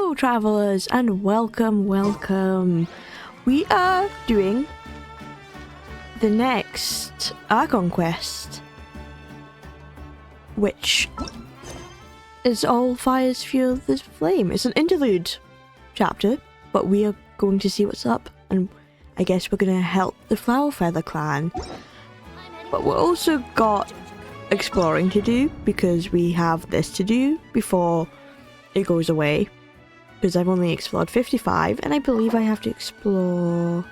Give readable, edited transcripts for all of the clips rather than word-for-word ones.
Hello travelers and welcome. We are doing the next Archon quest, which is All Fires Fuel the Flame. It's an interlude chapter, but we are going to see what's up, and I guess we're going to help the Flower Feather clan. But we're also got exploring to do, because we have this to do before it goes away, because I've only explored 55 and I believe I have to explore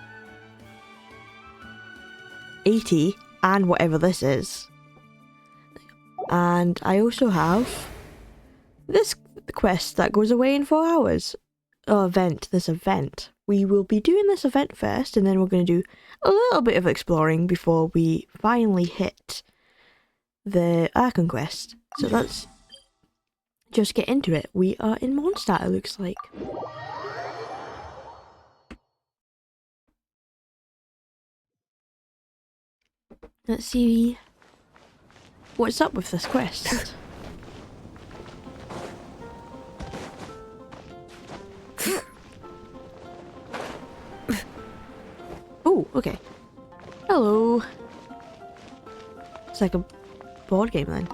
80 and whatever this is. And I also have this quest that goes away in 4 hours. This event. We will be doing this event first, and then we're going to do a little bit of exploring before we finally hit the Archon quest. So let's just get into it. We are in Mondstadt, it looks like. Let's see what's up with this quest. Oh, okay. Hello. It's like a board game then.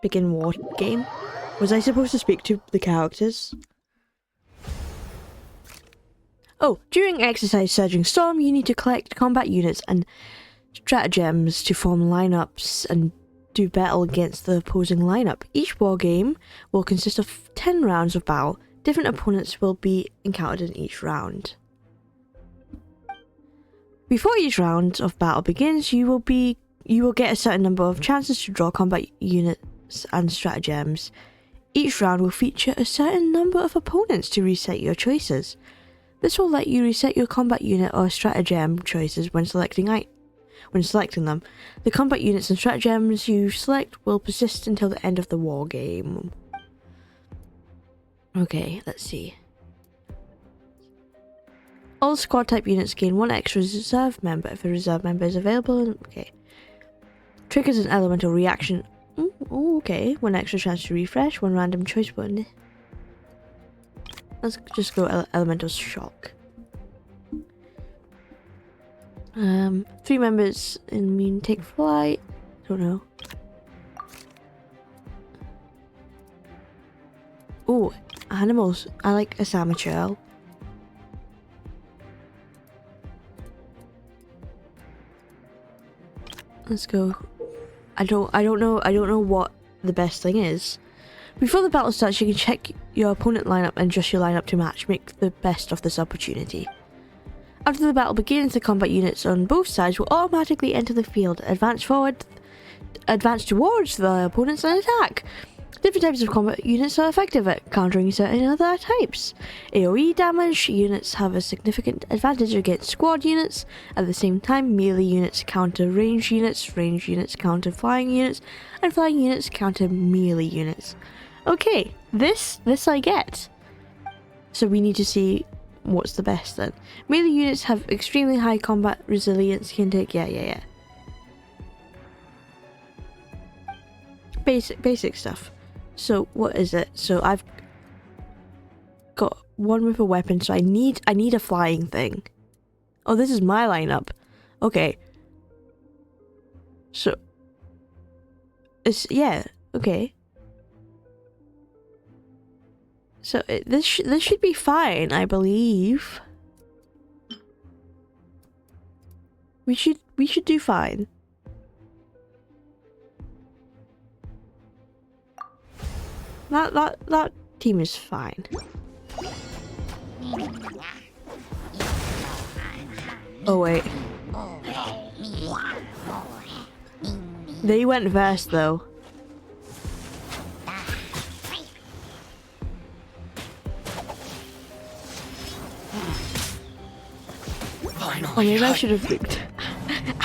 Begin war game? Was I supposed to speak to the characters? Oh, during exercise Surging Storm, you need to collect combat units and stratagems to form lineups and do battle against the opposing lineup. Each war game will consist of 10 rounds of battle. Different opponents will be encountered in each round. Before each round of battle begins, you will get a certain number of chances to draw combat units and stratagems. Each round will feature a certain number of opponents to reset your choices. This will let you reset your combat unit or stratagem choices when selecting them. The combat units and stratagems you select will persist until the end of the war game. Okay, let's see. All squad type units gain 1 extra reserve member if a reserve member is available. Okay. Triggers an elemental reaction. Oh, okay. 1 extra chance to refresh, 1 random choice button. Let's just go elemental shock. 3 members immune take flight. Don't know. Oh, animals. I like a Samaturl. Let's go. I don't know what the best thing is. Before the battle starts, you can check your opponent lineup and adjust your lineup to match. Make the best of this opportunity. After the battle begins, the combat units on both sides will automatically enter the field, advance towards the opponents and attack. Different types of combat units are effective at countering certain other types. AoE damage units have a significant advantage against squad units. At the same time, melee units counter ranged units counter flying units, and flying units counter melee units. Okay, this I get. So we need to see what's the best then. Melee units have extremely high combat resilience, can take yeah. Basic stuff. So what is it? So I've got 1 with a weapon, so I need a flying thing. Oh, this is my lineup. Okay. So okay. So this should be fine, I believe. We should do fine. That team is fine. Oh wait. They went first though. Oh, maybe I should have looked.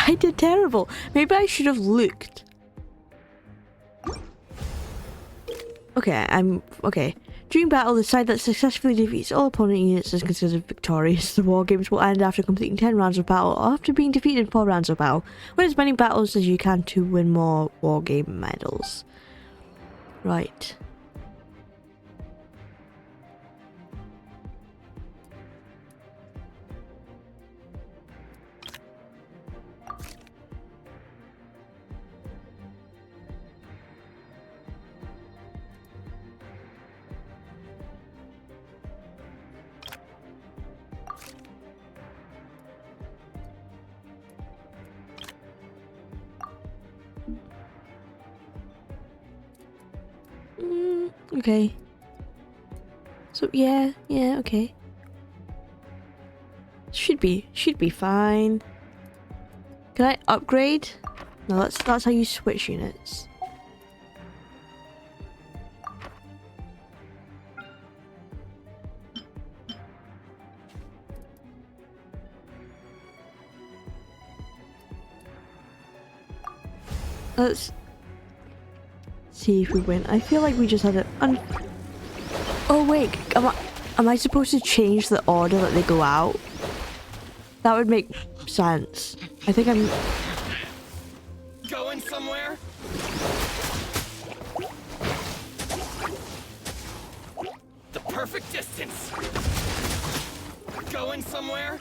I did terrible. Maybe I should have looked. Okay. During battle, the side that successfully defeats all opponent units is considered victorious. The war games will end after completing 10 rounds of battle or after being defeated in 4 rounds of battle. Win as many battles as you can to win more war game medals. Right. Okay. So yeah, okay. Should be fine. Can I upgrade? No, that's how you switch units. Let's see if we win. I feel like we just had it. Oh wait, am I supposed to change the order that they go out? That would make sense. I think I'm going somewhere. The perfect distance. Going somewhere.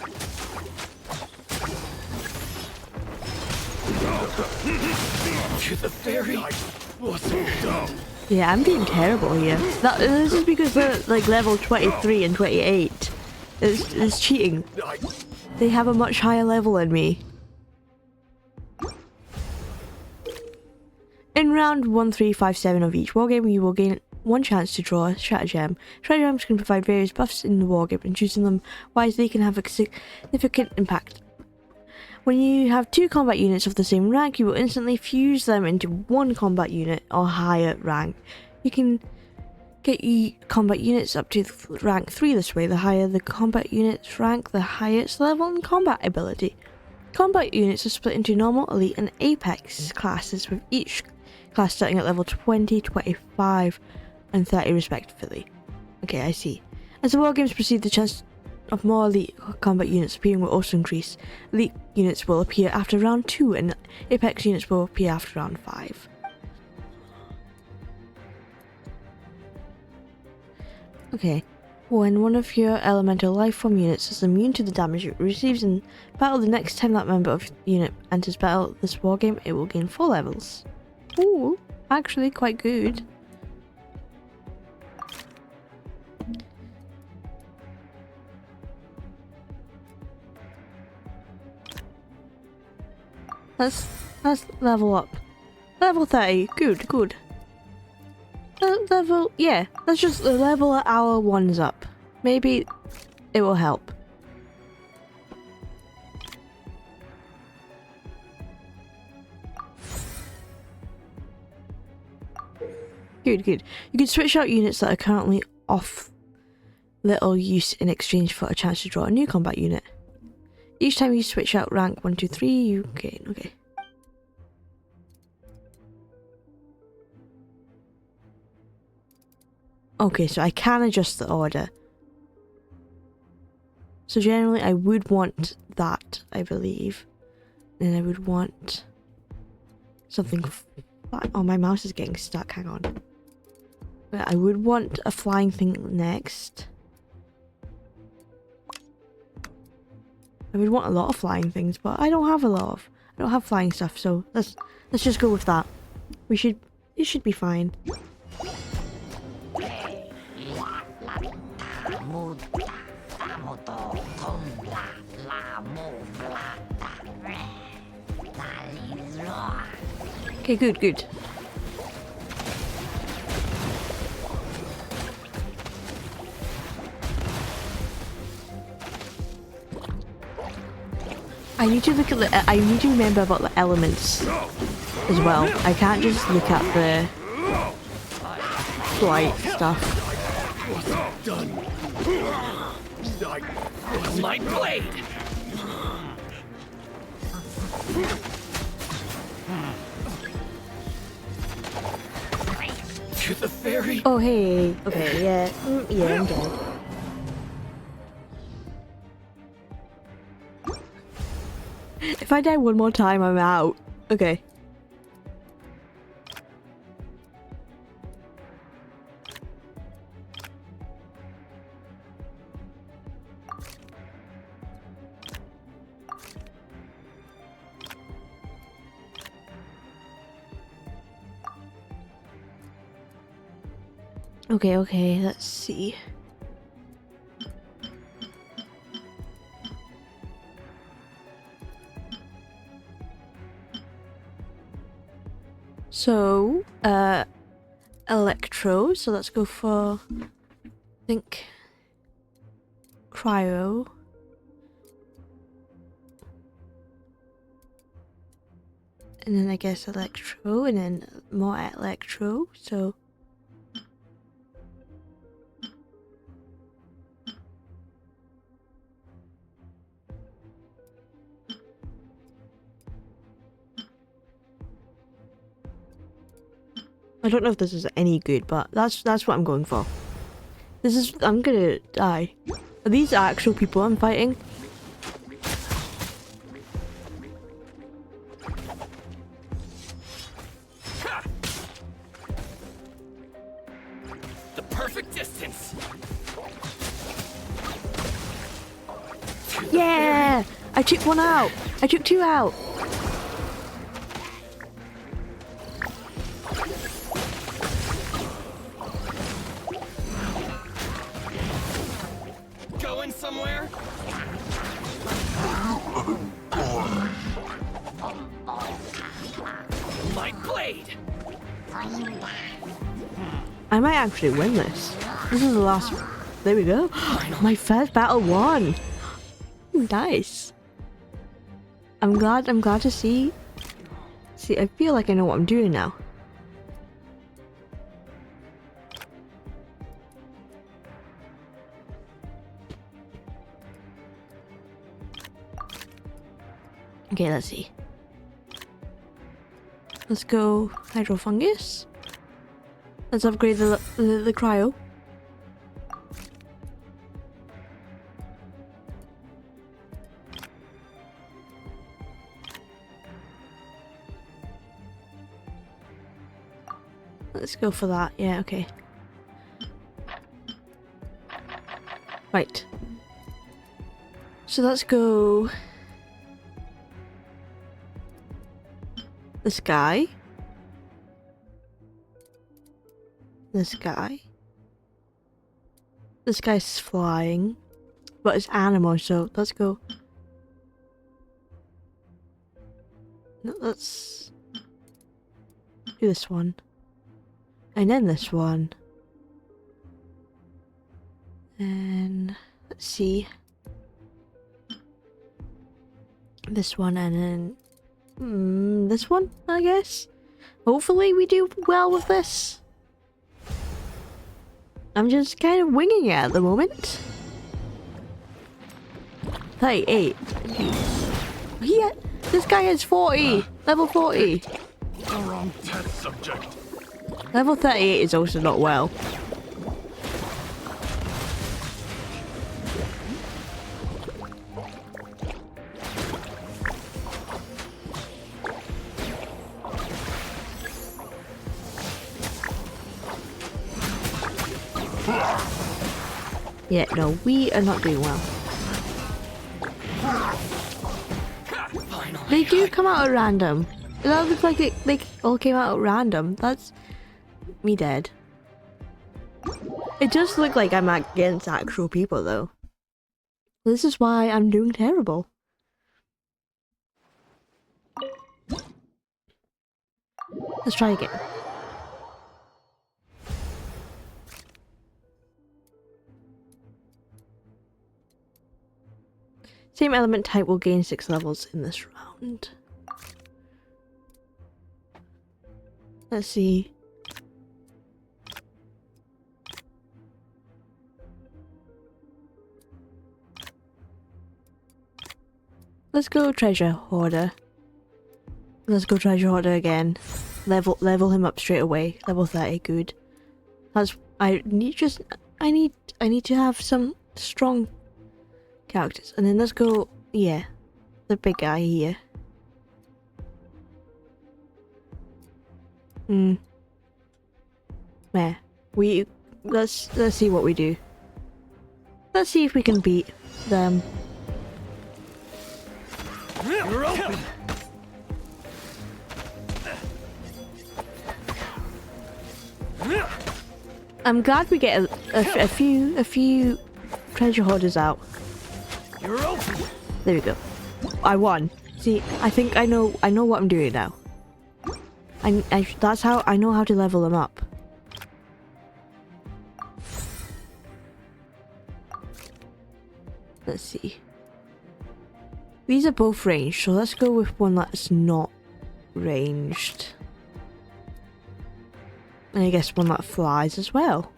To the ferry. Wasn't done. Yeah, I'm being terrible here. This is because they're like level 23 and 28. It's cheating. They have a much higher level than me. In round 1, 3, 5, 7 of each wargame, you will gain one chance to draw a stratagem. Stratagems can provide various buffs in the wargame, and choosing them wisely can have a significant impact. When you have 2 combat units of the same rank, you will instantly fuse them into 1 combat unit or higher rank. You can get combat units up to rank 3 this way. The higher the combat unit's rank, the higher its level and combat ability. Combat units are split into normal, elite and apex classes, with each class starting at level 20, 25 and 30 respectively. Okay, I see. As the wargames proceed, the chance of more elite combat units appearing will also increase. Elite units will appear after round 2 and apex units will appear after round 5. Okay. When one of your elemental lifeform units is immune to the damage it receives in battle, the next time that member of the unit enters battle this wargame, it will gain 4 levels. Ooh, actually quite good. Let's level up. Level 30. Good. Level, yeah. Let's just level our ones up. Maybe it will help. Good. You can switch out units that are currently off little use in exchange for a chance to draw a new combat unit. Each time you switch out rank 1, 2, 3, you gain. Okay. Okay, so I can adjust the order. So generally I would want that, I believe. And I would want something oh, my mouse is getting stuck, hang on. I would want a flying thing next. I would want a lot of flying things, but I don't have I don't have flying stuff, so let's just go with that. It should be fine. Okay, good. I need to look at I need to remember about the elements as well. I can't just look at the flight stuff. My blade. To the ferry. Oh hey, okay, yeah, yeah, I'm dead. If I die one more time, I'm out. Okay. Okay, let's see. So, Electro, so let's go for, I think, Cryo. And then I guess Electro, and then more Electro, so... I don't know if this is any good, but that's what I'm going for. This is... I'm gonna die. Are these actual people I'm fighting? The perfect distance. Yeah! I took one out! I took two out! Going somewhere? Light blade. I might actually win this. This is the last... There we go. My first battle won! Nice. I'm glad to see... See, I feel like I know what I'm doing now. Okay, let's see. Let's go Hydrofungus. Let's upgrade the cryo. Let's go for that. Yeah, okay. Right. So let's go... This guy. This guy. This guy's flying. But it's animal, so let's go. No, let's do this one. And then this one. And let's see. This one and then this one, I guess. Hopefully we do well with this. I'm just kind of winging it at the moment. 38. This guy is 40. Level 40. The wrong test subject. Level 38 is also not well. Yeah, no, we are not doing well. They do come out at random. That looks like they all came out at random. That's me dead. It does look like I'm against actual people though. This is why I'm doing terrible. Let's try again. Same element type will gain 6 levels in this round. Let's see. Let's go treasure hoarder. Let's go treasure hoarder again. Level him up straight away. Level 30, good. I need to have some strong characters. And then let's go, yeah, the big guy here. Yeah, let's see what we do. Let's see if we can beat them. You're open. I'm glad we get a few treasure hoarders out. You're open. There we go. I won. See, I think I know what I'm doing now. That's how I know how to level them up. Let's see. These are both ranged, so let's go with one that's not ranged. And I guess one that flies as well.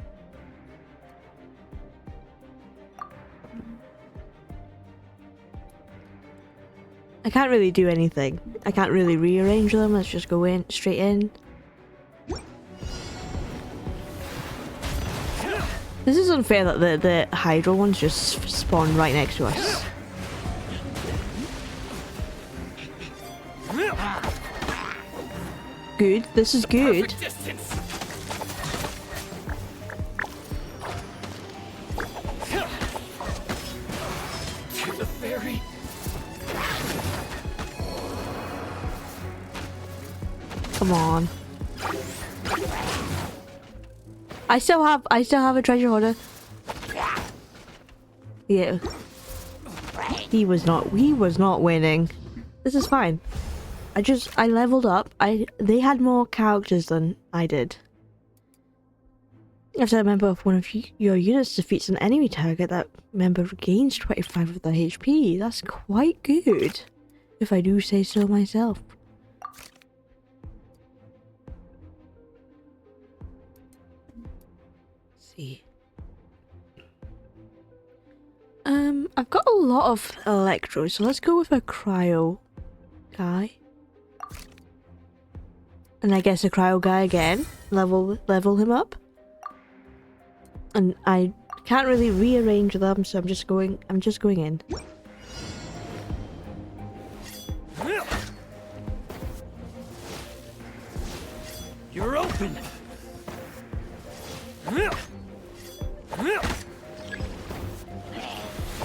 I can't really do anything. I can't really rearrange them. Let's just go in, straight in. This is unfair that the Hydro ones just spawn right next to us. Good. This is good. Perfect distance. To the ferry. Come on. I still have a treasure hoarder. Yeah. He was not winning. This is fine. I leveled up. They had more characters than I did. After a member of one of your units defeats an enemy target, that member regains 25 of their HP. That's quite good, if I do say so myself. See. I've got a lot of electro, so let's go with a cryo guy. And I guess a cryo guy again. Level him up. And I can't really rearrange them, so I'm just going in. You're open.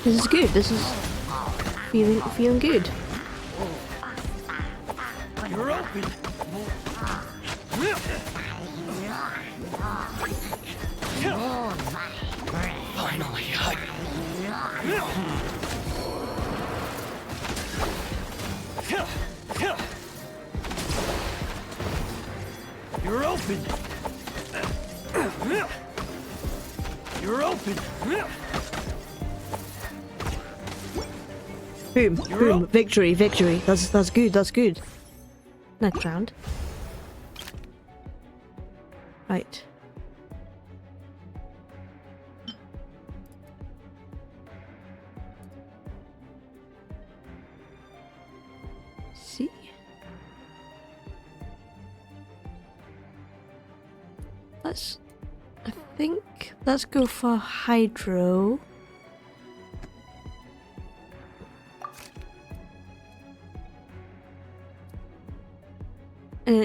This is good. This is feeling good. You're open. Finally. You're open. You're open. Boom, boom, victory, victory. That's good, that's good. Next round. Right. See. I think let's go for Hydro.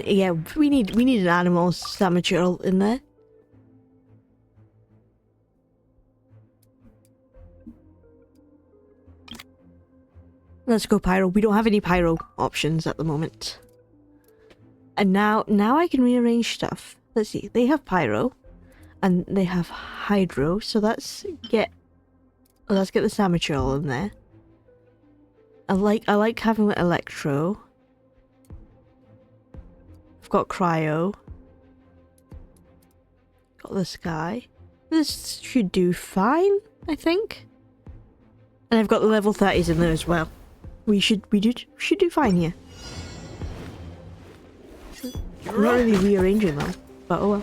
Yeah, we need an animal stat material in there. Let's go Pyro. We don't have any Pyro options at the moment. And now I can rearrange stuff. Let's see. They have Pyro, and they have Hydro. So let's get the stat material in there. I like having the Electro. I've got Cryo. Got the Sky. This should do fine, I think. And I've got the level 30s in there as well. We should do fine here. I'm not really rearranging them, but oh well.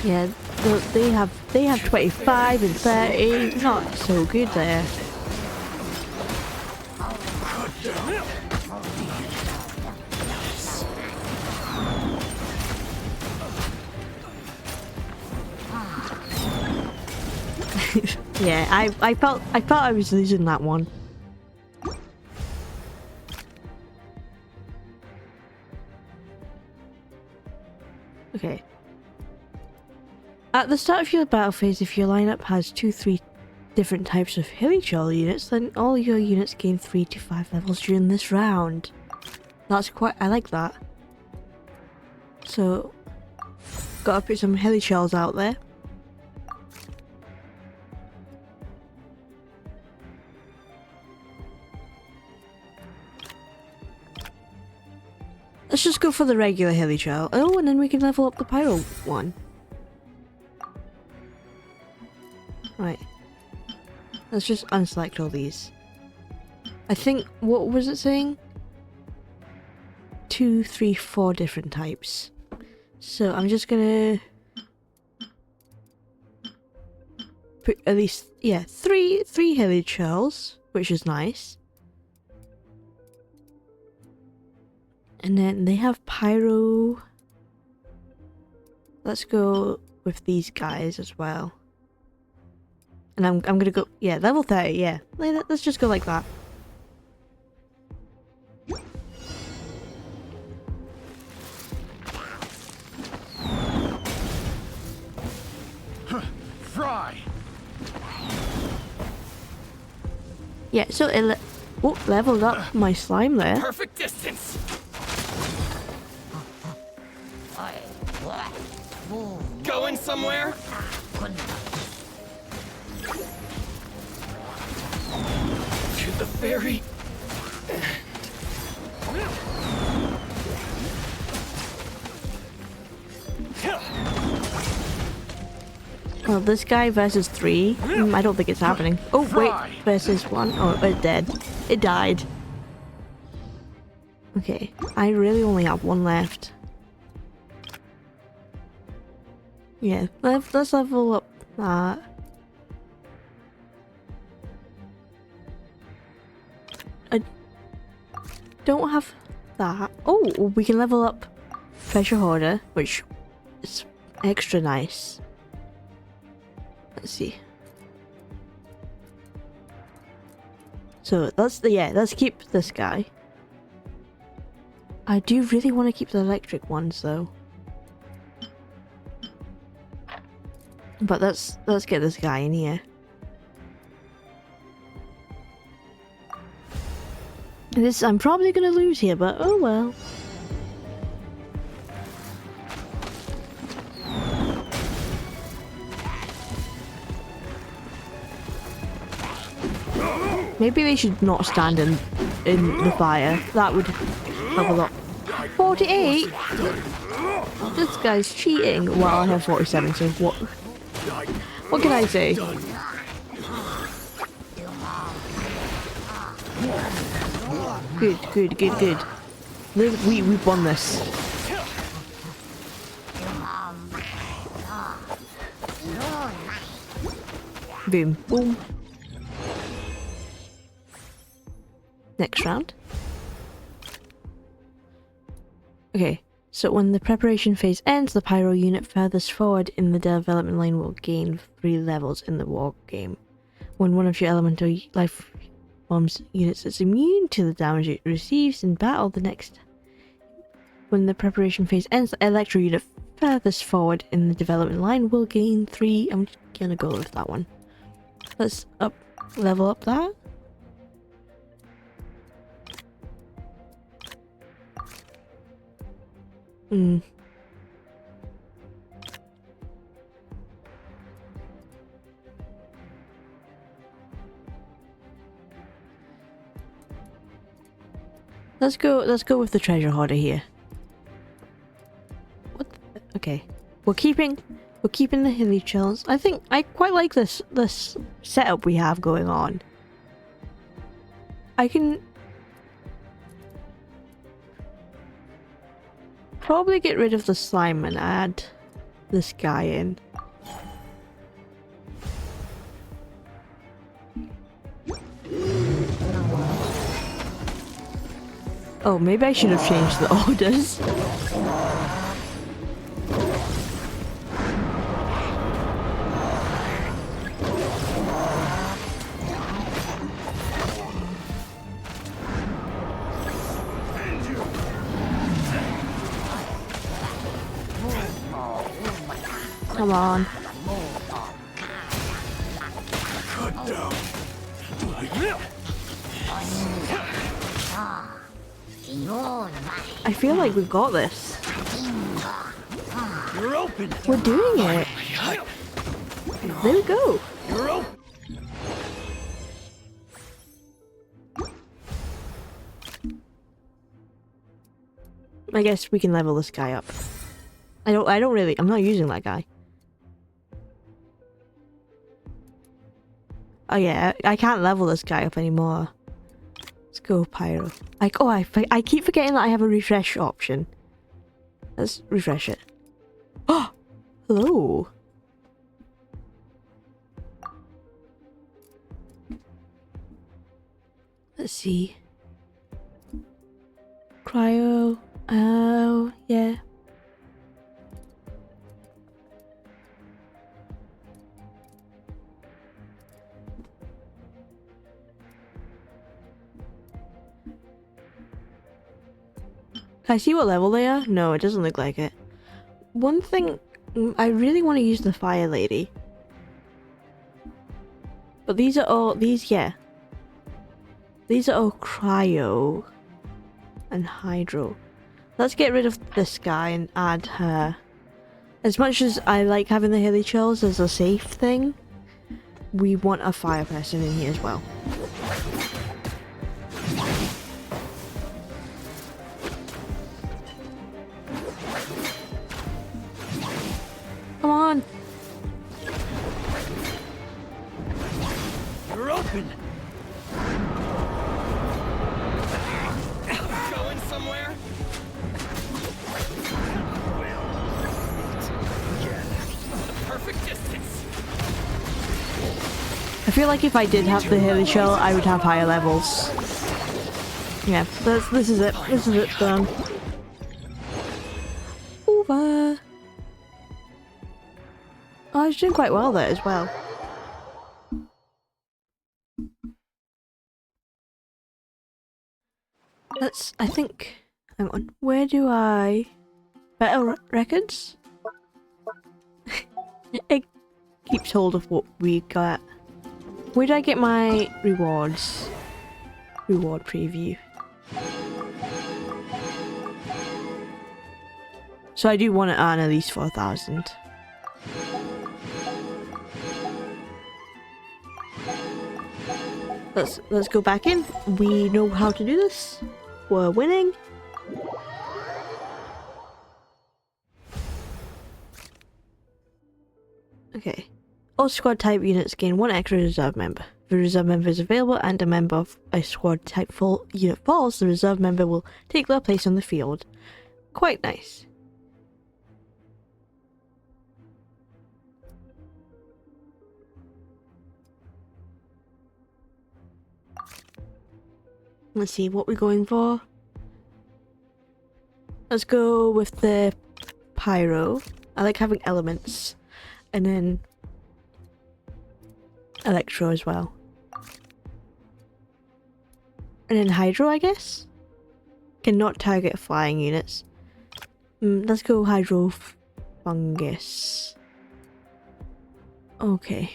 Yeah, they have 25 and 30. Not so good there. Yeah, I felt I was losing that one. Okay. At the start of your battle phase, if your lineup has 2-3 different types of Hilichurl units, then all your units gain 3 to 5 levels during this round. I like that. So, gotta put some Hilichurls out there. Let's just go for the regular hilichurl. Oh, and then we can level up the pyro one. Right. Let's just unselect all these. I think, what was it saying? 2, 3, 4 different types. So I'm just gonna put at least, yeah, three hilichurls, which is nice. And then they have pyro. Let's go with these guys as well. And I'm gonna go, yeah, level 30, yeah. Let's just go like that. Fry. Yeah, so it leveled up my slime there. Perfect distance. Going somewhere? To the ferry. Well, this guy versus 3. I don't think it's happening. Oh, wait. Versus 1. Oh, it's dead. It died. Okay. I really only have 1 left. Yeah. Let's level up that. I don't have that. Oh, we can level up Treasure Hoarder, which is extra nice. Let's see. So let's keep this guy. I do really want to keep the electric ones though. But let's get this guy in here. This I'm probably gonna lose here, but oh well. Maybe they should not stand in the fire. That would help a lot. 48? This guy's cheating. Well, I have 47, so what can I say? Good. We've won this. Boom. Boom. Next round. Okay, so when the preparation phase ends, the pyro unit furthest forward in the development line will gain 3 levels in the war game. When one of your elemental life forms units is immune to the damage it receives in battle, when the preparation phase ends, the electro unit furthest forward in the development line will gain 3. I'm just gonna go with that one. Let's level up that. Let's go with the treasure hoarder here. Okay. We're keeping the hilichurls. I think I quite like this setup we have going on. I can probably get rid of the slime and add this guy in. Oh, maybe I should have changed the orders. Come on. I feel like we've got this. You're open. We're doing it. There we go. You're open. I guess we can level this guy up. I'm not using that guy. Oh yeah, I can't level this guy up anymore. Let's go Pyro. I keep forgetting that I have a refresh option. Let's refresh it. Oh! Hello! Let's see. Cryo. Oh, yeah. Can I see what level they are? No, it doesn't look like it. One thing, I really want to use the Fire Lady. But these are all, yeah. These are all Cryo and Hydro. Let's get rid of this guy and add her. As much as I like having the Hilichurls as a safe thing, we want a fire person in here as well. Come on! You're open. Going somewhere? The perfect distance. I feel like if I did have the Hilichurl, I would have higher levels. Yeah, this is it. This is it, done. Over. Oh, I was doing quite well there as well. I think, hang on, where do I... Better records? It keeps hold of what we got. Where do I get my rewards? Reward preview. So I do want to earn at least 4,000. Let's go back in. We know how to do this. We're winning. Okay. All squad type units gain 1 extra reserve member. If a reserve member is available and a member of a squad type unit falls, the reserve member will take their place on the field. Quite nice. Let's see what we're going for. Let's go with the Pyro. I like having elements. And then Electro as well. And then Hydro, I guess? Cannot target flying units. Let's go Hydro Fungus. Okay.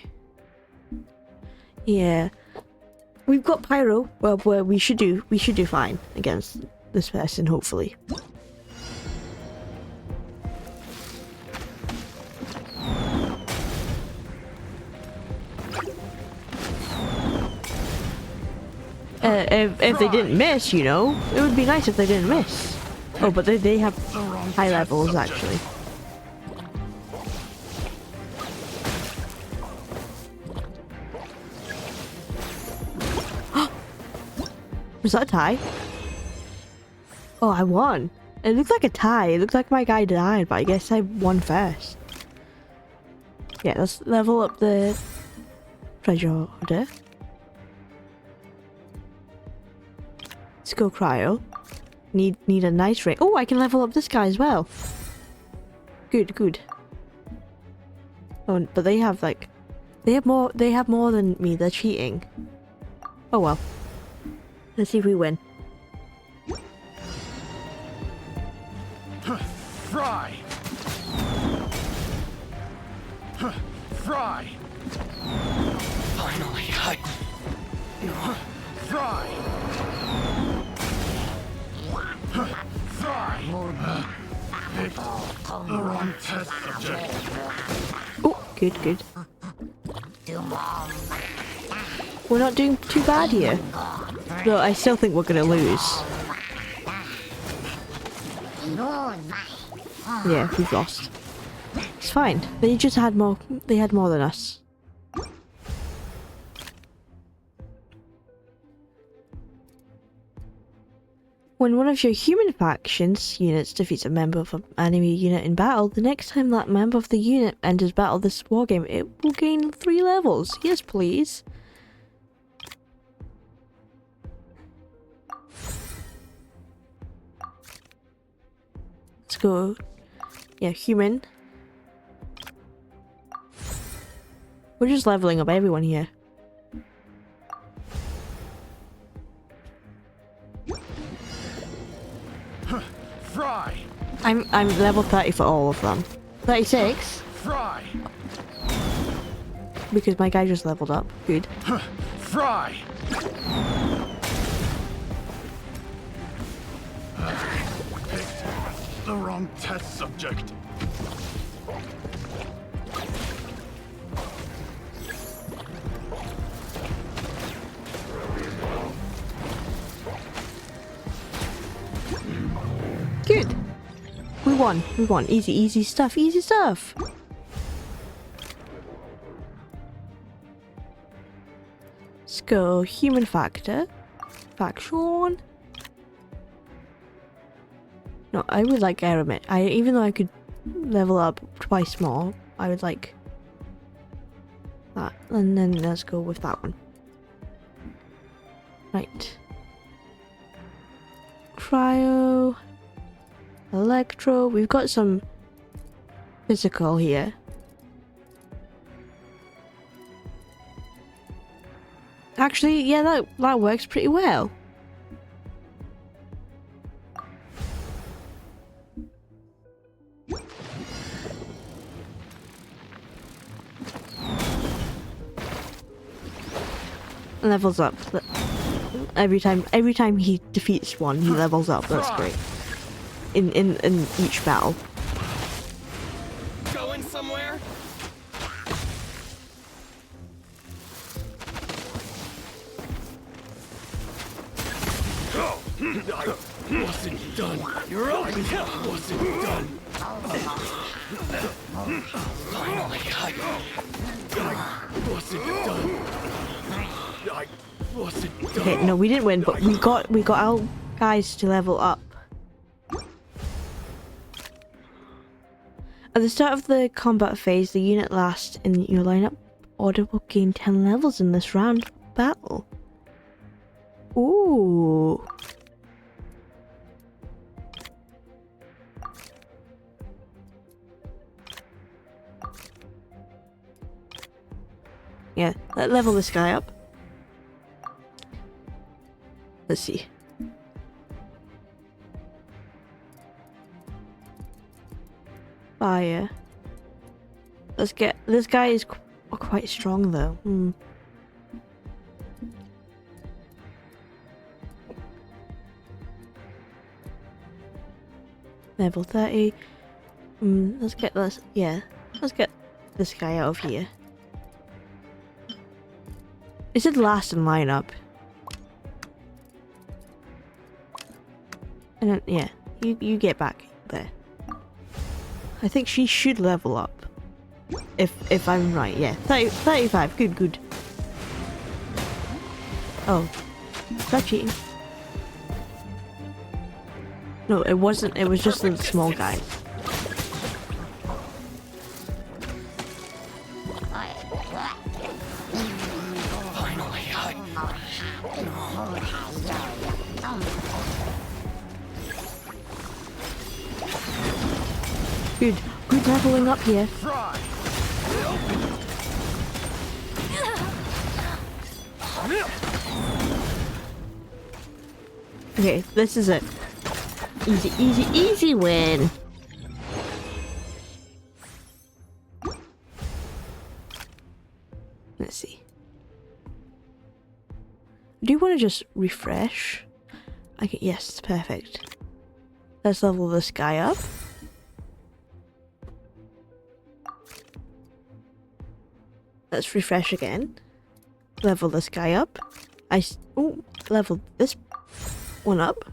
Yeah. We've got Pyro. Well, we should do fine against this person, hopefully. If they didn't miss, you know, it would be nice if they didn't miss. Oh, but they have high levels actually. Was that a tie? Oh, I won. It looked like a tie. It looked like my guy died, but I guess I won first. Yeah, let's level up the treasure order. Let's go Cryo. Need a nice ring. Oh, I can level up this guy as well. Good, good. Oh, but they have like, they have more than me. They're cheating. Oh well. Let's see if we win. Fry! Fry! Finally, Fry! Fry! Test subject. Oh, good, good. We're not doing too bad here. Though I still think we're gonna lose. Yeah, we've lost. It's fine. They just had more. They had more than us. When one of your human faction's units defeats a member of an enemy unit in battle, the next time that member of the unit enters battle this wargame, it will gain 3 levels. Yes, please. Let's go. Yeah, human. We're just leveling up everyone here. Fry! I'm level 30 for all of them. 36? Fry! Because my guy just leveled up. Good. Fry! Picked the wrong test subject. Good. We won. We won. Easy, easy stuff. Easy stuff. Let's go human factor. Faction. No, I would like Aeromet. Even though I could level up twice more, I would like that. And then let's go with that one. Right. Cryo. Electro. We've got some physical here. Actually, yeah, that works pretty well. Levels up. Every time he defeats one, he levels up. That's great. In each battle. Going somewhere? I wasn't done. You're up. I wasn't done. Finally, I wasn't done. I wasn't done. Okay, no, we didn't win, but we got our guys to level up. At the start of the combat phase, the unit last in your lineup order will gain 10 levels in this round battle. Ooh. Yeah, let's level this guy up. Let's see. Fire. Let's get... This guy is quite strong though. Level 30. Let's get this... Yeah. Let's get this guy out of here. Is it last in lineup? And then, yeah. You get back there. I think she should level up. If I'm right, yeah. 35, good. Oh. Is that cheating? No, it wasn't, it was just the small guy. Good leveling up here. Okay, this is it. Easy win. Let's see. Do you want to just refresh? Okay, yes, perfect. Let's level this guy up. Let's refresh again. Level this guy up. Level this one up.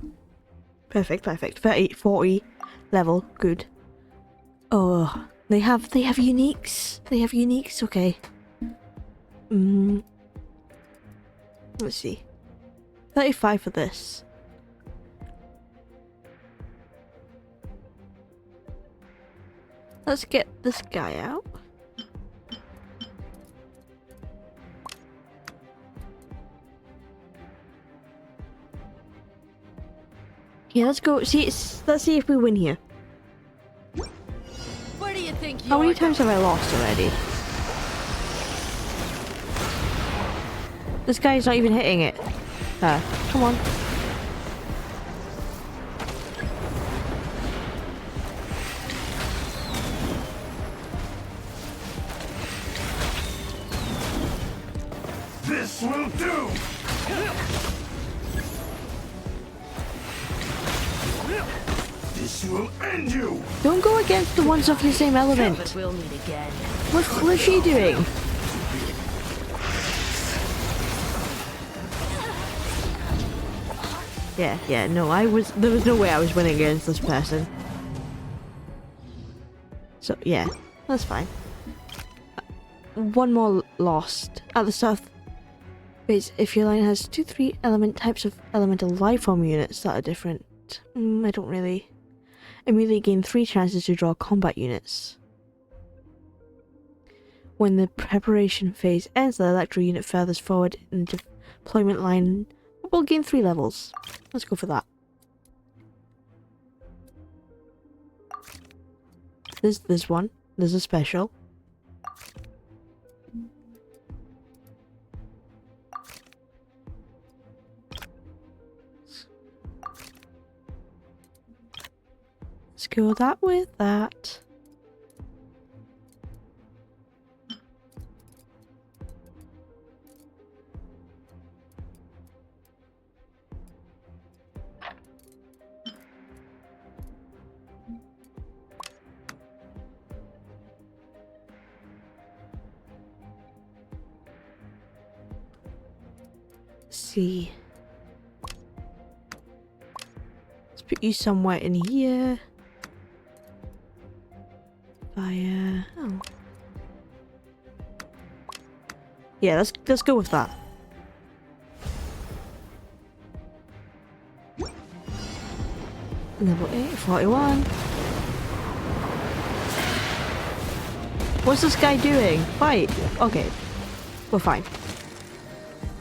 Perfect. 30, 40 level. Good. Oh, they have uniques. They have uniques. Okay. Let's see. 35 for this. Let's get this guy out. Yeah, let's go. Let's see if we win here. Where do you think How many times have I lost already? This guy's not even hitting it. Come on. This will do! This will end you! Don't go against the ones of your same element. But we'll meet again. What's she doing? Yeah, no, there was no way I was winning against this person. So, yeah, that's fine. One more lost. At the start phase, if your line has 2-3 element types of elemental life form units that are different. I don't really. Immediately gain 3 chances to draw combat units. When the preparation phase ends, the electro unit furthest forward in the deployment line will gain 3 levels. Let's go for that. There's this one. There's a special. Let's go that with that. See. Let's put you somewhere in here. Fire. Oh. Yeah, let's go with that. Level 8, 41. What's this guy doing? Fight. Okay. We're fine.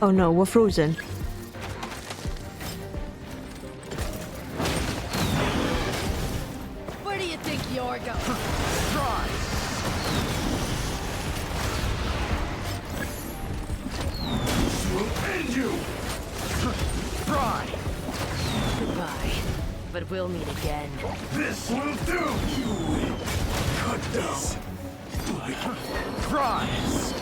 Oh no, we're frozen. Where do you think you're going? This will end you! Try! Goodbye. But we'll meet again. This will do! You will cut down like fries!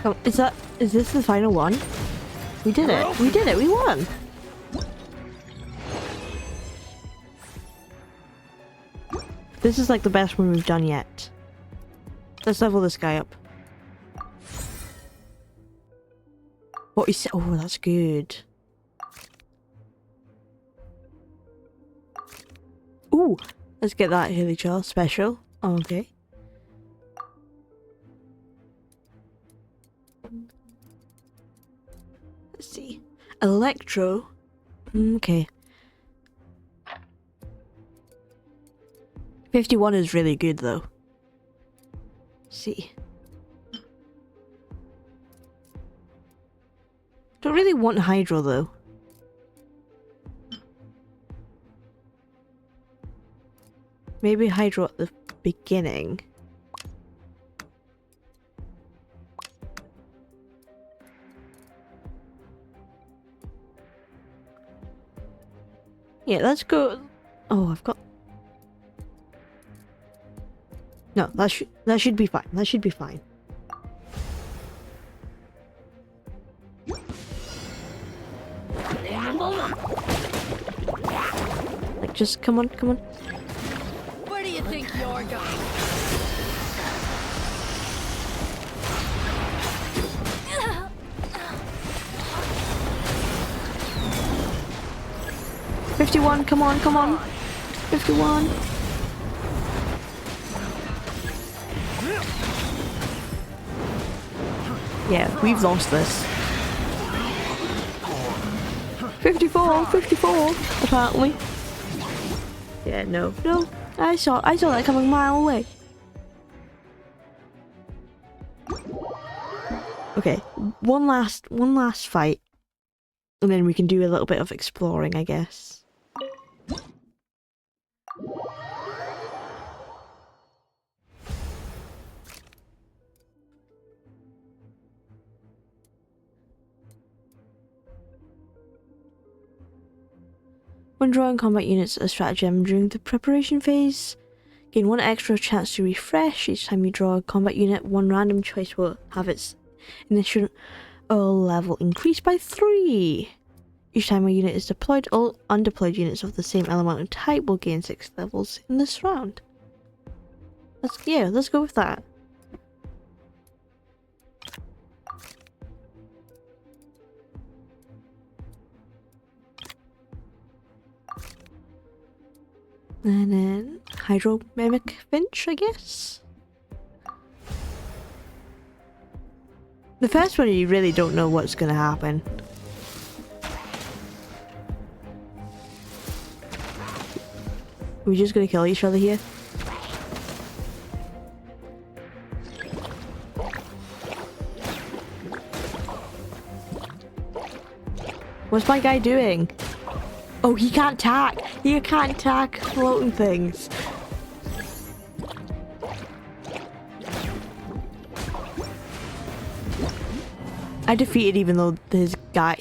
Oh, is this the final one? We did it. We did it. We won. This is like the best one we've done yet. Let's level this guy up. What is? Oh, that's good. Ooh, let's get that Haley Charles special. Okay. Let's see. Electro. Okay. 51 is really good though. See. Don't really want Hydro though. Maybe Hydro at the beginning. Yeah, let's go. Oh, I've got. No, that should be fine. That should be fine. Like, just come on, come on. Where do you think you're going? 51, come on, come on. 51. Yeah, we've lost this. 54, 54, apparently. Yeah, no, no. I saw that coming a mile away. Okay, one last fight. And then we can do a little bit of exploring, I guess. When drawing combat units a stratagem during the preparation phase, gain one extra chance to refresh. Each time you draw a combat unit, one random choice will have its initial level increased by 3. Each time a unit is deployed, all undeployed units of the same element and type will gain 6 levels in this round. Let's go with that. And then Hydro Mimic Finch, I guess. The first one, you really don't know what's gonna happen. We're just gonna kill each other here. What's my guy doing? Oh, he can't tack! He can't tack floating things. I defeated even though his guy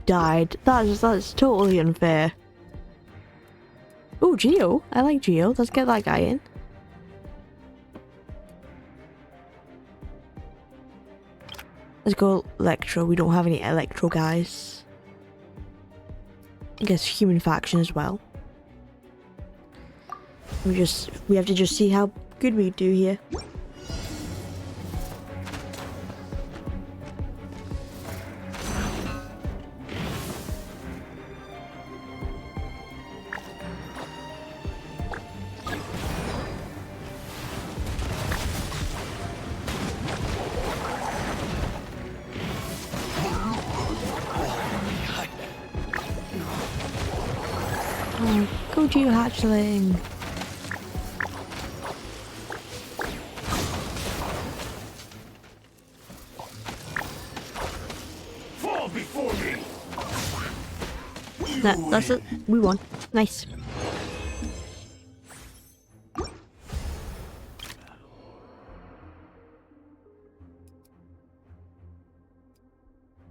died. That's totally unfair. Oh, Geo. I like Geo. Let's get that guy in. Let's go Electro. We don't have any Electro guys. I guess human faction as well. We have to just see how good we do here. Oh, go to you, hatchling. Fall before me. That's it. We won. Nice.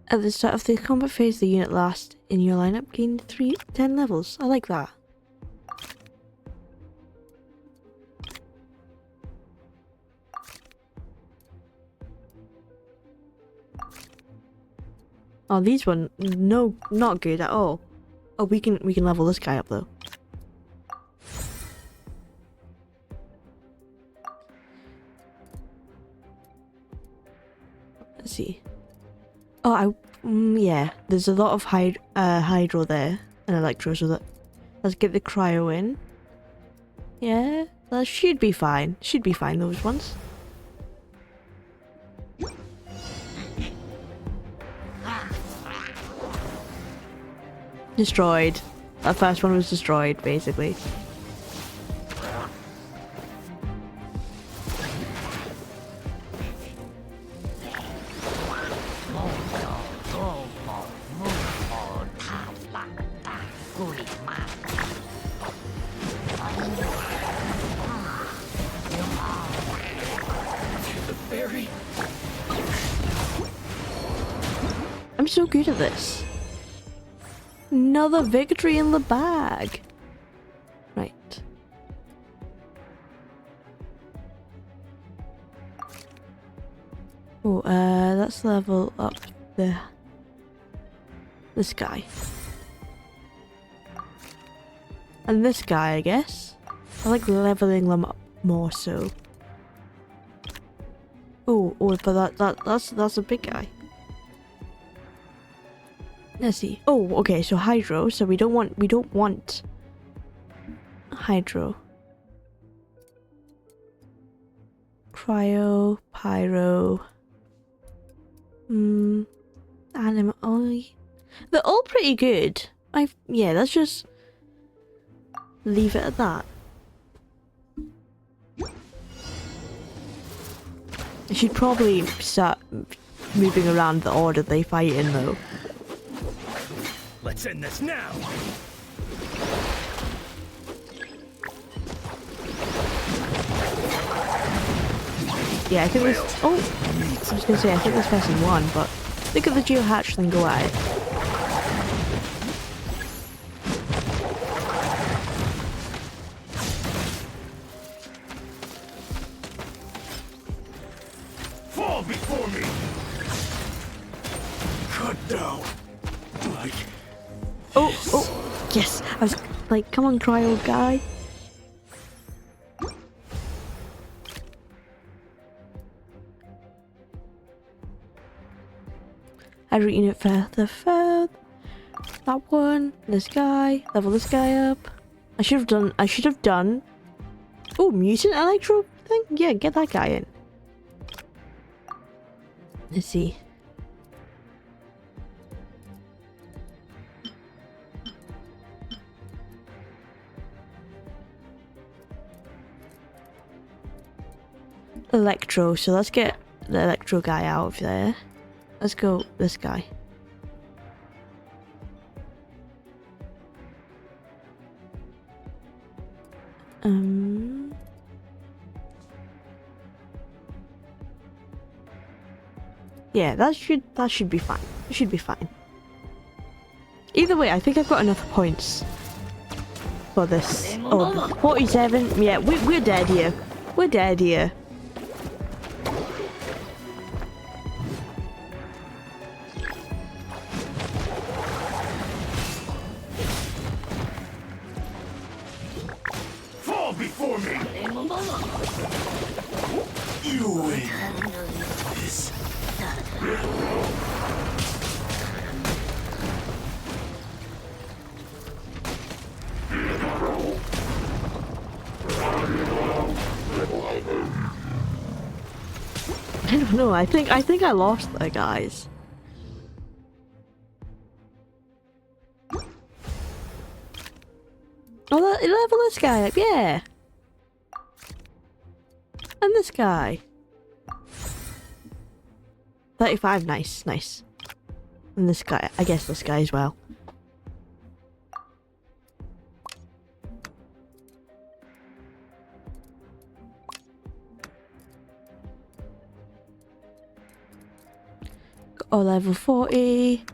At the start of the combat phase, the unit last in your lineup gained 10 levels. I like that. Oh, these one, no, not good at all. Oh, we can level this guy up though. Let's see. Oh, yeah. There's a lot of Hydro there and Electro, so let's get the Cryo in. Yeah, that should be fine. Should be fine, those ones. Destroyed. That first one was destroyed, basically. I'm so good at this. Another victory in the bag. Right. Oh, let's level up this guy. And this guy, I guess. I like leveling them up more so. Oh, but that's a big guy. Let's see. Oh, okay, so Hydro. So we don't want Hydro. Cryo, Pyro. Anima. Oh, they're all pretty good. Yeah, let's just leave it at that. I should probably start moving around the order they fight in, though. Let's end this now. Yeah, I think this. Oh, I was gonna say I think this person won, but look at the geohatchling go at it. Fall before me. Cut down. Like. Oh, yes! I was like, come on, cryo guy. I reading it further. That one, this guy, level this guy up. I should have done. Oh, mutant electro thing? Yeah, get that guy in. Let's see. Electro, so let's get the electro guy out of there. Let's go this guy. Yeah, that should be fine. It should be fine. Either way, I think I've got enough points for this. Oh, 47. Yeah, we're dead here. We're dead here. Fall before me. You win. This. I don't know. I think I lost there, guys. Oh, level this guy up, yeah. And this guy. 35, nice, nice. And this guy, I guess this guy as well. Oh, level 40.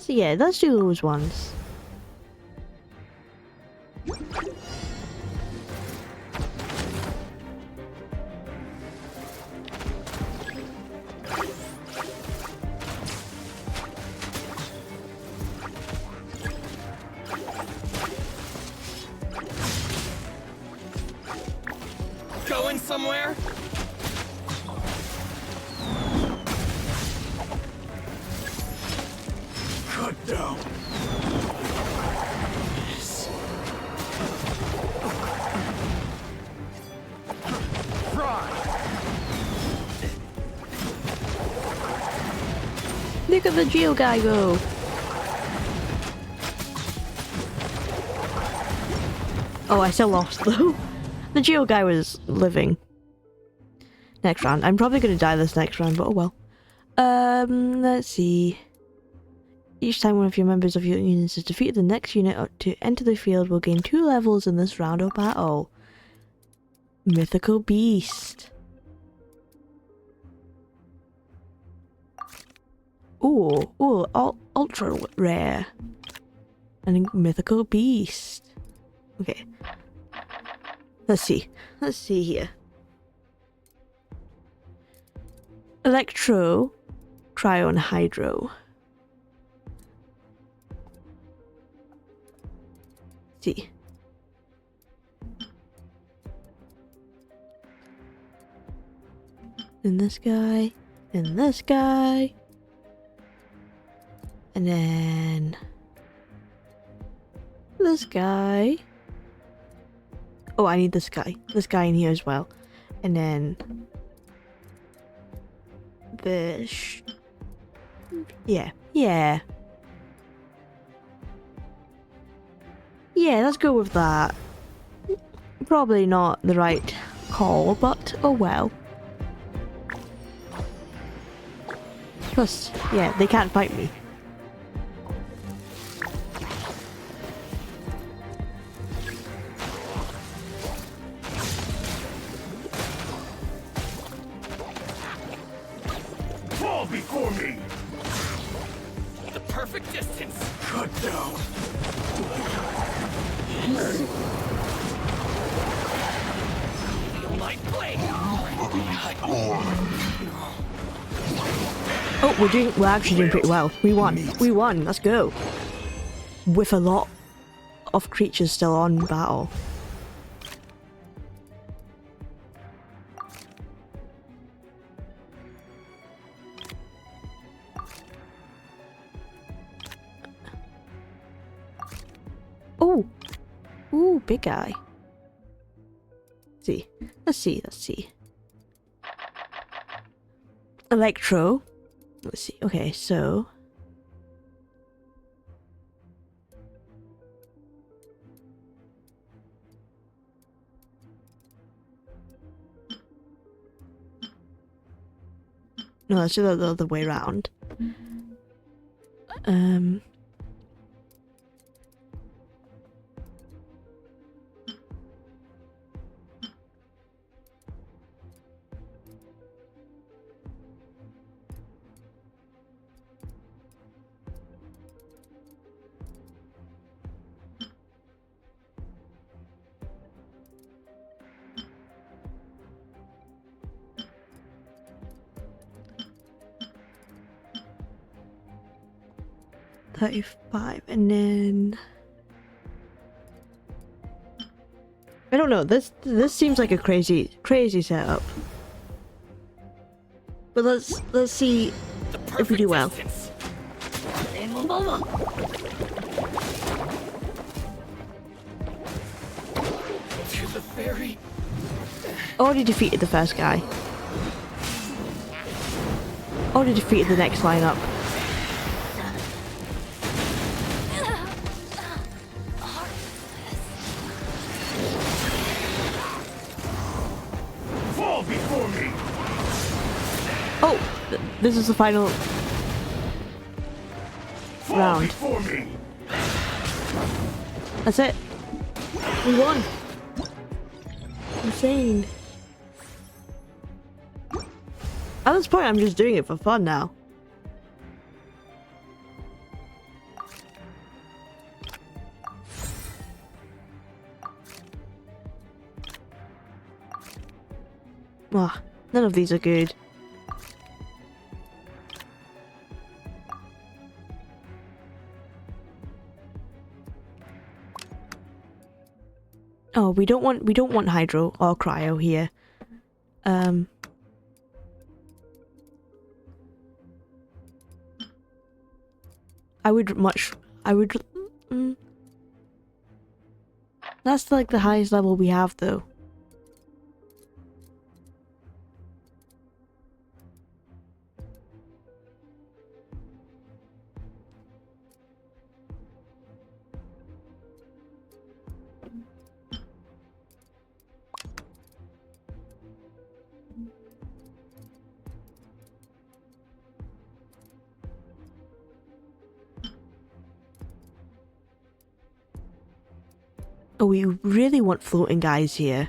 Yeah, let's do those ones. Going somewhere? Cut down. Yes. Fry. Look at the Geo guy go. Oh, I still lost though. The Geo guy was living. Next round. I'm probably gonna die this next round, but oh well. Let's see. Each time one of your members of your units is defeated, the next unit to enter the field will gain 2 levels in this round of battle. Mythical Beast. Ooh, ultra rare. And Mythical Beast. Okay. Let's see. Let's see here. Electro, Cryo, and Hydro. See. And this guy. And this guy. And then this guy. Oh, I need this guy. This guy in here as well. And then this. Yeah. Yeah. Yeah, let's go with that. Probably not the right call, but oh well. Plus, yeah, they can't fight me. Fall before me! The perfect distance! Cut down! Light blade! Oh, we're actually doing pretty well. We won. We won. Let's go. With a lot of creatures still on battle. Oh. Ooh, big guy. See. Let's see. Let's see. Electro. Let's see. Okay, so no, let's do that the other way around. $35, and then I don't know. This seems like a crazy setup. But let's see if we do well. To the ferry. Already defeated the first guy. Already defeated the next lineup. Fall before me. Oh, this is the final Fall round. before me. That's it. We won. Insane. At this point, I'm just doing it for fun now. Ah, none of these are good. Oh, we don't want Hydro or Cryo here. That's like the highest level we have though. Oh, we really want floating guys here.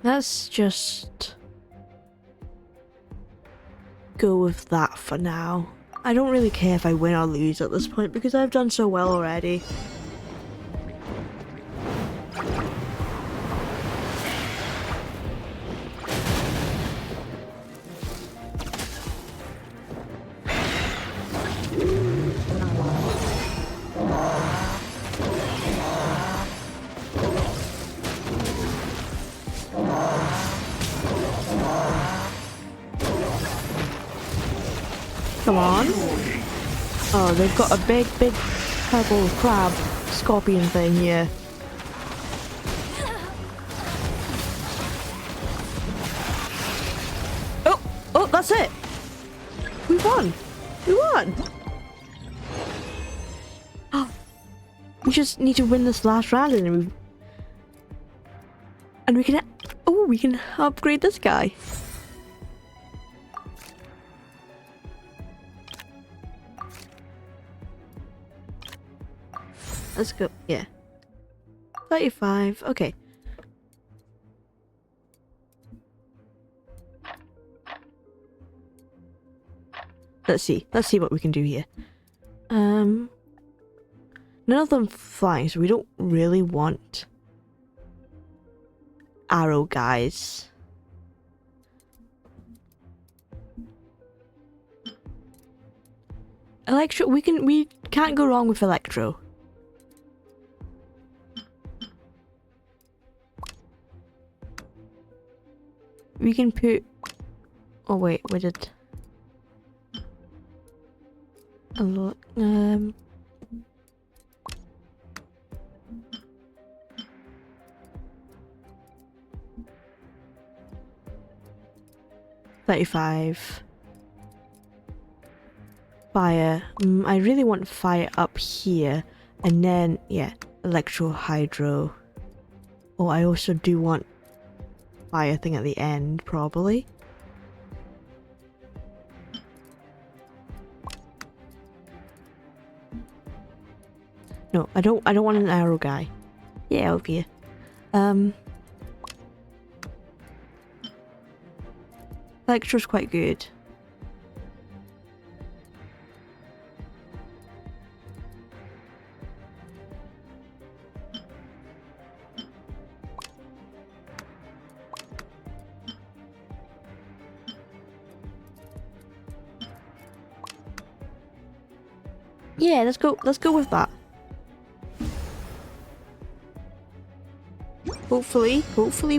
Let's just go with that for now. I don't really care if I win or lose at this point because I've done so well already. Come on. Oh, they've got a big purple crab scorpion thing here. Oh, that's it. We won. We won. Oh, we just need to win this last round and we can, oh, we can upgrade this guy. Let's go. Yeah. 35. Okay. Let's see. Let's see what we can do here. None of them flying, so we don't really want arrow guys. Electro. We can't go wrong with Electro. We can put... Oh wait, we did... A lot... 35. Fire. I really want fire up here. And then, yeah, electro hydro. Oh, I also do want fire thing at the end, probably. No, I don't want an arrow guy. Yeah, over here. Electro's quite good. Yeah, let's go with that. Hopefully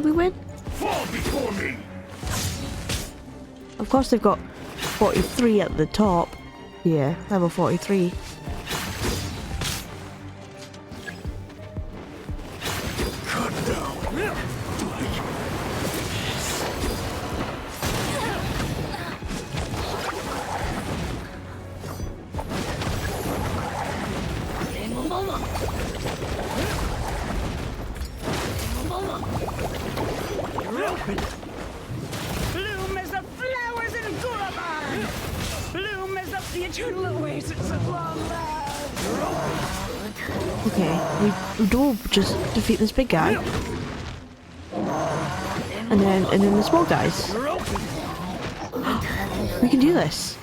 we win. Fall before me. Of course they've got 43 at the top. Yeah, level 43. Cut down. Bloom as the flowers in Gulaban! Bloom as the eternal oasis of long life! Okay, we do just defeat this big guy. And then the small guys. We can do this.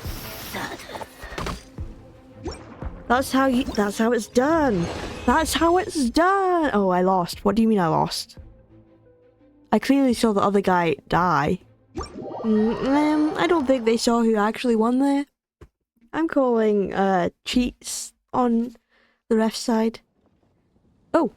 That's how it's done. That's how it's done. Oh, I lost. What do you mean I lost? I clearly saw the other guy die. I don't think they saw who actually won there. I'm calling cheats on the ref side. Oh,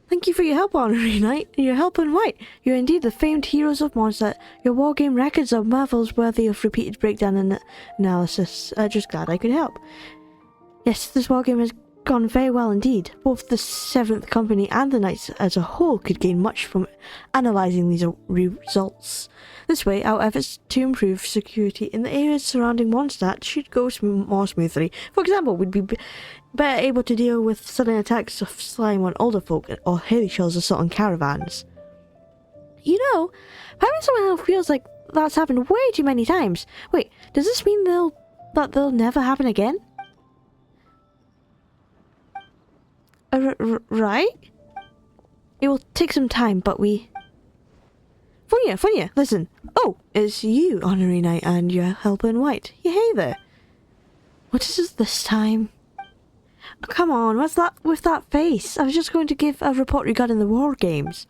thank you for your help, Honorary Knight. Your help in white. You're indeed the famed heroes of Mondstadt. Your wargame records are marvels worthy of repeated breakdown and analysis. Just glad I could help. Yes, this wargame has gone very well indeed. Both the 7th Company and the Knights as a whole could gain much from analysing these results. This way, our efforts to improve security in the areas surrounding Mondstadt should go more smoothly. For example, we'd be better able to deal with sudden attacks of slime on older folk or hairy shells assaulting caravans. You know, having someone who feels like that's happened way too many times. Wait, does this mean that they'll never happen again? Right? It will take some time, but for Funya, listen. Oh, it's you, Honorary Knight, and your helper in white. Yeah, hey there. What is it this time? Oh, come on, what's that with that face? I was just going to give a report regarding the war games.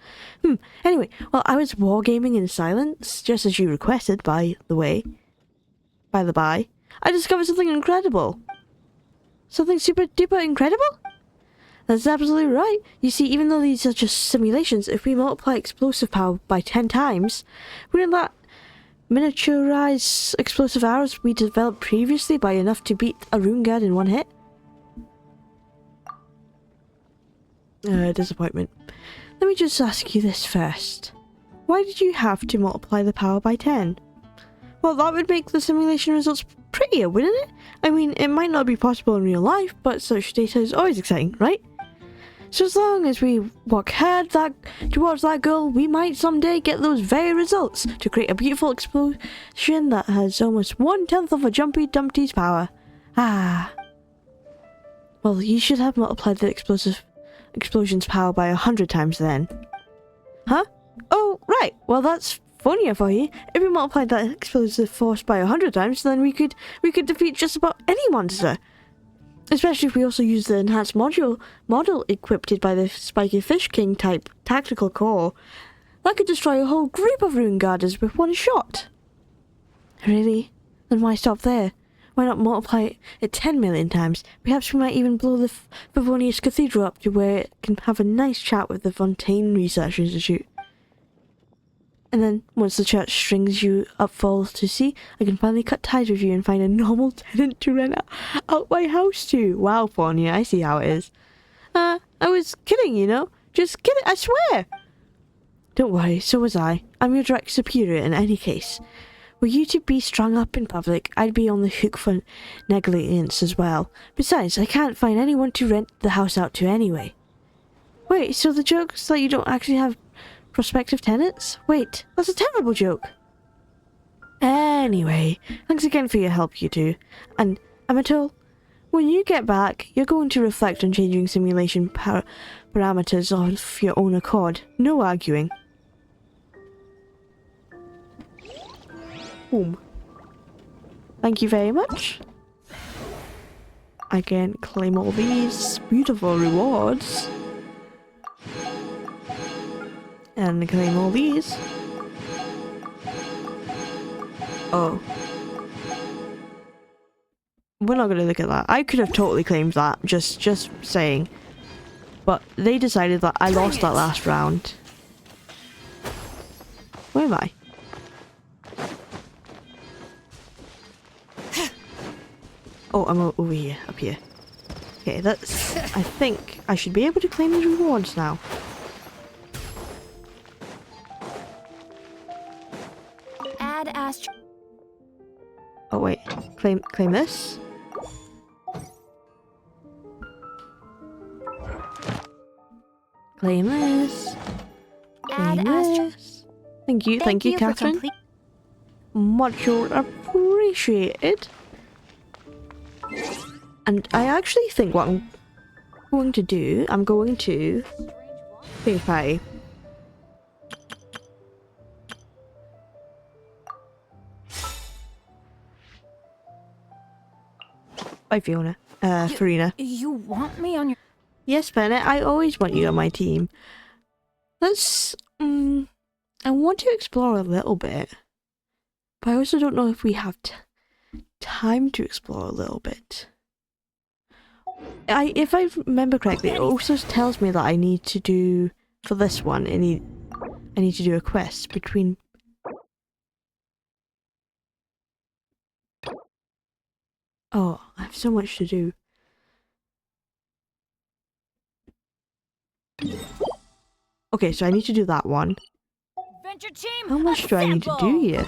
Anyway, well, I was wargaming in silence, just as you requested, by the way. By the by. I discovered something incredible. Something super duper incredible? That's absolutely right. You see, even though these are just simulations, if we multiply explosive power by 10 times, wouldn't that miniaturize explosive arrows we developed previously by enough to beat a rune guard in one hit? Disappointment. Let me just ask you this first. Why did you have to multiply the power by 10? Well, that would make the simulation results prettier, wouldn't it? I mean, it might not be possible in real life, but such data is always exciting, right? So as long as we work hard towards that goal, we might someday get those very results to create a beautiful explosion that has almost 1/10 of a Jumpy Dumpty's power. Ah. Well, you should have multiplied the explosion's power by 100 times then. Huh? Oh, right. Well, that's funnier for you. If we multiplied that explosive force by 100 times, then we could defeat just about any monster. Especially if we also use the enhanced model equipped by the Spiky Fish King type tactical core. That could destroy a whole group of rune guarders with one shot. Really? Then why stop there? Why not multiply it 10 million times? Perhaps we might even blow the Favonius Cathedral up to where it can have a nice chat with the Fontaine Research Institute. And then, once the church strings you up falls to sea, I can finally cut ties with you and find a normal tenant to rent out my house to. Wow, Fournier, I see how it is. I was kidding, you know. Just kidding, I swear. Don't worry, so was I. I'm your direct superior in any case. Were you to be strung up in public, I'd be on the hook for negligence as well. Besides, I can't find anyone to rent the house out to anyway. Wait, so the joke's that you don't actually have prospective tenants? Wait, that's a terrible joke. Anyway, thanks again for your help, you two. And, Amatul, when you get back, you're going to reflect on changing simulation parameters of your own accord. No arguing. Boom. Thank you very much. I can claim all these beautiful rewards. And claim all these. Oh. We're not gonna look at that. I could have totally claimed that, just saying. But they decided that I lost that last round. Where am I? Oh, I'm over here, up here. Okay, that's... I think I should be able to claim these rewards now. Add Astro. Oh wait, claim this. Claim this. Add Claim Astro. this. Thank you, for Catherine. Much appreciated. And I actually think what I'm going to do, I'm going to think I... Bye, Fiona. Farina. You want me on your... Yes, Bennett, I always want you on my team. Let's... I want to explore a little bit. But I also don't know if we have time to explore a little bit. If I remember correctly, it also tells me that I need to do... For this one, I need to do a quest between... Oh, I have so much to do. Okay, so I need to do that one. Venture team. How much do I need to do here?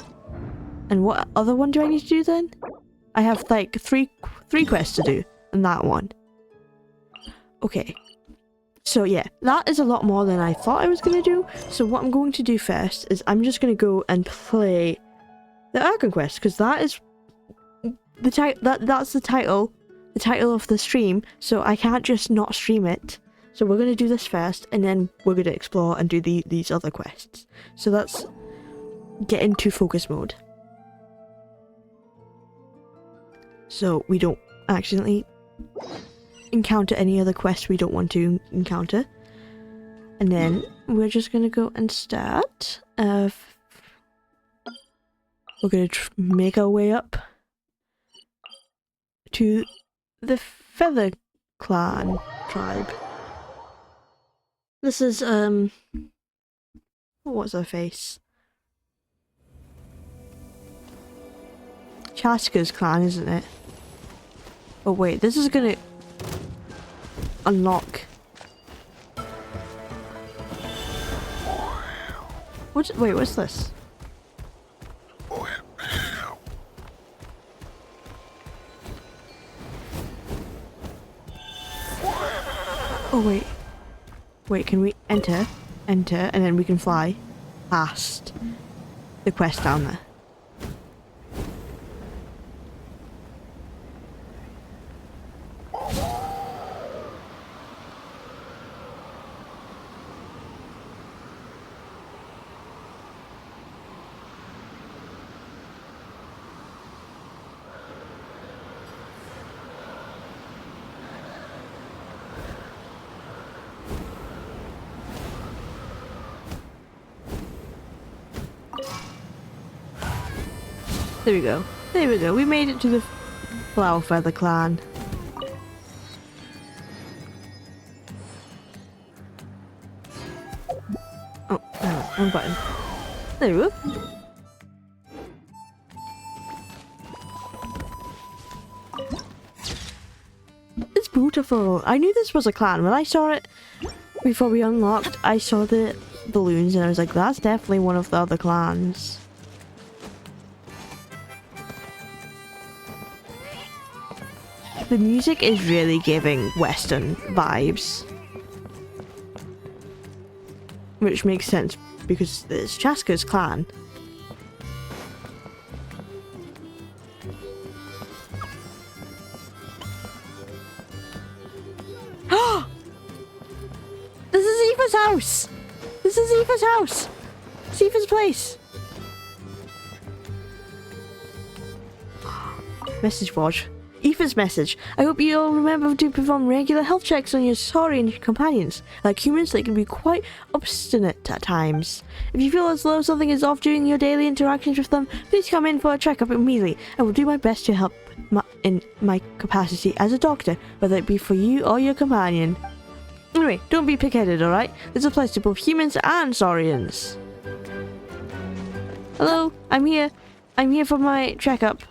And what other one do I need to do then? I have like three quests to do, and that one. Okay. So yeah, that is a lot more than I thought I was going to do. So what I'm going to do first is I'm just going to go and play the Archon quest, because that is that's the title of the stream, so I can't just not stream it. So we're going to do this first, and then we're going to explore and do these other quests. So that's get into focus mode, so we don't accidentally encounter any other quests we don't want to encounter. And then we're just gonna go and start. We're gonna make our way up to the Feather Clan tribe. This is what's her face? Chaska's clan, isn't it? Oh wait, this is gonna unlock. Wait, what's this? Oh wait. Wait, can we enter, and then we can fly past the quest down there? There we go. There we go. We made it to the Flower Feather Clan. Oh, no, wrong button. There we go. It's beautiful. I knew this was a clan. When I saw it before we unlocked, I saw the balloons and I was like, that's definitely one of the other clans. The music is really giving Western vibes. Which makes sense because it's Chaska's clan. This is Aoife's house! This is Aoife's house! It's Aoife's place! Message board. Aoife's message. I hope you all remember to perform regular health checks on your saurian companions. Like humans, they can be quite obstinate at times. If you feel as though something is off during your daily interactions with them, please come in for a checkup immediately. I will do my best to help in my capacity as a doctor, whether it be for you or your companion. Anyway, don't be pig-headed, alright? This applies to both humans and saurians. Hello, I'm here. I'm here for my checkup.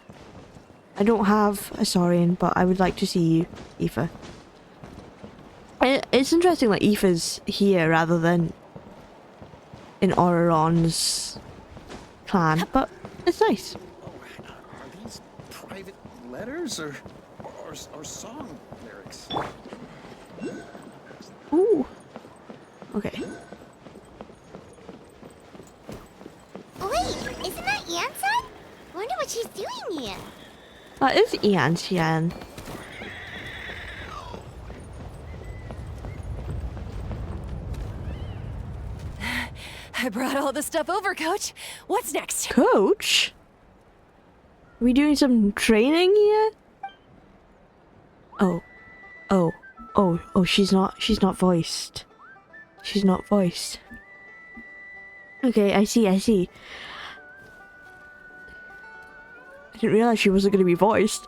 I don't have a saurian, but I would like to see you, Aoife. It's interesting that Aoife's here rather than in Auroron's clan, but it's nice. Are these private letters or song lyrics? Ooh. Okay. Wait, isn't that Yansan? Wonder what she's doing here. That is Yansan. I brought all the stuff over, Coach. What's next? Coach? Are we doing some training here? Oh, she's not voiced. She's not voiced. Okay, I see. I didn't realize she wasn't going to be voiced.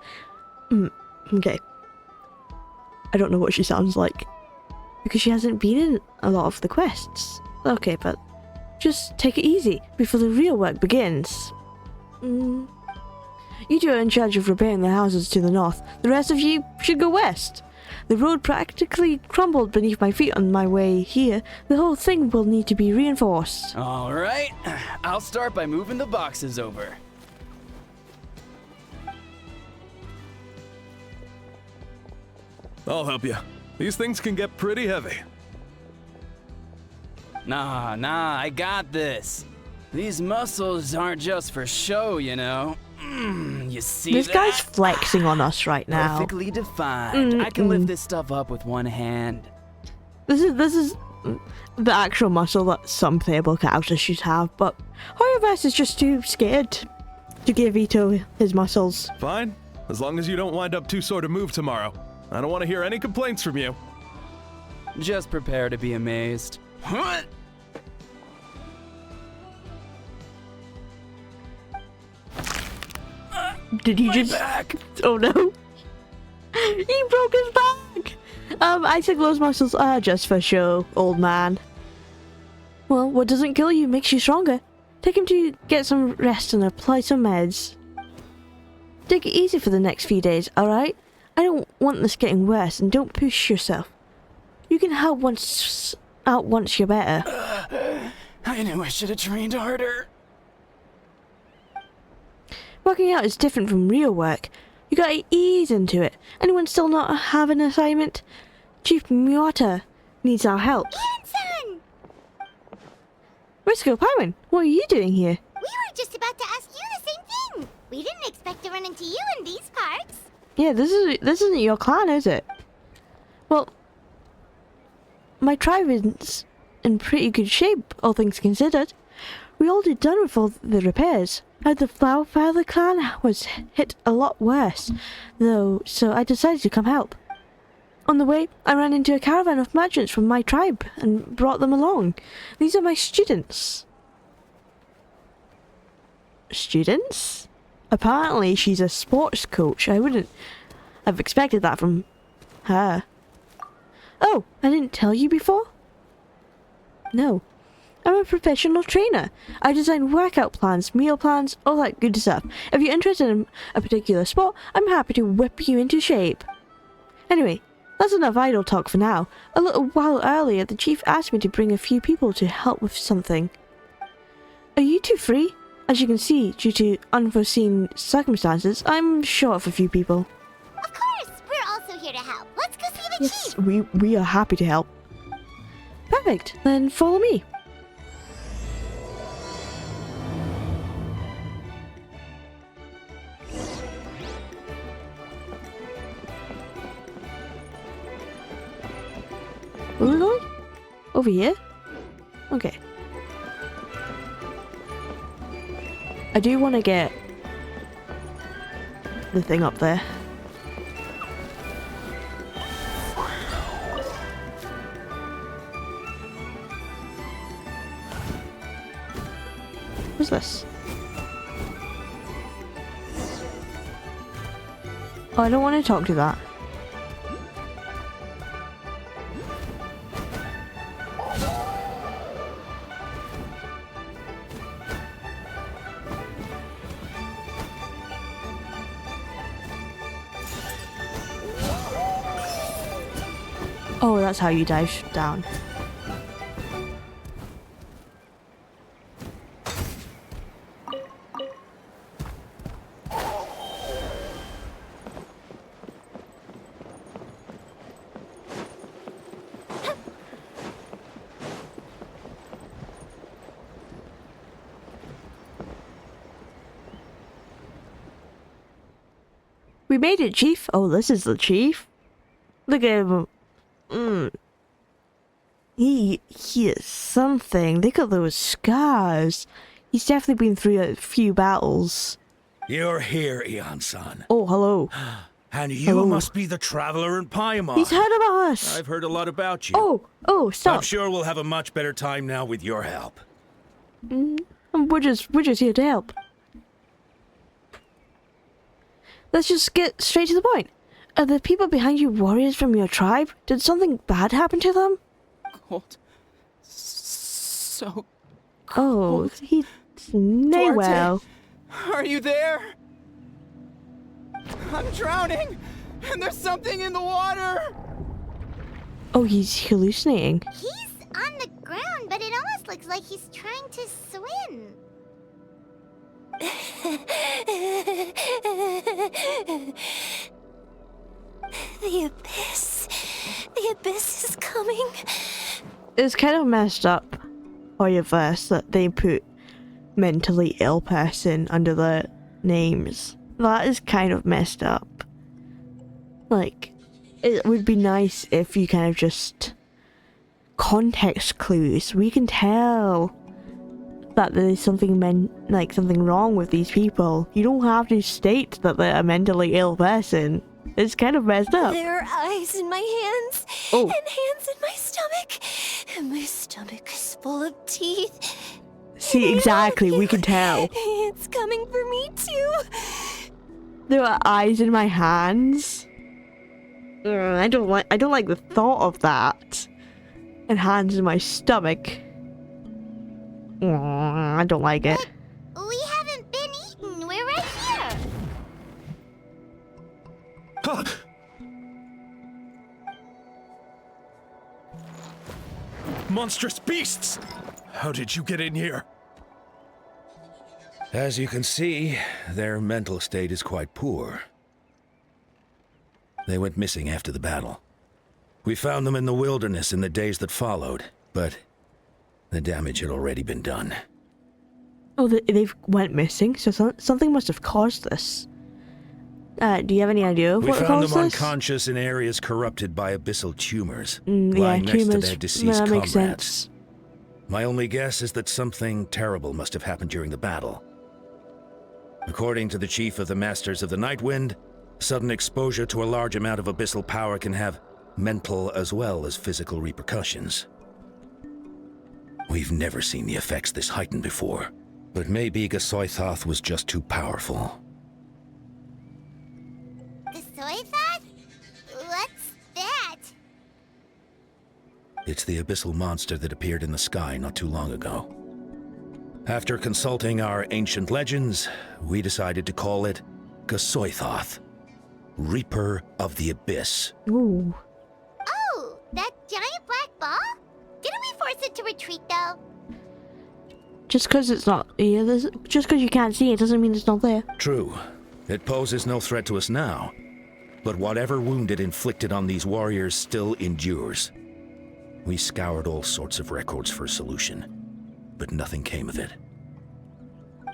Okay. I don't know what she sounds like. Because she hasn't been in a lot of the quests. Okay, but just take it easy before the real work begins. You two are in charge of repairing the houses to the north. The rest of you should go west. The road practically crumbled beneath my feet on my way here. The whole thing will need to be reinforced. All right, I'll start by moving the boxes over. I'll help you. These things can get pretty heavy. Nah, I got this. These muscles aren't just for show, you know. You see This that? guy's flexing on us right now. Perfectly defined. I can lift this stuff up with one hand. This is the actual muscle that some playable characters should have, but Hoyoverse is just too scared to give Ito his muscles. Fine, as long as you don't wind up too sore to move tomorrow. I don't want to hear any complaints from you. Just prepare to be amazed. What? Did he just... Back. Oh no. He broke his back! Iciglow's muscles are just for show, old man. Well, what doesn't kill you makes you stronger. Take him to get some rest and apply some meds. Take it easy for the next few days, alright? I don't want this getting worse, and don't push yourself. You can help once you're better. I knew I should have trained harder. Working out is different from real work. You gotta ease into it. Anyone still not have an assignment? Chief Miota needs our help. Anson! Risco Pyron, what are you doing here? We were just about to ask you the same thing. We didn't expect to run into you in these parts. Yeah, this isn't your clan, is it? Well, my tribe is in pretty good shape, all things considered. We all did done with all the repairs. The Flower Father clan was hit a lot worse, though, so I decided to come help. On the way, I ran into a caravan of merchants from my tribe and brought them along. These are my students. Students? Apparently, she's a sports coach. I wouldn't have expected that from her. Oh, I didn't tell you before? No. I'm a professional trainer. I design workout plans, meal plans, all that good stuff. If you're interested in a particular sport, I'm happy to whip you into shape. Anyway, that's enough idle talk for now. A little while earlier, the chief asked me to bring a few people to help with something. Are you two free? As you can see, due to unforeseen circumstances, I'm short of a few people. Of course, we're also here to help. Let's go see the Yes, chief. we are happy to help. Perfect, then follow me. Where are we going? Over here? Okay. I do want to get the thing up there. What's this? Oh, I don't want to talk to that. Oh, that's how you dive down. We made it, Chief. Oh, this is the Chief. Look at him. He is something. Look at those scars. He's definitely been through a few battles. You're here, Eon-san. Oh, hello. And you Hello. must be the traveler in Paimon. He's heard of us. I've heard a lot about you. Oh, I'm stop. sure we'll have a much better time now with your help. We're just here to help. Let's just get straight to the point. Are the people behind you warriors from your tribe? Did something bad happen to them? Cold. So. Oh, he's nay well. Are you there? I'm drowning! And there's something in the water! Oh, he's hallucinating. He's on the ground, but it almost looks like he's trying to swim. The abyss. The abyss is coming. It's kind of messed up, Hoyoverse, that they put mentally ill person under the names. That is kind of messed up. Like, it would be nice if you kind of just context clues. We can tell that there's something something wrong with these people. You don't have to state that they're a mentally ill person. It's kind of messed up. There are eyes in my hands, Oh. and hands in my stomach, and my stomach is full of teeth. See, exactly, we can tell. It's coming for me too. There are eyes in my hands. I don't like the thought of that. And hands in my stomach. I don't like it. We haven't been eaten. We're right here. Monstrous beasts! How did you get in here? As you can see, their mental state is quite poor. They went missing after the battle. We found them in the wilderness in the days that followed, but the damage had already been done. Oh, they've went missing, so something must have caused this. Do you have any idea of We what found caused them this? unconscious in areas corrupted by abyssal tumors, Yeah, lying next to tumors. their deceased That makes comrades. sense. My only guess is that something terrible must have happened during the battle. According to the chief of the Masters of the Nightwind, sudden exposure to a large amount of abyssal power can have mental as well as physical repercussions. We've never seen the effects this heightened before, but maybe Gasoithoth was just too powerful. The soy thought? What's that? It's the abyssal monster that appeared in the sky not too long ago. After consulting our ancient legends, we decided to call it Gasoithoth, Reaper of the Abyss. Ooh. Oh, that giant black ball? Didn't we force it to retreat, though? Just because it's not here, just because you can't see it doesn't mean it's not there. True, it poses no threat to us now, but whatever wound it inflicted on these warriors still endures. We scoured all sorts of records for a solution, but nothing came of it.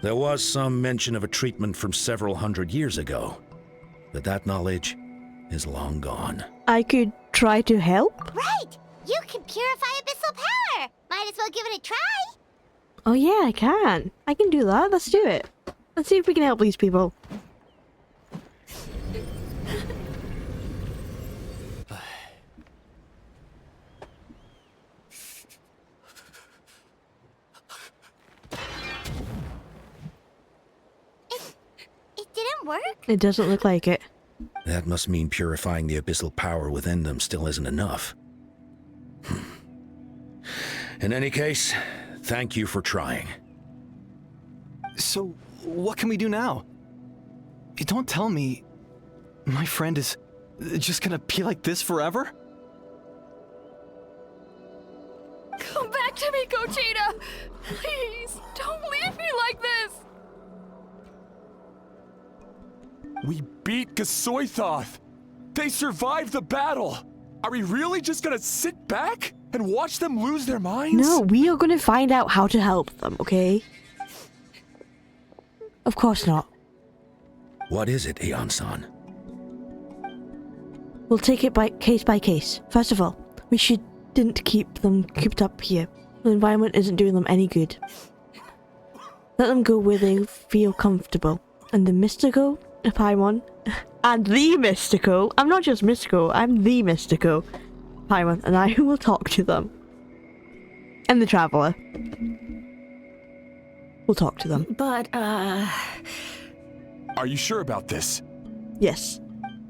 There was some mention of a treatment from several hundred years ago, but that knowledge is long gone. I could try to help. Right! You can purify abyssal power! Might as well give it a try! Oh yeah, I can. I can do that. Let's do it. Let's see if we can help these people. It didn't work? It doesn't look like it. That must mean purifying the abyssal power within them still isn't enough. In any case, thank you for trying. So, what can we do now? Don't tell me my friend is just gonna be like this forever? Come back to me, Gogeta! Please, don't leave me like this! We beat Gasoithoth! They survived the battle! Are we really just gonna sit back and watch them lose their minds? No, we are going to find out how to help them, okay? Of course not. What is it, Aeon-san? We'll take it by case. First of all, we shouldn't keep them cooped up here. The environment isn't doing them any good. Let them go where they feel comfortable. And the Mystico, Paimon, and the Mystico, I'm not just Mystico, I'm the Mystico, Paimon, and I will talk to them. And the Traveler. We'll talk to them. But, Are you sure about this? Yes,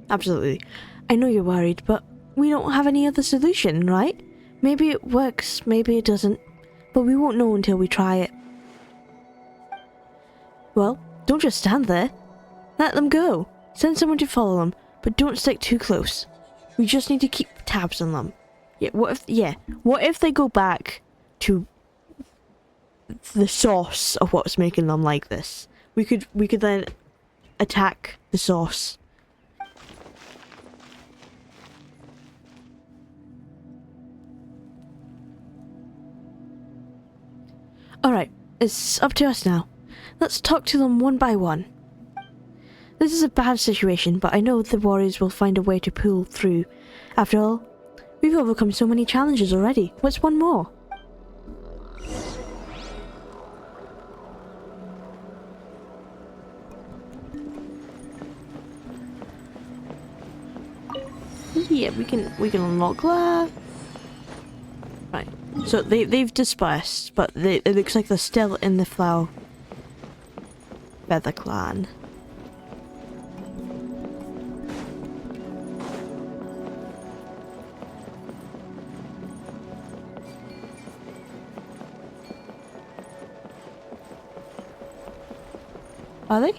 absolutely. I know you're worried, but we don't have any other solution, right? Maybe it works, maybe it doesn't, but we won't know until we try it. Well, don't just stand there. Let them go. Send someone to follow them, but don't stick too close. We just need to keep tabs on them. What if they go back to the source of what's making them like this? We could then attack the source. Alright, it's up to us now. Let's talk to them one by one. This is a bad situation, but I know the warriors will find a way to pull through. After all, We've overcome so many challenges already. What's one more? Yeah, we can unlock that. Right. So they've dispersed, but it looks like they're still in the Flower Feather clan. Are they?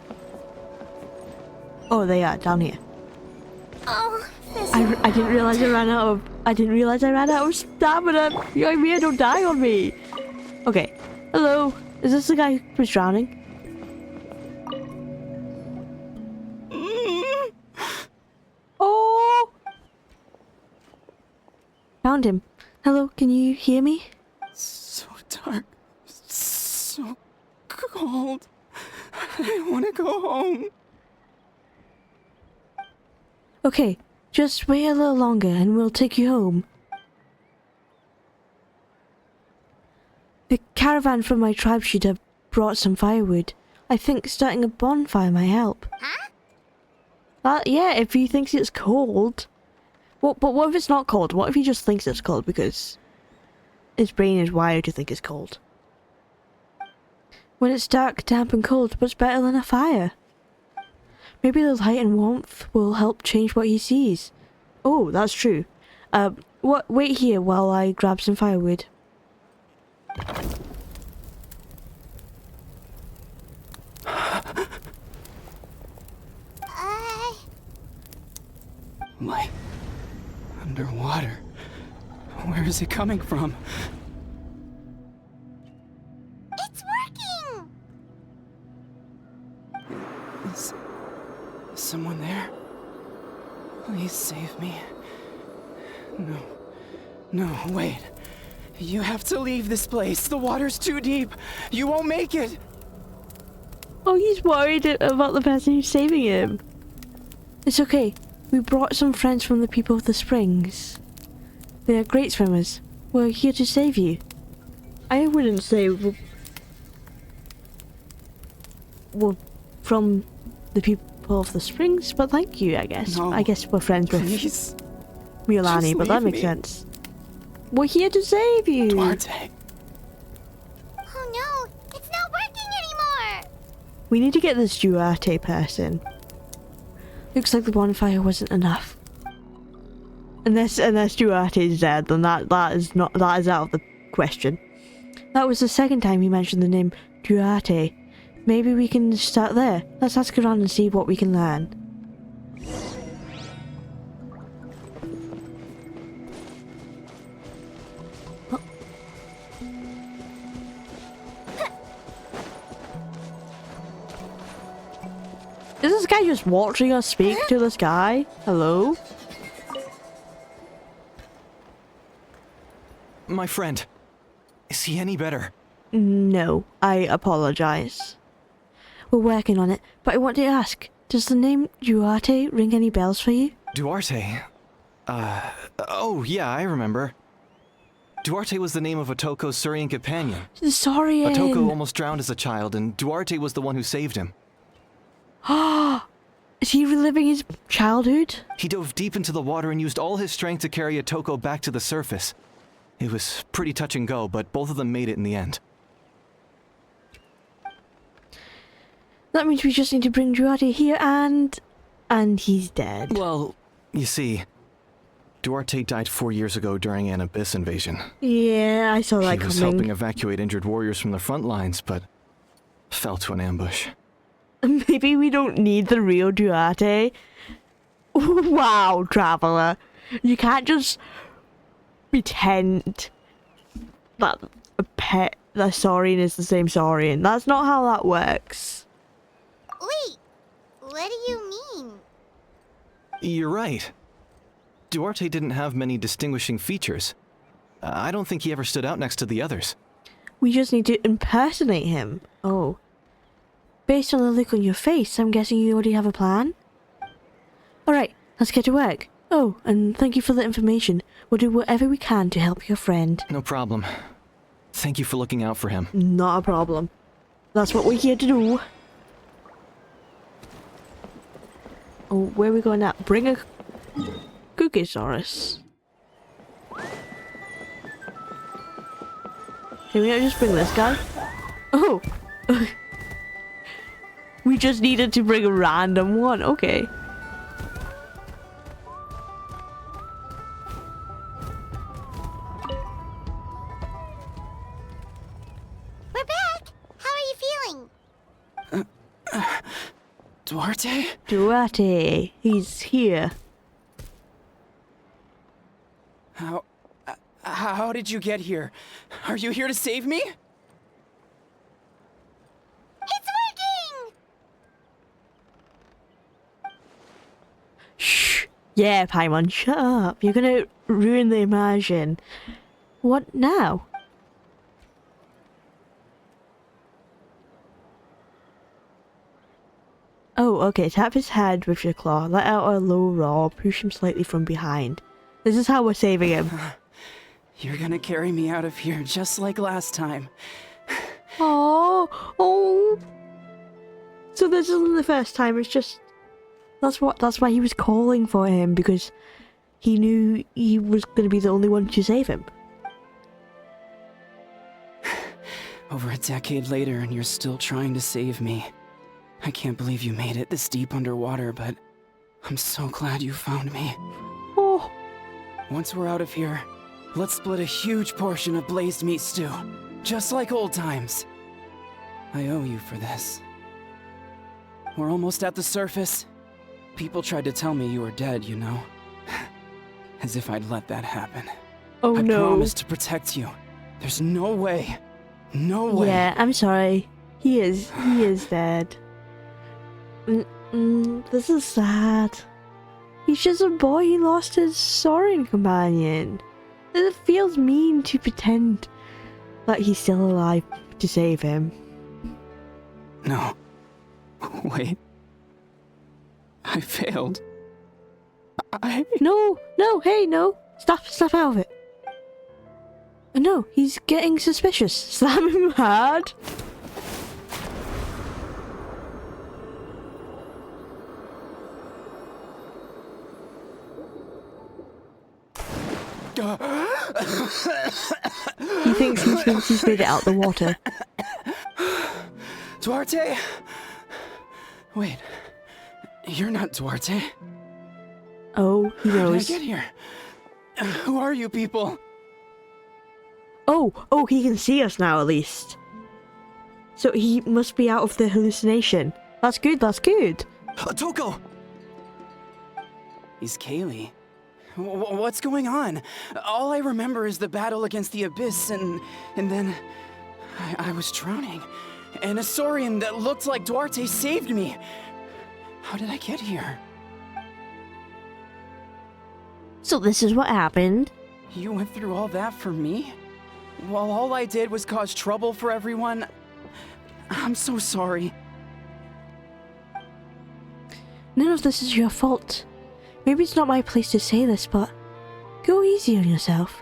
Oh, they are down here. Oh, this I didn't realize I ran out of. I didn't realize I ran out of stamina. You know what I mean? Don't die on me. Okay. Hello. Is this the guy who's drowning? Oh. Found him. Hello. Can you hear me? So dark. So cold. I want to go home. Okay. Just wait a little longer and we'll take you home. The caravan from my tribe should have brought some firewood. I think starting a bonfire might help. Huh? Yeah, if he thinks it's cold. But what if it's not cold? What if he just thinks it's cold because his brain is wired to think it's cold? When it's dark, damp and cold, what's better than a fire? Maybe the light and warmth will help change what he sees. Oh, that's true. Wait here while I grab some firewood. Light. Underwater. Where is it coming from? It's working! Is someone there? Please save me. No. No, wait. You have to leave this place. The water's too deep. You won't make it. Oh, he's worried about the person who's saving him. It's okay. We brought some friends from the people of the springs. They are great swimmers. We're here to save you. I wouldn't say we're from the people of the springs, but thank you, I guess. No. I guess we're friends with Please. Milani, just but that leave makes me. sense. We're here to save you. Duarte. Oh no, it's not working anymore! We need to get this Duarte person. Looks like the bonfire wasn't enough. Unless Duarte is dead, then that is out of the question. That was the second time he mentioned the name Duarte. Maybe we can start there. Let's ask around and see what we can learn. Oh. Is this guy just watching us speak to this guy? Hello? My friend. Is he any better? No, I apologize. We're working on it, but I want to ask, does the name Duarte ring any bells for you? Duarte? Oh yeah, I remember. Duarte was the name of Otoko's Surian companion. Sorry, Otoko almost drowned as a child, and Duarte was the one who saved him. Is he reliving his childhood? He dove deep into the water and used all his strength to carry Otoko back to the surface. It was pretty touch and go, but both of them made it in the end. That means we just need to bring Duarte here and he's dead. Well, you see, Duarte died 4 years ago during an Abyss invasion. Yeah, I saw that He was helping coming. evacuate injured warriors from the front lines, but fell to an ambush. Maybe we don't need the real Duarte. Wow, Traveler. You can't just pretend that the Saurian is the same Saurian. That's not how that works. Wait, what do you mean? You're right. Duarte didn't have many distinguishing features. I don't think he ever stood out next to the others. We just need to impersonate him. Oh. Based on the look on your face, I'm guessing you already have a plan? Alright, let's get to work. Oh, and thank you for the information. We'll do whatever we can to help your friend. No problem. Thank you for looking out for him. Not a problem. That's what we're here to do. Oh, where are we going now? Bring a Cookosaurus. Can we not just bring this guy? Oh! We just needed to bring a random one. Okay. We're back! How are you feeling? Duarte? Duarte. He's here. How did you get here? Are you here to save me? It's working! Shh. Yeah, Paimon, shut up. You're gonna ruin the immersion. What now? Oh, okay. Tap his head with your claw. Let out a low roar. Push him slightly from behind. This is how we're saving him. You're gonna carry me out of here just like last time. Oh. So this isn't the first time. It's just that's why he was calling for him, because he knew he was going to be the only one to save him. Over a decade later, and you're still trying to save me. I can't believe you made it this deep underwater, but I'm so glad you found me. Oh. Once we're out of here, let's split a huge portion of blazed meat stew, just like old times. I owe you for this. We're almost at the surface. People tried to tell me you were dead, you know. As if I'd let that happen. Oh I no. promised to protect you. There's no way. No way. Yeah, I'm sorry. He is dead. This is sad. He's just a boy. He lost his soaring companion. It feels mean to pretend that he's still alive to save him. No. Wait. I failed. No, hey, no. Snap out of it. No, he's getting suspicious. Slam him hard. He thinks he's made it out the water. Duarte? Wait. You're not Duarte. Oh, he How did I knows. get here? Who are you people? Oh, he can see us now at least. So he must be out of the hallucination. That's good. Toko! He's Kaylee. What's going on? All I remember is the battle against the Abyss, and then I was drowning. And a Saurian that looked like Duarte saved me. How did I get here? So this is what happened. You went through all that for me? While all I did was cause trouble for everyone? I'm so sorry. None of this is your fault. Maybe it's not my place to say this, but go easy on yourself.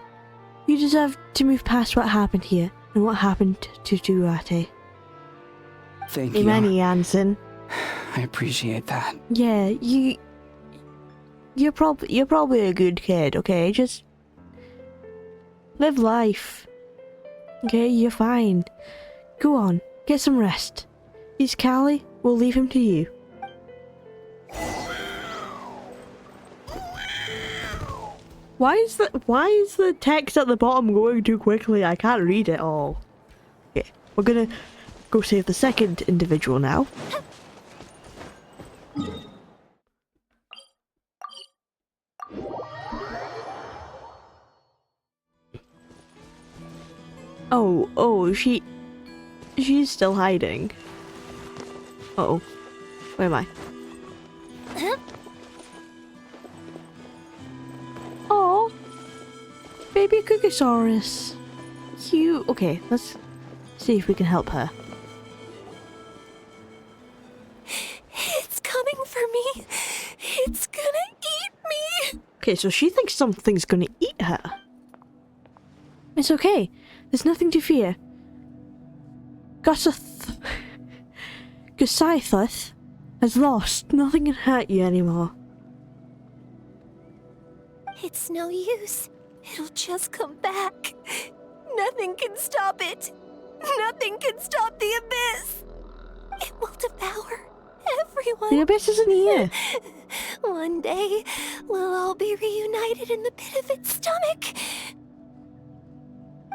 You deserve to move past what happened here and what happened to Duarte. Thank you. Imani Jansen. I appreciate that. Yeah, you're probably a good kid, okay? Just live life. Okay, you're fine. Go on, get some rest. He's Callie, we'll leave him to you. Why is the text at the bottom going too quickly? I can't read it all. Okay, we're gonna go save the second individual now. Oh, she's still hiding. Uh-oh. Where am I? Oh, baby Cookosaurus. Cute. Okay, let's see if we can help her. It's coming for me. It's gonna eat me. Okay, so she thinks something's gonna eat her. It's okay. There's nothing to fear. Gossath has lost. Nothing can hurt you anymore. It's no use. It'll just come back. Nothing can stop it. Nothing can stop the abyss. It will devour everyone. The abyss isn't here. One day, we'll all be reunited in the pit of its stomach.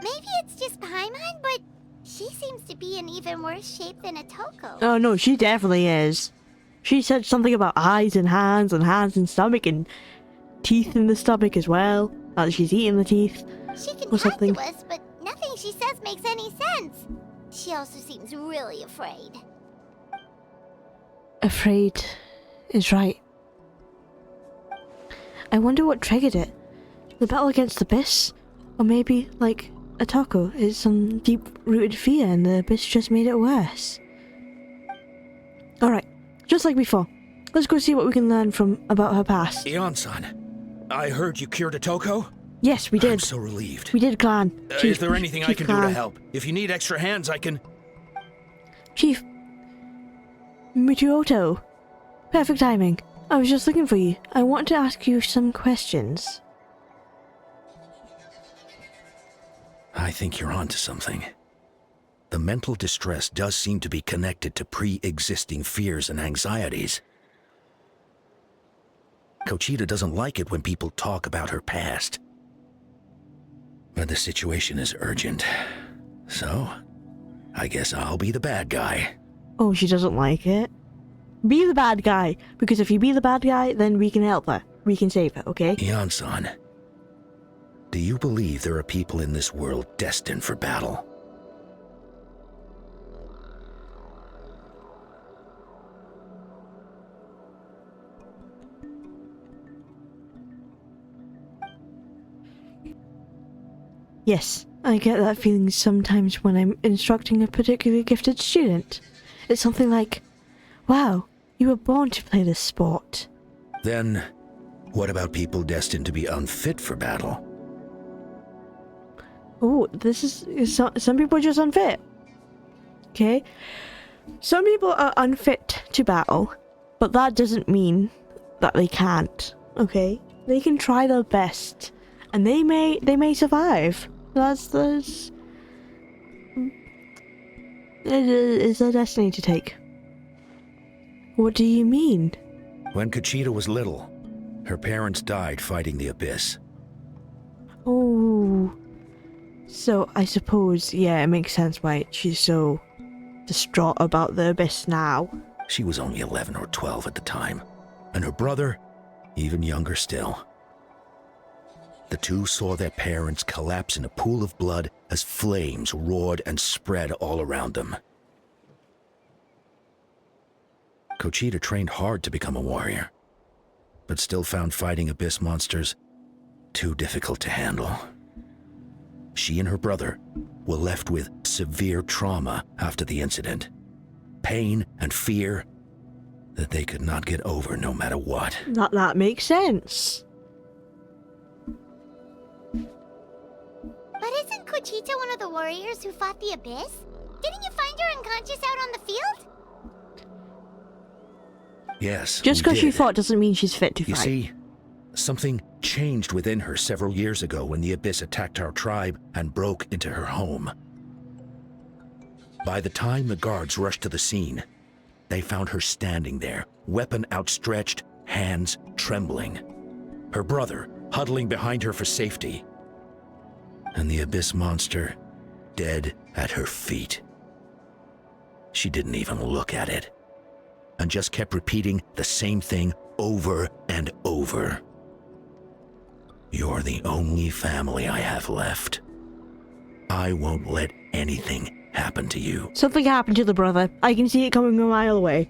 Maybe it's just Paimon, but she seems to be in even worse shape than Atoko. Oh no, she definitely is. She said something about eyes and hands and stomach and teeth in the stomach as well. That she's eating the teeth. She can or talk something. to us, but nothing she says makes any sense. She also seems really afraid. Afraid is right. I wonder what triggered it. The battle against the abyss? Or maybe, like Atoko, it's some deep-rooted fear and the abyss just made it worse. Alright, just like before. Let's go see what we can learn about her past. Ion-san, I heard you cured Atoko? Yes, we did. I'm so relieved. We did, Clan. Is there anything I Chief can do to Clan. help? If you need extra hands, I can... Chief Mutuoto. Perfect timing. I was just looking for you. I want to ask you some questions. I think you're onto something. The mental distress does seem to be connected to pre-existing fears and anxieties. Kochita doesn't like it when people talk about her past. But the situation is urgent. So, I guess I'll be the bad guy. Oh, she doesn't like it. Be the bad guy, because if you be the bad guy, then we can help her. We can save her, okay? Ion-san, do you believe there are people in this world destined for battle? Yes, I get that feeling sometimes when I'm instructing a particularly gifted student. It's something like, wow, you were born to play this sport. Then, what about people destined to be unfit for battle? Oh, this is some people are just unfit. Okay? Some people are unfit to battle, but that doesn't mean that they can't. Okay? They can try their best, and they may survive. That's it's their destiny to take. What do you mean? When Kochita was little, her parents died fighting the abyss. Oh. So I suppose, yeah, it makes sense why she's so distraught about the abyss now. She was only 11 or 12 at the time, and her brother, even younger still. The two saw their parents collapse in a pool of blood as flames roared and spread all around them. Kochita trained hard to become a warrior, but still found fighting abyss monsters too difficult to handle. She and her brother were left with severe trauma after the incident. Pain and fear that they could not get over no matter what. That makes sense. But isn't Kochita one of the warriors who fought the abyss? Didn't you find her unconscious out on the field? Yes, Just we because she did. fought doesn't mean she's fit to You fight. see, something changed within her several years ago when the abyss attacked our tribe and broke into her home. By the time the guards rushed to the scene, they found her standing there, weapon outstretched, hands trembling. Her brother huddling behind her for safety. And the abyss monster dead at her feet. She didn't even look at it, and just kept repeating the same thing over and over. You're the only family I have left. I won't let anything happen to you. Something happened to the brother. I can see it coming a mile away.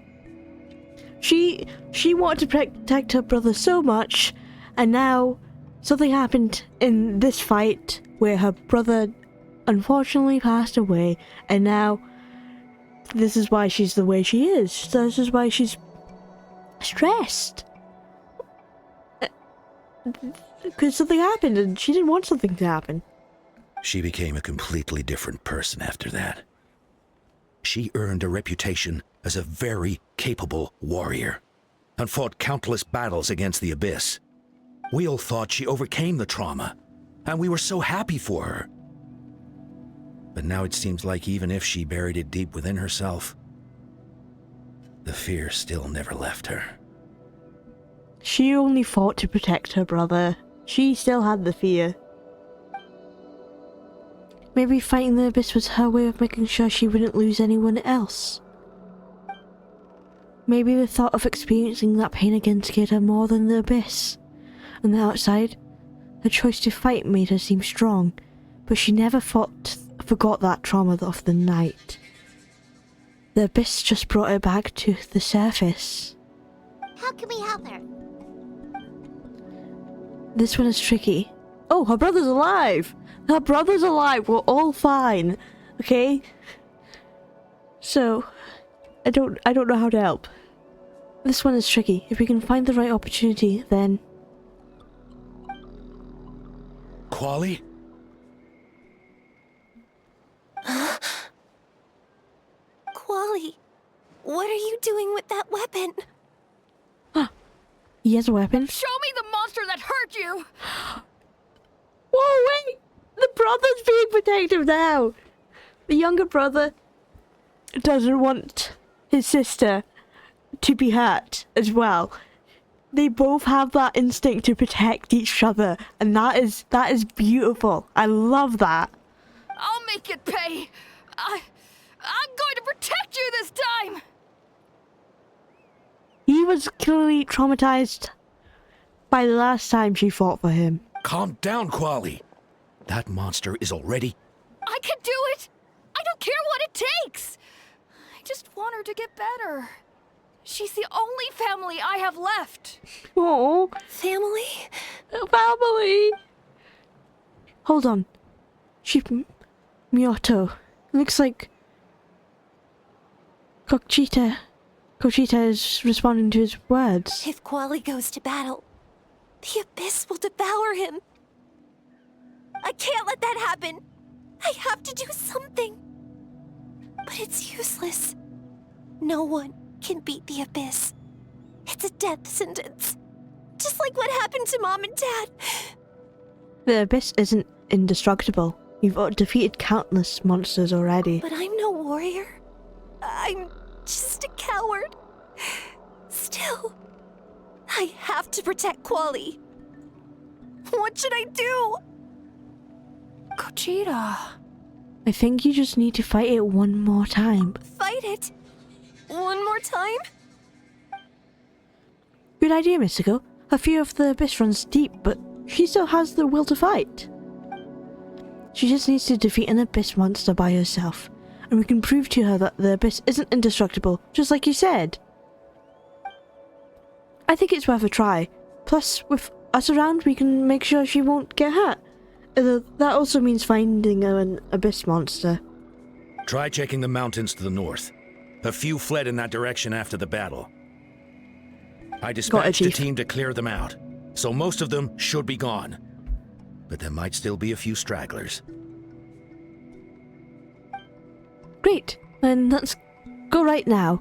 She wanted to protect her brother so much, and now something happened in this fight where her brother unfortunately passed away, and now this is why she's the way she is. This is why she's stressed. because something happened and she didn't want something to happen. She became a completely different person after that. She earned a reputation as a very capable warrior and fought countless battles against the Abyss. We all thought she overcame the trauma, and we were so happy for her. But now it seems like even if she buried it deep within herself, the fear still never left her. She only fought to protect her brother. She still had the fear. Maybe fighting the Abyss was her way of making sure she wouldn't lose anyone else. Maybe the thought of experiencing that pain again scared her more than the Abyss. On the outside, her choice to fight made her seem strong, but she never forgot that trauma of the night. The Abyss just brought her back to the surface. How can we help her? This one is tricky. Oh, her brother's alive! Her brother's alive! We're all fine. Okay? So, I don't know how to help. This one is tricky. If we can find the right opportunity, then... Quali? Quali, what are you doing with that weapon? He has a weapon? Show me the monster that hurt you! Whoa, wait! The brother's being protective now! The younger brother doesn't want his sister to be hurt as well. They both have that instinct to protect each other, and that is beautiful. I love that. I'll make it pay! I'm going to protect you this time! He was clearly traumatized by the last time she fought for him. Calm down, Quali. That monster is already... I can do it! I don't care what it takes! I just want her to get better. She's the only family I have left. Oh, Family? family! Hold on. Miyoto. Looks like... Kochita is responding to his words. If Quali goes to battle, the Abyss will devour him. I can't let that happen. I have to do something. But it's useless. No one can beat the Abyss. It's a death sentence. Just like what happened to Mom and Dad. The Abyss isn't indestructible. You've defeated countless monsters already. But I'm no warrior. I'm just a coward. Still, I have to protect Quali. What should I do? Kochita. I think you just need to fight it one more time. Fight it? One more time? Good idea, Mystico. Her fear of the Abyss runs deep, but she still has the will to fight. She just needs to defeat an Abyss monster by herself, and we can prove to her that the Abyss isn't indestructible, just like you said. I think it's worth a try. Plus, with us around, we can make sure she won't get hurt. That also means finding an Abyss monster. Try checking the mountains to the north. A few fled in that direction after the battle. I dispatched a team to clear them out, so most of them should be gone. But there might still be a few stragglers. Great, then let's go right now.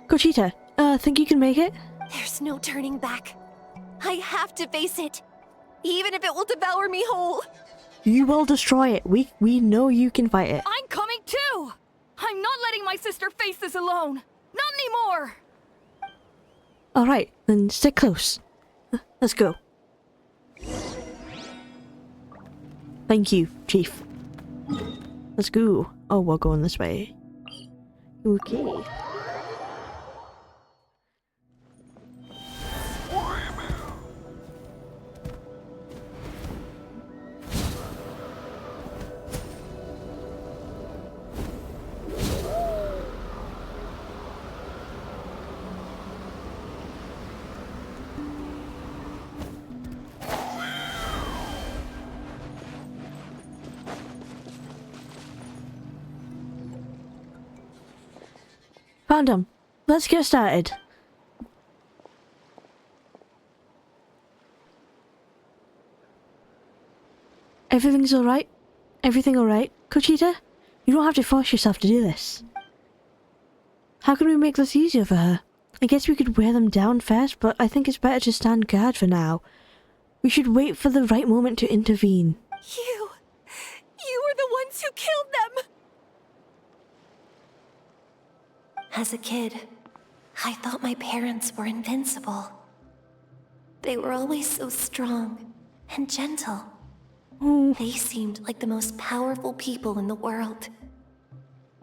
Kochita, think you can make it? There's no turning back. I have to face it, even if it will devour me whole. You will destroy it. We know you can fight it. I'm coming too! I'm not letting my sister face this alone. Not anymore! Alright, then stick close. Let's go. Thank you, Chief. Let's go. Oh, we're going this way. Okay. Found him. Let's get started. Everything's alright? Everything alright? Conchita? You don't have to force yourself to do this. How can we make this easier for her? I guess we could wear them down first, but I think it's better to stand guard for now. We should wait for the right moment to intervene. You were the ones who killed them! As a kid, I thought my parents were invincible. They were always so strong and gentle. Oh, They seemed like the most powerful people in the world.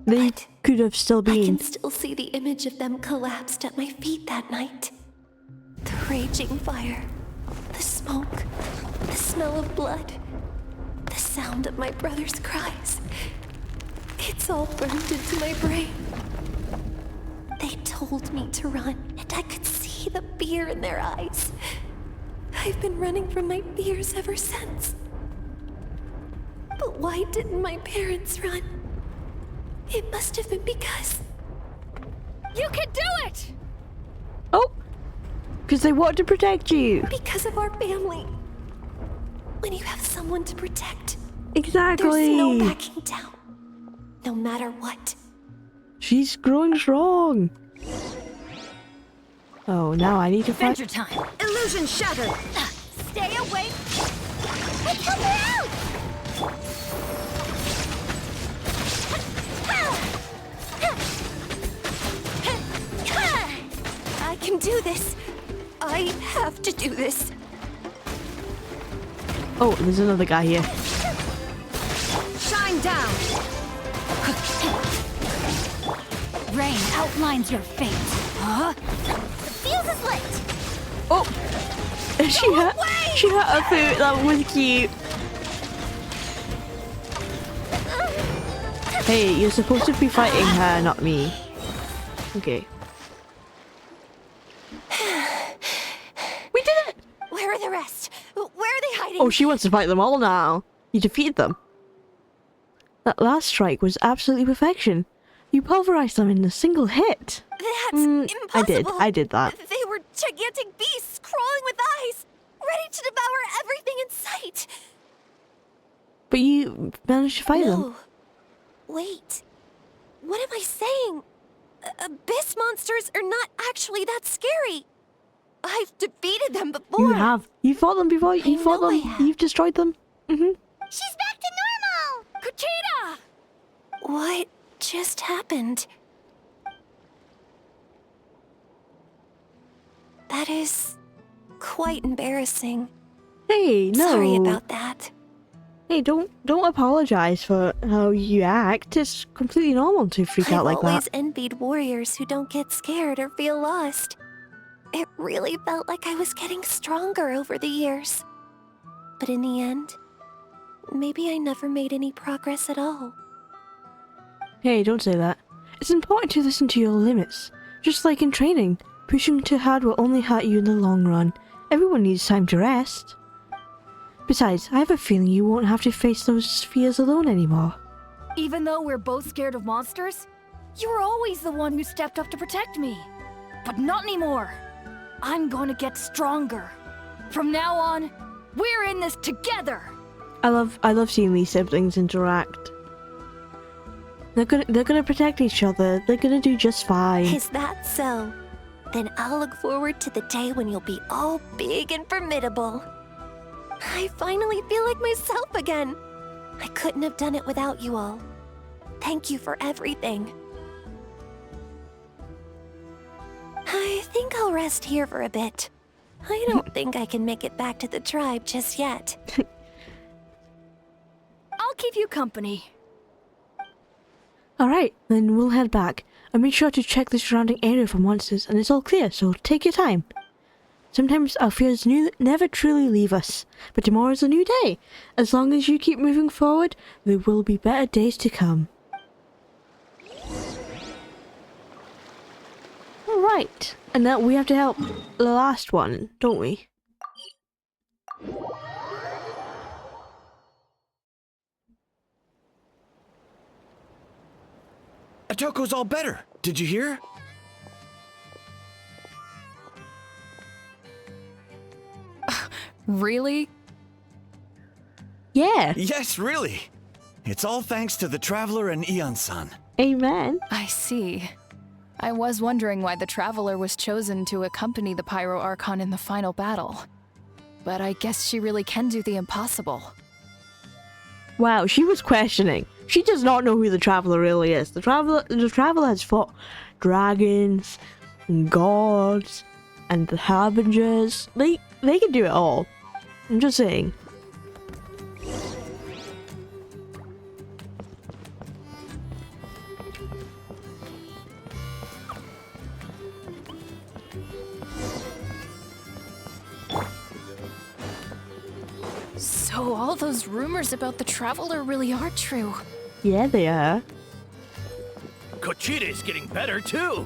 they But could have still I been. can still see the image of them collapsed at my feet that night. The raging fire, the smoke, the smell of blood, the sound of my brother's cries. It's all burned into my brain. They told me to run, and I could see the fear in their eyes. I've been running from my fears ever since. But why didn't my parents run? It must have been because... You can do it! Oh! Because they wanted to protect you. Because of our family. When you have someone to protect, there's Exactly. no backing down. No matter what. She's growing strong. Oh, now I need to fight. Adventure time! Illusion shattered! Stay away! Hey, help her out! I can do this. I have to do this. Oh, there's another guy here. Shine down! Rain outlines your fate. Huh? Fuse is lit! Oh! She had a foot. That was cute. Hey, you're supposed to be fighting her, not me. Okay. We did it! Where are the rest? Where are they hiding? Oh, she wants to fight them all now. You defeated them. That last strike was absolutely perfection. You pulverized them in a single hit. That's I impossible. did that. They were gigantic beasts crawling with eyes, ready to devour everything in sight. But you managed to fight them. No. Wait. What am I saying? Abyss monsters are not actually that scary. I've defeated them before. You have. You fought them before. You fought know I them. have. You've destroyed them. She's back to normal! Conchita! What just happened? That is quite embarrassing. Hey, no. Sorry about that. Hey, don't apologize for how you act. It's completely normal to freak out like I've always that. envied warriors who don't get scared or feel lost. It really felt like I was getting stronger over the years. But in the end, maybe I never made any progress at all. Hey, don't say that. It's important to listen to your limits. Just like in training, pushing too hard will only hurt you in the long run. Everyone needs time to rest. Besides, I have a feeling you won't have to face those fears alone anymore. Even though we're both scared of monsters, you were always the one who stepped up to protect me. But not anymore. I'm going to get stronger. From now on, we're in this together. I love seeing these siblings interact. They're gonna protect each other. They're gonna do just fine. Is that so? Then I'll look forward to the day when you'll be all big and formidable. I finally feel like myself again. I couldn't have done it without you all. Thank you for everything. I think I'll rest here for a bit. I don't think I can make it back to the tribe just yet. I'll keep you company. Alright, then we'll head back. And make sure to check the surrounding area for monsters, and it's all clear, so take your time. Sometimes our fears never truly leave us, but tomorrow's a new day. As long as you keep moving forward, there will be better days to come. Alright, and now we have to help the last one, don't we? Atoko's all better. Did you hear? Really? Yeah. Yes, really. It's all thanks to the Traveler and Ian-san. Amen. I see. I was wondering why the Traveler was chosen to accompany the Pyro Archon in the final battle. But I guess she really can do the impossible. Wow, she was questioning. She does not know who the Traveler really is. The Traveler has fought dragons, and gods, and the Harbingers. They can do it all. I'm just saying. So all those rumors about the Traveler really are true. Yeah, they are. Kochida is getting better too.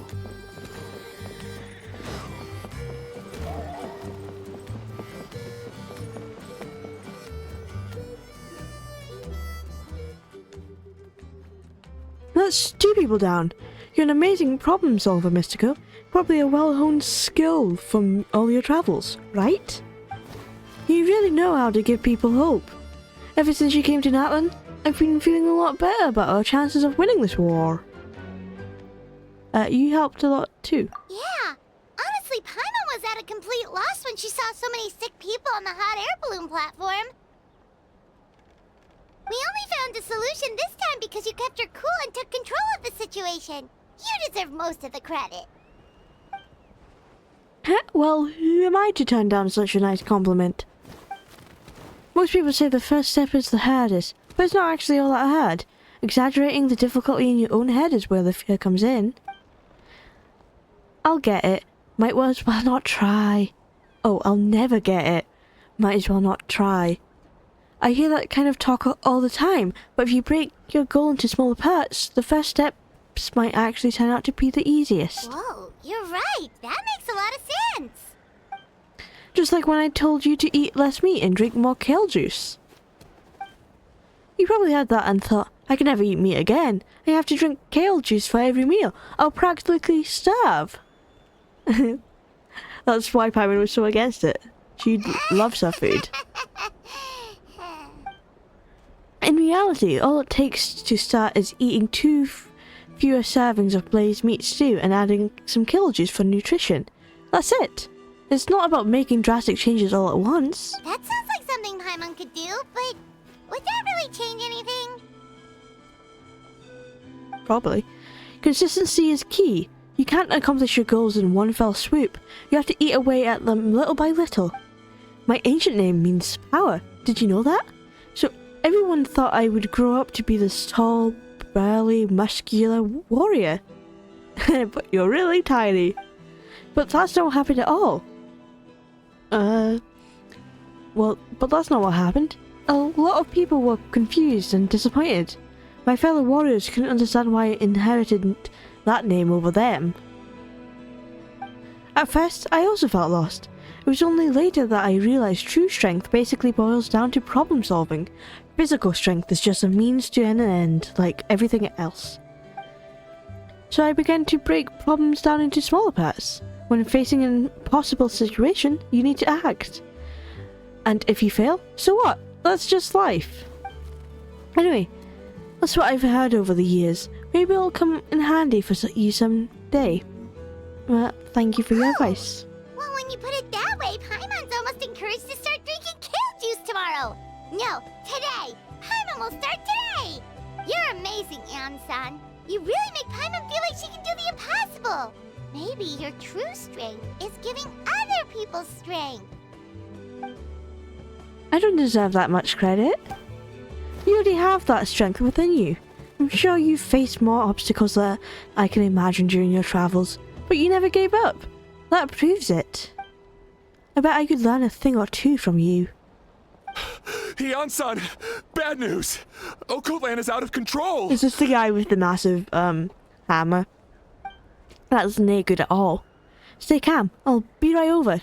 That's 2 people down. You're an amazing problem solver, Mystico. Probably a well-honed skill from all your travels, right? You really know how to give people hope. Ever since you came to Natlan, I've been feeling a lot better about our chances of winning this war. You helped a lot too. Yeah. Honestly, Paimon was at a complete loss when she saw so many sick people on the hot air balloon platform. We only found a solution this time because you kept your cool and took control of the situation. You deserve most of the credit. Well, who am I to turn down such a nice compliment? Most people say the first step is the hardest, but it's not actually all that hard. Exaggerating the difficulty in your own head is where the fear comes in. I'll get it. Might as well not try. Oh, I'll never get it. Might as well not try. I hear that kind of talk all the time, but if you break your goal into smaller parts, the first steps might actually turn out to be the easiest. Whoa, you're right. That makes a lot of sense. Just like when I told you to eat less meat and drink more kale juice. You probably heard that and thought, I can never eat meat again. I have to drink kale juice for every meal. I'll practically starve. That's why Paimon was so against it. She loves her food. In reality, all it takes to start is eating 2 fewer servings of blazed meat stew and adding some kale juice for nutrition. That's it. It's not about making drastic changes all at once. That sounds like something Paimon could do, but would that really change anything? Probably. Consistency is key. You can't accomplish your goals in one fell swoop. You have to eat away at them little by little. My ancient name means power. Did you know that? So everyone thought I would grow up to be this tall, burly, muscular warrior. But you're really tiny. But that's not what happened at all. Well, but that's not what happened. A lot of people were confused and disappointed. My fellow warriors couldn't understand why I inherited that name over them. At first, I also felt lost. It was only later that I realized true strength basically boils down to problem solving. Physical strength is just a means to an end, like everything else. So I began to break problems down into smaller parts. When facing an impossible situation, you need to act. And if you fail, so what? That's just life. Anyway, that's what I've heard over the years. Maybe it'll come in handy for you someday. Thank you for your advice. Well, when you put it that way, Paimon's almost encouraged to start drinking kale juice tomorrow. No, today. Paimon will start today. You're amazing, Ann-san. You really make Paimon feel like she can do the impossible. Maybe your true strength is giving other people strength. I don't deserve that much credit. You already have that strength within you. I'm sure you've faced more obstacles than I can imagine during your travels, but you never gave up. That proves it. I bet I could learn a thing or two from you. Ian-san, bad news. Okoland is out of control. Is this the guy with the massive, hammer? That's no good at all. Stay calm. I'll be right over.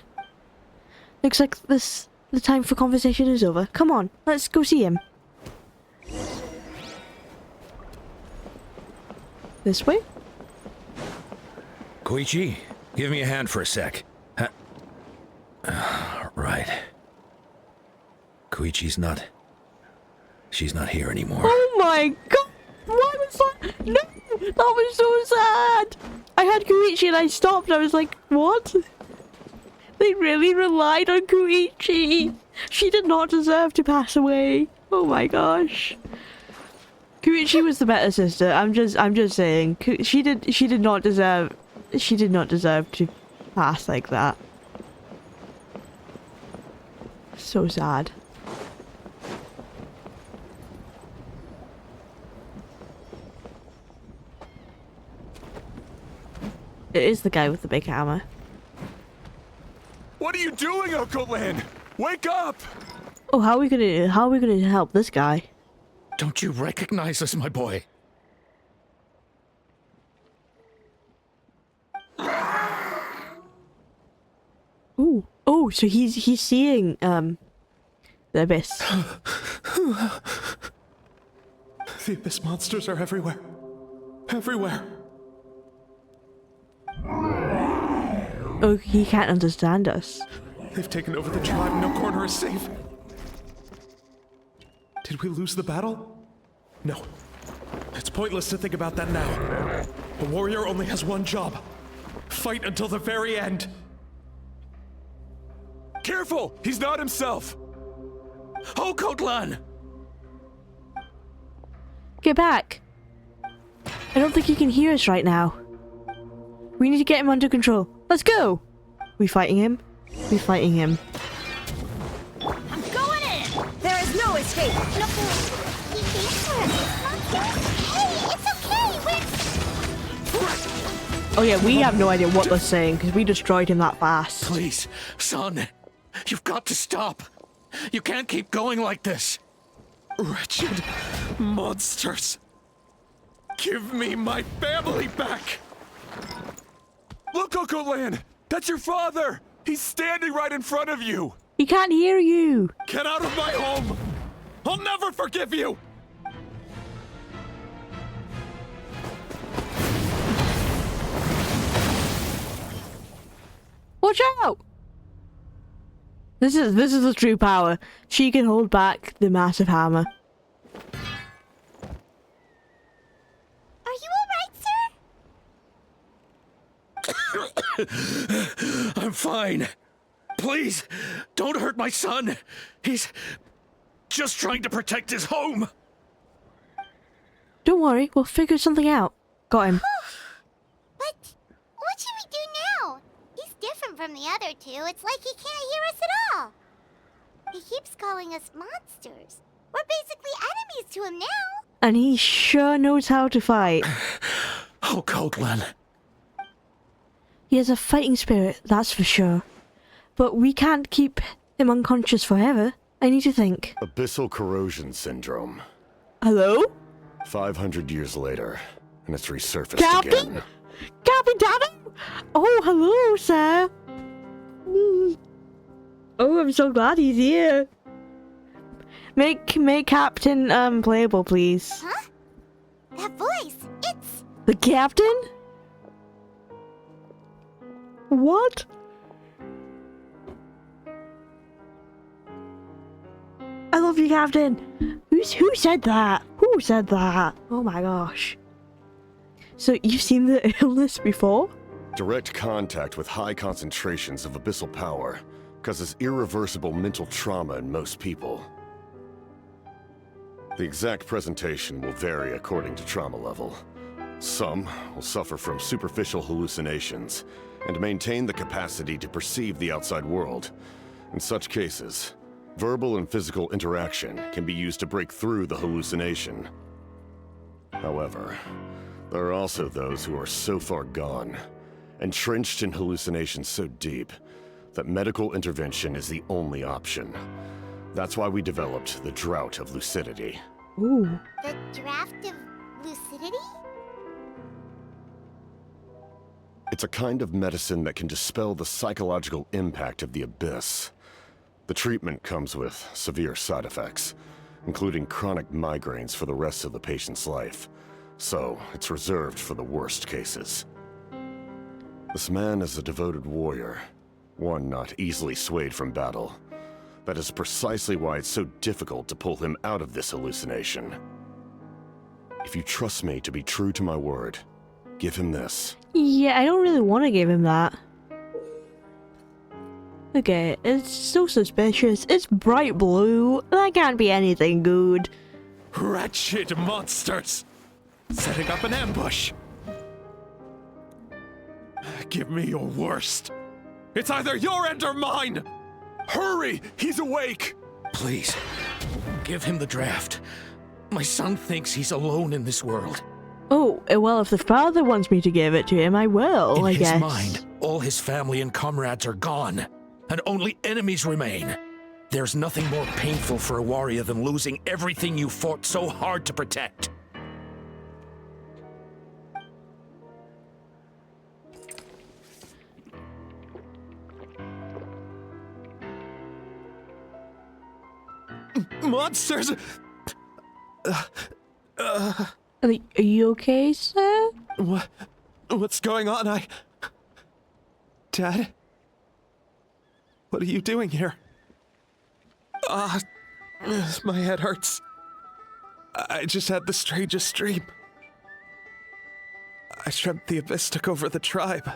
Looks like the time for conversation is over. Come on, let's go see him. This way? Koichi, give me a hand for a sec. Right. Koichi's not She's not here anymore. Oh my god! What was that? No! That was so sad! I had Koichi and I stopped and I was like, what? They really relied on Koichi! She did not deserve to pass away. Oh my gosh. Koichi was the better sister. I'm just saying. She did not deserve to pass like that. So sad. It is the guy with the big hammer. What are you doing, Uncle Lin? Wake up! Oh, how are we gonna help this guy? Don't you recognize us, my boy? Ooh. Oh, so he's seeing the abyss. The abyss monsters are everywhere. Everywhere. Oh, he can't understand us. They've taken over the tribe. No corner is safe. Did we lose the battle? No. It's pointless to think about that now. A warrior only has one job. Fight until the very end. Careful! He's not himself! Oh, Kotlan! Get back! I don't think he can hear us right now. We need to get him under control. Let's go! We fighting him? We fighting him. I'm going in! There is no escape! No. He thinks we're a monster. Hey, it's okay. Oh yeah, we have no idea what they're saying because we destroyed him that fast. Please, son. You've got to stop. You can't keep going like this. Wretched monsters. Give me my family back. Look, Uncle Lin! That's your father! He's standing right in front of you! He can't hear you. Get out of my home. I'll never forgive you. Watch out! This is the true power. She can hold back the massive hammer. Are you alright, sir? I'm fine. Please, don't hurt my son. He's just trying to protect his home. Don't worry, we'll figure something out. Got him. But what should we do now? He's different from the other two. It's like he can't hear us at all. He keeps calling us monsters. We're basically enemies to him now. And he sure knows how to fight. Oh, Kotlan. He has a fighting spirit, that's for sure. But we can't keep him unconscious forever. I need to think. Abyssal corrosion syndrome. Hello? 500 years later, and it's resurfaced Captain? again. Capitano? Oh, hello, sir. Oh, I'm so glad he's here. Make Captain playable, please. Huh? That voice, it's... The captain? What? I love you, Captain. Who said that? Who said that? Oh my gosh. So you've seen the illness before? Direct contact with high concentrations of abyssal power causes irreversible mental trauma in most people. The exact presentation will vary according to trauma level. Some will suffer from superficial hallucinations and maintain the capacity to perceive the outside world. In such cases, verbal and physical interaction can be used to break through the hallucination. However, there are also those who are so far gone, entrenched in hallucinations so deep, that medical intervention is the only option. That's why we developed the Drought of Lucidity. Ooh. The draft of lucidity? It's a kind of medicine that can dispel the psychological impact of the abyss. The treatment comes with severe side effects, including chronic migraines for the rest of the patient's life. So, it's reserved for the worst cases. This man is a devoted warrior, one not easily swayed from battle. That is precisely why it's so difficult to pull him out of this hallucination. If you trust me to be true to my word, give him this. Yeah, I don't really want to give him that. Okay, it's so suspicious. It's bright blue. That can't be anything good. Wretched monsters! Setting up an ambush! Give me your worst. It's either your end or mine! Hurry! He's awake! Please, give him the draft. My son thinks he's alone in this world. Oh, well, if the father wants me to give it to him, I will, I guess. In his mind, all his family and comrades are gone, and only enemies remain. There's nothing more painful for a warrior than losing everything you fought so hard to protect. Monsters! Are you okay, sir? What's going on? Dad? What are you doing here? My head hurts. I just had the strangest dream. I dreamt the Abyss took over the tribe.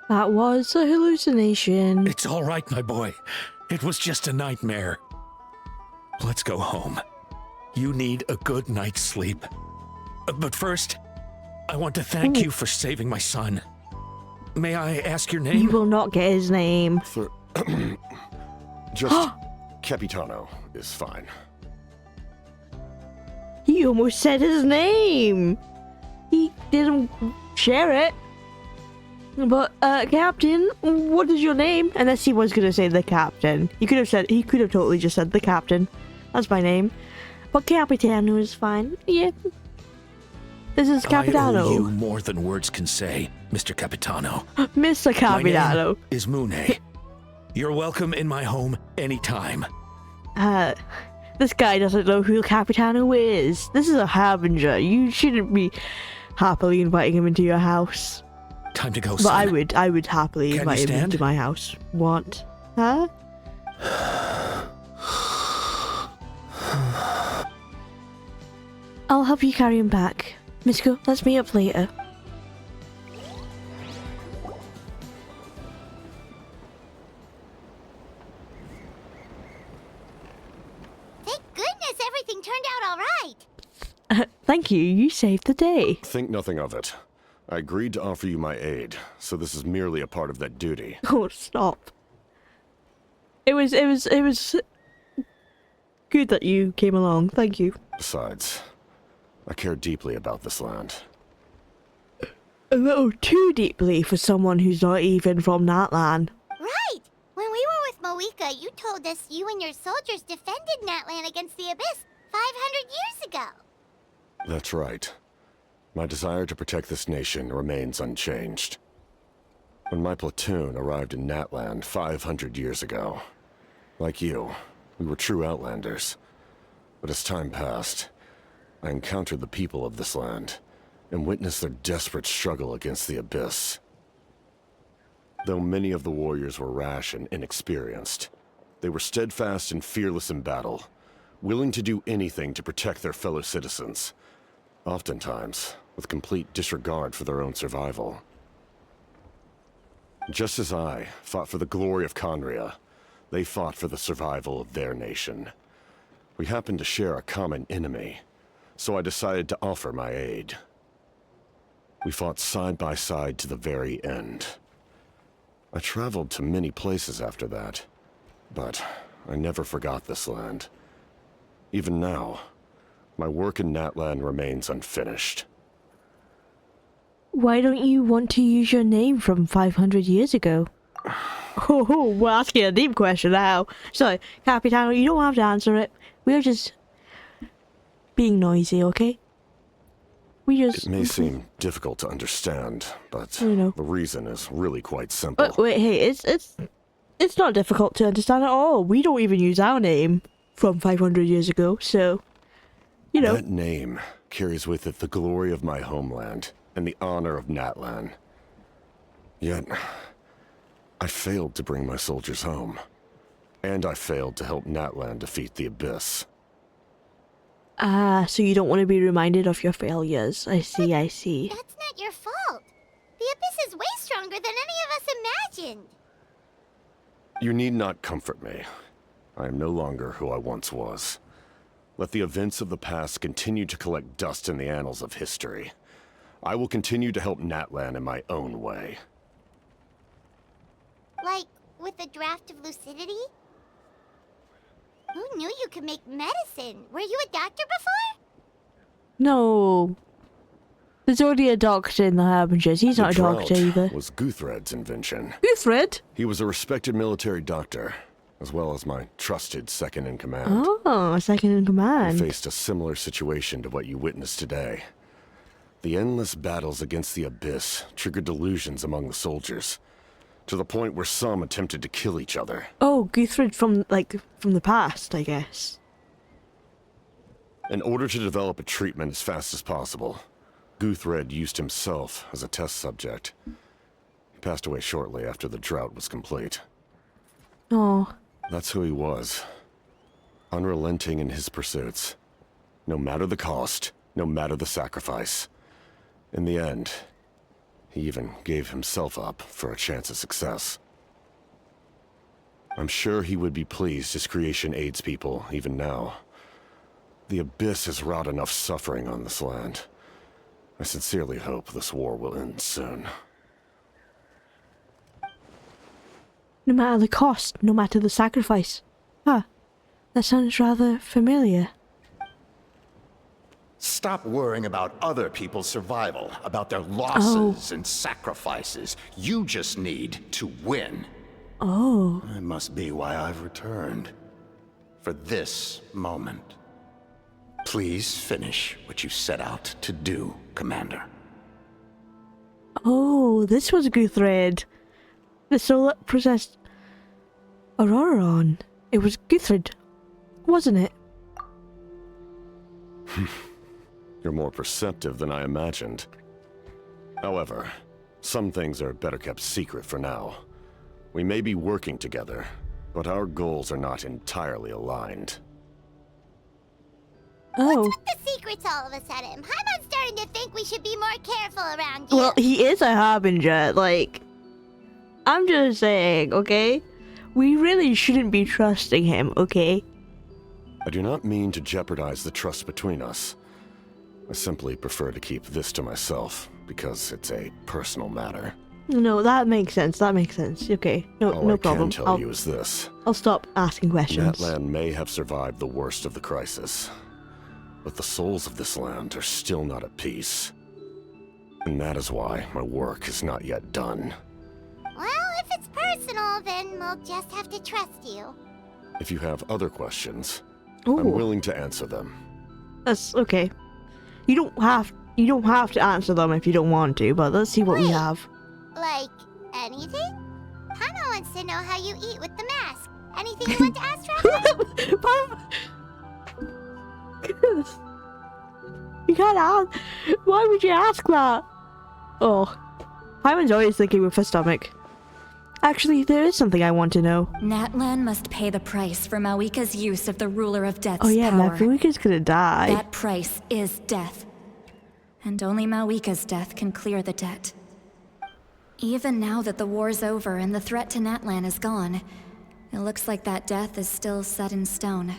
That was a hallucination. It's all right, my boy. It was just a nightmare. Let's go home. You need a good night's sleep. But first, I want to thank you for saving my son. May I ask your name? You will not get his name. Just Capitano is fine. He almost said his name. He didn't share it. But, Captain, what is your name? Unless he was gonna say the Captain. He could have totally just said the Captain. That's my name. But Capitano is fine. Yeah. This is Capitano. I owe you more than words can say, Mr. Capitano. Mr. Capitano. My name is Mune. You're welcome in my home anytime. This guy doesn't know who Capitano is. This is a harbinger. You shouldn't be happily inviting him into your house. Time to go, But son. I would happily Can invite you him stand? into my house. What? Huh? I'll help you carry him back. Mitsuko, let's meet up later. Thank goodness everything turned out all right. Thank you, you saved the day. Think nothing of it. I agreed to offer you my aid, so this is merely a part of that duty. Oh, stop. It was good that you came along. Thank you. Besides, I care deeply about this land. A little too deeply for someone who's not even from that land. Right! When we were with Moika, you told us you and your soldiers defended Natlan against the Abyss 500 years ago. That's right. My desire to protect this nation remains unchanged. When my platoon arrived in Natlan 500 years ago, like you, we were true outlanders. But as time passed, I encountered the people of this land and witnessed their desperate struggle against the Abyss. Though many of the warriors were rash and inexperienced, they were steadfast and fearless in battle, willing to do anything to protect their fellow citizens, oftentimes with complete disregard for their own survival. Just as I fought for the glory of Conria, they fought for the survival of their nation. We happened to share a common enemy, so I decided to offer my aid. We fought side by side to the very end. I traveled to many places after that, but I never forgot this land. Even now, my work in Natlan remains unfinished. Why don't you want to use your name from 500 years ago? Oh, we're asking a deep question now. Sorry, Capitano, you don't have to answer it. We're just being noisy, okay? It may seem difficult to understand, but the reason is really quite simple. Wait, hey, it's not difficult to understand at all. We don't even use our name from 500 years ago, so, you know. That name carries with it the glory of my homeland and the honor of Natlan. Yet, I failed to bring my soldiers home. And I failed to help Natlan defeat the Abyss. Ah, so you don't want to be reminded of your failures. I see, I see. That's not your fault. The Abyss is way stronger than any of us imagined. You need not comfort me. I am no longer who I once was. Let the events of the past continue to collect dust in the annals of history. I will continue to help Natlan in my own way. Like, with a draft of lucidity? Who knew you could make medicine? Were you a doctor before? No. There's already a doctor in the Harbingers. He's not a The doctor drought either. was Guthred's invention. Guthred? He was a respected military doctor, as well as my trusted second in command. Oh, second in He command. faced a similar situation to what you witnessed today. The endless battles against the Abyss triggered delusions among the soldiers, to the point where some attempted to kill each other. Oh, Guthred from the past, I guess. In order to develop a treatment as fast as possible, Guthred used himself as a test subject. He passed away shortly after the drought was complete. Oh. That's who he was. Unrelenting in his pursuits. No matter the cost, no matter the sacrifice. In the end, he even gave himself up for a chance at success. I'm sure he would be pleased his creation aids people, even now. The Abyss has wrought enough suffering on this land. I sincerely hope this war will end soon. No matter the cost, no matter the sacrifice. Huh. That sounds rather familiar. Stop worrying about other people's survival, about their losses and sacrifices. You just need to win. Oh. That must be why I've returned. For this moment. Please finish what you set out to do, Commander. Oh, this was Guthred. The soul that possessed Auroron. It was Guthred, wasn't it? You're more perceptive than I imagined. However, some things are better kept secret for now. We may be working together, but our goals are not entirely aligned. Oh. What's with the secrets all of a sudden? Paimon's starting to think we should be more careful around you. Well, he is a Harbinger, like... I'm just saying, okay? We really shouldn't be trusting him, okay? I do not mean to jeopardize the trust between us. I simply prefer to keep this to myself, because it's a personal matter. No, that makes sense, that makes sense. Okay, no All I problem. can tell you is this. I'll stop asking questions. Natlan may have survived the worst of the crisis, but the souls of this land are still not at peace. And that is why my work is not yet done. Well, if it's personal, then we'll just have to trust you. If you have other questions, Ooh. I'm willing to answer them. That's okay. You don't have to answer them if you don't want to, but let's see what we Wait. have. Like, anything? Paimon wants to know how you eat with the mask. Anything you want to ask, Trevor? You can't ask. Why would you ask that? Oh, Paimon's always thinking with her stomach. Actually, there is something I want to know. Natlan must pay the price for Mawika's use of the Ruler of Death's Oh yeah, power. Mawika's gonna die. That price is death. And only Mawika's death can clear the debt. Even now that the war's over and the threat to Natlan is gone, it looks like that death is still set in stone.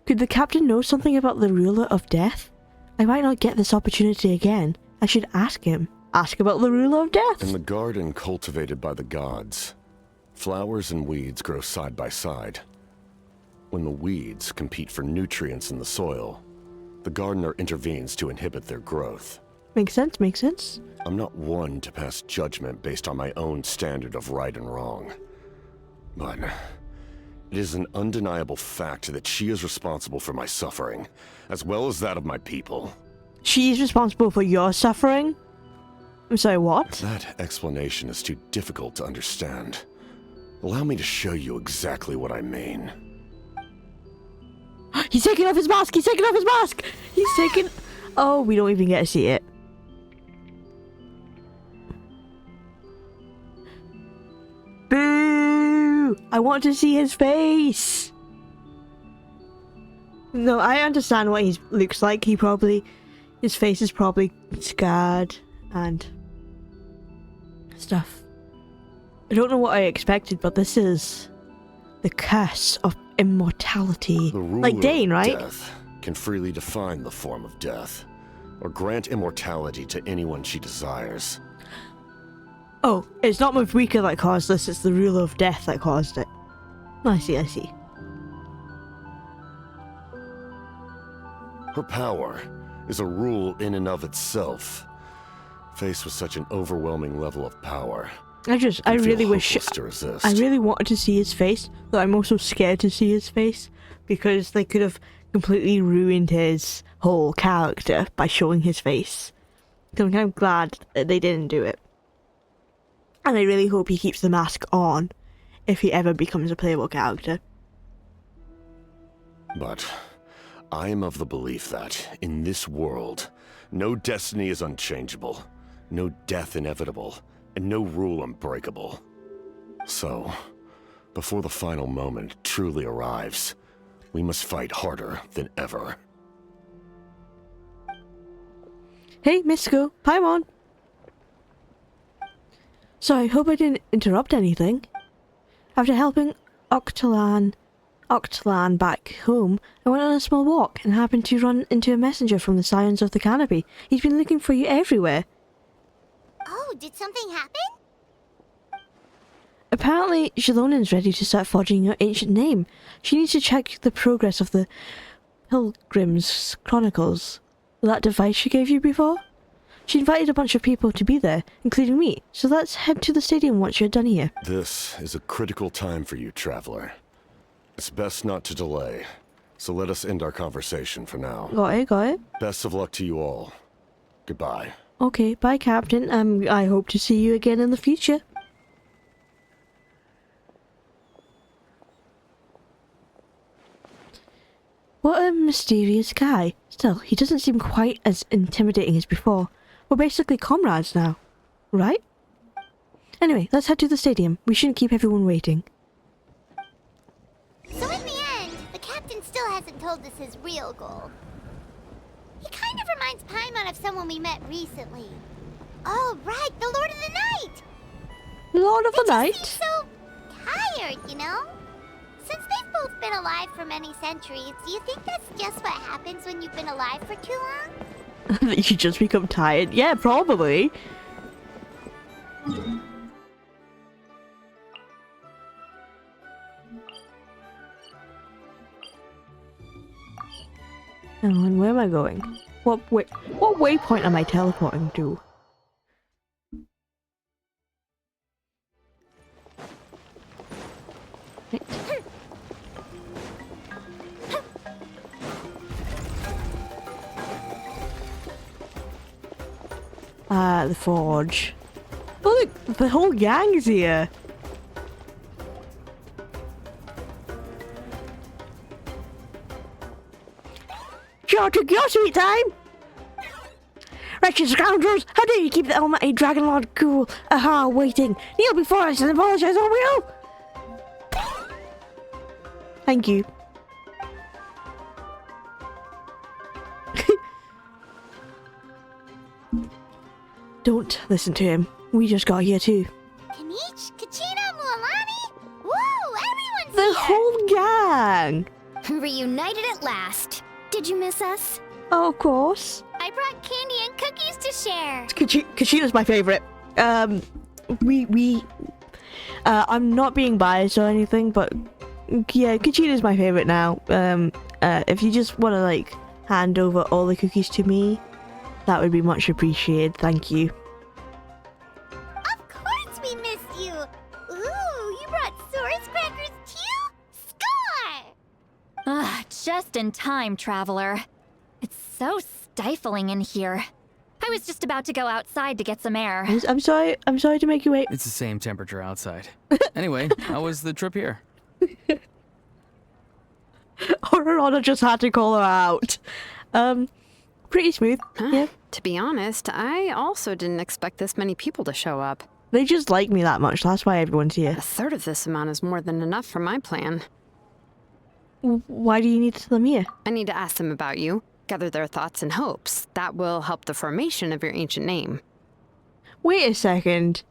Could the captain know something about the Ruler of Death? I might not get this opportunity again. I should ask him. Ask about the Ruler of Death. In the garden cultivated by the gods, flowers and weeds grow side by side. When the weeds compete for nutrients in the soil, the gardener intervenes to inhibit their growth. Makes sense, makes sense. I'm not one to pass judgment based on my own standard of right and wrong. But it is an undeniable fact that she is responsible for my suffering, as well as that of my people. She is responsible for your suffering? I'm sorry, what? If that explanation is too difficult to understand, allow me to show you exactly what I mean. He's taking off his mask! He's taking off his mask! He's taking... Oh, we don't even get to see it. I want to see his face. No, I understand what he looks like. His face is probably scarred and stuff. I don't know what I expected, but this is the curse of immortality. The ruler like Dane, of right? Death can freely define the form of death, or grant immortality to anyone she desires. Oh, it's not Mavrika that caused this, it's the ruler of death that caused it. I see. Her power is a rule in and of itself. Faced with such an overwhelming level of power, I really wish, to resist. I really wanted to see his face, but I'm also scared to see his face, because they could have completely ruined his whole character by showing his face. So I'm glad that they didn't do it. And I really hope he keeps the mask on, if he ever becomes a playable character. But I am of the belief that, in this world, no destiny is unchangeable, no death inevitable, and no rule unbreakable. So, before the final moment truly arrives, we must fight harder than ever. Hey, Mystico, Paimon! So I hope I didn't interrupt anything. After helping Octalan back home, I went on a small walk and happened to run into a messenger from the Scions of the Canopy. He's been looking for you everywhere. Oh, did something happen? Apparently, Shalonen's ready to start forging your ancient name. She needs to check the progress of the Pilgrim's Chronicles. That device she gave you before? She invited a bunch of people to be there, including me, so let's head to the stadium once you're done here. This is a critical time for you, Traveler. It's best not to delay, so let us end our conversation for now. Got it. Best of luck to you all. Goodbye. Okay, bye, Captain. I hope to see you again in the future. What a mysterious guy. Still, he doesn't seem quite as intimidating as before. We're basically comrades now, right? Anyway, let's head to the stadium. We shouldn't keep everyone waiting. So in the end, the captain still hasn't told us his real goal. He kind of reminds Paimon of someone we met recently. Oh, right, the Lord of the Night! Lord of the Night? Seems so tired, you know? Since they've both been alive for many centuries, do you think that's just what happens when you've been alive for too long? That you just become tired? Yeah, probably. And where am I going? What waypoint am I teleporting to? The forge. Oh look, the whole gang is here. Your sweet time! Wretched scoundrels, how dare you keep the almighty Dragon Lord cool? Aha, waiting. Kneel before us and apologize, or we'll... Thank you. Don't listen to him. We just got here too. Kanich, Kachina, Mualani? Woo, everyone's The here! whole gang! Reunited at last. Did you miss us? Oh, of course. I brought candy and cookies to share. Kachina's my favorite. I'm not being biased or anything, but yeah, Kachina's my favorite now. If you just want to like hand over all the cookies to me, that would be much appreciated. Thank you. Of course we missed you. Ooh, you brought Source crackers too? Score! Ah, just in time, Traveler. It's so stifling in here. I was just about to go outside to get some air. I'm sorry to make you wait. It's the same temperature outside. Anyway, how was the trip here? Aurora just had to call her out. Pretty smooth. Yeah. To be honest, I also didn't expect this many people to show up. They just like me that much. That's why everyone's here. A third of this amount is more than enough for my plan. Why do you need them here? I need to ask them about you, gather their thoughts and hopes. That will help the formation of your ancient name. Wait a second.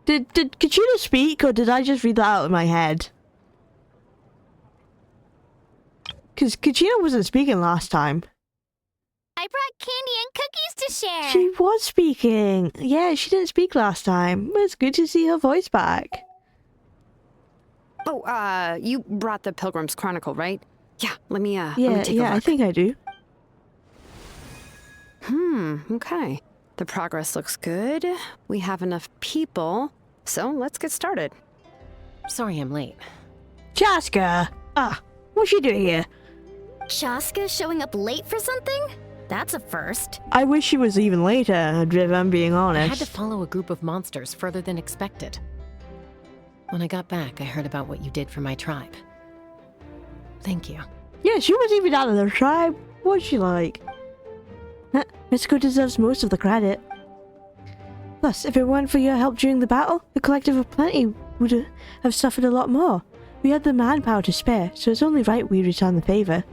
Did Kachina speak, or did I just read that out of my head? Because Kachina wasn't speaking last time. I brought candy and cookies to share. She was speaking. Yeah, she didn't speak last time. It's good to see her voice back. Oh, you brought the Pilgrim's Chronicle, right? Yeah, let me take a look. I think I do. Okay. The progress looks good. We have enough people, so let's get started. Sorry I'm late. Chaska! What's she doing here? Chaska showing up late for something? That's a first. I wish she was even later, if I'm being honest. I had to follow a group of monsters further than expected. When I got back, I heard about what you did for my tribe. Thank you. Yeah, she was even out of their tribe. What's she like? Mitsuko deserves most of the credit. Plus, if it weren't for your help during the battle, the Collective of Plenty would have suffered a lot more. We had the manpower to spare, so it's only right we return the favor.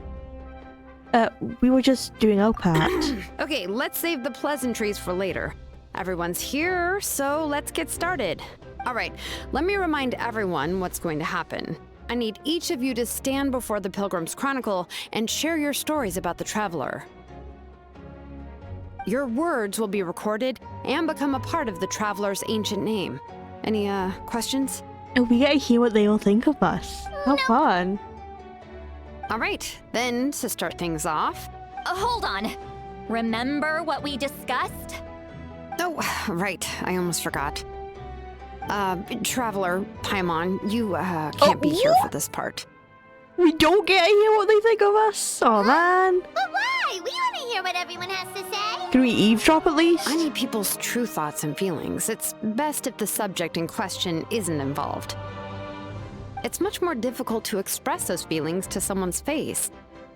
We were just doing our part. Okay, let's save the pleasantries for later. Everyone's here, so let's get started. All right, let me remind everyone what's going to happen. I need each of you to stand before the Pilgrim's Chronicle and share your stories about the Traveler. Your words will be recorded and become a part of the Traveler's ancient name. Any, questions? And we get to hear what they all think of us. How fun. All right, then to start things off. Hold on. Remember what we discussed? Oh, right, I almost forgot. Traveler, Paimon, you, can't be here for this part. We don't get to hear what they think of us? Oh man. But why? We want to hear what everyone has to say. Can we eavesdrop at least? I need people's true thoughts and feelings. It's best if the subject in question isn't involved. It's much more difficult to express those feelings to someone's face.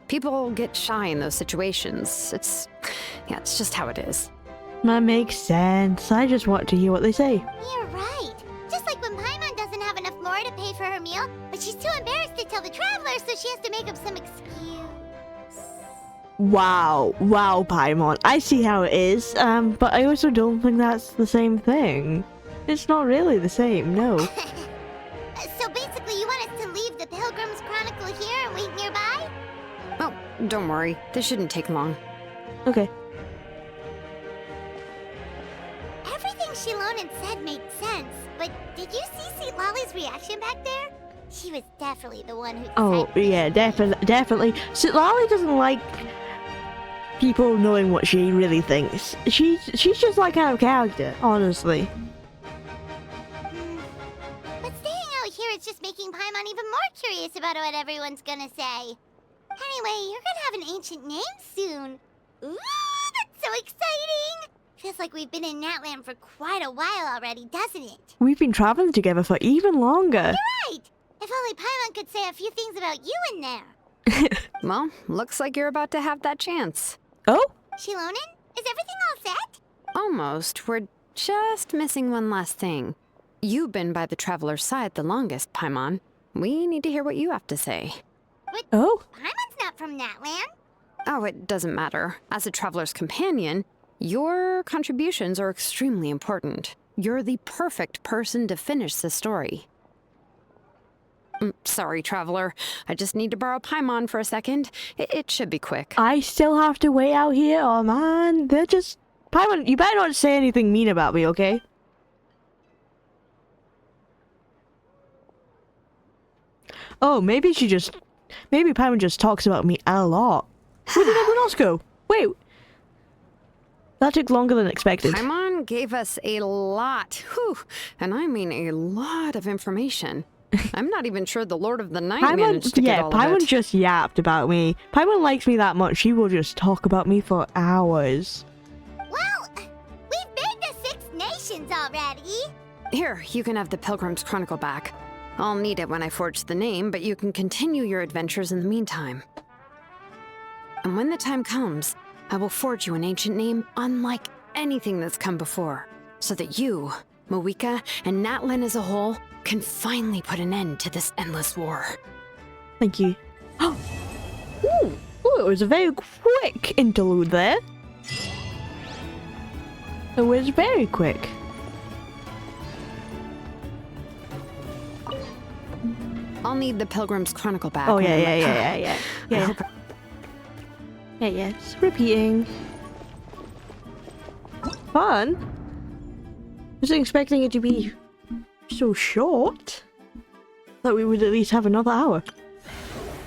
People get shy in those situations. It's just how it is. That makes sense. I just want to hear what they say. You're right. Just like when Paimon doesn't have enough lore to pay for her meal, but she's too embarrassed to tell the Traveler, so she has to make up some excuse. Wow, Paimon. I see how it is, but I also don't think that's the same thing. It's not really the same, no. So basically you want us to leave the Pilgrim's Chronicle here and wait nearby? Oh, don't worry. This shouldn't take long. Okay. Everything Shilonen said made sense, but did you see St. Lolly's reaction back there? She was definitely the one who Yeah, definitely. So Lolly doesn't like people knowing what she really thinks. She's just like out of character, honestly. But staying out here is just making Paimon even more curious about what everyone's gonna say. Anyway, you're gonna have an ancient name soon. Ooh, that's so exciting! Feels like we've been in Natlan for quite a while already, doesn't it? We've been traveling together for even longer. You're right! If only Paimon could say a few things about you in there. Well, looks like you're about to have that chance. Oh? Shilonen, is everything all set? Almost. We're just missing one last thing. You've been by the Traveler's side the longest, Paimon. We need to hear what you have to say. But oh? Paimon's not from Natlan. Oh, it doesn't matter. As a Traveler's companion, your contributions are extremely important. You're the perfect person to finish the story. Sorry, Traveler. I just need to borrow Paimon for a second. It should be quick. I still have to wait out here? Oh man, they're just... Paimon, you better not say anything mean about me, okay? Oh, maybe Paimon just talks about me a lot. Where did everyone else go? Wait. That took longer than expected. Paimon gave us a lot, and I mean a lot of information. I'm not even sure the Lord of the Night managed to get all of it. Yeah, Paimon just yapped about me. Paimon likes me that much, she will just talk about me for hours. Well, we've been to 6 nations already. Here, you can have the Pilgrim's Chronicle back. I'll need it when I forge the name, but you can continue your adventures in the meantime. And when the time comes, I will forge you an ancient name unlike anything that's come before, so that you Moeka, and Natlan as a whole can finally put an end to this endless war. Thank you. Ooh, it was a very quick interlude there. It was very quick. I'll need the Pilgrim's Chronicle back. Oh when yeah, I'm yeah, at- yeah, yeah, yeah, yeah. Yeah, yeah. Just repeating. Fun. Wasn't expecting it to be so short. Thought we would at least have another hour.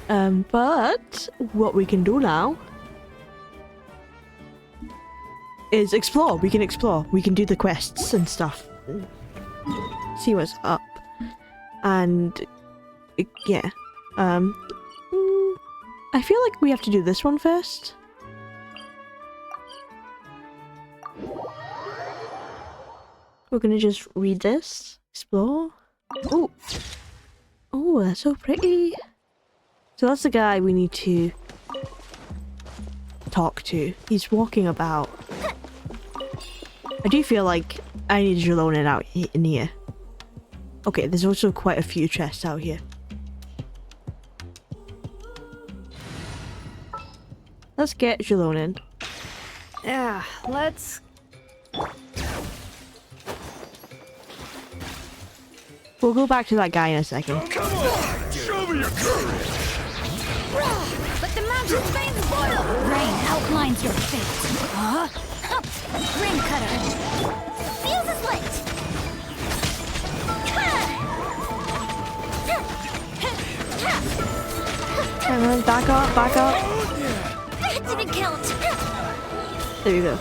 But what we can do now is explore. We can explore. We can do the quests and stuff. See what's up. And yeah. I feel like we have to do this one first. We're gonna just read this. Explore. Oh. Oh, that's so pretty. So that's the guy we need to talk to. He's walking about. I do feel like I need Jalonin out in here. Okay, there's also quite a few chests out here. Let's get Jalonin. Yeah, let's... We'll go back to that guy in a second. Come on! Show me your courage! Let the mountain veins boil! Rain outlines your fate. Huh? Rain cutter. Fuse is lit! Come on, back up, back up. That didn't count! There you go.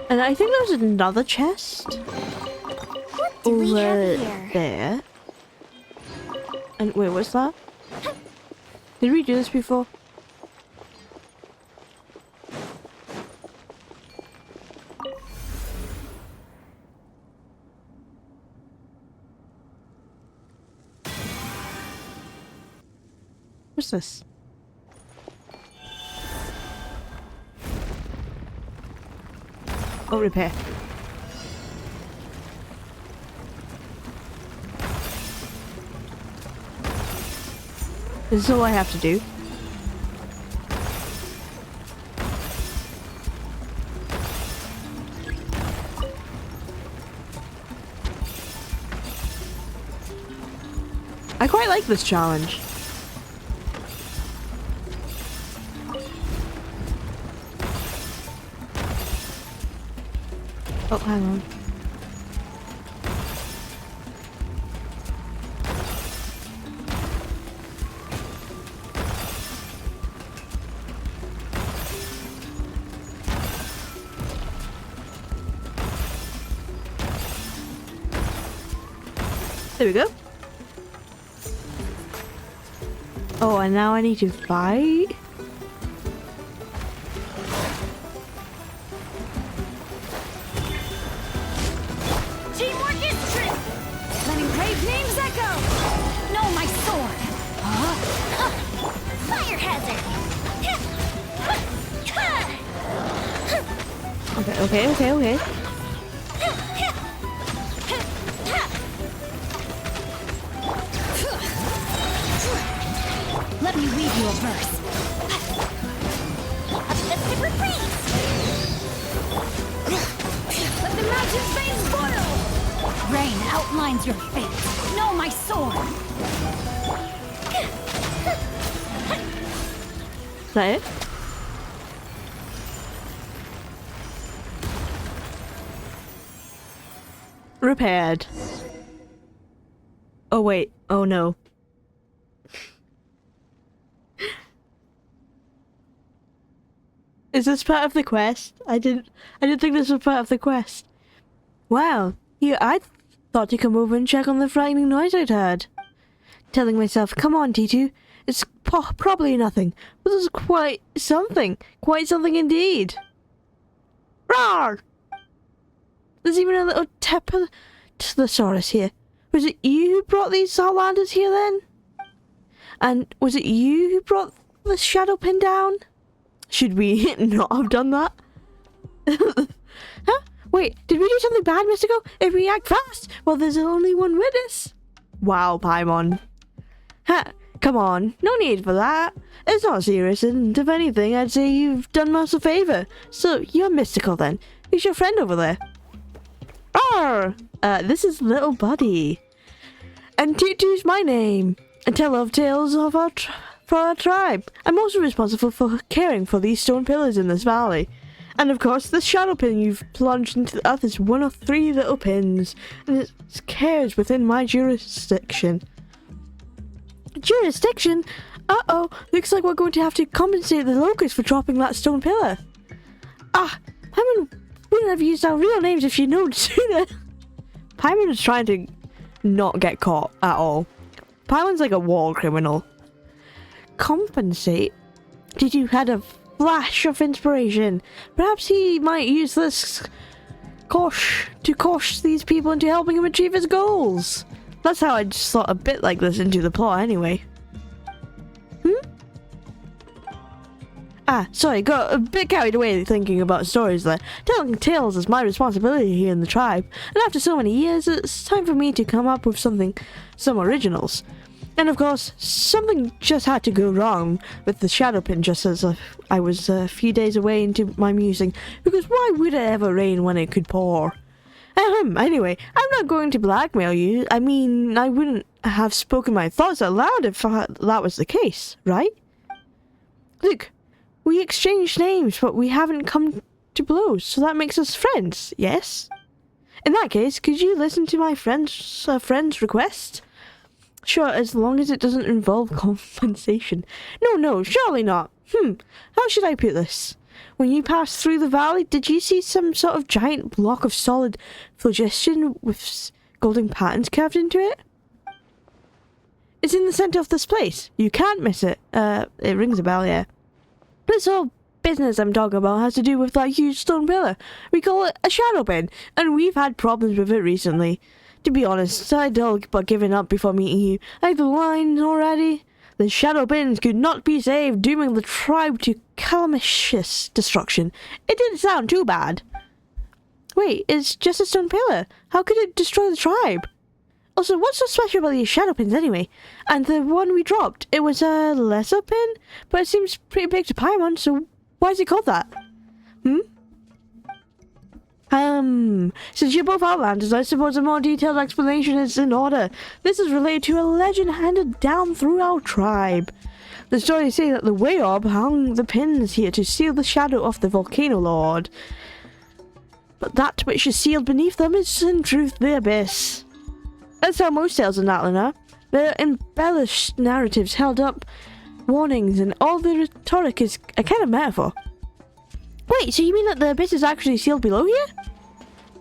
And I think there's another chest What do we have over here? there. And wait, what's that? Did we do this before? What's this? Oh, repair. This is all I have to do. I quite like this challenge. Oh, hang on. There we go. Oh, and now I need to fight? Teamwork is true! Letting brave names echo! No, my sword! Huh? Fire hazard! Okay. Let me weave you a verse. A festive reprise! Let the mountain's veins boil! Rain outlines your fate. Know my sword! Is that it? Repaired. Oh wait. Oh no. Is this part of the quest? I didn't think this was part of the quest. Wow. I thought to come over and check on the frightening noise I'd heard. Telling myself, come on, T2. It's probably nothing. But this is quite something. Quite something indeed. Roar! There's even a little Teposaurus here. Was it you who brought these Salamanders here then? And was it you who brought the shadow pin down? Should we not have done that? Huh? Wait, did we do something bad, Mystico? If we act fast, well, there's only one witness. Wow, Paimon. Ha, come on, no need for that. It's not serious, and if anything, I'd say you've done us a favor. So, you're Mystical then. Who's your friend over there? This is Little Buddy. And Tutu's my name. And tell of tales of for our tribe. I'm also responsible for caring for these stone pillars in this valley. And of course, the shadow pin you've plunged into the earth is one of 3 little pins, and its care is within my jurisdiction. Jurisdiction? Uh-oh, looks like we're going to have to compensate the Locust for dropping that stone pillar. Paimon wouldn't have used our real names if she'd known sooner. Paimon is trying to not get caught at all. Paimon's like a war criminal. Compensate? Did you had a flash of inspiration? Perhaps he might use this to cosh these people into helping him achieve his goals. That's how I slot a bit like this into the plot anyway. Sorry, got a bit carried away thinking about stories there. Telling tales is my responsibility here in the tribe, and after so many years, it's time for me to come up with some originals. And of course, something just had to go wrong with the shadow pin just as I was a few days away into my musing, because why would it ever rain when it could pour? Anyway, I'm not going to blackmail you. I mean, I wouldn't have spoken my thoughts out loud if that was the case, right? Look, we exchanged names, but we haven't come to blows, so that makes us friends, yes? In that case, could you listen to my friend's request? Sure, as long as it doesn't involve compensation. No, surely not. How should I put this? When you passed through the valley, did you see some sort of giant block of solid phlogiston with golden patterns carved into it? It's in the center of this place. You can't miss it. It rings a bell, yeah. This whole business I'm talking about has to do with that huge stone pillar. We call it a shadow pin, and we've had problems with it recently. To be honest, I'd all but given up before meeting you. I had the line already. The shadow pins could not be saved, dooming the tribe to calamitous destruction. It didn't sound too bad. Wait, it's just a stone pillar. How could it destroy the tribe? Also, what's so special about these shadow pins anyway? And the one we dropped, it was a lesser pin? But it seems pretty big to Paimon, so why is it called that? Since you're both Outlanders, I suppose a more detailed explanation is in order. This is related to a legend handed down through our tribe. The stories say that the Wayob hung the pins here to seal the shadow of the Volcano Lord. But that which is sealed beneath them is in truth the Abyss. That's how most tales in Natlan are. They're embellished narratives held up, warnings, and all the rhetoric is a kind of metaphor. Wait, so you mean that the Abyss is actually sealed below here?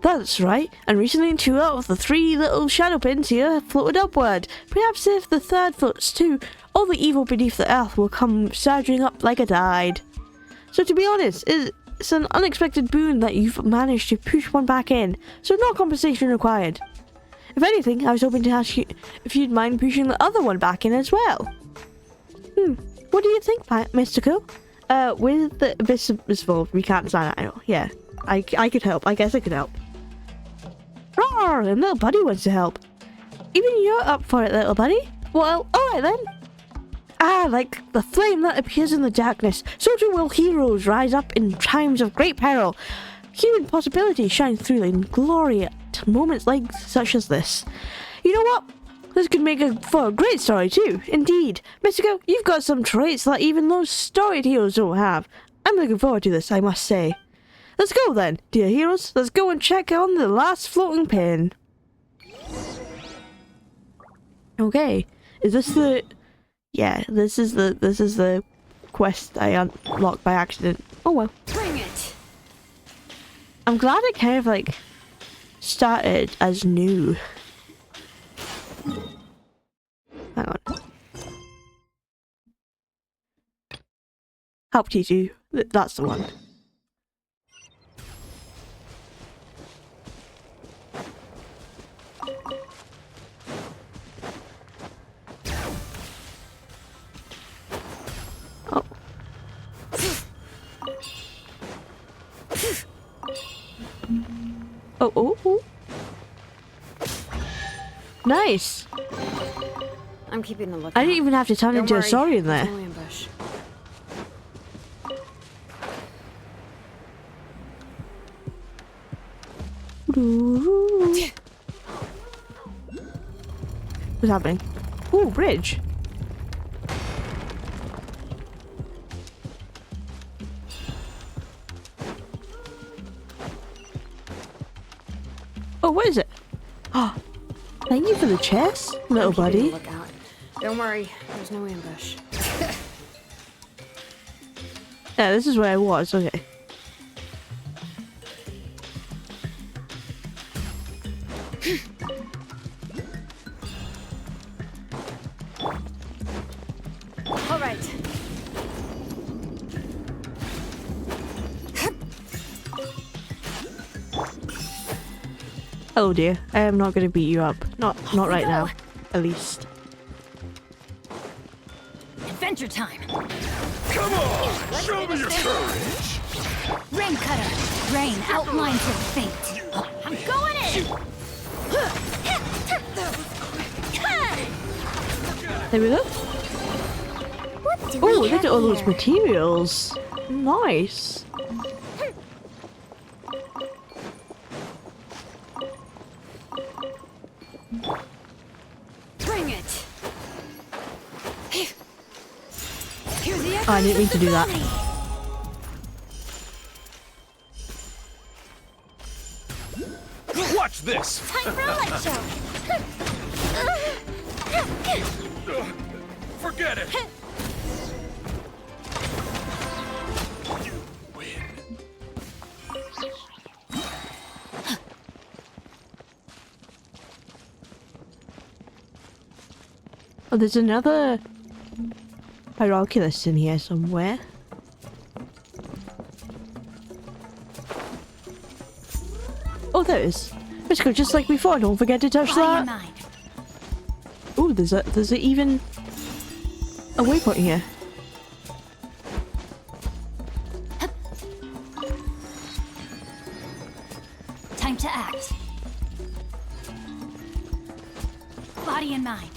That's right, and recently 2 out of the 3 little shadow pins here floated upward. Perhaps if the 3rd floats too, all the evil beneath the earth will come surging up like a tide. So to be honest, it's an unexpected boon that you've managed to push one back in, so no compensation required. If anything, I was hoping to ask you if you'd mind pushing the other one back in as well. What do you think, Mystico? With the Abyss involved, we can't sign that. I know. Yeah, I could help. I guess I could help. Roar! And Little Buddy wants to help. Even you're up for it, Little Buddy. Well, alright then. Like the flame that appears in the darkness, so too will heroes rise up in times of great peril. Human possibilities shine through in glory at moments like such as this. You know what? This could make for a great story too. Indeed. Mystico, you've got some traits that even those storied heroes don't have. I'm looking forward to this, I must say. Let's go then, dear heroes. Let's go and check on the last floating pin. Okay. Is this the... Yeah, this is the quest I unlocked by accident. Oh well. Bring it! I'm glad it kind of like started as new. Hang on. Help T2. That's the one. Oh. Oh, oh, oh. Nice. I'm keeping a lookout. I didn't even have to turn Don't into worry, a saurian there's there. no ambush. What's happening? Ooh, bridge. Oh, what is it? Oh, thank you for the chest, little I'm keeping a buddy. lookout. Don't worry, there's no ambush. Yeah, this is where I was. Okay. All right. Oh dear, I am not going to beat you up. Not right now, at least. Adventure time. Come on! Show me your courage! Rain cutter. Rain outlines your fate. I'm going in. There we go. What do Oh, we look have at all those here? materials. Nice. Bring it. Here's the Oh, I didn't mean to do that. Watch this! Time for a light show. Forget it! Oh, there's another Pyroculus in here somewhere. Oh, there it is. Let's go just like before. Don't forget to touch that. Oh, there's a even a waypoint here. Time to act. Body and mind.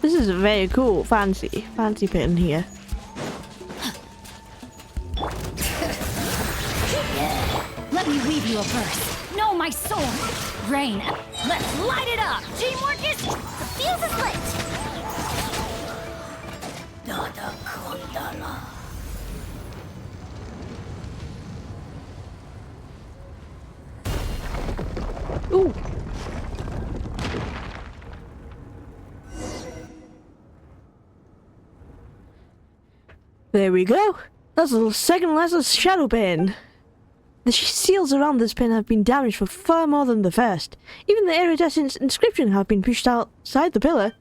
This is very cool, fancy pit in here. Let me weave you a verse. Know my soul. Rain. Let's light it up. Teamwork is... The fuse is lit. Dada Kundala. Ooh. There we go. That's the second last shadow pin. The seals around this pin have been damaged for far more than the first. Even the iridescent inscription have been pushed outside the pillar.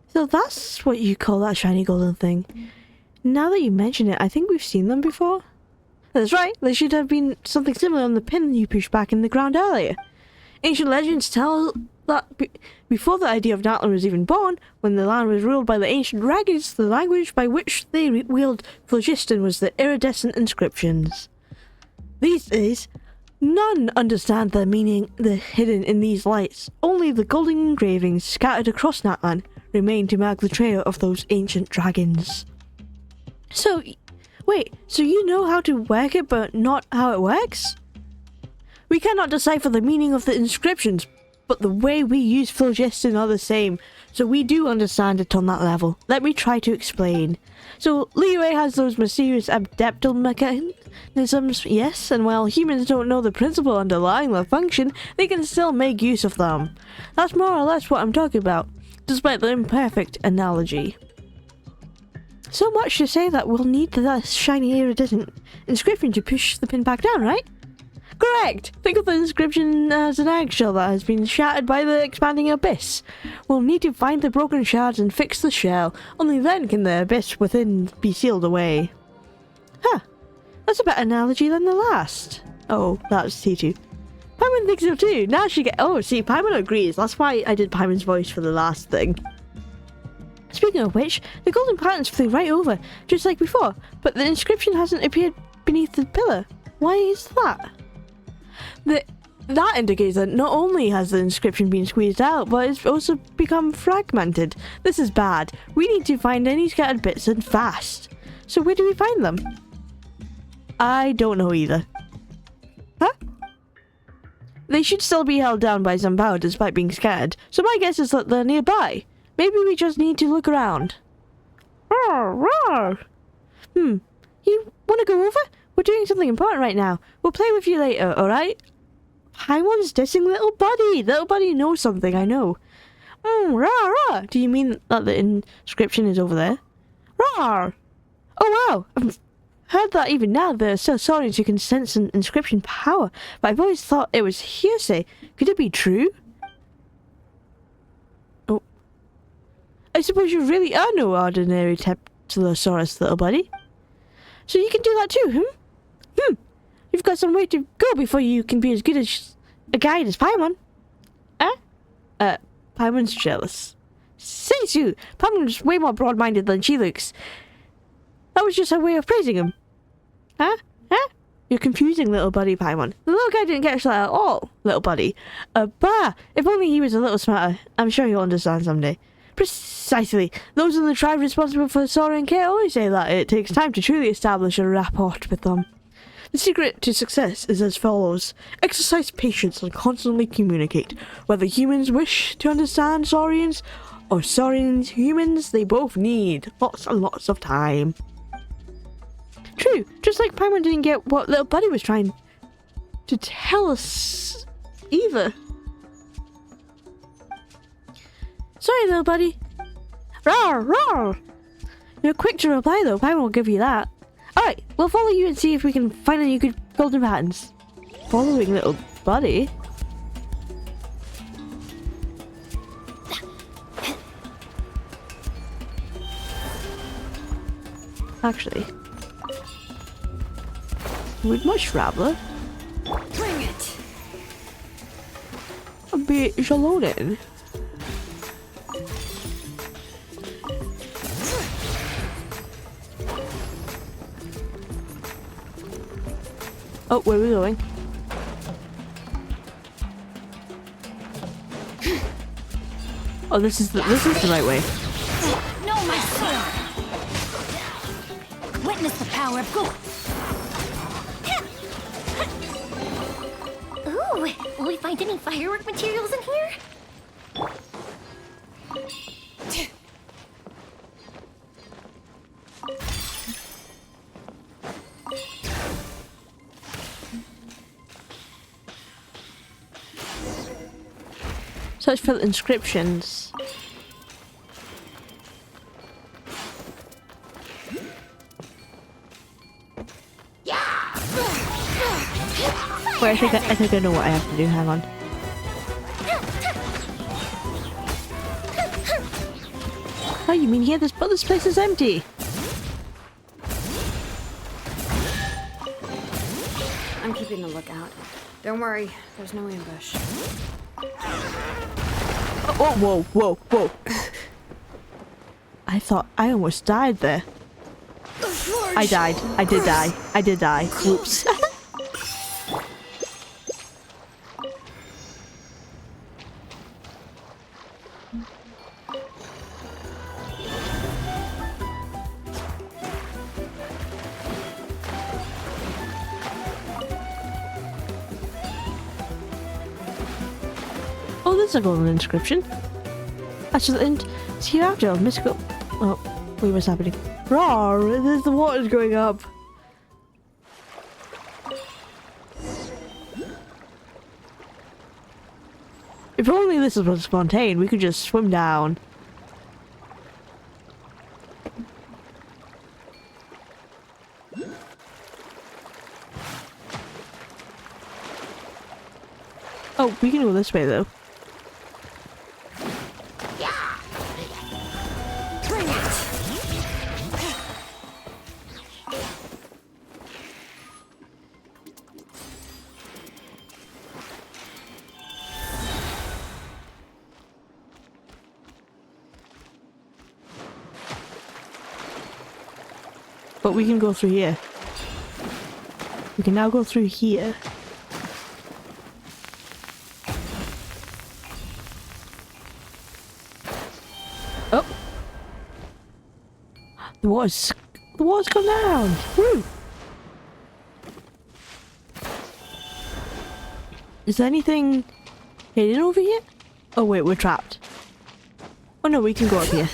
So that's what you call that shiny golden thing. Now that you mention it, I think we've seen them before. That's right, there should have been something similar on the pin you pushed back in the ground earlier. Ancient legends tell that before the idea of Natlan was even born, when the land was ruled by the ancient dragons, the language by which they wield phlogiston was the iridescent inscriptions. These days, none understand the meaning hidden in these lights. Only the golden engravings scattered across Natlan remain to mark the trail of those ancient dragons. So, wait, so you know how to work it but not how it works? We cannot decipher the meaning of the inscriptions, but the way we use phlogiston are the same, so we do understand it on that level. Let me try to explain. So, Liyue has those mysterious adeptal mechanisms, yes, and while humans don't know the principle underlying their function, they can still make use of them. That's more or less what I'm talking about, despite the imperfect analogy. So much to say that we'll need the shiny iridescent inscription to push the pin back down, right? Correct! Think of the inscription as an eggshell that has been shattered by the expanding abyss. We'll need to find the broken shards and fix the shell. Only then can the abyss within be sealed away. Huh. That's a better analogy than the last. Oh, that was T2. Paimon thinks so too. Now she get... Oh, see, Paimon agrees. That's why I did Paimon's voice for the last thing. Speaking of which, the golden patterns flew right over, just like before, but the inscription hasn't appeared beneath the pillar. Why is that? The That indicates that not only has the inscription been squeezed out, but it's also become fragmented. This is bad. We need to find any scattered bits and fast. So where do we find them? I don't know either. Huh? They should still be held down by some power despite being scattered, so my guess is that they're nearby. Maybe we just need to look around. Roar, roar. You want to go over? We're doing something important right now. We'll play with you later, alright? Paimon's dissing little buddy. Little buddy knows something, I know. Rah, rah. Do you mean that the inscription is over there? Rah. Oh wow. I've heard that even now there are still Saurians who can sense an inscription power, but I've always thought it was hearsay. Could it be true? Oh. I suppose you really are no ordinary Tepsilosaurus, little buddy. So you can do that too, You've got some way to go before you can be as good as a guide as Paimon. Paimon's jealous. Says you! Paimon's way more broad-minded than she looks. That was just her way of praising him. Huh? You're confusing little buddy, Paimon. The little guy didn't catch that at all, little buddy. Bah! If only he was a little smarter. I'm sure he'll understand someday. Precisely. Those in the tribe responsible for Saurian care always say that it takes time to truly establish a rapport with them. The secret to success is as follows. Exercise patience and constantly communicate. Whether humans wish to understand Saurians or Saurians humans, they both need lots and lots of time. True, just like Paimon didn't get what little buddy was trying to tell us either. Sorry, little buddy. Rawr, rawr. You're quick to reply though, Paimon will give you that. Alright, we'll follow you and see if we can find any good golden patterns. Following little buddy? Actually, we'd much rather Bring it! be Jalonin. Oh, where are we going? Oh, this is the right way. No, my sword! Witness the power of God! Ooh, will we find any firework materials in here? Search for inscriptions. Wait, I think I know what I have to do. Hang on. Oh, you mean here? But this place is empty. I'm keeping a lookout. Don't worry, there's no ambush. Oh, whoa, whoa, whoa. I thought I almost died there. I died. I did die. I did die. Whoops. Oh, there's a golden inscription. That's the end. See you after, mystical. Oh, wait, what's happening? Roar! There's the water's going up. If only this was spontaneous, we could just swim down. Oh, we can go this way though. Bring it! But we can go through here. We can now go through here. Oh. The water's gone down. Woo. Is there anything hidden over here? Oh wait, we're trapped. Oh no, we can go up here.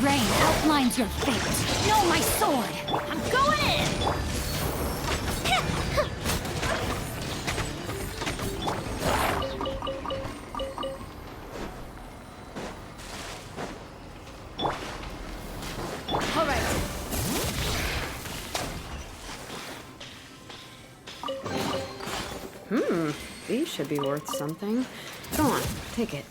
Rain outlines your fate. No, my sword. I'm going in. All right. These should be worth something. Go on, take it.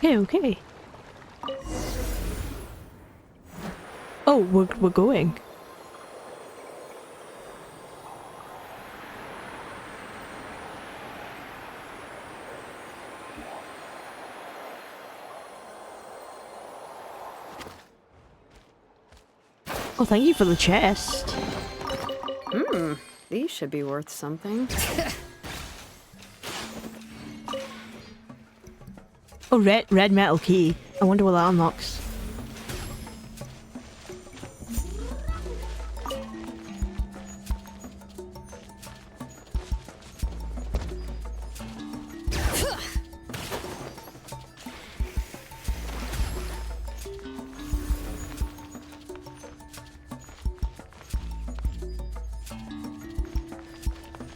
Okay. Oh, we're going. Oh, thank you for the chest. These should be worth something. Oh, red metal key. I wonder what that unlocks.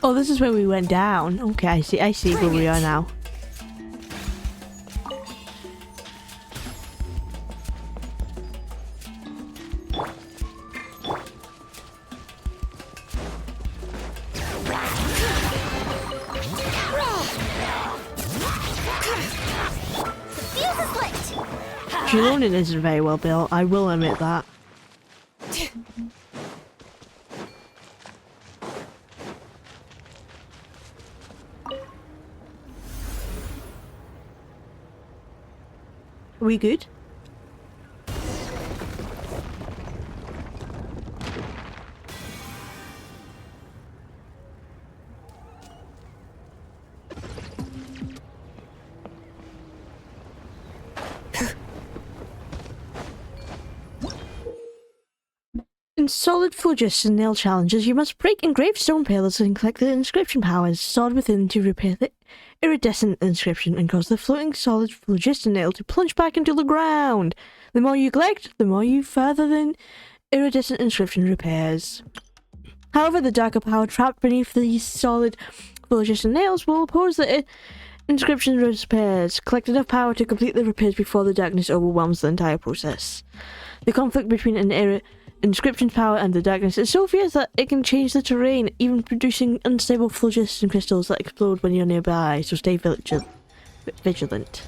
Oh, this is where we went down. Okay, I see where we are now. Julonin isn't very well built, I will admit that. Are we good? In solid phlogiston nail challenges, you must break engraved stone pillars and collect the inscription powers stored within to repair the iridescent inscription and cause the floating solid phlogiston nail to plunge back into the ground. The more you collect, the more you further the iridescent inscription repairs. However, the darker power trapped beneath these solid phlogiston nails will oppose the inscription repairs. Collect enough power to complete the repairs before the darkness overwhelms the entire process. The conflict between an inscription's power and the darkness is so fierce that it can change the terrain, even producing unstable phlogiston crystals that explode when you're nearby, so stay vigilant.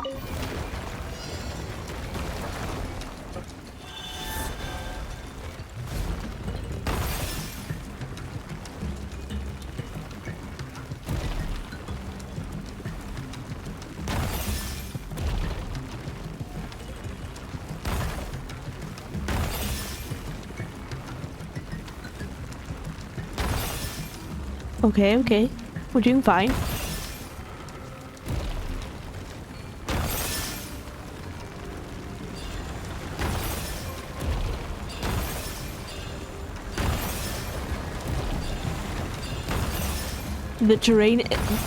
Okay. We're doing fine. The terrain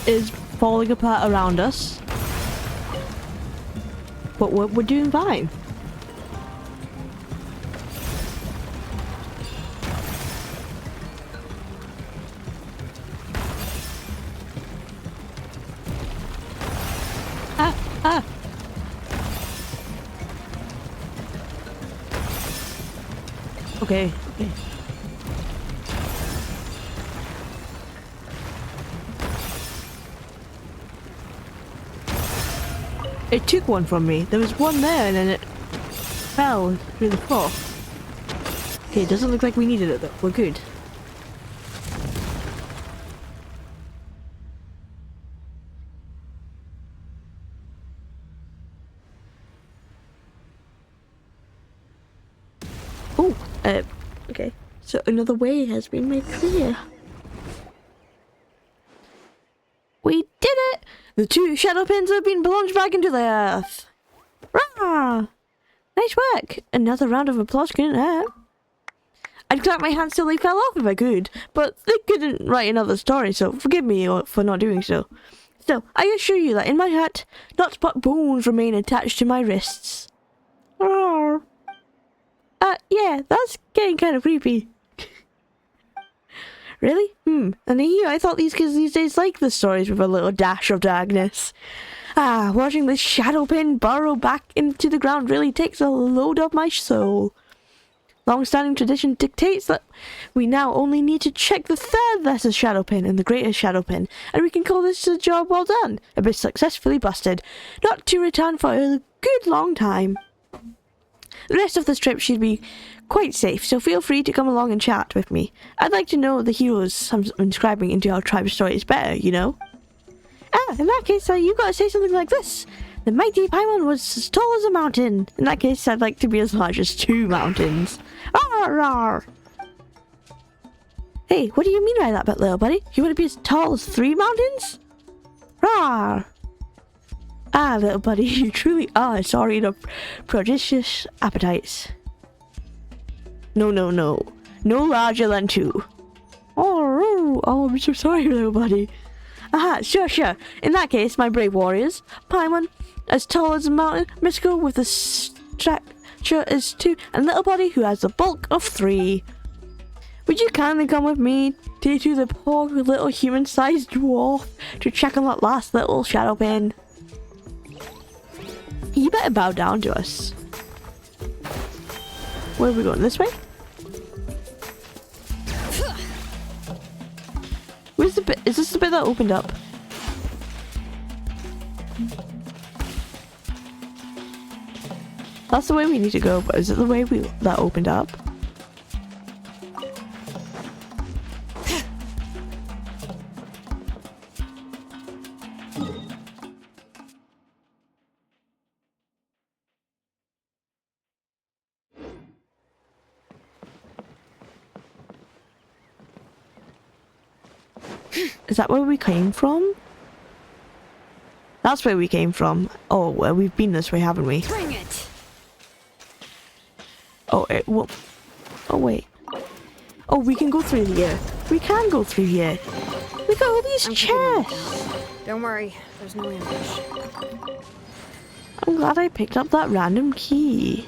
is falling apart around us. But we're doing fine. Okay. It took one from me. There was one there and then it fell through the floor. Okay, it doesn't look like we needed it though. We're good. Okay. So another way has been made clear. We did it! The 2 shadow pins have been plunged back into the earth. Rah! Nice work! Another round of applause couldn't hurt. I'd clap my hands till they fell off if I could, but they couldn't write another story, so forgive me for not doing so. Still, I assure you that in my hut, not but bones remain attached to my wrists. Rawr. Yeah, that's getting kind of creepy. Really? And I thought these kids these days like the stories with a little dash of darkness. Watching this shadow pin burrow back into the ground really takes a load off my soul. Long-standing tradition dictates that we now only need to check the 3rd lesser shadow pin and the greatest shadow pin, and we can call this a job well done. A bit successfully busted. Not to return for a good long time. The rest of this trip should be quite safe, so feel free to come along and chat with me. I'd like to know the heroes I'm inscribing into our tribe stories better, you know? In that case, you gotta say something like this. The mighty Paimon was as tall as a mountain. In that case, I'd like to be as large as 2 mountains. Rawr! Hey, what do you mean by that bit, little buddy? You want to be as tall as 3 mountains? Rawr! Little buddy, you truly are sorry to prodigious appetites. No. No larger than 2. Oh, I'm so sorry, little buddy. Sure. In that case, my brave warriors, Paimon, as tall as a mountain, Mystical with the stature as 2, and Little Body, who has the bulk of 3. Would you kindly come with me to the poor little human-sized dwarf to check on that last little shadow pin? You better bow down to us. Where are we going? This way? Where's the bit? Is this the bit that opened up? That's the way we need to go, but is it the way that opened up? Is that where we came from? That's where we came from. Oh, well, we've been this way, haven't we? Bring it. Oh, well, oh wait. Oh, we can go through here. We can go through here. Look at all these chests. Don't worry, there's no ambush. I'm glad I picked up that random key.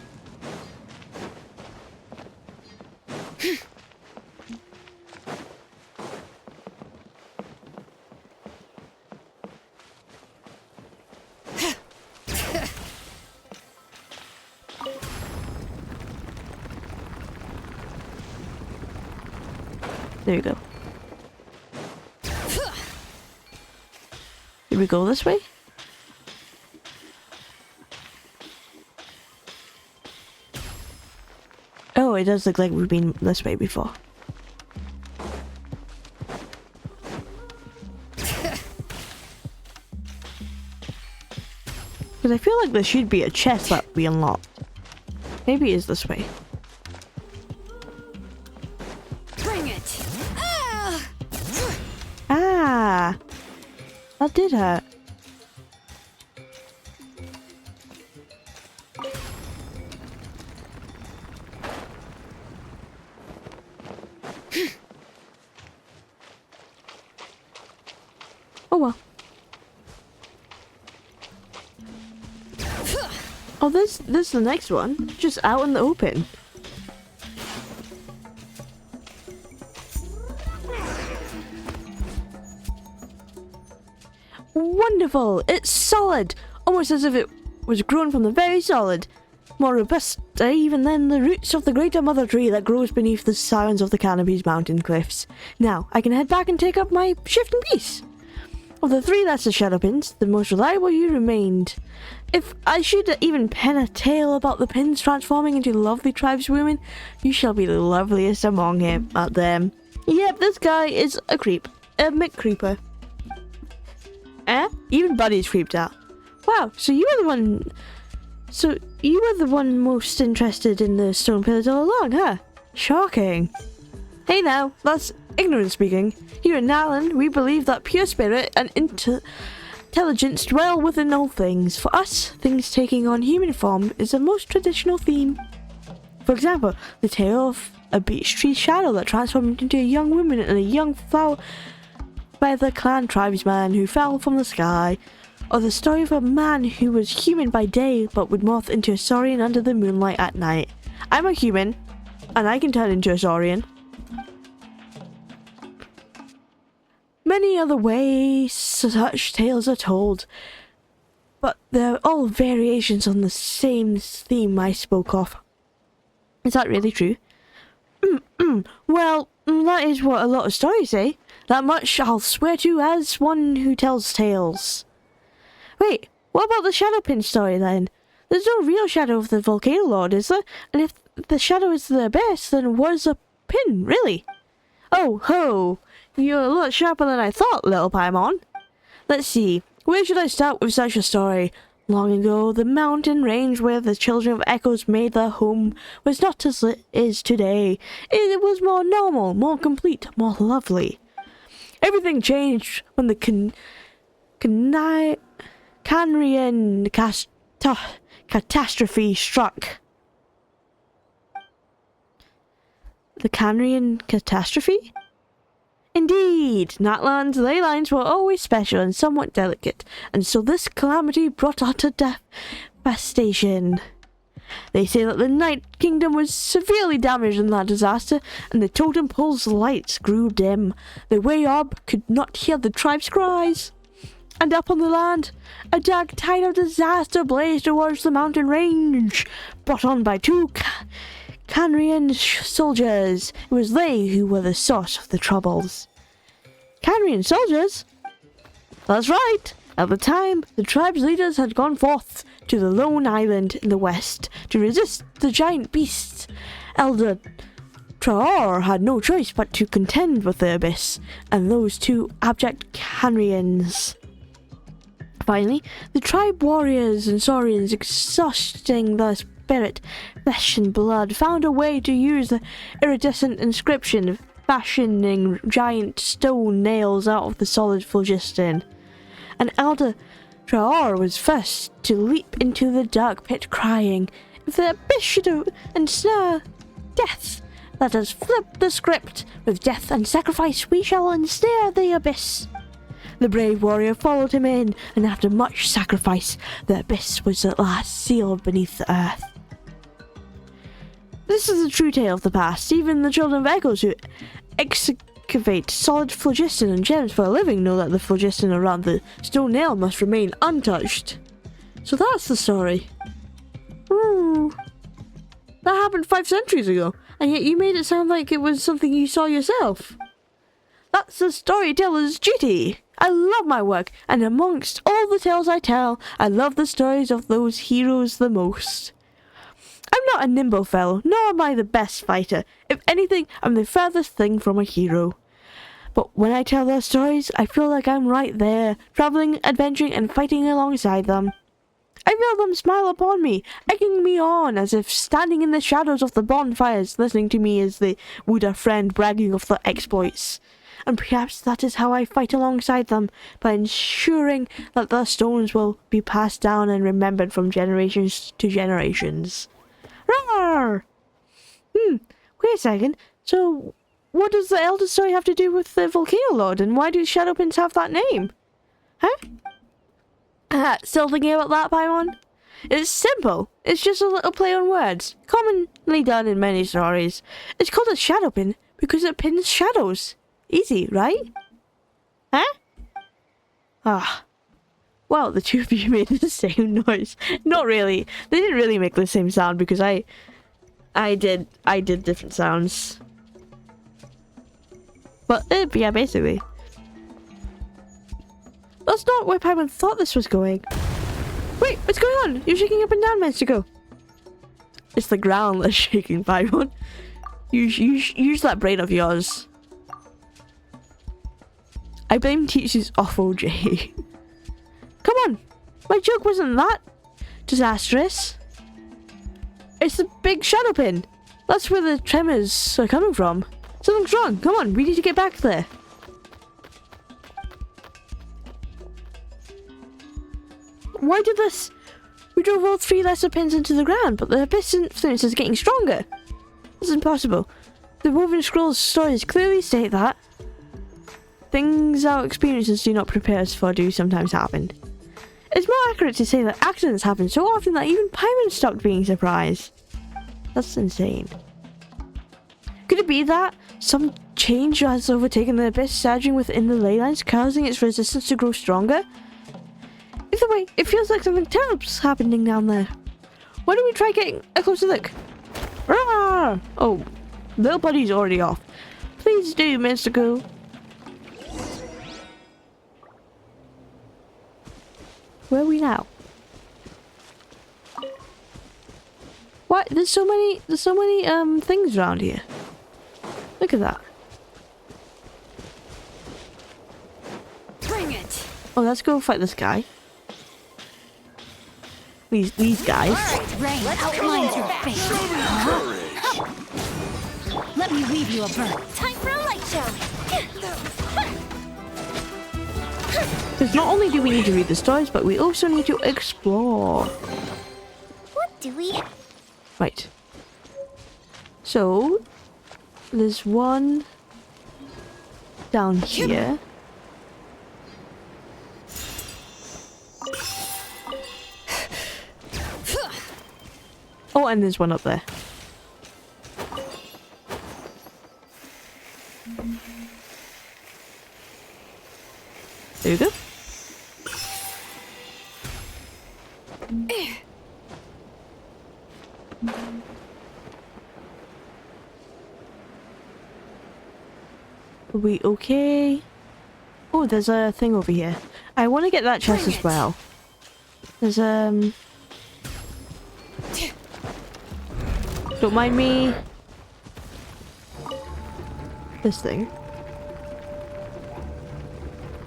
There you go. Did we go this way? Oh, it does look like we've been this way before. Because I feel like there should be a chest that we unlocked. Maybe it is this way. That did hurt. Oh well. Oh, this is the next one. Just out in the open. Wonderful! It's solid! Almost as if it was grown from the very solid. More robust even than the roots of the greater mother tree that grows beneath the silence of the Canopies mountain cliffs. Now, I can head back and take up my shift in peace. Of the 3 lesser shadow pins, the most reliable you remained. If I should even pen a tale about the pins transforming into lovely tribeswomen, you shall be the loveliest among them. Yep, this guy is a creep. A McCreeper. Even Buddy's creeped out. Wow, so you were the one most interested in the stone pillars all along, huh? Shocking. Hey now, that's ignorant speaking. Here in Natlan, we believe that pure spirit and intelligence dwell within all things. For us, things taking on human form is the most traditional theme. For example, the tale of a beech tree shadow that transformed into a young woman and a young flower by the clan tribesman who fell from the sky. Or the story of a man who was human by day but would morph into a saurian under the moonlight at night. I'm a human, and I can turn into a saurian. Many other ways such tales are told, but they're all variations on the same theme I spoke of. Is that really true? Well, that is what a lot of stories say. That much I'll swear to as one who tells tales. Wait, what about the Shadowpin story then? There's no real shadow of the Volcano Lord, is there? And if the shadow is the abyss, then what is a pin, really? Oh ho! You're a lot sharper than I thought, little Paimon. Let's see, where should I start with such a story? Long ago, the mountain range where the children of Echoes made their home was not as it is today. It was more normal, more complete, more lovely. Everything changed when the Canrian catastrophe struck. The Canrian catastrophe? Indeed, Natlan's ley lines were always special and somewhat delicate, and so this calamity brought utter devastation. They say that the Night Kingdom was severely damaged in that disaster, and the totem pole's lights grew dim. The Wayob could not hear the tribe's cries. And up on the land, a dark tide of disaster blazed towards the mountain range, brought on by two Canrian soldiers. It was they who were the source of the troubles. Canrian soldiers? That's right. At the time, the tribe's leaders had gone forth to the lone island in the west to resist the giant beasts. Elder Traor had no choice but to contend with the abyss and those two abject Canrians. Finally, the tribe warriors and saurians, exhausting their spirit, flesh and blood, found a way to use the iridescent inscription, fashioning giant stone nails out of the solid phlogiston. And Elder Traor was first to leap into the dark pit, crying, "If the abyss should ensnare death, let us flip the script. With death and sacrifice we shall ensnare the abyss." The brave warrior followed him in, and after much sacrifice, the abyss was at last sealed beneath the earth. This is a true tale of the past. Even the children of Echoes who excavate solid phlogiston and gems for a living know that the phlogiston around the stone nail must remain untouched. So that's the story. Ooh. That happened 5 centuries ago, and yet you made it sound like it was something you saw yourself. That's the storyteller's duty. I love my work, and amongst all the tales I tell, I love the stories of those heroes the most. I'm not a nimble fellow, nor am I the best fighter. If anything, I'm the furthest thing from a hero. But when I tell their stories, I feel like I'm right there, traveling, adventuring, and fighting alongside them. I feel them smile upon me, egging me on, as if standing in the shadows of the bonfires, listening to me as they would a friend bragging of their exploits. And perhaps that is how I fight alongside them, by ensuring that their stones will be passed down and remembered from generations to generations. Roar! Wait a second. So, what does the Elder story have to do with the Volcano Lord, and why do Shadowpins have that name? Huh? Still thinking about that, Paimon? It's simple. It's just a little play on words, commonly done in many stories. It's called a Shadowpin because it pins shadows. Easy, right? Huh? Well, the two of you made the same noise. Not really. They didn't really make the same sound because I did different sounds. But yeah, basically. That's not where Paimon thought this was going. Wait, what's going on? You're shaking up and down, Menstigo. It's the ground that's shaking, Paimon. Use that brain of yours. I blame Teach's awful J. Come on! My joke wasn't that disastrous. It's the big Shadowpin. That's where the tremors are coming from. Something's wrong. Come on, we need to get back there. Why did this? We drove all 3 lesser pins into the ground, but the abyss influence is getting stronger. This is impossible. The Woven Scrolls stories clearly state that things our experiences do not prepare us for do sometimes happen. It's more accurate to say that accidents happen so often that even pirates stopped being surprised. That's insane. Could it be that some change has overtaken the abyss, surging within the ley lines, causing its resistance to grow stronger? Either way, it feels like something terrible's happening down there. Why don't we try getting a closer look? Rawr! Oh, little buddy's already off. Please do, Mr. Cool. Where are we now? What? There's so many things around here. Look at that. Bring it. Oh, let's go fight this guy. These guys. Alright, Rain, outline your face. Let me weave you a bird. Time for a light show. Because not only do we need to read the stories, but we also need to explore. What do we... Right. So, there's one down here. Oh, and there's one up there. There you go. Are we okay? Oh, there's a thing over here. I want to get that chest as well. There's don't mind me. This thing.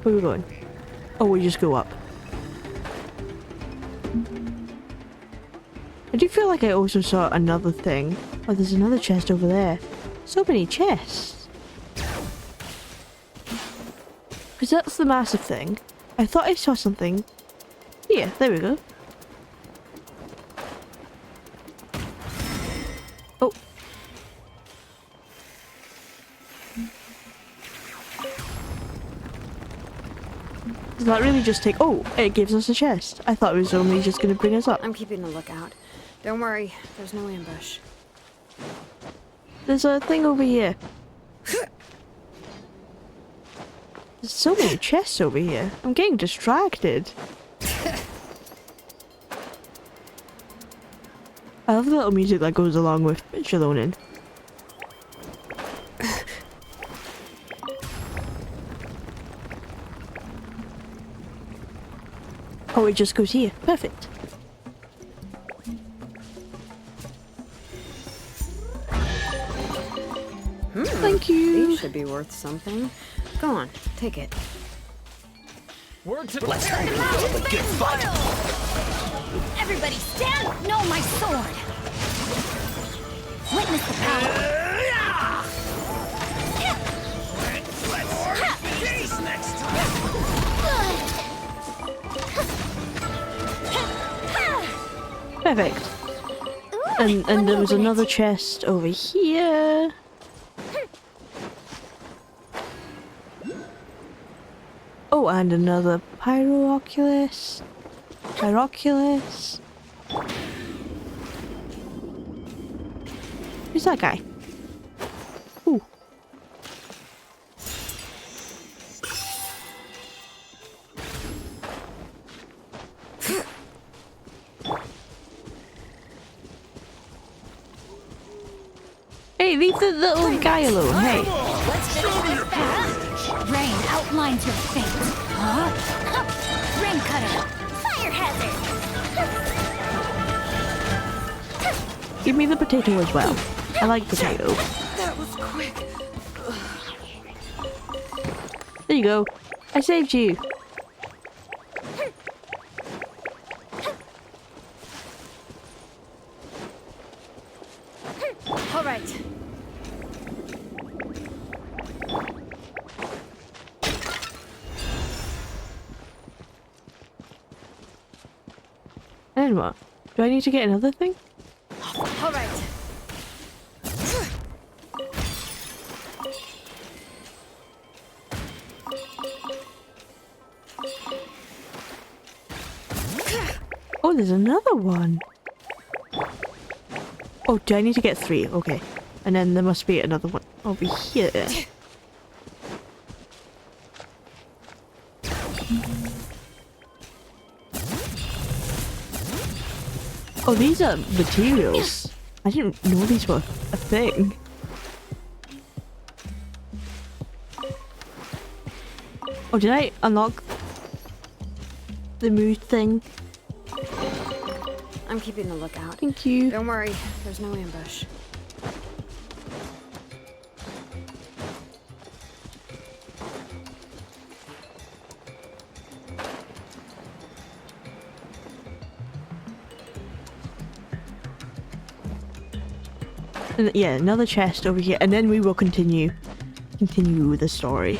Where are we going? Oh, we just go up. I do feel like I also saw another thing. Oh, there's another chest over there. So many chests. Because that's the massive thing. I thought I saw something. Here, there we go. Oh. Does that really just take... Oh, it gives us a chest. I thought it was only just going to bring us up. I'm keeping a lookout. Don't worry, there's no ambush. There's a thing over here. There's so many chests over here. I'm getting distracted. I love the little music that goes along with Shalonin. Oh, it just goes here. Perfect. Thank you. These should be worth something. Go on, take it. Let's Get fight. Everybody stand! No, my sword! Witness the power! next time. Perfect. And there was another chest over here. Oh, and another Pyroculus. Who's that guy? Ooh. Hey, leave the little guy alone, hey. Let's finish this fast! Rain outlines your fate. Huh? Rain cutter! Fire hazard! Give me the potato as well. I like potato. That was quick. There you go. I saved you. All right. And what? Do I need to get another thing? All right. Oh, there's another one. Oh, do I need to get 3? Okay. And then there must be another one over here. Oh, these are materials. I didn't know these were a thing. Oh, did I unlock the mood thing? I'm keeping a lookout. Thank you. Don't worry, there's no ambush. And yeah, another chest over here, and then we will continue with the story.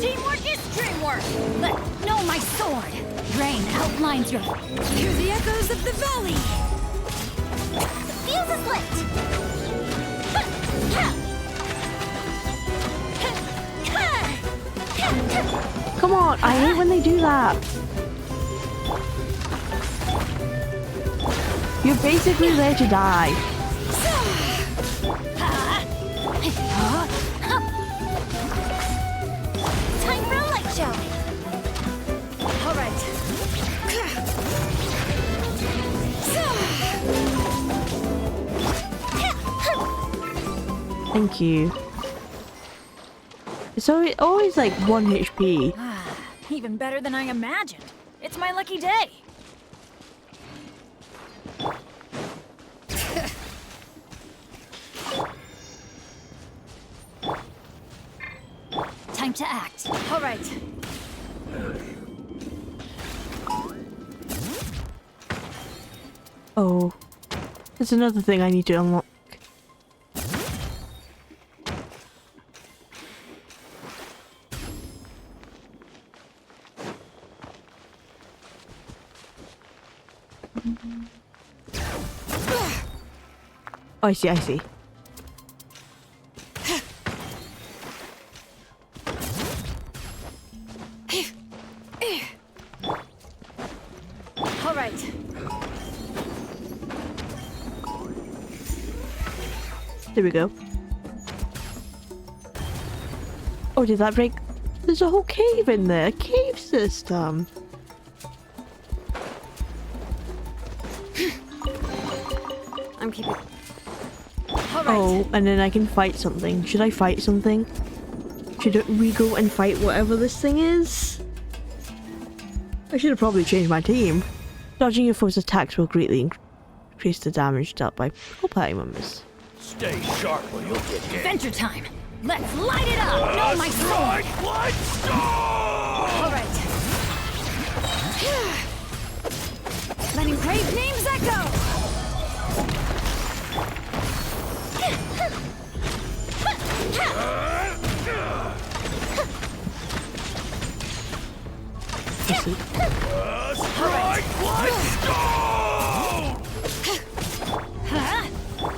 Teamwork is dreamwork. Let know my sword. Rain outlines your. Hear the echoes of the valley. The fuse is lit! Come on, I hate when they do that. You're basically there to die. Time for a light show. All right. Thank you. It's always like 1 HP. Even better than I imagined. It's my lucky day. Time to act. All right. Oh, there's another thing I need to unlock. Oh, I see, I see. All right. There we go. Oh, did that break? There's a whole cave in there. A cave system. I'm keeping. Oh, and then I can fight something. Should I fight something? Should we go and fight whatever this thing is? I should have probably changed my team. Dodging your foe's attacks will greatly increase the damage dealt by all party members. Stay sharp or you'll get hit. Adventure time. Let's light it up. Know my sword. All right. Letting brave names echo.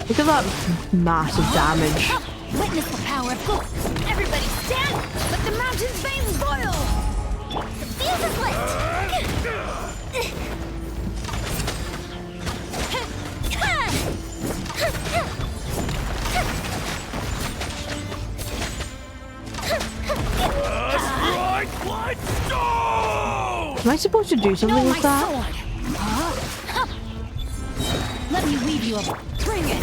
Look at that massive damage. Witness the power of God. Everybody stand. Let the mountain's veins boil. The fuse is lit! Am I supposed to do something with that? Let me weave you up. Bring it.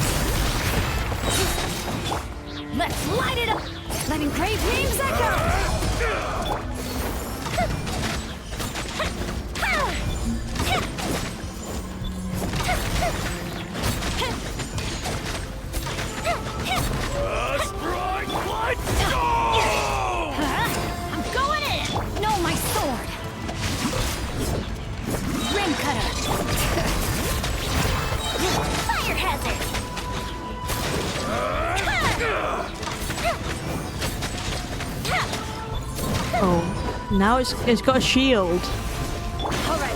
Let's light it up. Letting great names echo. I'm going in. Know my sword. Ring cutter. Now it's got a shield. All right.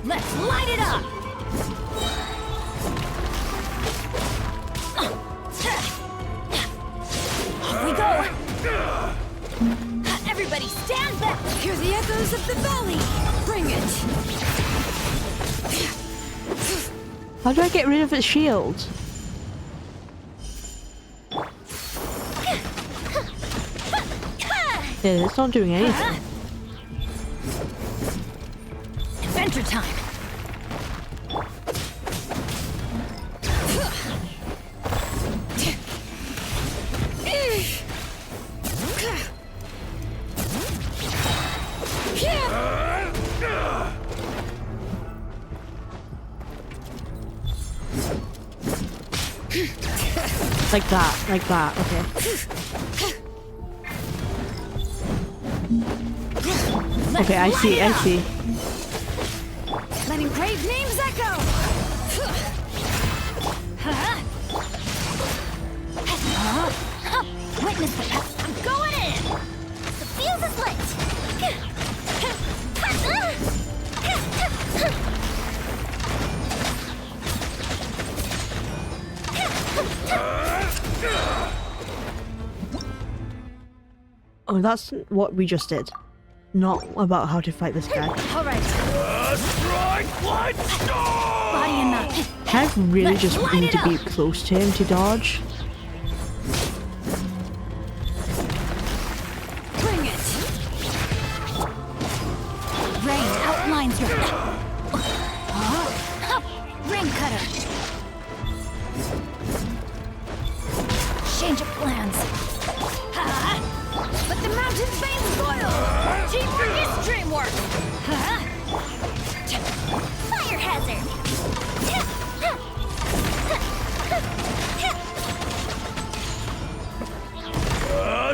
Let's light it up. Off we go. Everybody stand back. Hear the echoes of the valley. Bring it. How do I get rid of its shield? Yeah, it's not doing anything. Adventure time. Like that, okay. Okay, I see. Letting grave names echo. Witness the path. I'm going in. The fuse is lit. Oh, that's what we just did. Not about how to fight this guy. All right. Strike light storm! Body and mouth. I really Let's just light need it to be up. close to him to dodge. Bring it. Rain outlines your. Ring cutter. Change of plans. But the mountain's veins boil. Teamwork is dreamwork. Fire hazard.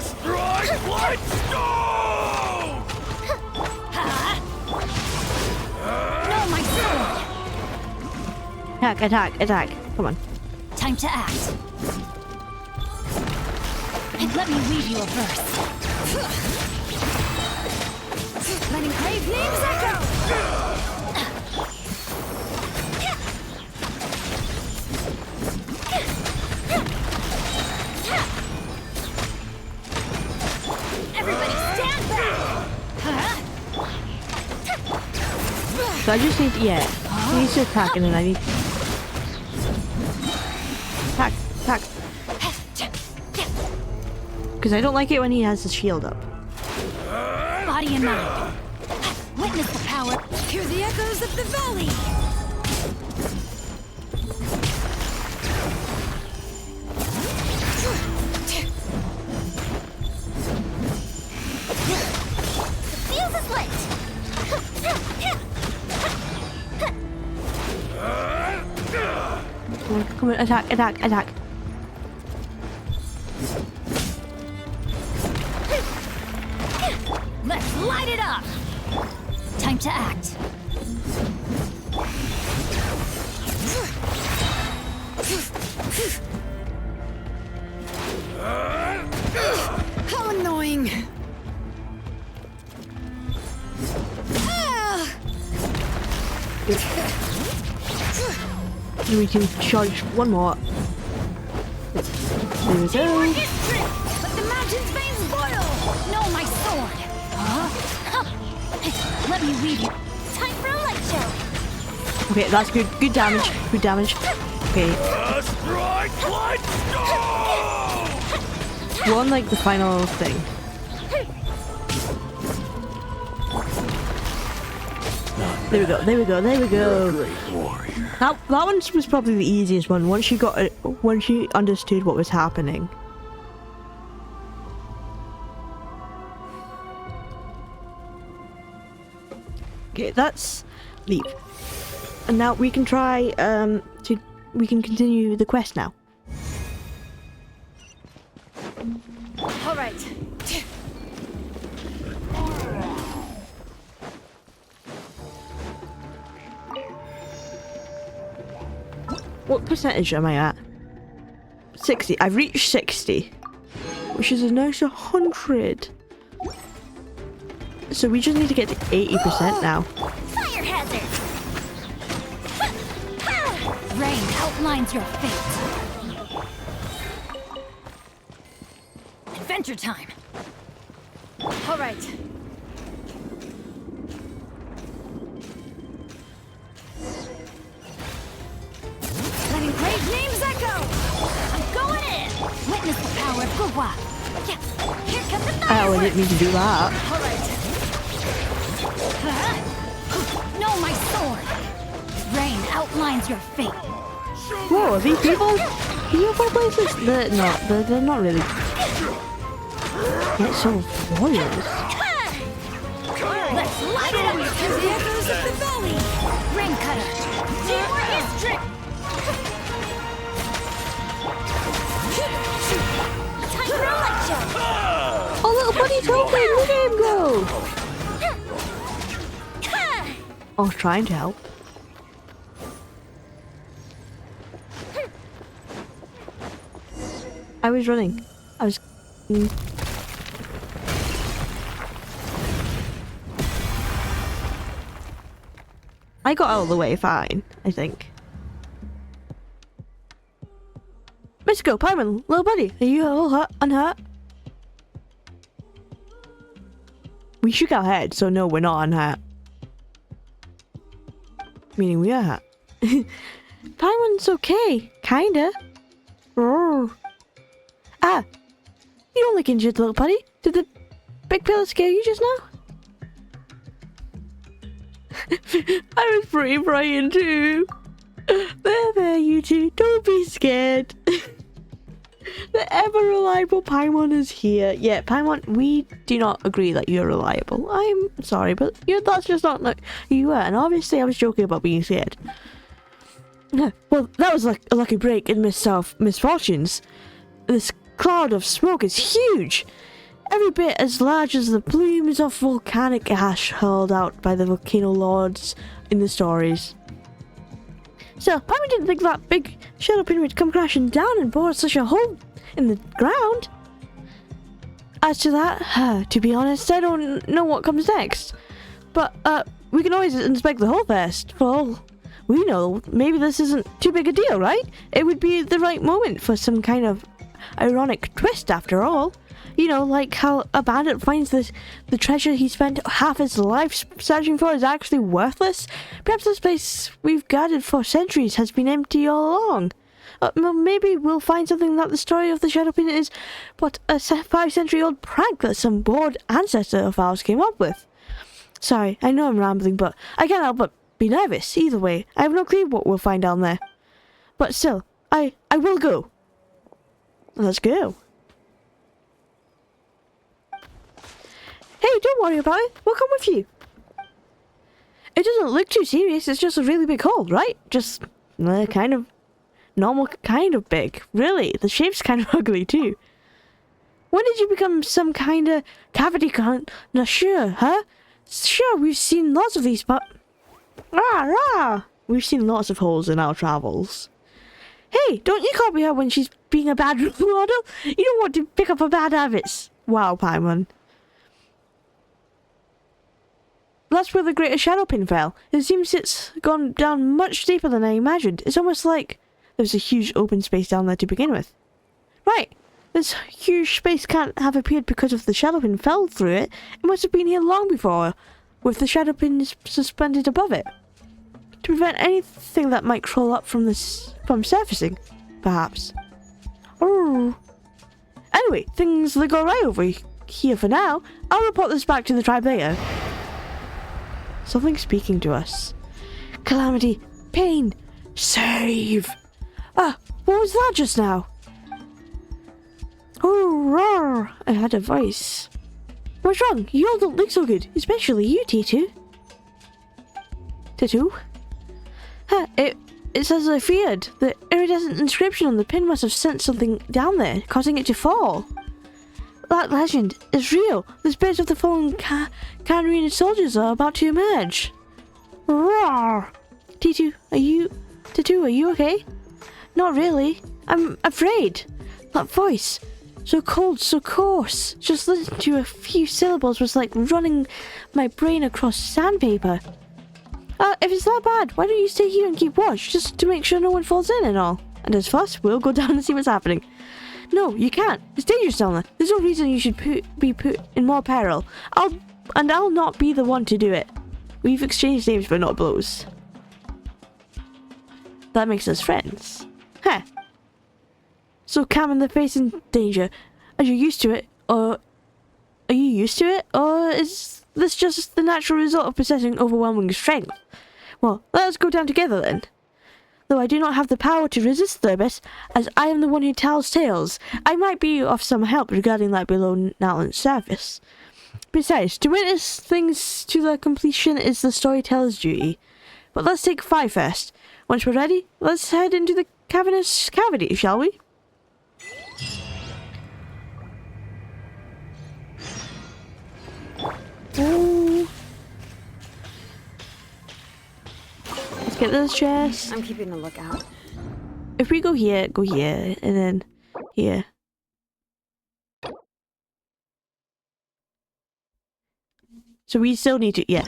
Strike light storm! No, my sword. Attack. Come on. Time to act. And let me weave you a verse. Letting grave names echo. Everybody stand back. So I just need to, he needs to attack and then I need... Attack. Because I don't like it when he has his shield up. Body and mind. Witness the power. Hear the echoes of the valley. The fuse is lit. Come on, attack. Let's light it up. Time to act. How annoying. We can charge one more. There we go. But the mountain's veins boil. No, my sword. Let me weave you. Time for a light show. Okay, that's good. Good damage. Okay. Strike light storm! One like the final thing. There we go. Great warrior. That one was probably the easiest one. Once she understood what was happening. Okay, that's leave. And now we can try we can continue the quest now. All right. What percentage am I at? 60. I've reached 60. which is a nice 100. So we just need to get to 80% now. Fire hazard! Rain outlines your fate. Adventure time. All right. Letting brave names echo. I'm going in. Witness the power of Gugwa. Yes. Here comes the Oh, I fireworks. didn't mean to do that. All right. No, my sword. Rain outlines your fate. Whoa, are these people? UFO places? They're not really. It's so warriors. Let's light it up to the echoes of the valley. Rain cutter. Teamwork is trick. Time for a light show! Oh, little buddy Toby, look at him go! I was trying to help. I was running. I was. I got out of the way fine, I think. Mystico, Paimon, little buddy, are you all hurt, unhurt? We shook our heads, so no, we're not unhurt. Meaning we are hurt. Paimon's okay, kinda. Roar. Ah, you don't look injured, little buddy. Did the big pillar scare you just now? I was pretty frightened too. There, you two. Don't be scared. The ever-reliable Paimon is here. Yeah, Paimon, we do not agree that you're reliable. I'm sorry, but that's just not like who you are. And obviously I was joking about being scared. Well, that was like a lucky break in misfortunes. This cloud of smoke is huge. Every bit as large as the plumes of volcanic ash hurled out by the volcano lords in the stories. So, Paimon didn't think that big shadow pin would come crashing down and bore such a hole in the ground. As to that, to be honest, I don't know what comes next. But, we can always inspect the hole first. For all we know, maybe this isn't too big a deal, right? It would be the right moment for some kind of ironic twist after all. You know, like how a bandit finds the treasure he spent half his life searching for is actually worthless. Perhaps this place we've guarded for centuries has been empty all along. Maybe we'll find something that the story of the Shadow Pin is but a 5-century-old prank that some bored ancestor of ours came up with. Sorry, I know I'm rambling, but I can't help but be nervous. Either way, I have no clue what we'll find down there. But still, I will go. Let's go. Hey, don't worry about it. We'll come with you. It doesn't look too serious. It's just a really big hole, right? Just kind of normal, kind of big. Really, the shape's kind of ugly too. When did you become some kind of cavity connoisseur, huh? Sure, we've seen lots of these, but we've seen lots of holes in our travels. Hey, don't you copy her when she's being a bad role model? You don't want to pick up her bad habits. Wow, Paimon. That's where the Greater Shadowpin fell. It seems it's gone down much deeper than I imagined. It's almost like there's a huge open space down there to begin with. Right. This huge space can't have appeared because of the Shadowpin fell through it. It must have been here long before, with the Shadowpin suspended above it. To prevent anything that might crawl up from surfacing, perhaps. Oh. Anyway, things look alright over here for now. I'll report this back to the tribe later. Something speaking to us. Calamity. Pain. Save. What was that just now? Oh, roar. I had a voice. What's wrong? You all don't look so good. Especially you, T2. T2? It's as I feared. The iridescent inscription on the pin must have sent something down there, causing it to fall. That legend is real. The spirits of the fallen Canarine soldiers are about to emerge. Roar! T2, are you okay? Not really. I'm afraid. That voice. So cold, so coarse. Just listening to a few syllables was like running my brain across sandpaper. If it's that bad, why don't you stay here and keep watch, just to make sure no one falls in and all? And as fast, we'll go down and see what's happening. No, you can't. It's dangerous down there. There's no reason you should be put in more peril. I'll not be the one to do it. We've exchanged names but not blows. That makes us friends. Huh. So Cameron, they're facing danger. Are you used to it? Or are you used to it? Or is this just the natural result of possessing overwhelming strength? Well, let us go down together then. Though I do not have the power to resist the abyss, as I am the one who tells tales, I might be of some help regarding that below Natlan's surface. Besides, to witness things to their completion is the storyteller's duty. But let's take 5 first. Once we're ready, let's head into the cavernous cavity, shall we? Ooh. Let's get this chest. I'm keeping a lookout. If we go here, and then here. So we still need to, yeah.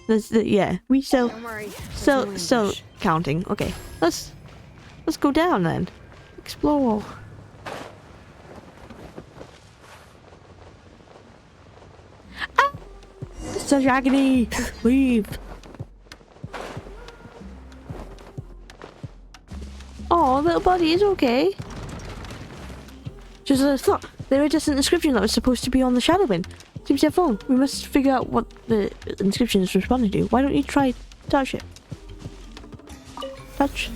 We still, Don't worry. still counting. Okay, let's go down then. Explore. Ah! Such agony. Leave. Oh, little buddy is okay. Just as I thought, there a distant inscription that was supposed to be on the Shadowwind. Seems to have fallen. We must figure out what the inscription is responding to. Why don't you try touch it? Touch.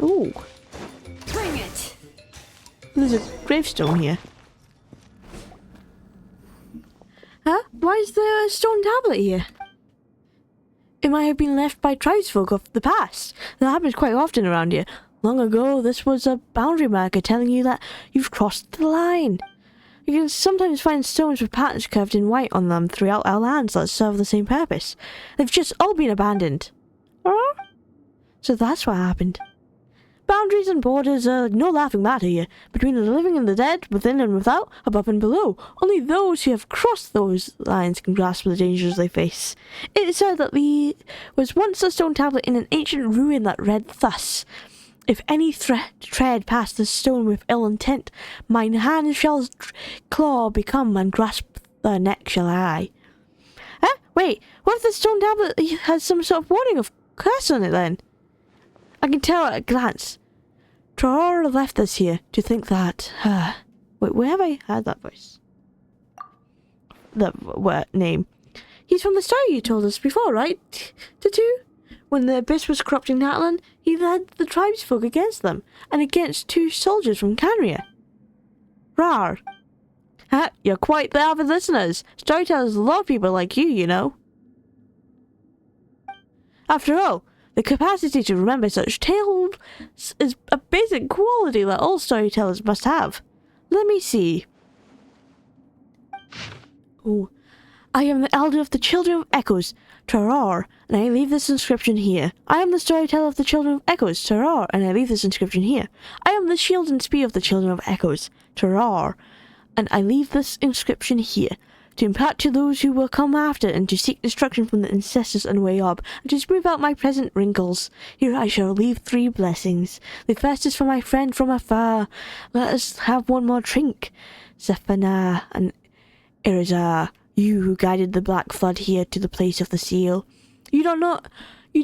Ooh. Bring it. There's a gravestone here. Huh? Why is there a stone tablet here? It might have been left by tribesfolk of the past. That happens quite often around here. Long ago, this was a boundary marker telling you that you've crossed the line. You can sometimes find stones with patterns carved in white on them throughout our lands that serve the same purpose. They've just all been abandoned. Huh? So that's what happened. Boundaries and borders are no laughing matter here. Between the living and the dead, within and without, above and below, only those who have crossed those lines can grasp the dangers they face. It is said that there was once a stone tablet in an ancient ruin that read thus: "If any tread past this stone with ill intent, mine hand shall claw become and grasp their neck shall I." Huh? Wait, what if the stone tablet has some sort of warning of curse on it then? I can tell at a glance. Traor left us here to think that... Wait, where have I heard that voice? Name. He's from the story you told us before, right? Tatu? When the abyss was corrupting Natlan, he led the tribesfolk against them, and against 2 soldiers from Canria. Rar. You're quite the avid listeners. Storytellers love people like you know. After all, the capacity to remember such tales is a basic quality that all storytellers must have. Let me see. Oh, I am the elder of the Children of Echoes, Traor, and I leave this inscription here. I am the storyteller of the Children of Echoes, Traor, and I leave this inscription here. I am the shield and spear of the Children of Echoes, Traor, and I leave this inscription here. To impart to those who will come after, and to seek destruction from the ancestors and way up, and to smooth out my present wrinkles. Here I shall leave 3 blessings. The first is for my friend from afar. Let us have one more drink. Zephaniah and Irizar, you who guided the Black Flood here to the place of the seal. You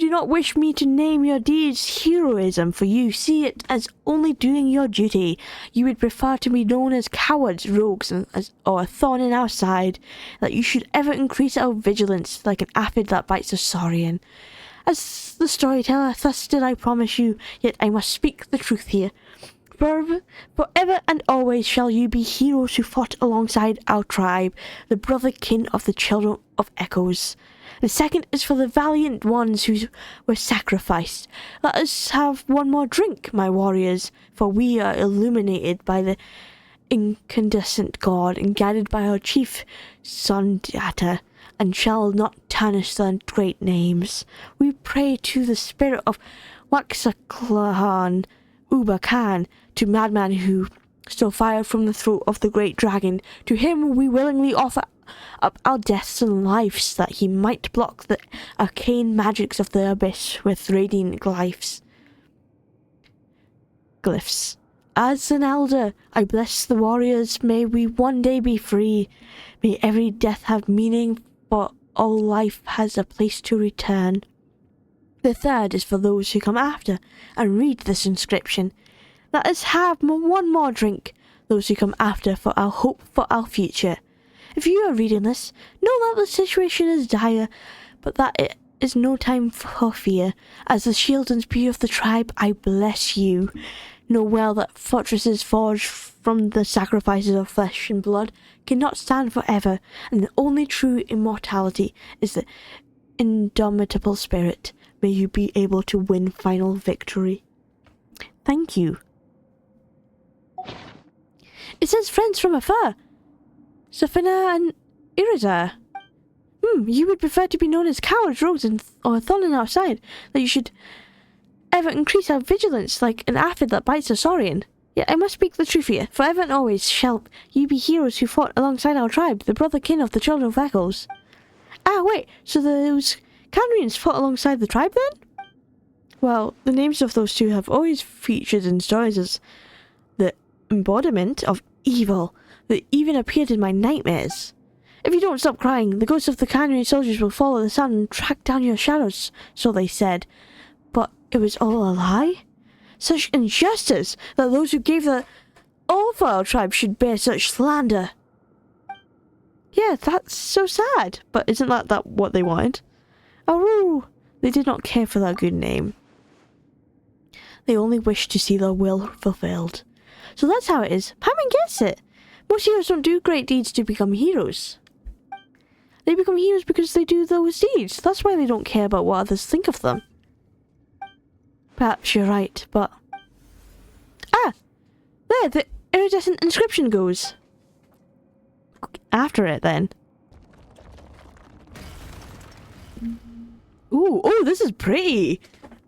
do not wish me to name your deeds heroism, for you see it as only doing your duty. You would prefer to be known as cowards, rogues, or a thorn in our side, that you should ever increase our vigilance like an aphid that bites a saurian. As the storyteller, thus did I promise you, yet I must speak the truth here. Forever and always shall you be heroes who fought alongside our tribe, the brother kin of the Children of Echoes. The second is for the valiant ones who were sacrificed. Let us have one more drink, my warriors, for we are illuminated by the incandescent god and guided by our chief, Sondata, and shall not tarnish their great names. We pray to the spirit of Waxaklahan, Uba Khan, to madman who So fire from the throat of the great dragon. To him we willingly offer up our deaths and lives, that he might block the arcane magics of the abyss with radiant glyphs. As an elder, I bless the warriors. May we one day be free. May every death have meaning, for all life has a place to return. The third is for those who come after and read this inscription. Let us have one more drink, those who come after, for our hope for our future. If you are reading this, know that the situation is dire, but that it is no time for fear. As the shield and spear of the tribe, I bless you. Know well that fortresses forged from the sacrifices of flesh and blood cannot stand forever, and the only true immortality is the indomitable spirit. May you be able to win final victory. Thank you. It says friends from afar. Safina and Irizar. You would prefer to be known as cowards, rogues, or thorn in our side, that you should ever increase our vigilance like an aphid that bites a saurian. Yet I must speak the truth here. Forever and always shall ye be heroes who fought alongside our tribe, the brother kin of the children of Echoes. Ah, wait, so those Kandrians fought alongside the tribe then? Well, the names of those two have always featured in stories as the embodiment of evil that even appeared in my nightmares. If you don't stop crying, the ghosts of the Kandrian soldiers will follow the sun and track down your shadows, so they said. But it was all a lie? Such injustice that those who gave the all for our tribe should bear such slander. Yeah, that's so sad, but isn't that what they wanted? Oh, they did not care for that good name. They only wished to see their will fulfilled. So that's how it is. Paimon gets it. Most heroes don't do great deeds to become heroes. They become heroes because they do those deeds. That's why they don't care about what others think of them. Perhaps you're right, but... Ah! There, the iridescent inscription goes. After it, then. Ooh, oh, this is pretty!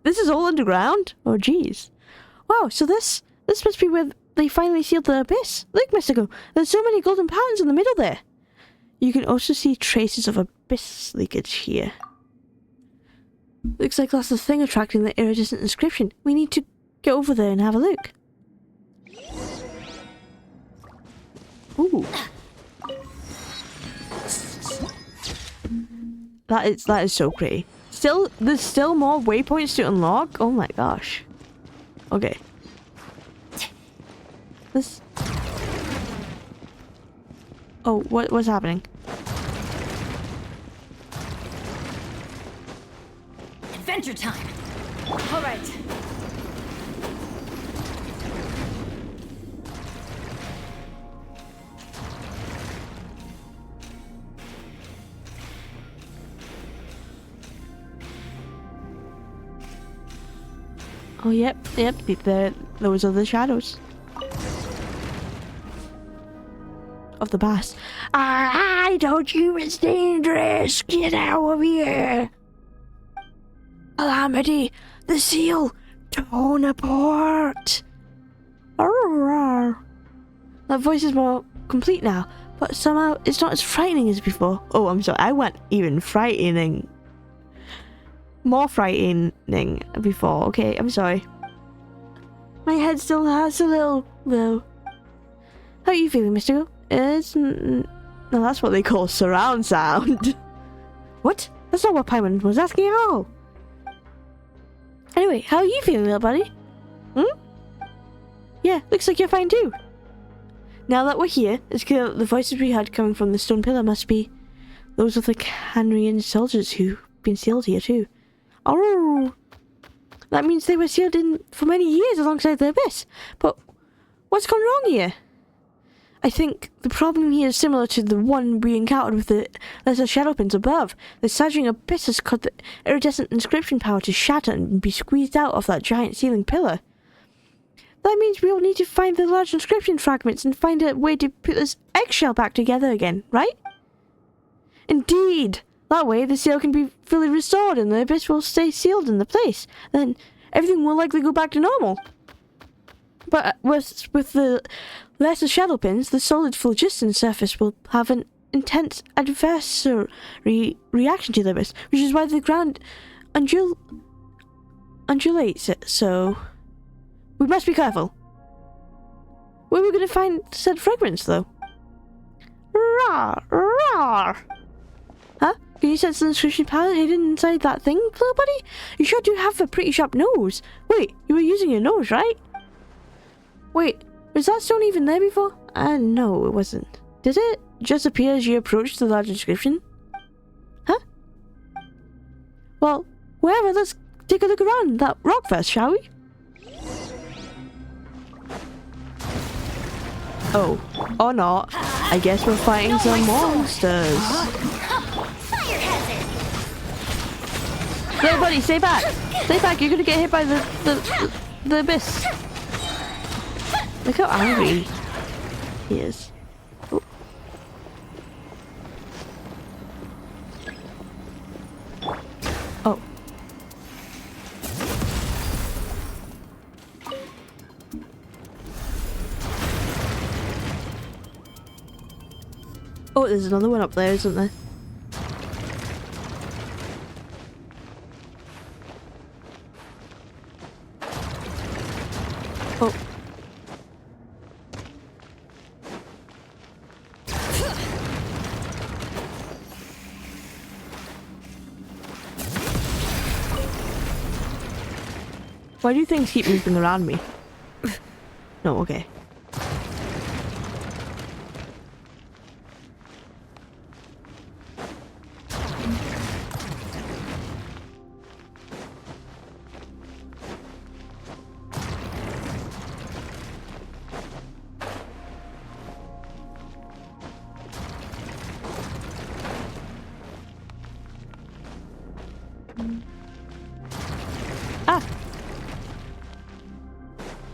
This is all underground? Oh, jeez. Wow, so this must be where they finally sealed the abyss. Look, Mystico, there's so many golden patterns in the middle there. You can also see traces of abyss leakage here. Looks like that's the thing attracting the iridescent inscription. We need to get over there and have a look. Ooh. That is so pretty. There's still more waypoints to unlock? Oh my gosh. Okay. This... Oh, what's happening? Adventure time! Alright. Oh, yep, those are the shadows. Of the past. I told you it's dangerous! Get out of here! Calamity! The seal! Torn apart! Arr. That voice is more complete now, but somehow it's not as frightening as before. Oh, I'm sorry, I went even frightening. More frightening before. Okay, I'm sorry. My head still hurts a little, though. How are you feeling, Mystico? No, that's what they call surround sound. What? That's not what Paimon was asking at all. Anyway, how are you feeling, little buddy? Yeah, looks like you're fine too. Now that we're here, it's clear that the voices we heard coming from the stone pillar must be those of the Kandrian soldiers who've been sealed here too. Oh, that means they were sealed in for many years alongside the abyss. But what's gone wrong here? I think the problem here is similar to the one we encountered with the lesser shadowpins above. The surging abyss has caused the iridescent inscription power to shatter and be squeezed out of that giant ceiling pillar. That means we'll need to find the large inscription fragments and find a way to put this eggshell back together again, right? Indeed! That way the seal can be fully restored and the abyss will stay sealed in the place. Then everything will likely go back to normal. But with the Less of shadow pins, the solid phlogiston surface will have an intense adversary reaction to the abyss, which is why the ground undulates it, so we must be careful. Where are we going to find said fragrance, though? Rawr, rawr. Huh? Can you sense the inscription power hidden inside that thing, little buddy? You sure do have a pretty sharp nose. Wait, you were using your nose, right? Wait, was that stone even there before? No, it wasn't. Did it just appear as you approached the large inscription? Huh? Well, wherever, let's take a look around that rock first, shall we? Oh, or not. I guess we're fighting some monsters. Little buddy, stay back! Stay back, you're gonna get hit by the abyss. Look how angry he is. Oh. Oh. Oh, there's another one up there, isn't there? Oh. Why do things keep moving around me? No, okay.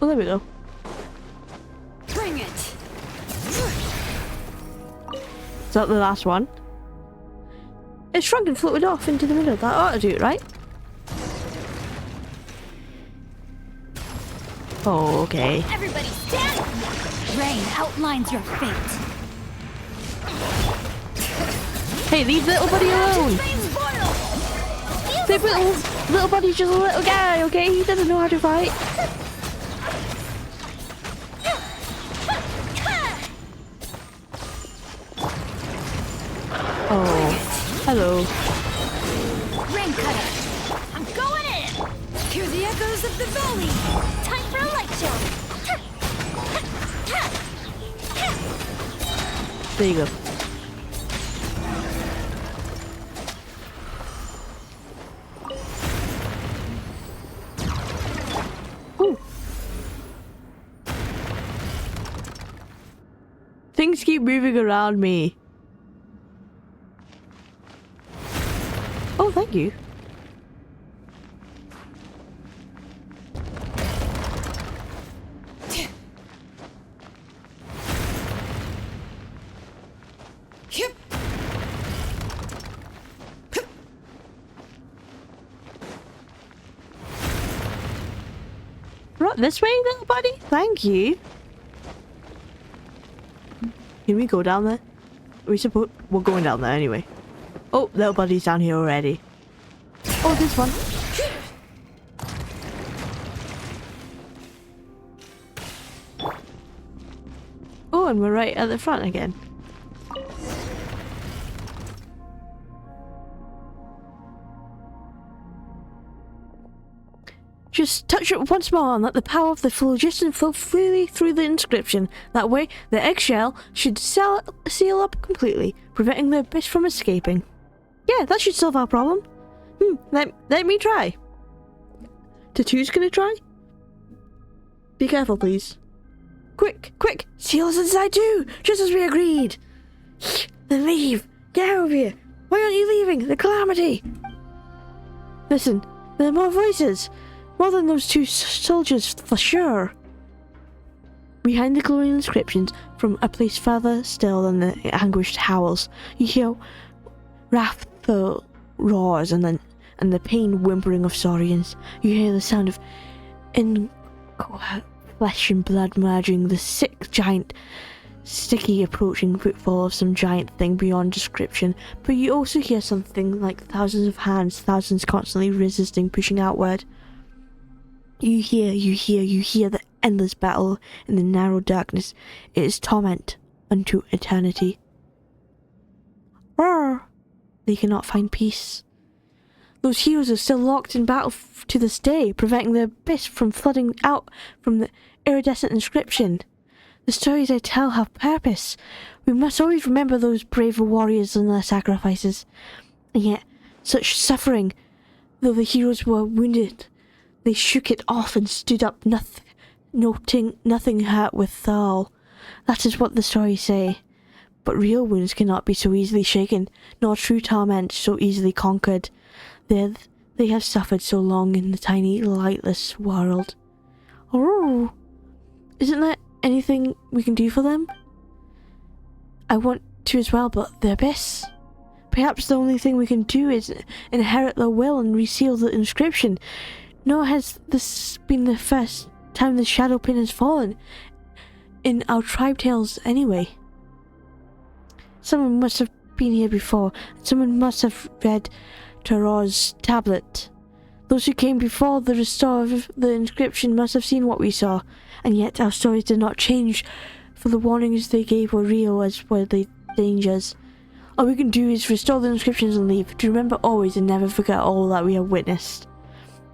Oh, there we go. Bring it. Is that the last one? It shrunk and floated off into the middle. That ought to do it, right? Oh, okay. Everybody stand! Rain outlines your fate. Hey, leave little buddy alone! Leave little buddy's just a little guy, okay? He doesn't know how to fight. Oh, hello. Rain cutter! I'm going in! Hear the echoes of the valley! Time for a light show! There you go. Ooh. Things keep moving around me. Oh, thank you. Right, this way, little buddy? Thank you. Can we go down there? We're going down there anyway. Oh, little buddy's down here already. Oh, this one. Oh, and we're right at the front again. Just touch it once more and let the power of the phlogiston flow freely through the inscription. That way, the eggshell should seal up completely, preventing the abyss from escaping. Yeah, that should solve our problem. Let me try. Tatoo's gonna try? Be careful, please. Quick, quick! Seal us inside too! Just as we agreed! Then leave! Get over here! Why aren't you leaving? The calamity! Listen, there are more voices! More than those two soldiers, for sure! Behind the glowing inscriptions, from a place further still than the anguished howls, you hear wrathful roars and the pain whimpering of saurians. You hear the sound of incoherent flesh and blood merging, the sick giant, sticky approaching footfall of some giant thing beyond description. But you also hear something like thousands of hands, thousands constantly resisting, pushing outward. You hear the endless battle in the narrow darkness. It is torment unto eternity. Roar! They cannot find peace. Those heroes are still locked in battle to this day, preventing the abyss from flooding out from the iridescent inscription. The stories I tell have purpose. We must always remember those brave warriors and their sacrifices. And yet, such suffering, though the heroes were wounded, they shook it off and stood up, noting nothing hurt withal. That is what the stories say. But real wounds cannot be so easily shaken, nor true torment so easily conquered. They have suffered so long in the tiny, lightless world. Oh, isn't there anything we can do for them? I want to as well, but the abyss. Perhaps the only thing we can do is inherit their will and reseal the inscription. Nor has this been the first time the Shadow Pin has fallen. In our tribe tales, anyway. Someone must have been here before. Someone must have read Tarot's tablet. Those who came before the restore of the inscription must have seen what we saw, and yet our stories did not change, for the warnings they gave were real as were the dangers. All we can do is restore the inscriptions and leave, to remember always and never forget all that we have witnessed.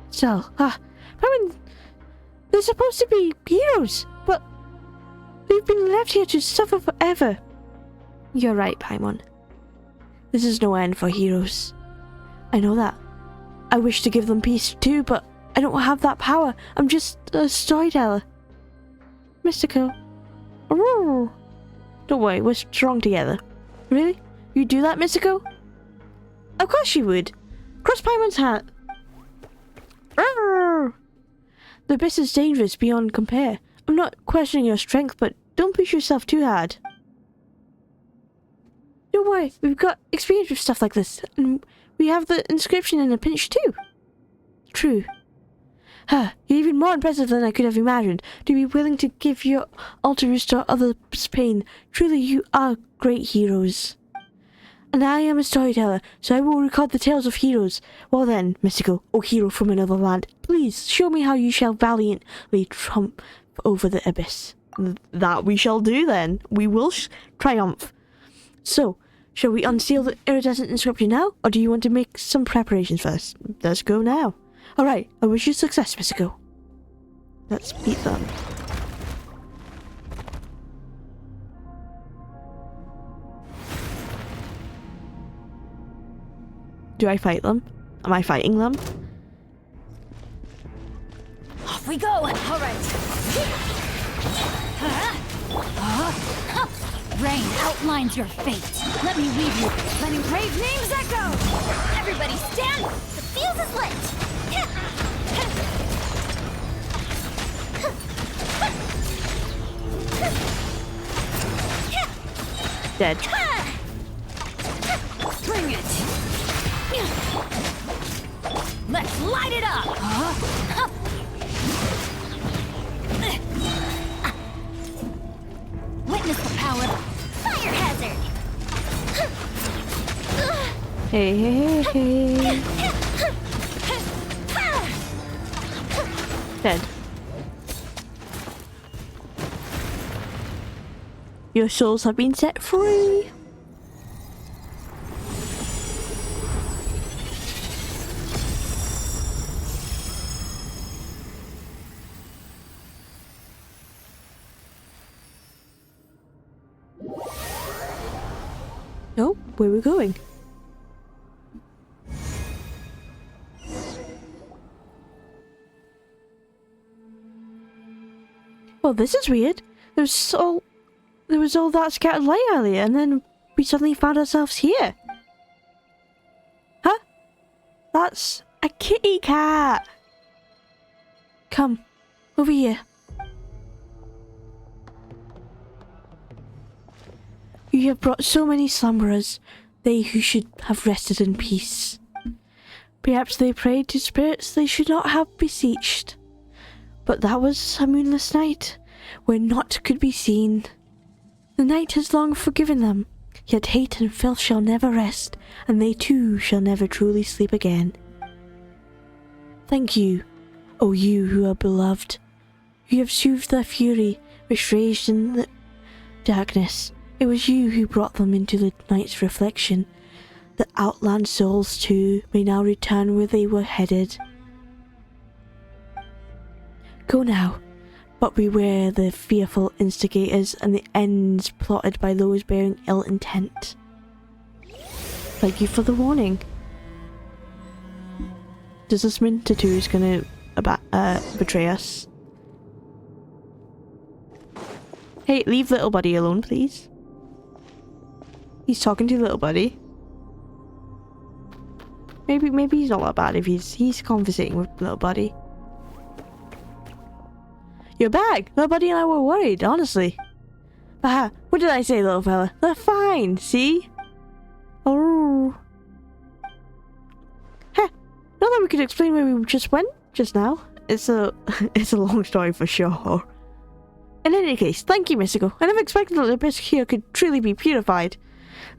So, they're supposed to be heroes, but we've been left here to suffer forever. You're right, Paimon. This is no end for heroes. I know that. I wish to give them peace too, but I don't have that power. I'm just a storyteller. Mystico. Ooh. Don't worry, we're strong together. Really? You do that, Mystico? Of course you would. Cross Paimon's hat. Arr! The abyss is dangerous beyond compare. I'm not questioning your strength, but don't push yourself too hard. Don't worry, we've got experience with stuff like this, and we have the inscription in a pinch too. True. You're even more impressive than I could have imagined. To be willing to give your all to restore others' pain. Truly you are great heroes. And I am a storyteller, so I will record the tales of heroes. Well then, Mystico, O hero from another land, please show me how you shall valiantly triumph over the abyss. That we shall do then. We will triumph. So, shall we unseal the iridescent inscription now, or do you want to make some preparations first? Let's go now. Alright, I wish you success, Mystico. Let's beat them. Do I fight them? Am I fighting them? Off we go! Alright. Rain outlines your fate. Let me lead you. Let engraved names echo! Everybody stand! The fuse is lit! Dead. Bring it! Let's light it up! Witness the power of fire hazard! Hey. Dead. Your souls have been set free. Oh, where are we going? Well, this is weird. There was all that scattered light earlier, and then we suddenly found ourselves here. Huh? That's a kitty cat. Come, over here. You have brought so many slumberers, they who should have rested in peace. Perhaps they prayed to spirits they should not have beseeched. But that was a moonless night, where naught could be seen. The night has long forgiven them, yet hate and filth shall never rest, and they too shall never truly sleep again. Thank you, O you who are beloved. You have soothed their fury, which raged in the darkness. It was you who brought them into the night's reflection. The outland souls too may now return where they were headed. Go now, but beware the fearful instigators and the ends plotted by those bearing ill intent. Thank you for the warning. Does this mean Tatoo's gonna betray us? Hey, leave little buddy alone, please. He's talking to little buddy. Maybe he's not that bad if he's conversating with little buddy. You're back! Little buddy and I were worried, honestly. Aha, what did I say, little fella? They're fine, see? Oh. Heh, not that we could explain where we just went just now. It's a long story for sure. In any case, thank you, Mystical. I never expected that the abyss here could truly be purified.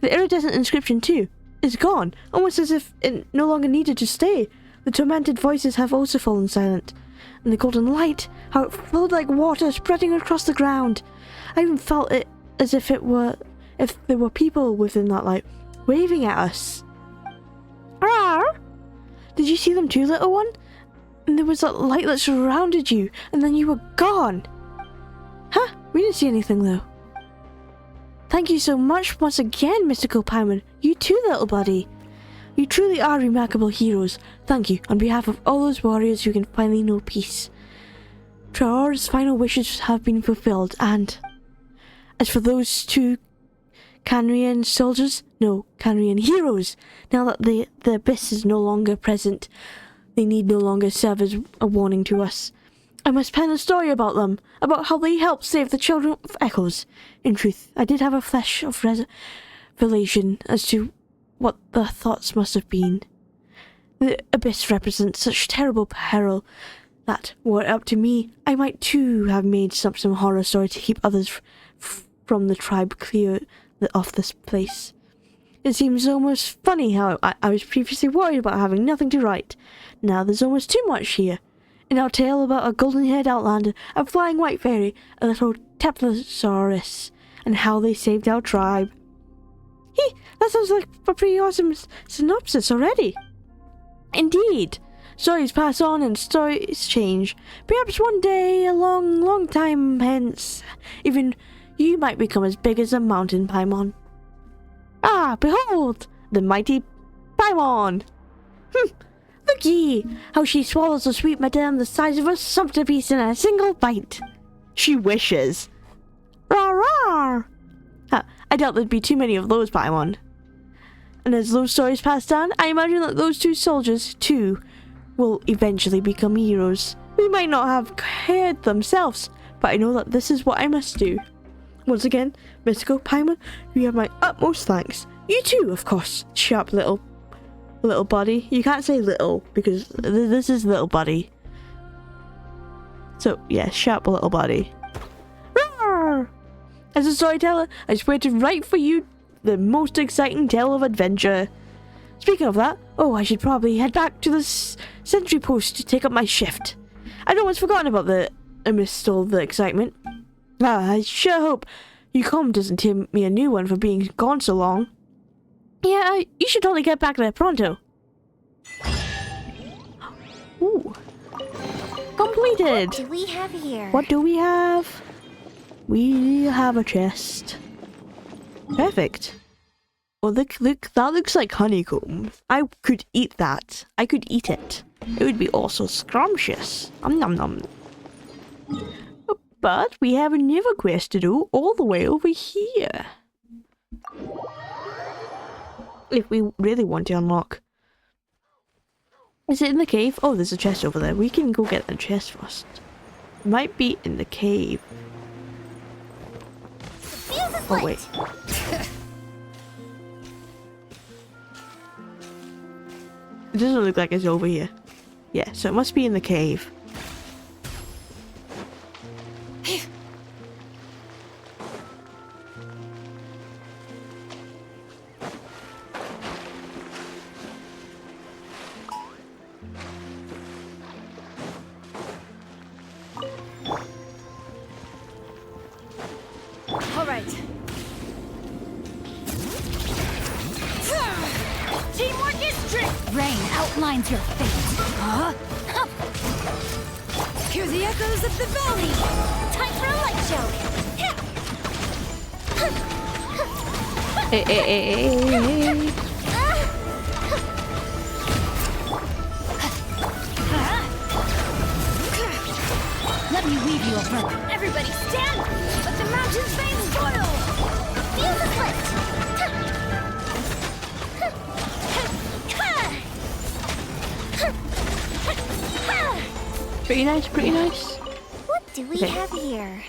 The iridescent inscription, too, is gone, almost as if it no longer needed to stay. The tormented voices have also fallen silent. And the golden light, how it flowed like water spreading across the ground. I even felt it as if there were people within that light, waving at us. Rawr! Did you see them too, little one? And there was that light that surrounded you, and then you were gone. Huh? We didn't see anything, though. Thank you so much once again, Mystical Paimon. You too, little buddy. You truly are remarkable heroes. Thank you, on behalf of all those warriors who can finally know peace. Traor's final wishes have been fulfilled, and as for those two Khaenri'ah soldiers, no, Khaenri'ah heroes, now that the abyss is no longer present, they need no longer serve as a warning to us. I must pen a story about them, about how they helped save the children of Echoes. In truth, I did have a flash of revelation as to what their thoughts must have been. The abyss represents such terrible peril that, were it up to me, I might too have made some horror story to keep others from the tribe clear of this place. It seems almost funny how I was previously worried about having nothing to write. Now there's almost too much here. In our tale about a golden-haired outlander, a flying white fairy, a little Teplosaurus, and how they saved our tribe. That sounds like a pretty awesome synopsis already. Indeed. Stories pass on and stories change. Perhaps one day, a long, long time hence, even you might become as big as a mountain, Paimon. Ah, behold, the mighty Paimon! Look ye, how she swallows the sweet madame the size of a sumpter piece in a single bite. She wishes. Rawr, rawr! I doubt there'd be too many of those, Paimon. And as those stories pass down, I imagine that those two soldiers, too, will eventually become heroes. We might not have cared themselves, but I know that this is what I must do. Once again, Mystical Paimon, you have my utmost thanks. You too, of course, sharp little buddy. You can't say little, because this is little buddy. So, yeah, sharp little buddy. Roar! As a storyteller, I swear to write for you the most exciting tale of adventure. Speaking of that, I should probably head back to the sentry post to take up my shift. I'd almost forgotten about amidst all the excitement. I sure hope Yukon doesn't tear me a new one for being gone so long. Yeah, you should totally get back there pronto. Ooh. Completed! What do we have here? What do we have? We have a chest. Perfect. Well, look, that looks like honeycomb. I could eat that. I could eat it. It would be also scrumptious. Nom nom. But we have another quest to do all the way over here. If we really want to unlock. Is it in the cave? Oh, there's a chest over there. We can go get the chest first. It might be in the cave. Oh, wait. It doesn't look like it's over here. Yeah, so it must be in the cave. rain outlines your fate. Huh? Hear the echoes of the valley. Time for a light show. Let me weave you a web. Everybody stand! Let the mountain's veins boil! Feel the lift. Pretty nice, pretty nice. What do we have here?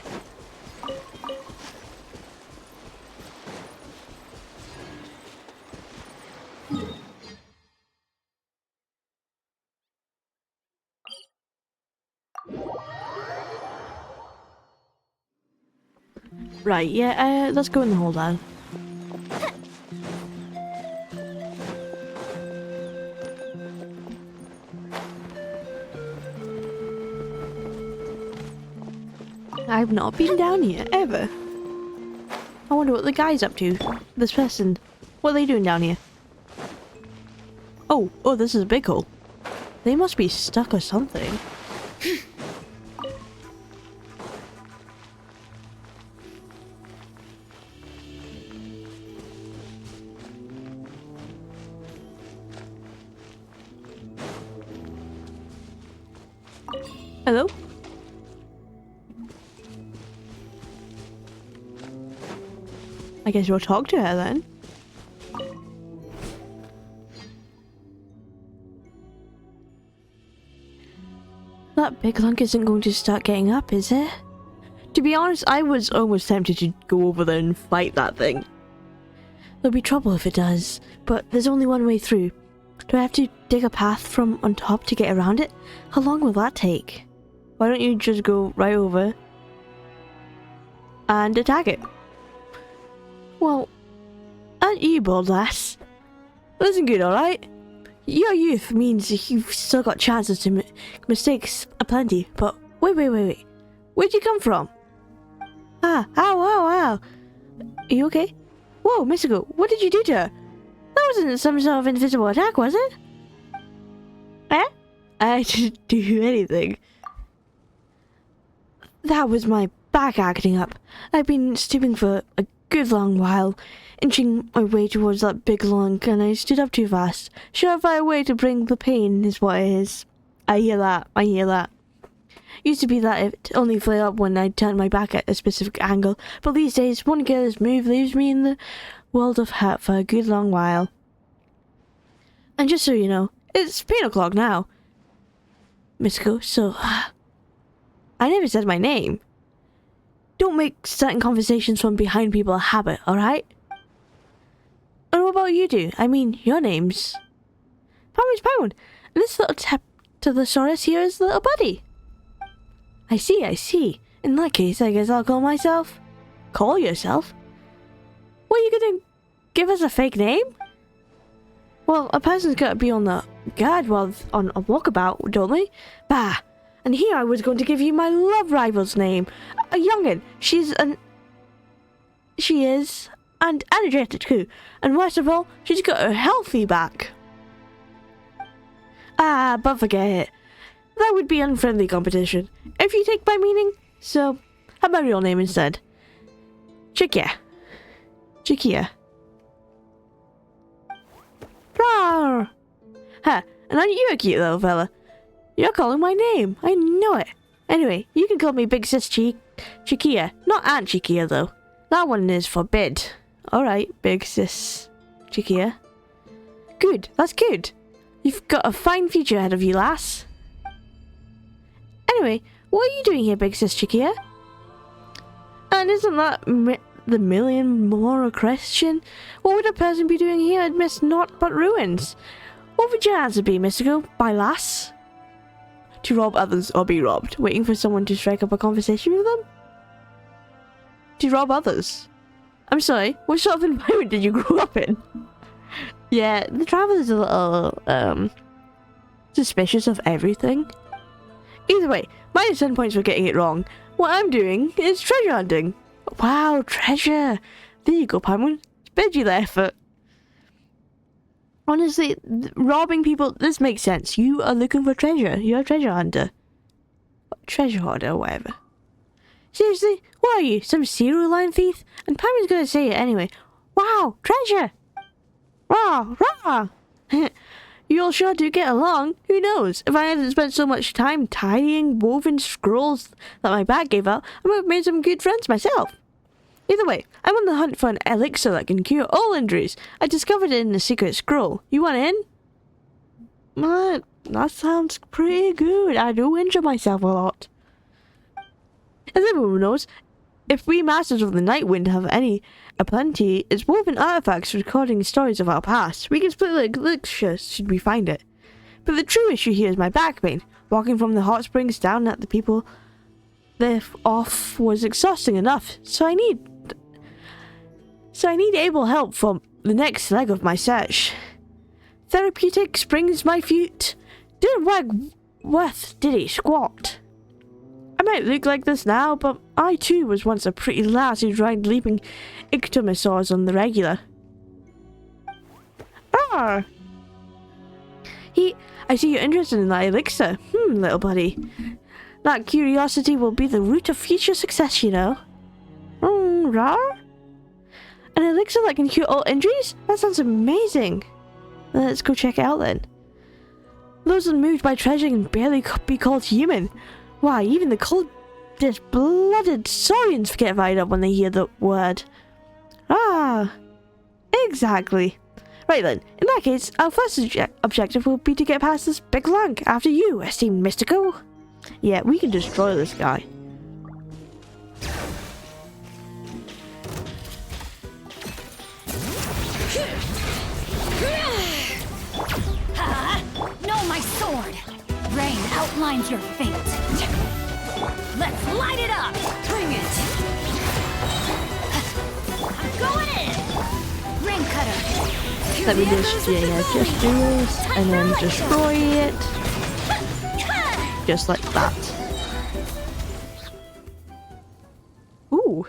Right, yeah, let's go in the hole then. I've not been down here, ever. I wonder what the guy's up to. This person. What are they doing down here? Oh, this is a big hole. They must be stuck or something. Hello? I guess we'll talk to her then. That big lunk isn't going to start getting up, is it? To be honest, I was almost tempted to go over there and fight that thing. There'll be trouble if it does, but there's only one way through. Do I have to dig a path from on top to get around it? How long will that take? Why don't you just go right over and attack it? Well, aren't you bold, lass? Listen good, alright? Your youth means you've still got chances to make mistakes aplenty, but wait. Where'd you come from? Ow. Are you okay? Whoa, Misako, what did you do to her? That wasn't some sort of invisible attack, was it? Eh? I didn't do anything. That was my back acting up. I've been stooping for a good long while, inching my way towards that big lunk, and I stood up too fast. Surefire way to bring the pain is what it is. I hear that. Used to be that it only flare up when I turned my back at a specific angle, but these days one careless move leaves me in the world of hurt for a good long while. And just so you know, it's 8 o'clock now. Misako, so I never said my name. Don't make certain conversations from behind people a habit, alright? And what about you two? I mean, your names. Paimon. This little Taptosaurus here is the little buddy. I see. In that case, I guess I'll call myself. Call yourself? What, are you gonna give us a fake name? Well, a person's gotta be on the guard while on a walkabout, don't they? Bah! And here I was going to give you my love rival's name. A young'un. She is, and energetic too. And worst of all, she's got her healthy back. But forget it. That would be unfriendly competition, if you take my meaning. So, have my real name instead. Chikia. Rawr! Ha, and aren't you a cute little fella? You're calling my name. I know it. Anyway, you can call me Big Sis Chikia. Not Aunt Chikia, though. That one is forbid. Alright, Big Sis Chikia. Good, that's good. You've got a fine future ahead of you, lass. Anyway, what are you doing here, Big Sis Chikia? And isn't that the million more question? What would a person be doing here amidst naught but ruins? What would your answer be, Misako, my lass? To rob others or be robbed, waiting for someone to strike up a conversation with them? To rob others. I'm sorry, what sort of environment did you grow up in? Yeah, the Traveler's a little, suspicious of everything. Either way, minus 10 points for getting it wrong. What I'm doing is treasure hunting. Wow, treasure! There you go, Paimon. Spared you the effort. Honestly, robbing people, this makes sense. You are looking for treasure. You're a treasure hunter. Treasure hoarder or whatever. Seriously? What are you? Some serial line thief? And Paimon's gonna say it anyway. Wow, treasure! Rah, rah! You all sure do get along. Who knows? If I hadn't spent so much time tidying woven scrolls that my back gave out, I might have made some good friends myself. Either way, I'm on the hunt for an elixir that can cure all injuries. I discovered it in a secret scroll. You want in? That sounds pretty good. I do injure myself a lot. As everyone knows, if we Masters of the Nightwind have aplenty, it's woven artifacts recording stories of our past. We can split the elixir should we find it. But the true issue here is my back pain. Walking from the hot springs down at the people off was exhausting enough, so I need able help for the next leg of my search. Therapeutic springs my feet. Didn't wag worth did he squat. I might look like this now, but I too was once a pretty lass who tried leaping ictomosaurs on the regular. Ah! I see you're interested in that elixir. Little buddy. That curiosity will be the root of future success, you know. Rar? An elixir that can cure all injuries? That sounds amazing. Let's go check it out then. Those unmoved by treasure can barely be called human. Why, even the cold-blooded saurians get fired up when they hear the word. Ah, exactly. Right then, in that case, our first objective will be to get past this big lunk. After you, esteemed Mystico. Yeah, we can destroy this guy. No, my sword! Rain outlines your fate. Let's light it up! Bring it! I'm going in! Rain cutter! Let me just do this, and then destroy it. Just like that. Ooh.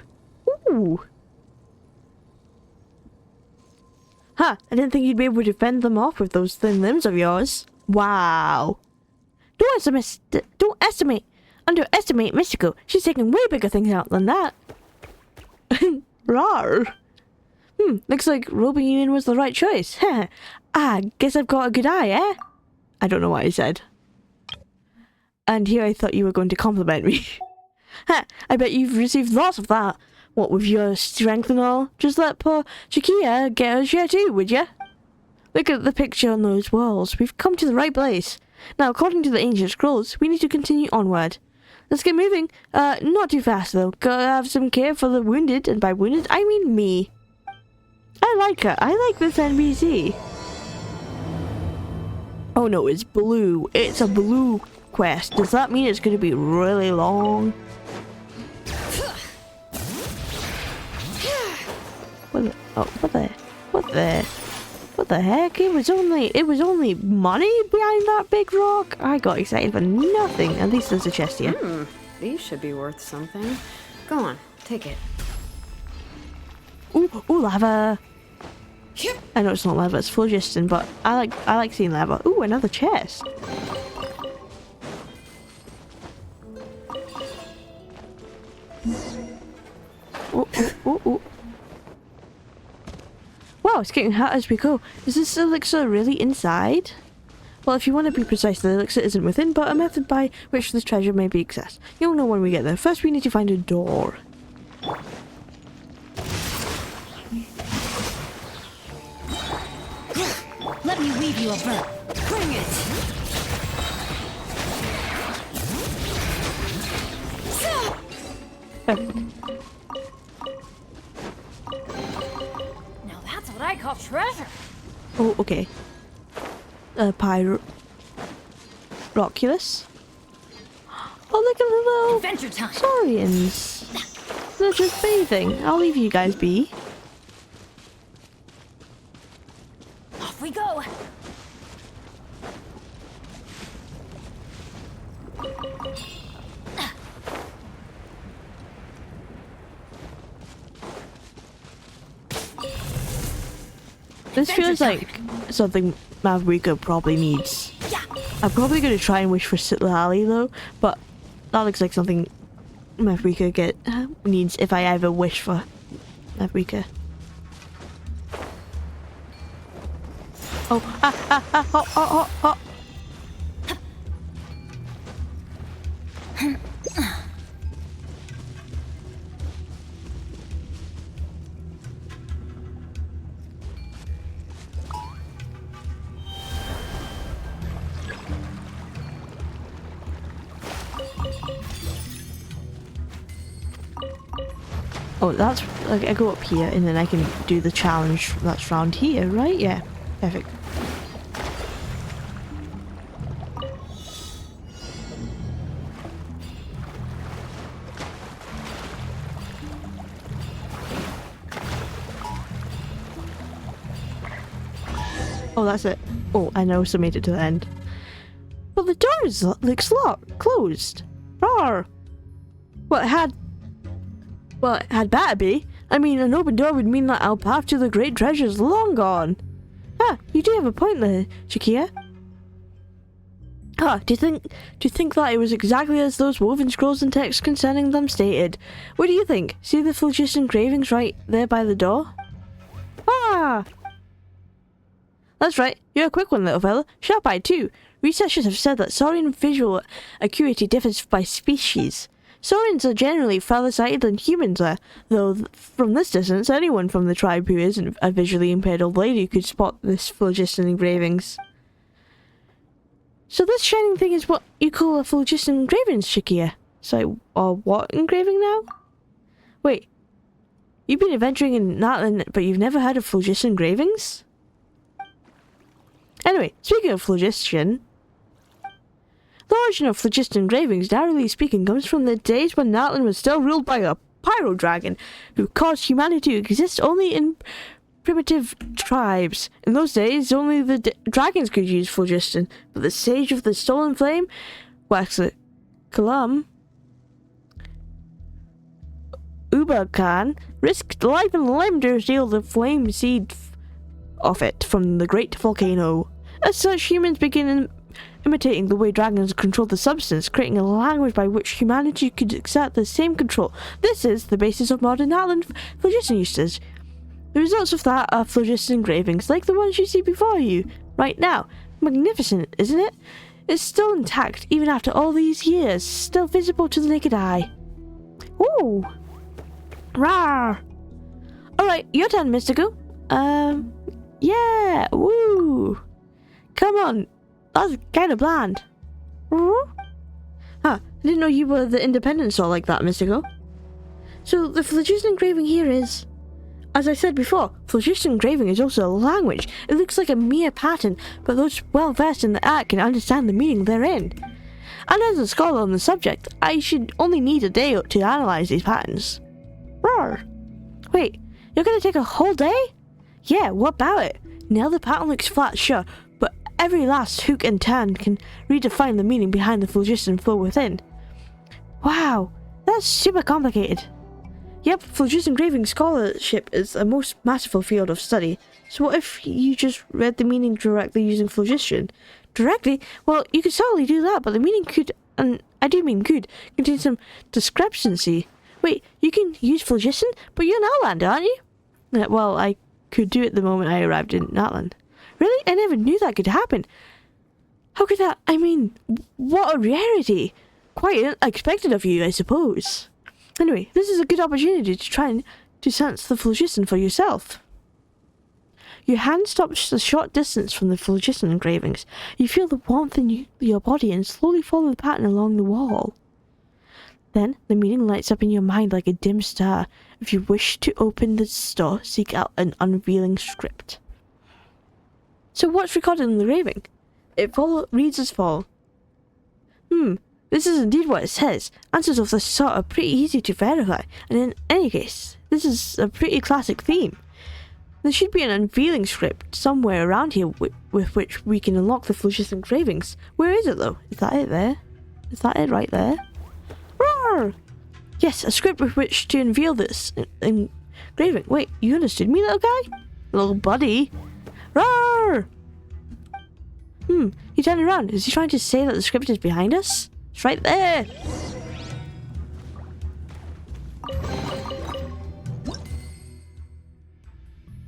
Ooh. Huh, I didn't think you'd be able to fend them off with those thin limbs of yours. Wow. Don't underestimate Mystico. She's taking way bigger things out than that. Rawr. Looks like roping you in was the right choice. Guess I've got a good eye, eh? I don't know what I said. And here I thought you were going to compliment me. I bet you've received lots of that. What with your strength and all? Just let poor Chiquilla get her share too, would ya? Look at the picture on those walls. We've come to the right place. Now, according to the ancient scrolls, we need to continue onward. Let's get moving. Not too fast though. Gotta have some care for the wounded, and by wounded, I mean me. I like her. I like this NPC. Oh no, it's blue. It's a blue quest. Does that mean it's going to be really long? What the heck? It was only money behind that big rock. I got excited for nothing. At least there's a chest here. These should be worth something. Go on, take it. Ooh, lava. I know it's not lava, it's phlogiston, but I like seeing lava. Ooh, another chest. Ooh. Wow, it's getting hot as we go. Is this elixir really inside? Well, if you want to be precise, the elixir isn't within, but a method by which this treasure may be accessed. You'll know when we get there. First, we need to find a door. Let me weave you a verb. Bring it! Perfect. Now that's what I call treasure. Oh, okay. Pyroculus. Oh, look at the little Adventure time. saurians. They're just bathing. I'll leave you guys be. Off we go. This feels like something Mavrika probably needs. I'm probably going to try and wish for Sitlali though, but that looks like something Mavrika needs if I ever wish for Mavrika. Oh, Oh, that's like I go up here and then I can do the challenge that's round here, right? Yeah, perfect. Oh, that's it. Oh, I also made it to the end. But the door looks locked, closed. Rawr. Well, it had better be. I mean, an open door would mean that our path to the great treasure is long gone. Ah, you do have a point there, Shakia. Ah, do you think that it was exactly as those woven scrolls and texts concerning them stated? What do you think? See the phlogiston engravings right there by the door? Ah! That's right, you're a quick one, little fella. Sharp-eyed too. Researchers have said that Saurian visual acuity differs by species. Saurians are generally farther sighted than humans are, though from this distance, anyone from the tribe who isn't a visually impaired old lady could spot this phlogiston engravings. So this shining thing is what you call a phlogiston engravings, Shakia? So, what engraving now? Wait, you've been adventuring in Natlan, but you've never heard of phlogiston engravings? Anyway, speaking of phlogiston, the origin of phlogiston engravings, narrowly speaking, comes from the days when Natlan was still ruled by a pyro dragon, who caused humanity to exist only in primitive tribes. In those days, only the dragons could use phlogiston, but the Sage of the Stolen Flame, Waxlet Kalam, Uba-Khan, risked life and limb to steal the flame seed of it from the great volcano. As such, humans began imitating the way dragons controlled the substance, creating a language by which humanity could exert the same control. This is the basis of modern Natlan phlogiston usage. The results of that are phlogiston engravings, like the ones you see before you right now. Magnificent, isn't it? It's still intact, even after all these years, still visible to the naked eye. Ooh! Rawr! Alright, your turn, Mystical. Yeah! Woo! Come on! That's kind of bland. Huh, I didn't know you were the independent soul like that, Mystical. So, the phlogiston engraving here is... As I said before, phlogiston engraving is also a language. It looks like a mere pattern, but those well-versed in the art can understand the meaning therein. And as a scholar on the subject, I should only need a day to analyze these patterns. Roar! Wait, you're gonna take a whole day? Yeah, what about it? Now the pattern looks flat, sure, but every last hook and turn can redefine the meaning behind the phlogiston flow within. Wow, that's super complicated. Yep, phlogiston engraving scholarship is a most masterful field of study. So what if you just read the meaning directly using phlogiston? Directly? Well, you could certainly do that, but the meaning could, and I do mean could, contain some discrepancy. Wait, you can use phlogiston? But you're an Outlander, aren't you? Well, I could do it the moment I arrived in Natlan. Really? I never knew that could happen. How could that? I mean, what a rarity. Quite unexpected of you, I suppose. Anyway, this is a good opportunity to try and to sense the phlogiston for yourself. Your hand stops a short distance from the phlogiston engravings. You feel the warmth in your body and slowly follow the pattern along the wall. Then, the meaning lights up in your mind like a dim star. If you wish to open the store, seek out an unveiling script. So what's recorded in the engraving? It reads as follows. This is indeed what it says. Answers of this sort are pretty easy to verify, and in any case, this is a pretty classic theme. There should be an unveiling script somewhere around here with which we can unlock the phlogiston engravings. Where is it though? Is that it there? Is that it right there? Roar! Yes, a script with which to unveil this engraving. Wait, you understood me, little guy? Little buddy? Roar! He turned around. Is he trying to say that the script is behind us? It's right there.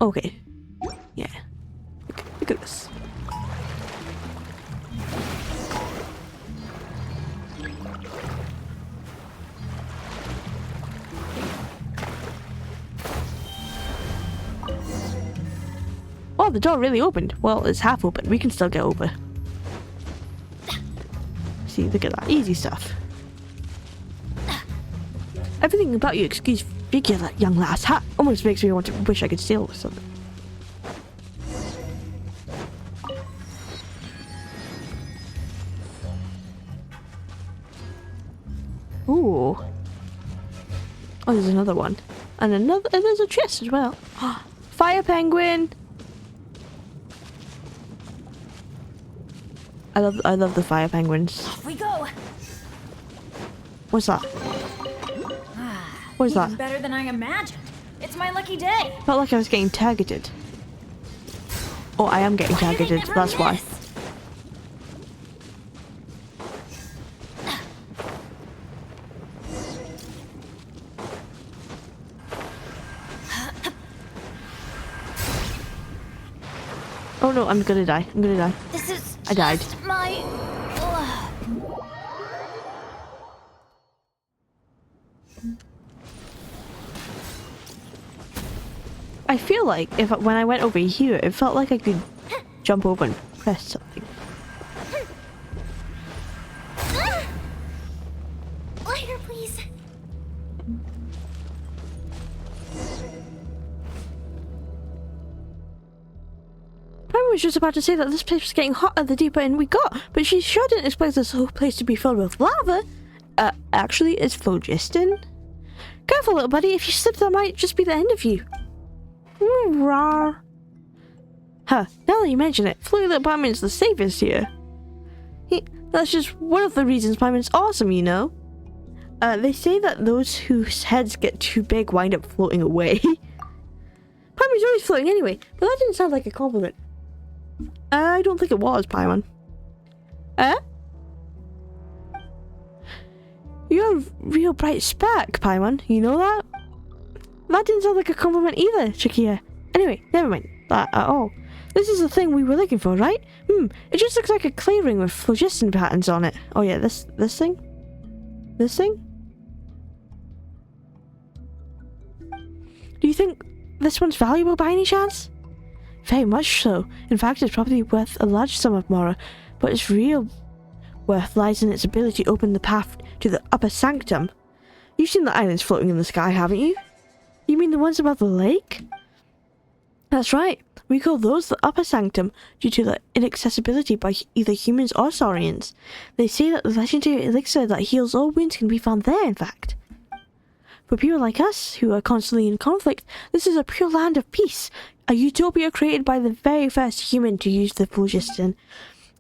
Okay. Yeah. Look at this. Oh, the door really opened. Well, it's half open. We can still get over. See, look at that. Easy stuff. Everything about you, excuse figure that young lass hat, almost makes me want to wish I could steal something. Ooh. Oh, there's another one. And there's a chest as well. Fire penguin! I love the fire penguins. Off we go. What's that? What is Even that? better than I imagined. It's my lucky day. Felt like I was getting targeted. Oh, I am getting targeted. That's why. Oh no, I'm gonna die. I'm gonna die. This is I died. my... I feel like when I went over here, it felt like I could jump over and press something. Lighter, please. I was just about to say that this place was getting hotter the deeper in we got, but she sure didn't expect this whole place to be filled with lava. Actually, it's phlogiston. Careful, little buddy. If you slip, that might just be the end of you. Rawr. Huh, now that you mention it, Fluid Little Paimon's the safest here. That's just one of the reasons Paimon's awesome, you know. They say that those whose heads get too big wind up floating away. Paimon's always floating anyway, but that didn't sound like a compliment. I don't think it was, Paimon. You're a real bright spark, Paimon. You know that? That didn't sound like a compliment either, Chikia. Anyway, never mind that at all. This is the thing we were looking for, right? It just looks like a clay ring with phlogiston patterns on it. Oh yeah, this thing? This thing? Do you think this one's valuable by any chance? Very much so. In fact, it's probably worth a large sum of Mora, but its real worth lies in its ability to open the path to the upper sanctum. You've seen the islands floating in the sky, haven't you? You mean the ones above the lake? That's right. We call those the upper sanctum due to the inaccessibility by either humans or saurians. They say that the legendary elixir that heals all wounds can be found there, in fact. For people like us, who are constantly in conflict, this is a pure land of peace, a utopia created by the very first human to use the phlogiston.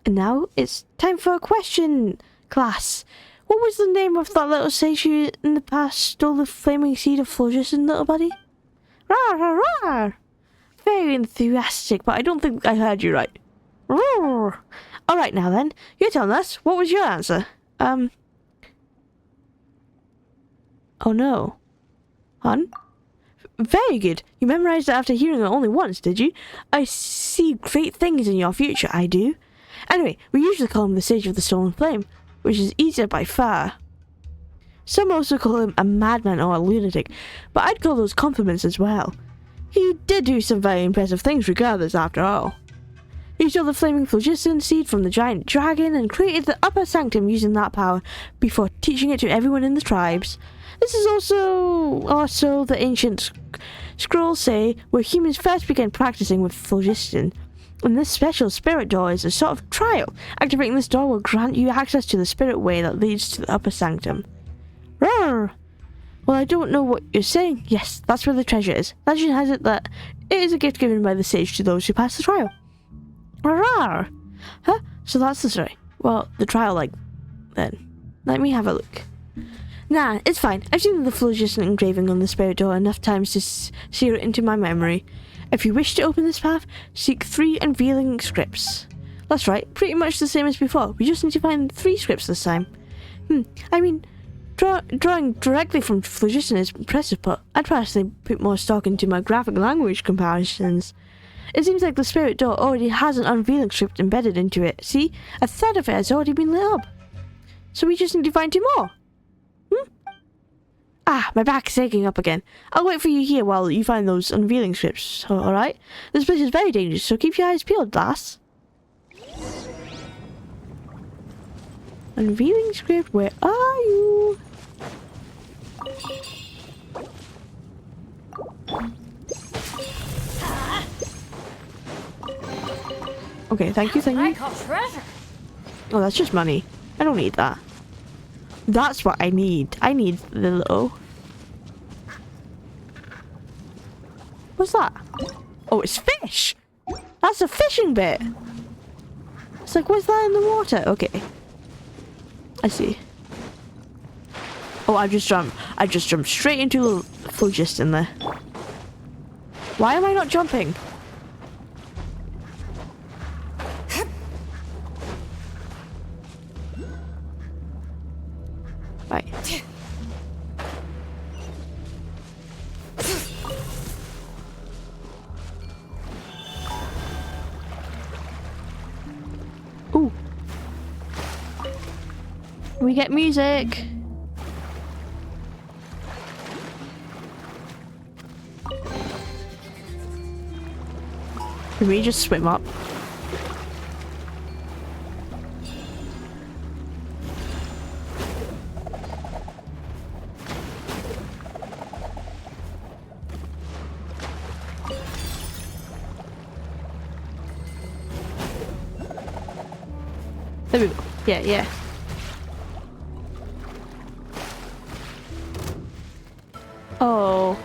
And now it's time for a question, class. What was the name of that little sage who in the past stole the flaming seed of phlogiston, little buddy? Rawr, rawr, rawr! Very enthusiastic, but I don't think I heard you right. Roar! Alright now then, you're telling us, what was your answer? Oh no. Hun? Very good. You memorized it after hearing it only once, did you? I see great things in your future, I do. Anyway, we usually call him the Sage of the Stolen Flame, which is easier by far. Some also call him a madman or a lunatic, but I'd call those compliments as well. He did do some very impressive things regardless, after all. He stole the flaming phlogiston seed from the giant dragon and created the upper sanctum using that power before teaching it to everyone in the tribes. This is also the ancient scrolls say where humans first began practicing with phlogiston. And this special spirit door is a sort of trial. Activating this door will grant you access to the spirit way that leads to the upper sanctum. Roar! Well, I don't know what you're saying. Yes, that's where the treasure is. Legend has it that it is a gift given by the sage to those who pass the trial. Roar! Huh? So that's the story. Well, the trial, then. Let me have a look. Nah, it's fine. I've seen the phlogiston engraving on the spirit door enough times to sear it into my memory. If you wish to open this path, seek 3 unveiling scripts. That's right, pretty much the same as before. We just need to find 3 scripts this time. I mean, drawing directly from phlogiston is impressive, but I'd personally put more stock into my graphic language comparisons. It seems like the spirit door already has an unveiling script embedded into it. See? A third of it has already been lit up. So we just need to find 2 more. Ah, my back is aching up again. I'll wait for you here while you find those unveiling scripts, alright? This place is very dangerous, so keep your eyes peeled, lass. Unveiling script, where are you? Okay, thank you, thank you. I call treasure. Oh, that's just money. I don't need that. That's what I need. I need the little... What's that? Oh, it's fish! That's a fishing bit! It's like, what's that in the water? Okay. I see. Oh, I just jumped straight into the phlogiston there. Why am I not jumping? Right. Ooh. We get music. Can we just swim up? There we go. Yeah, yeah. Oh.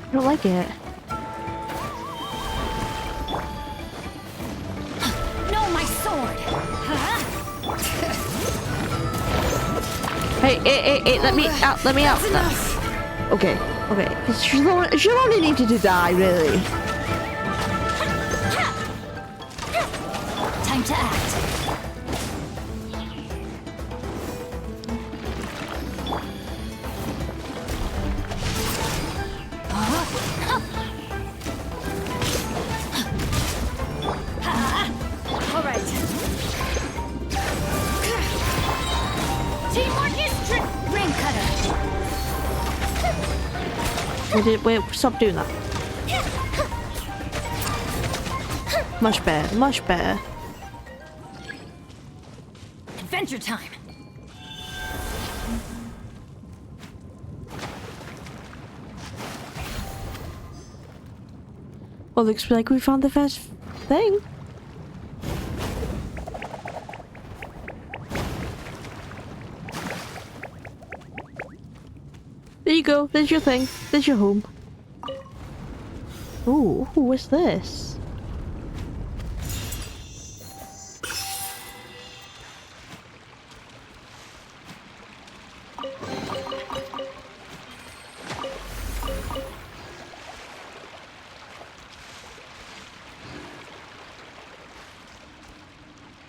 I don't like it. No, my sword. Huh? Hey, let me out, let me out. Okay, okay. She'll only need to die, really. Time to act. All right. Teamwork is trick. Ring cutter. Wait, stop doing that. Much better, much better. Adventure time. Well, looks like we found the first thing. There you go. There's your thing. There's your home. Ooh, what's this?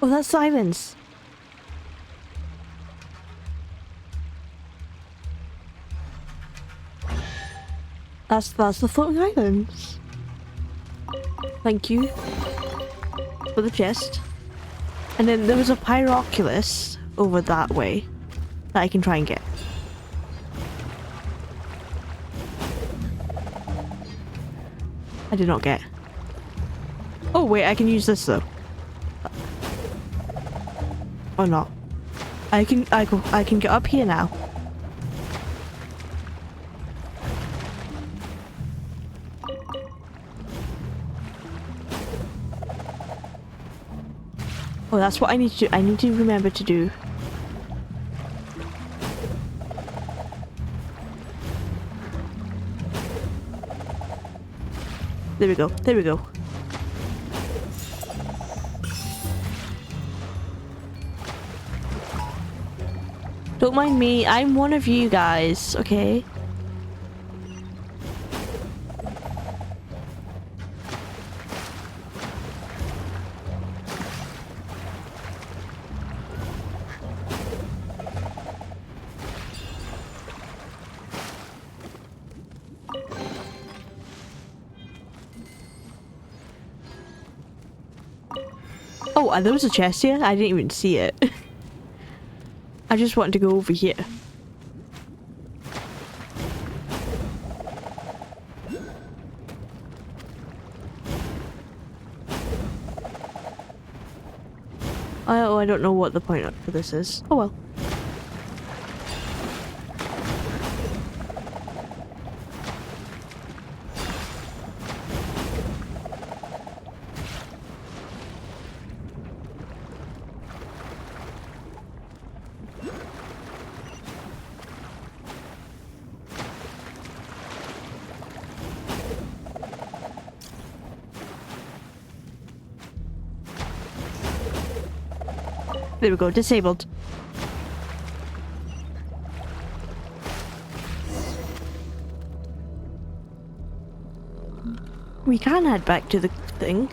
Oh, that's silence. That's the floating islands. Thank you for the chest. And then there was a Pyroculus over that way that I can try and get. I did not get. Oh wait, I can use this though. Or not. I can get up here now. Oh, that's what I need to do. I need to remember to do. There we go. There we go. Don't mind me, I'm one of you guys, okay? Oh, there was a chest here? I didn't even see it. I just wanted to go over here. Oh, I don't know what the point for this is. Oh well. There we go, disabled. We can head back to the thing,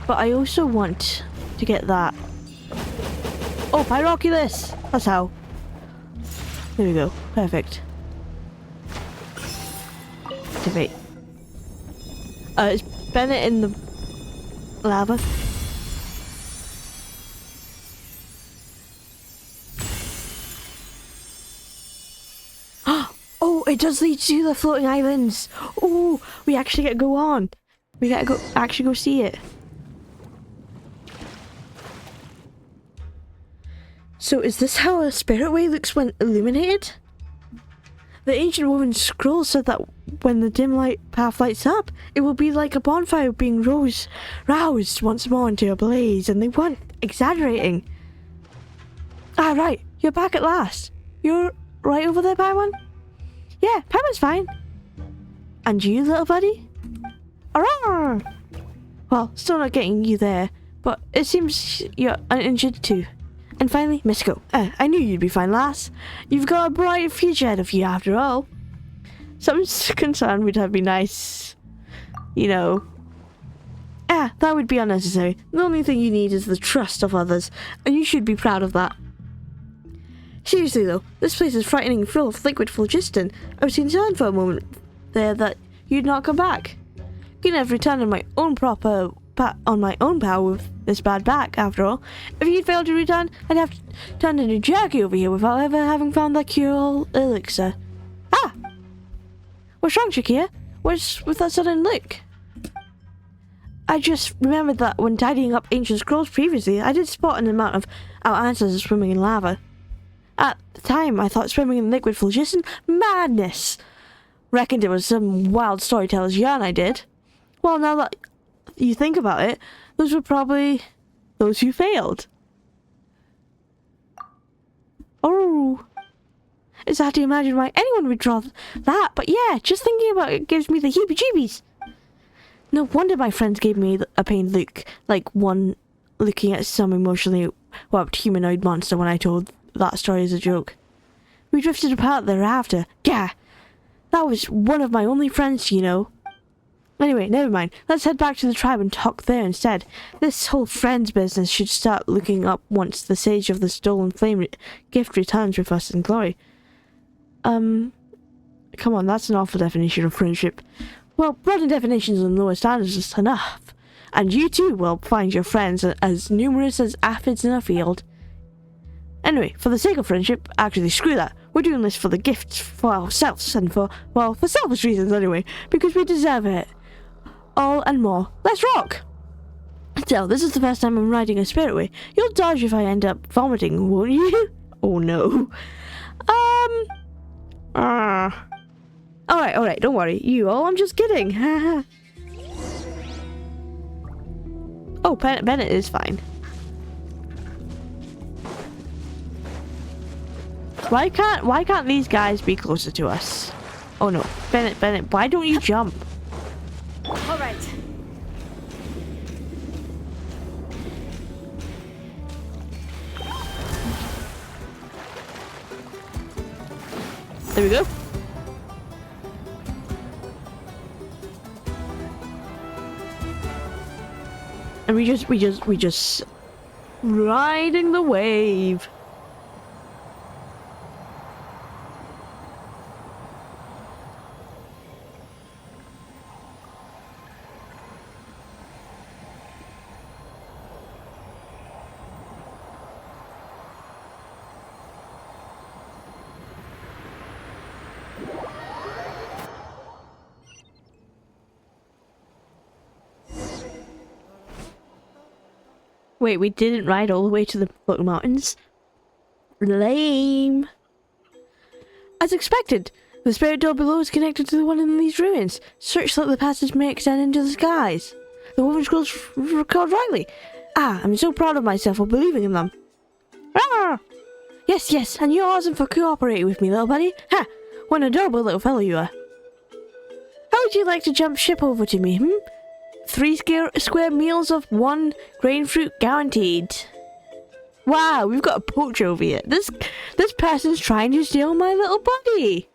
but I also want to get that. Oh, Pyroculus! That's how. There we go, perfect. Activate. Is Bennett in the lava? It does lead to the floating islands. Oh, we actually get to go on. We get to actually go see it. So is this how a spirit way looks when illuminated? The ancient woman's scroll said that when the dim light path lights up, it will be like a bonfire being roused once more into a blaze, and they weren't exaggerating. Ah, right. You're back at last. You're right over there, Paimon? Yeah, Paimon's fine. And you, little buddy? Arrgh! Well, still not getting you there, but it seems you're uninjured too. And finally, Misko. I knew you'd be fine, lass. You've got a bright future ahead of you, after all. Some concern would have been nice. You know. That would be unnecessary. The only thing you need is the trust of others, and you should be proud of that. Seriously though, this place is frightening and full of liquid phlogiston. I was concerned for a moment there that you'd not come back. Couldn't have returned on my own power with this bad back, after all. If you'd failed to return, I'd have turned into jerky over here without ever having found that cure elixir. Ah! What's wrong, Shakir? What's with that sudden look? I just remembered that when tidying up ancient scrolls previously, I did spot an amount of our ancestors swimming in lava. At the time, I thought swimming in liquid phlogiston madness. Reckoned it was some wild storyteller's yarn I did. Well, now that you think about it, those were probably those who failed. Oh. It's hard to imagine why anyone would draw that, but yeah, just thinking about it gives me the heebie-jeebies. No wonder my friends gave me a pained look, like one looking at some emotionally warped humanoid monster when I told that story as a joke. We drifted apart thereafter. Yeah, that was one of my only friends, you know. Anyway, never mind. Let's head back to the tribe and talk there instead. This whole friends business should start looking up once the Sage of the Stolen Flame gift returns with us in glory. Come on, that's an awful definition of friendship. Well, broader definitions and lower standards is enough. And you too will find your friends as numerous as aphids in a field. Anyway, for the sake of friendship, actually screw that. We're doing this for the gifts for ourselves and for selfish reasons anyway, because we deserve it. All and more. Let's rock! So, this is the first time I'm riding a spirit way. You'll dodge if I end up vomiting, won't you? Oh no. Alright, don't worry. I'm just kidding. Oh, Bennett is fine. Why can't these guys be closer to us? Oh no, Bennett, why don't you jump? All right. There we go. And we just riding the wave. Wait, we didn't ride all the way to the Floating Mountains? Lame. As expected, the spirit door below is connected to the one in these ruins. Search that the passage may extend into the skies. The woman scrolls recalled rightly. Ah, I'm so proud of myself for believing in them. Ah! Yes, and you're awesome for cooperating with me, little buddy. Ha! What an adorable little fellow you are. How would you like to jump ship over to me, 3 square meals of 1 grain fruit guaranteed. Wow, we've got a poacher over here. This person's trying to steal my little buddy.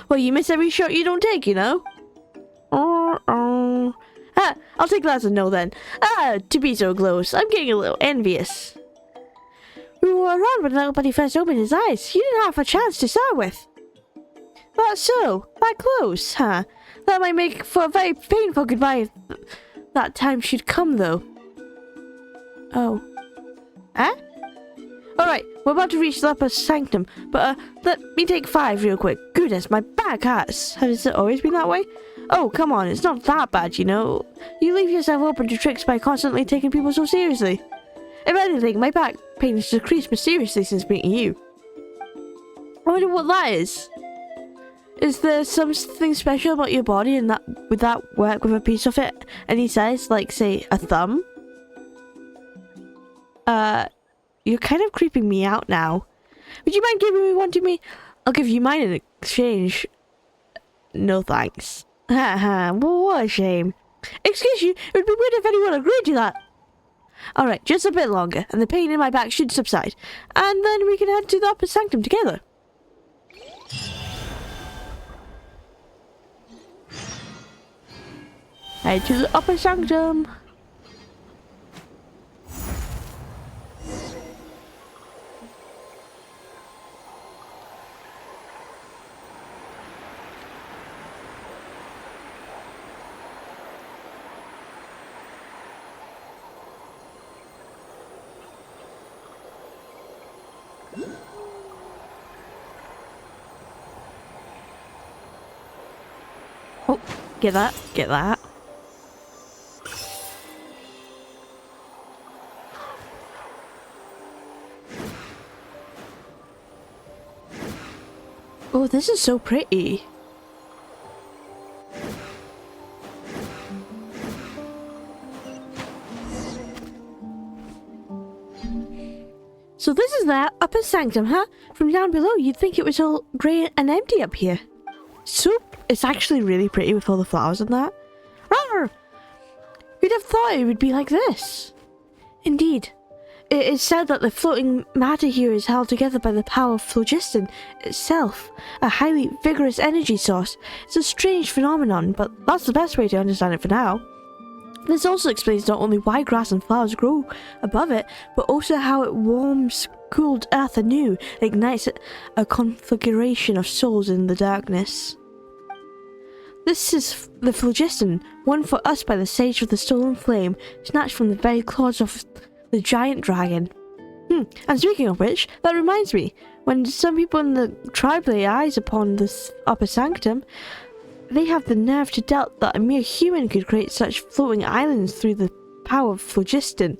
Well, you miss every shot you don't take, you know. Ah, I'll take that as a no then. Ah, to be so close. I'm getting a little envious. We were around when little buddy first opened his eyes. You didn't have a chance to start with. That's so. That close, huh? That might make for a very painful goodbye if that time should come, though. Oh. Huh? Alright, we're about to reach the upper sanctum, but let me take 5 real quick. Goodness, my back hurts. Has it always been that way? Oh, come on, it's not that bad, you know. You leave yourself open to tricks by constantly taking people so seriously. If anything, my back pain has decreased mysteriously since meeting you. I wonder what that is. Is there something special about your body and that would that work with a piece of it? Any size, like say a thumb? You're kind of creeping me out now. Would you mind giving me one to me? I'll give you mine in exchange. No thanks. Haha, well, what a shame. Excuse you, it would be weird if anyone agreed to that. Alright, just a bit longer, and the pain in my back should subside. And then we can head to the upper sanctum together. Head to the upper sanctum. Oh, get that, get that. Oh, this is so pretty. So this is the upper sanctum, huh? From down below, you'd think it was all grey and empty up here. So, it's actually really pretty with all the flowers and that. Rawr! Who'd have thought it would be like this? Indeed. It is said that the floating matter here is held together by the power of phlogiston itself, a highly vigorous energy source. It's a strange phenomenon, but that's the best way to understand it for now. This also explains not only why grass and flowers grow above it, but also how it warms cooled earth anew, ignites a configuration of souls in the darkness. This is the phlogiston, won for us by the Sage of the Stolen Flame, snatched from the very claws of the giant dragon. And speaking of which, that reminds me, when some people in the tribe lay eyes upon this upper sanctum, they have the nerve to doubt that a mere human could create such floating islands through the power of phlogiston,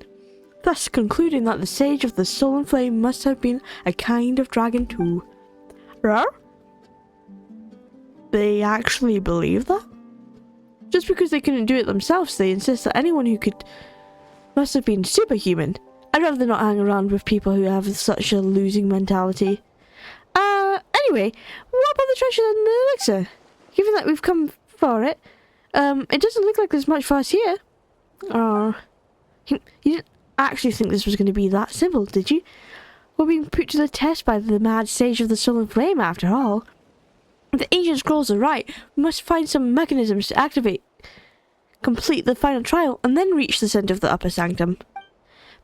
thus concluding that the Sage of the Stolen Flame must have been a kind of dragon too. They actually believe that? Just because they couldn't do it themselves, they insist that anyone who could must have been superhuman. I'd rather not hang around with people who have such a losing mentality. Anyway, what about the treasure and the elixir? Given that we've come for it, it doesn't look like there's much for us here. You didn't actually think this was going to be that simple, did you? We're being put to the test by the mad sage of the Stolen Flame, after all. If the ancient scrolls are right, we must find some mechanisms to activate, complete the final trial, and then reach the center of the upper sanctum.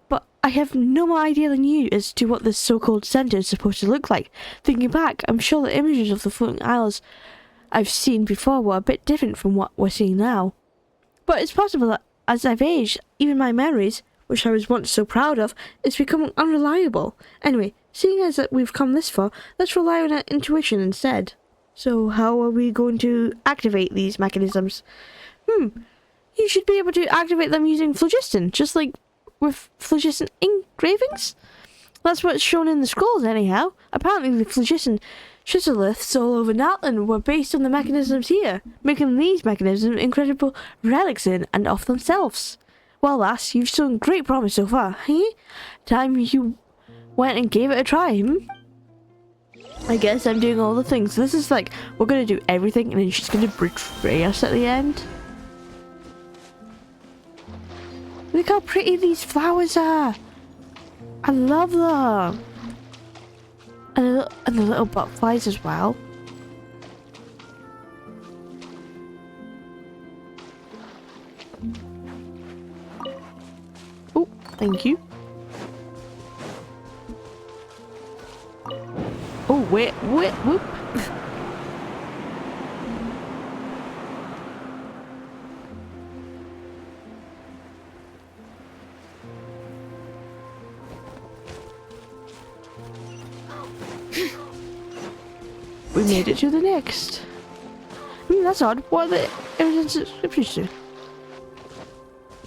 But I have no more idea than you as to what this so-called center is supposed to look like. Thinking back, I'm sure the images of the floating isles I've seen before were a bit different from what we're seeing now. But it's possible that as I've aged, even my memories, which I was once so proud of, is becoming unreliable. Anyway, seeing as that we've come this far, let's rely on our intuition instead. So how are we going to activate these mechanisms? You should be able to activate them using phlogiston, just like with phlogiston engravings? That's what's shown in the scrolls anyhow. Apparently the phlogiston shizoliths all over Natlan were based on the mechanisms here, making these mechanisms incredible relics in and of themselves. Well, lass, you've shown great promise so far, eh? Time you went and gave it a try, I guess I'm doing all the things. This is like, we're gonna do everything and then she's gonna betray us at the end. Look how pretty these flowers are. I love them. And the little butterflies as well. Oh, thank you. Oh, wait, whoop. We made it to the next. That's odd. What are the evidence inscriptions do?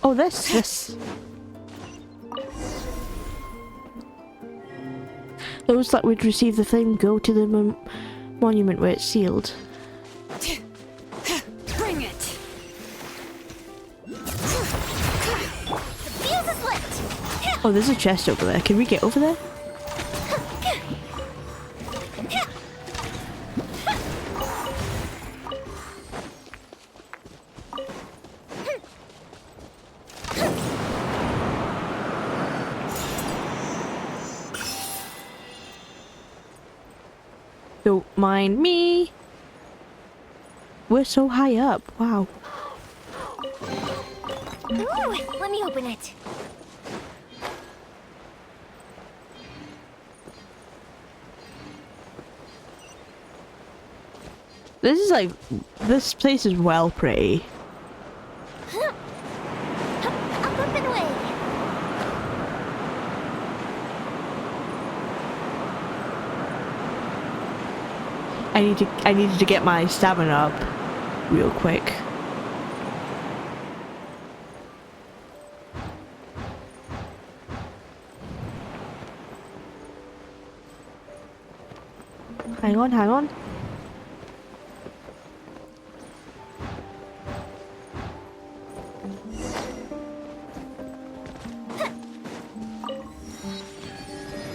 Oh, this. Those that would receive the flame go to the monument where it's sealed. Bring it! The fuse is lit! Oh, there's a chest over there. Can we get over there? Don't mind me. We're so high up. Wow. Ooh, let me open it. This is like, this place is well pretty. Up and away. I needed to get my stamina up real quick. Hang on.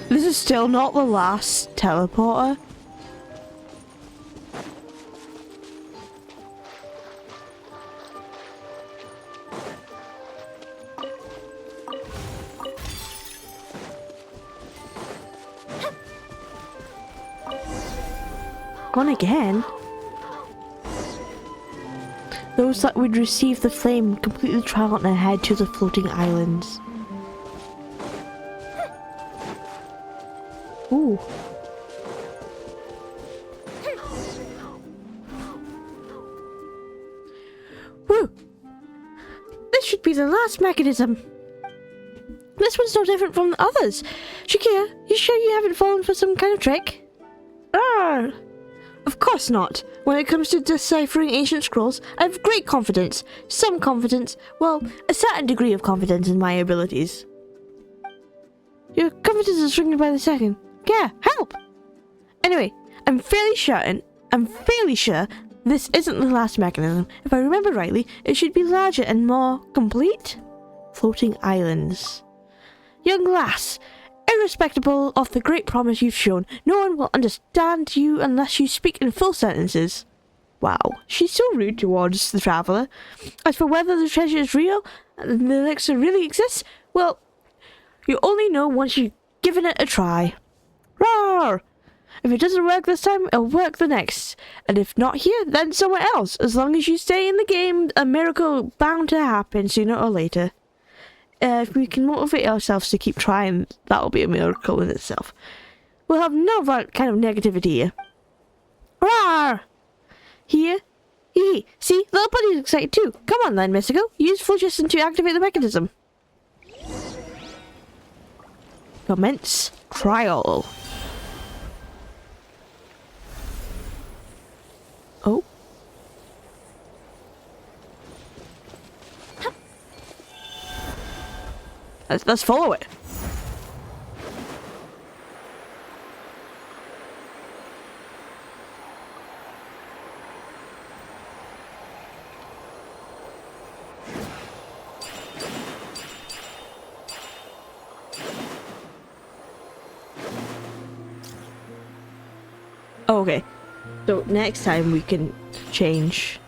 This is still not the last teleporter. Gone again? Those that would receive the flame complete the trial and head to the floating islands. Ooh. Woo! This should be the last mechanism. This one's no different from the others. Shakir, you sure you haven't fallen for some kind of trick? Of course not. When it comes to deciphering ancient scrolls, I have great confidence. Some confidence. Well, a certain degree of confidence in my abilities. Your confidence is shrinking by the second. Yeah, help! Anyway, I'm fairly sure this isn't the last mechanism. If I remember rightly, it should be larger and more complete. Floating islands. Young lass, irrespective of the great promise you've shown, no one will understand you unless you speak in full sentences. Wow, she's so rude towards the traveller. As for whether the treasure is real, and the elixir really exists, well, you only know once you've given it a try. Rawr! If it doesn't work this time, it'll work the next. And if not here, then somewhere else. As long as you stay in the game, a miracle bound to happen sooner or later. If we can motivate ourselves to keep trying, that'll be a miracle in itself. We'll have none of that kind of negativity here. Rawr! Here. Hee. See, little buddy's excited too. Come on then, Mystico. Use phlogiston to activate the mechanism. Commence trial. Oh. Let's follow it. Oh, okay. So next time we can change.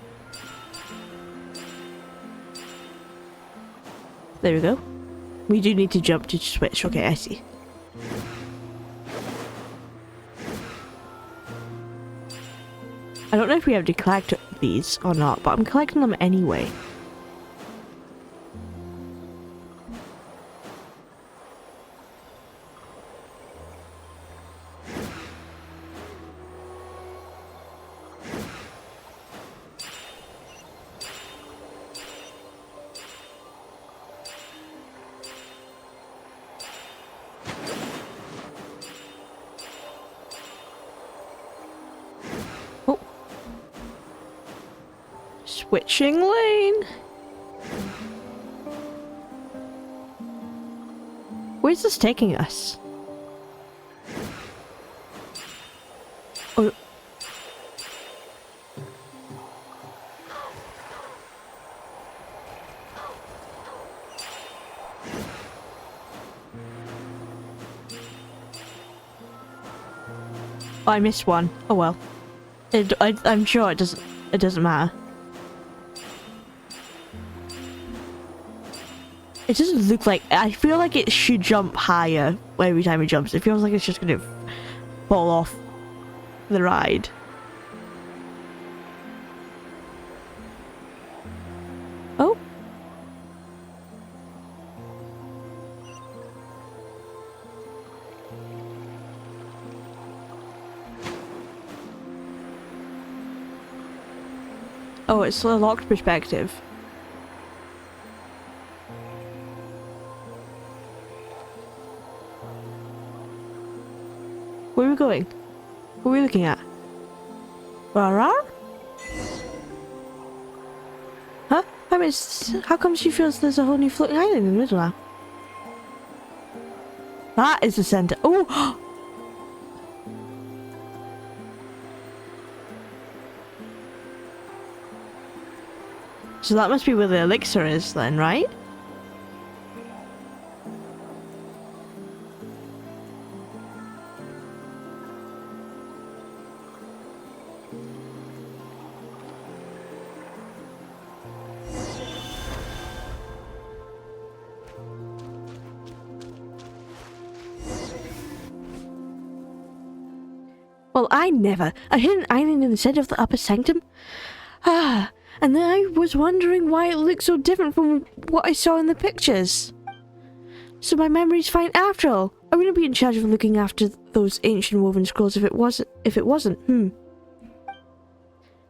There we go. We do need to jump to switch. Okay, I see. I don't know if we have to collect these or not, but I'm collecting them anyway. Switching lane. Where's this taking us? Oh. I missed one. Oh well. I'm sure it doesn't matter. It doesn't look like... I feel like it should jump higher every time it jumps. It feels like it's just going to fall off the ride. Oh. Oh, it's a locked perspective. Where are we going? What are we looking at? Rara? Huh? I mean, how come she feels there's a whole new floating island in the middle now? That is the center. Oh! So that must be where the elixir is then, right? Well, I hit an island in the center of the upper sanctum. Ah, and then I was wondering why it looked so different from what I saw in the pictures. So my memory's fine after all. I wouldn't be in charge of looking after those ancient woven scrolls if it wasn't.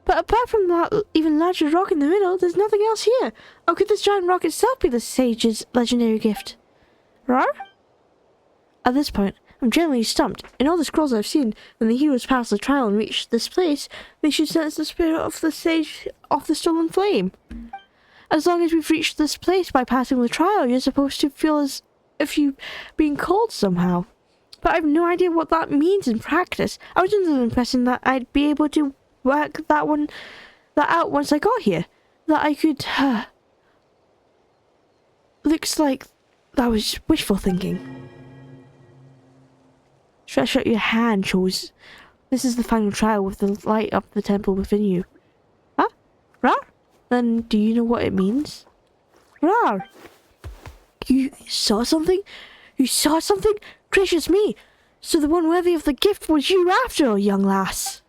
But apart from that even larger rock in the middle, there's nothing else here. Or could this giant rock itself be the sage's legendary gift? Rar? At this point, I'm generally stumped. In all the scrolls I've seen, when the heroes pass the trial and reach this place, they should sense the spirit of the sage of the stolen flame. As long as we've reached this place by passing the trial, you're supposed to feel as if you've been called somehow. But I have no idea what that means in practice. I was under the impression that I'd be able to work that out once I got here. That I could... Looks like that was wishful thinking. Stretch out your hand shows this is the final trial with the light up the temple within you. Huh? Rar? Then do you know what it means? Rar! You saw something? You saw something? Gracious me! So the one worthy of the gift was you after all, young lass.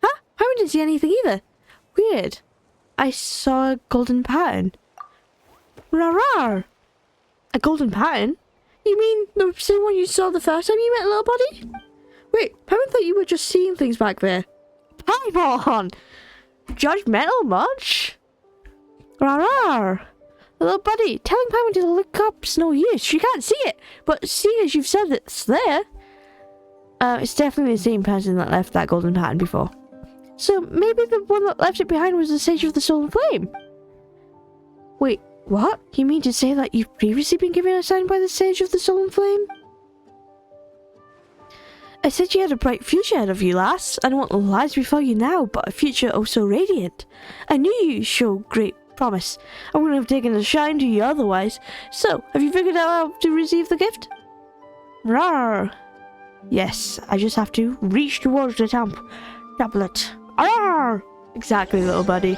Huh? Paimon didn't see anything either. Weird. I saw a golden pattern. Rawr! A golden pattern? You mean the same one you saw the first time you met Little Buddy? Wait, Paimon thought you were just seeing things back there. Paimon! Judgmental much? Rawr! Little Buddy, telling Paimon to look up's no use. She can't see it. But seeing as you've said it's there, it's definitely the same person that left that golden pattern before. So maybe the one that left it behind was the Sage of the Soul and Flame. Wait, what? You mean to say that you've previously been given a sign by the Sage of the Soul and Flame? I said you had a bright future ahead of you, lass. I don't want lies before you now, but a future oh so radiant. I knew you show great promise. I wouldn't have taken a shine to you otherwise. So, have you figured out how to receive the gift? Rawr! Yes, I just have to reach towards the tablet. Rawr! Exactly, Little Buddy.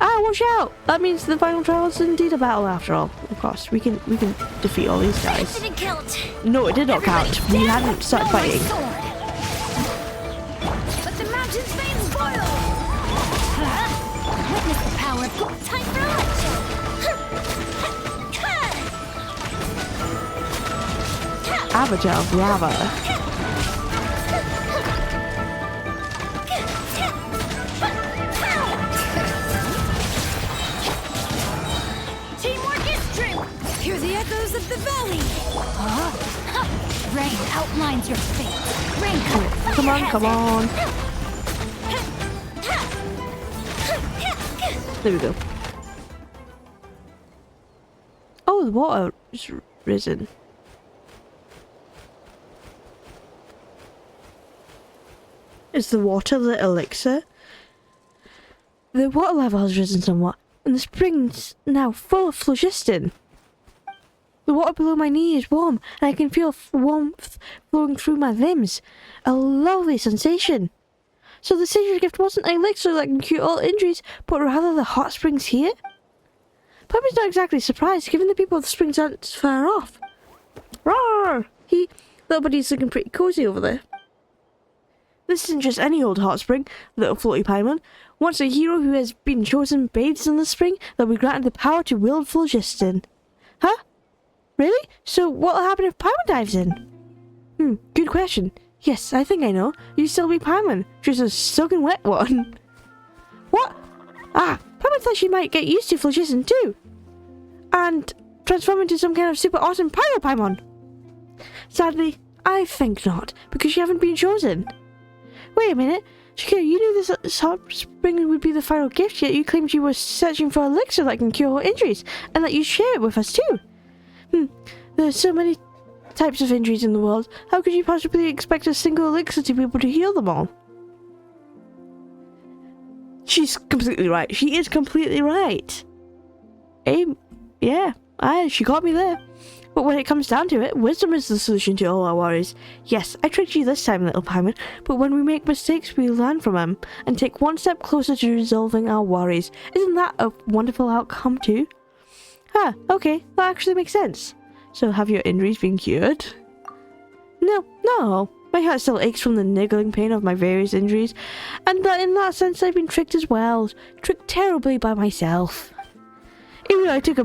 Ah, watch out! That means the final trial is indeed a battle after all. Of course, we can defeat all these guys. Didn't count. No, it did not count. We hadn't started fighting. But the mountain's veins boil. Witness the power of God. Time for action. Avatar of Lava. Teamwork is strength. Hear the echoes of the valley. Rain outlines your fate. Rain, Come on, come on. There we go. Oh, the water is risen. Is the water the elixir? The water level has risen somewhat, and the spring's now full of phlogiston. The water below my knee is warm, and I can feel warmth flowing through my limbs. A lovely sensation. So the Sage's gift wasn't an elixir that can cure all injuries, but rather the hot springs here? Paimon's not exactly surprised, given the people of the springs aren't far off. Roar! Little Buddy's looking pretty cozy over there. This isn't just any old hot spring, little floaty Paimon. Once a hero who has been chosen bathes in the spring, they'll be granted the power to wield phlogiston. Huh? Really? So what'll happen if Paimon dives in? Good question. Yes, I think I know. You still be Paimon, just a soaking wet one. What? Ah, Paimon thought she might get used to phlogiston too. And transform into some kind of super awesome Pyro Paimon. Sadly, I think not, because you haven't been chosen. Wait a minute. Shakira, you knew this hot spring would be the final gift, yet you claimed you were searching for an elixir that can cure all injuries, and that you'd share it with us too. There's so many types of injuries in the world. How could you possibly expect a single elixir to be able to heal them all? She's completely right. She is completely right. She got me there. But when it comes down to it, wisdom is the solution to all our worries. Yes, I tricked you this time, little Paimon, but when we make mistakes, we learn from them, and take one step closer to resolving our worries. Isn't that a wonderful outcome too? Ah, okay, that actually makes sense. So have your injuries been cured? No. My heart still aches from the niggling pain of my various injuries, and in that sense I've been tricked as well. Tricked terribly by myself. Even though I took a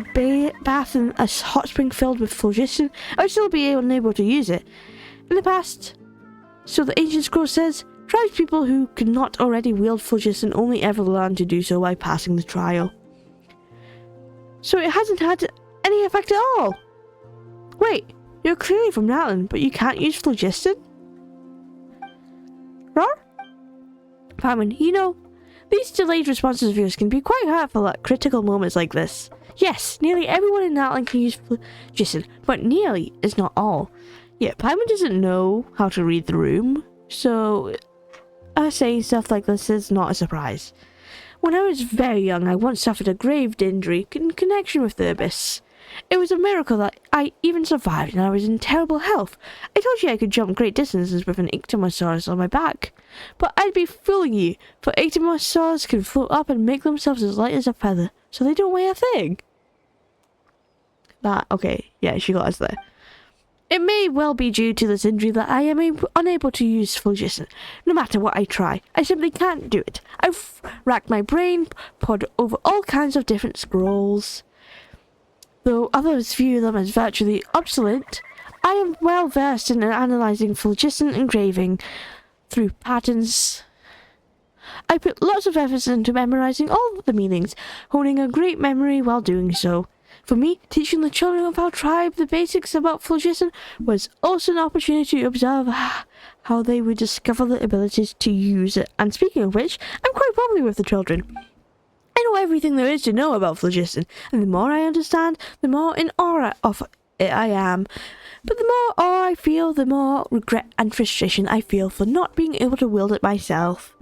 bath in a hot spring filled with phlogiston, I would still be unable to use it. In the past, so the ancient scroll says, tribespeople who could not already wield phlogiston only ever learn to do so by passing the trial. So it hasn't had any effect at all. Wait, you're clearly from Natlan, but you can't use phlogiston? Rawr? Paimon, you know, these delayed responses of yours can be quite hurtful at critical moments like this. Yes, nearly everyone in Natlan can use phlogiston, but nearly is not all. Yet Paimon doesn't know how to read the room, so us saying stuff like this is not a surprise. When I was very young, I once suffered a grave injury in connection with the Abyss. It was a miracle that I even survived, and I was in terrible health. I told you I could jump great distances with an Ictomosaurus on my back. But I'd be fooling you, for Ictomosaurus can float up and make themselves as light as a feather, so they don't weigh a thing. Okay, yeah, she got us there. It may well be due to this injury that I am unable to use phlogiston. No matter what I try, I simply can't do it. I've racked my brain, pored over all kinds of different scrolls. Though others view them as virtually obsolete, I am well versed in analysing phlogiston engraving through patterns. I put lots of effort into memorising all the meanings, honing a great memory while doing so. For me, teaching the children of our tribe the basics about phlogiston was also an opportunity to observe how they would discover the abilities to use it. And speaking of which, I'm quite popular with the children. I know everything there is to know about phlogiston, and the more I understand, the more in awe of it I am. But the more awe I feel, the more regret and frustration I feel for not being able to wield it myself.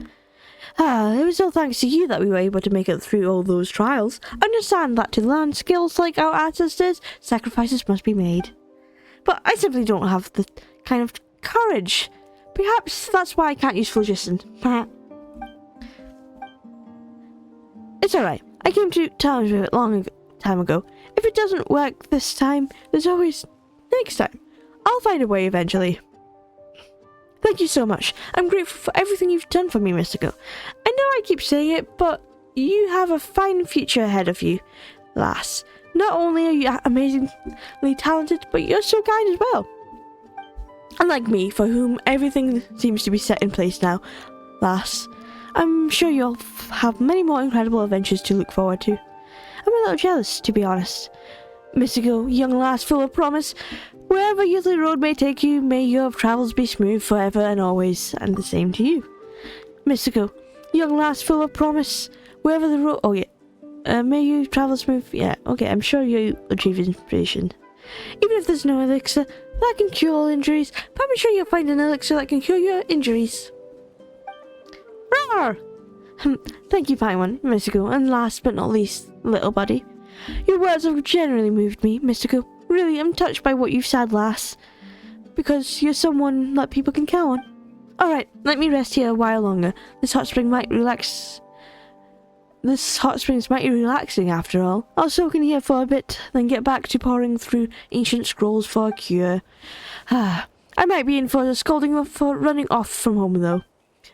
It was all thanks to you that we were able to make it through all those trials. Understand that to learn skills like our ancestors, sacrifices must be made. But I simply don't have the kind of courage. Perhaps that's why I can't use phlogiston. It's alright. I came to terms with it long time ago. If it doesn't work this time, there's always next time. I'll find a way eventually. Thank you so much. I'm grateful for everything you've done for me, Mystico. I know I keep saying it, but you have a fine future ahead of you, lass. Not only are you amazingly talented, but you're so kind as well. Unlike me, for whom everything seems to be set in place now, lass, I'm sure you'll have many more incredible adventures to look forward to. I'm a little jealous, to be honest. Mystico, young lass full of promise, wherever your road may take you, may your travels be smooth forever and always, and the same to you. Mystico, young lass full of promise, wherever the road... Oh, yeah. May you travel smooth... Yeah, okay, I'm sure you achieve inspiration. Even if there's no elixir that can cure all injuries, but I'm sure you'll find an elixir that can cure your injuries. Roar! Thank you, Paimon, Mystico, and last but not least, little buddy. Your words have genuinely moved me, Mystico. Really, I'm touched by what you've said, lass. Because you're someone that people can count on. Alright, let me rest here a while longer. This hot spring might relax... This hot spring's mighty relaxing, after all. I'll soak in here for a bit, then get back to poring through ancient scrolls for a cure. I might be in for a scolding for running off from home, though.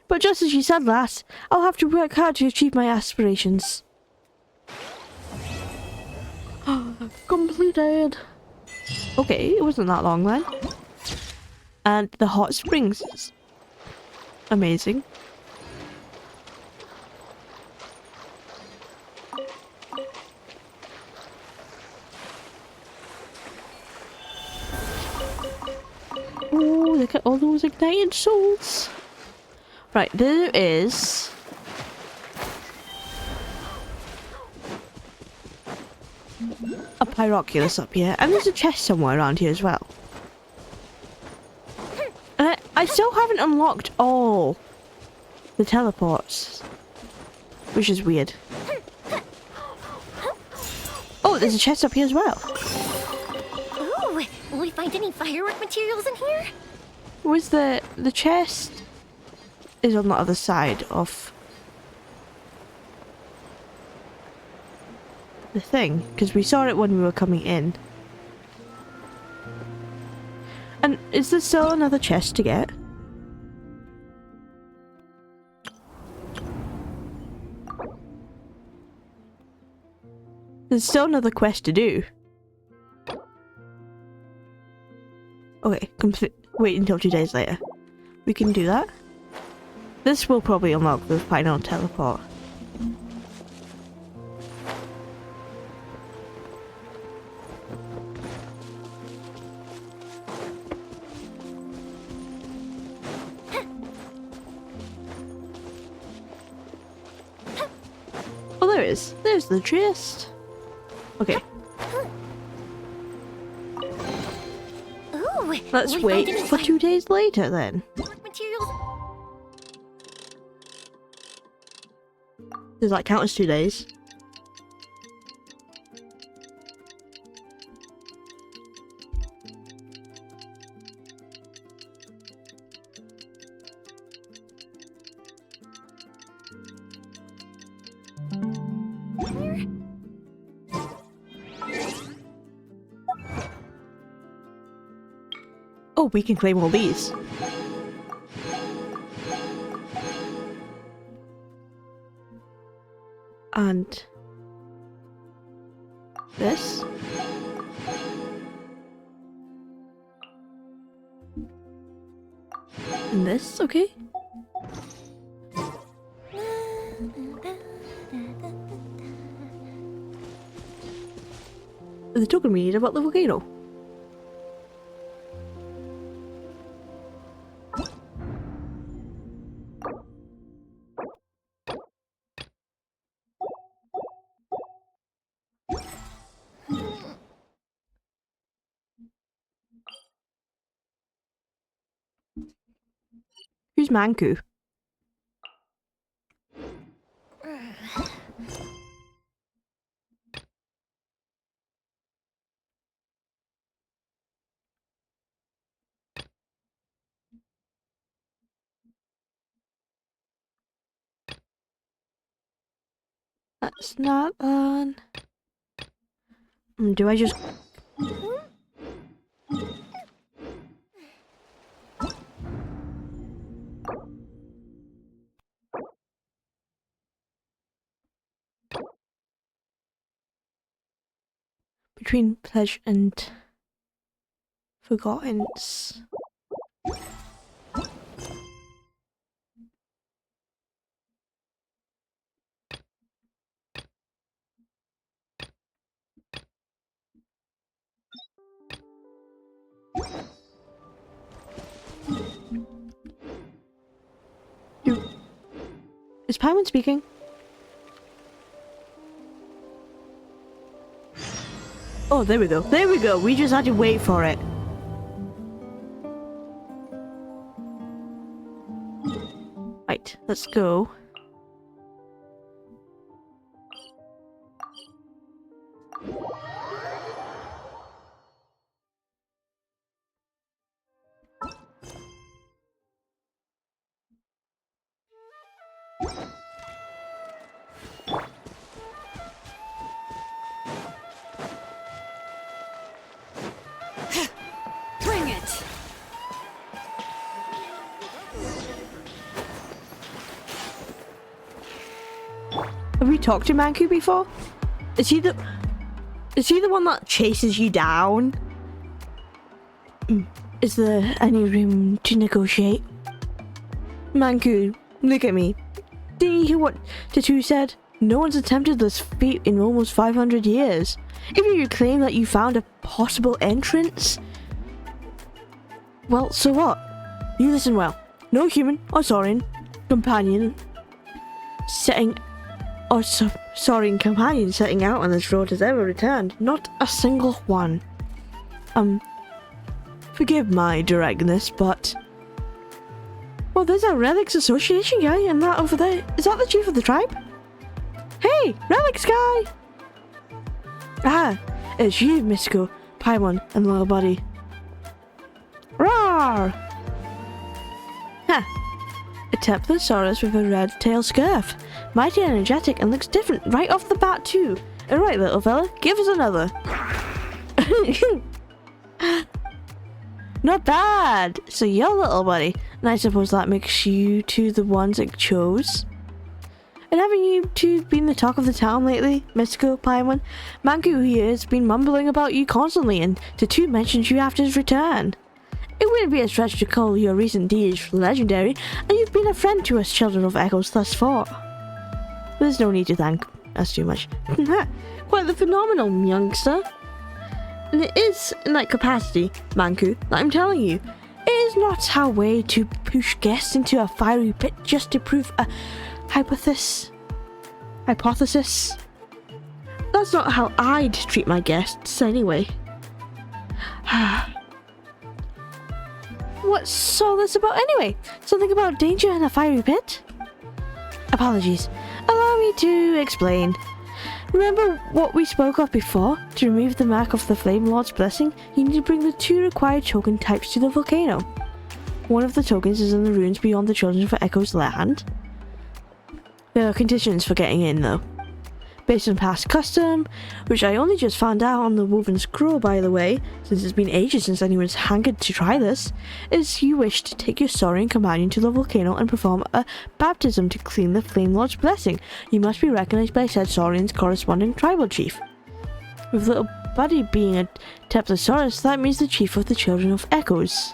But just as you said, lass, I'll have to work hard to achieve my aspirations. Completed. Okay, it wasn't that long then. And the hot springs is amazing. Oh, look at all those ignited souls. Right, there is... a Pyroculus up here, and there's a chest somewhere around here as well. And I still haven't unlocked all the teleports, which is weird. Oh, there's a chest up here as well. Ooh, will we find any firework materials in here? Where's the chest? Is on the other side of the thing, because we saw it when we were coming in. And is there still another chest to get? There's still another quest to do. Okay, wait until 2 days later. We can do that. This will probably unlock the final teleport. Oh, there is. There's the chest. Okay. Ooh, Let's wait for 2 days later then. materials. Does that count as 2 days? Oh, we can claim all these. And this. And this, okay. The token we need about the volcano. Who's Manku? That's not on. Do I just... Between Pledge and Forgotten's. Is Paimon speaking? Oh, there we go. There we go. We just had to wait for it. Right, let's go. Bring it! Have we talked to Manku before? Is he the one that chases you down? Is there any room to negotiate? Manku, look at me. Didn't you hear what Tatu said? No one's attempted this feat in almost 500 years. If you claim that you found a possible entrance, well, so what? You listen well. No human or Saurian companion setting companion setting out on this road has ever returned. Not a single one. Forgive my directness, but well, there's a Relics Association guy, and that over there, is that the chief of the tribe? Hey, Relics guy! Ah, it's you, Misko, Paimon, and little buddy. Roar! Ha! A Teplosaurus with a red tail scarf. Mighty energetic and looks different right off the bat too. Alright, little fella, give us another. Not bad! So you're little buddy, and I suppose that makes you two the ones it chose? And haven't you two been the talk of the town lately, Misko, Paimon? Manku here has been mumbling about you constantly, and Tatu mentioned you after his return. It wouldn't be a stretch to call your recent deeds legendary, and you've been a friend to us children of Echoes thus far. There's no need to thank us too much. Quite the phenomenal youngster. And it is in that capacity, Manku, that I'm telling you. It is not our way to push guests into a fiery pit just to prove a hypothesis. That's not how I'd treat my guests anyway. What's all this about anyway? Something about danger in a fiery pit? Apologies. Allow me to explain. Remember what we spoke of before? To remove the mark of the Flame Lord's blessing, you need to bring the 2 required token types to the volcano. One of the tokens is in the ruins beyond the Children of Echo's land. There are conditions for getting in though. based on past custom, which I only just found out on the Woven Scroll, by the way, since it's been ages since anyone's hankered to try this, is you wish to take your Saurian companion to the volcano and perform a baptism to claim the Flame Lord's blessing. You must be recognized by said Saurian's corresponding tribal chief. With little buddy being a Teplosaurus, that means the chief of the Children of Echoes.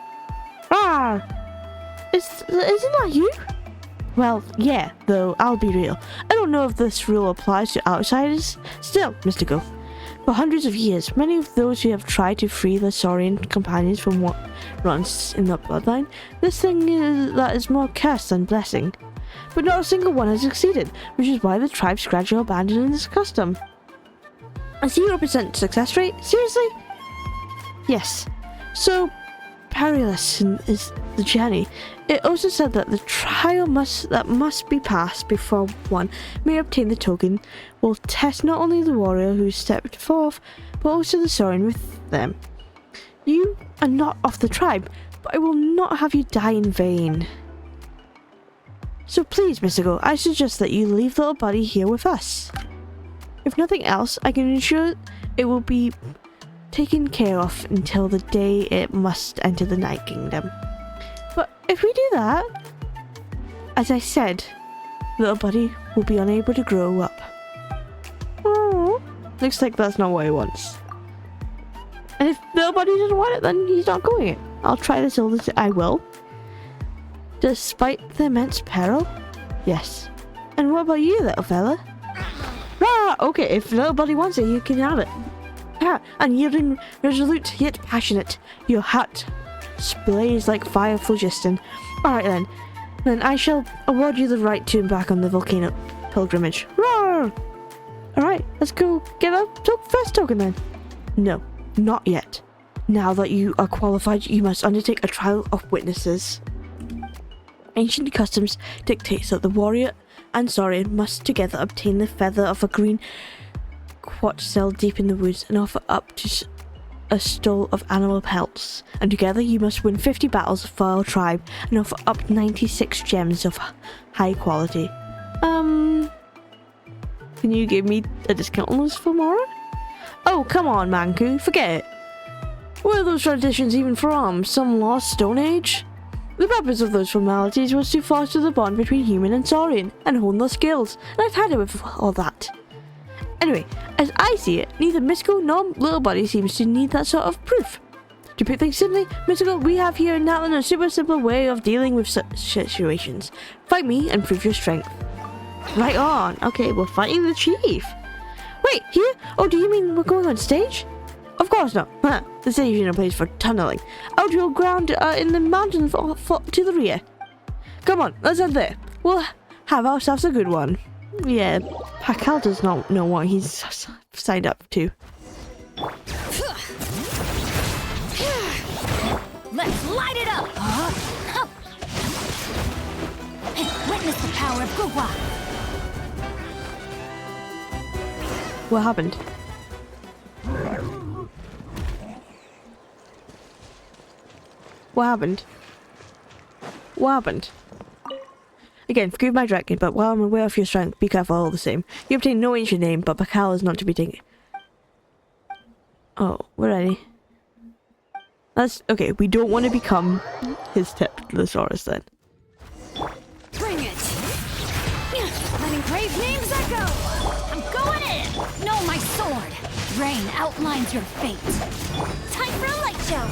Ah! Isn't that you? Well, yeah, though I'll be real. I don't know if this rule applies to outsiders. Still, Mystico, for hundreds of years, many of those who have tried to free the Saurian companions from what runs in the bloodline, this thing is more curse than blessing. But not a single one has succeeded, which is why the tribes gradually abandoning this custom. A 0% success rate? Seriously? Yes. So perilous is the journey. It also said that the trial must be passed before one may obtain the token will test not only the warrior who stepped forth, but also the Saurian with them. You are not of the tribe, but I will not have you die in vain. So please, Mystico, I suggest that you leave little buddy here with us. If nothing else, I can ensure it will be taken care of until the day it must enter the Night Kingdom. But if we do that, as I said, little buddy will be unable to grow up. Oh, looks like that's not what he wants. And if little buddy doesn't want it, then he's not going it. I'll try this all the time. I will. Despite the immense peril? Yes. And what about you, little fella? Ah, okay, if little buddy wants it, you can have it. Ah, and you're resolute yet passionate. Your heart blaze like fire phlogiston. Alright then. Then I shall award you the right to embark on the volcano pilgrimage. Roar! Alright, let's go get a first token then. No, not yet. Now that you are qualified, you must undertake a trial of witnesses. Ancient customs dictates that the warrior and Saurian must together obtain the feather of a green quartz cell deep in the woods and offer up to a stole of animal pelts. And together you must win 50 battles for our tribe and offer up 96 gems of high quality. Can you give me a discount on this for more? Oh, come on, Manku, forget it. What are those traditions even from? Some lost Stone Age? The purpose of those formalities was to foster the bond between human and Saurian and hone their skills, and I've had it with all that. Anyway, as I see it, neither Mystico nor little buddy seems to need that sort of proof. To put things simply, Mystico, we have here in Natlan a super simple way of dealing with such situations. Fight me and prove your strength. Right on. Okay, we're fighting the chief. Wait, here? Oh, do you mean we're going on stage? Of course not. The stage is a place for tunneling. Outdoor ground in the mountains to the rear. Come on, let's head there. We'll have ourselves a good one. Yeah, Pakal does not know what he's signed up to. Let's light it up! Witness the power of Gugwa! What happened? What happened? What happened? Again, forgive my dragon, but while I'm aware of your strength, be careful all the same. You obtain no ancient name, but Pakal is not to be taken. Oh, we're ready. That's okay. We don't want to become his Teplosaurus then. Bring it! Letting grave names echo! I'm going in! No, my sword! Rain outlines your fate. Time for a light show!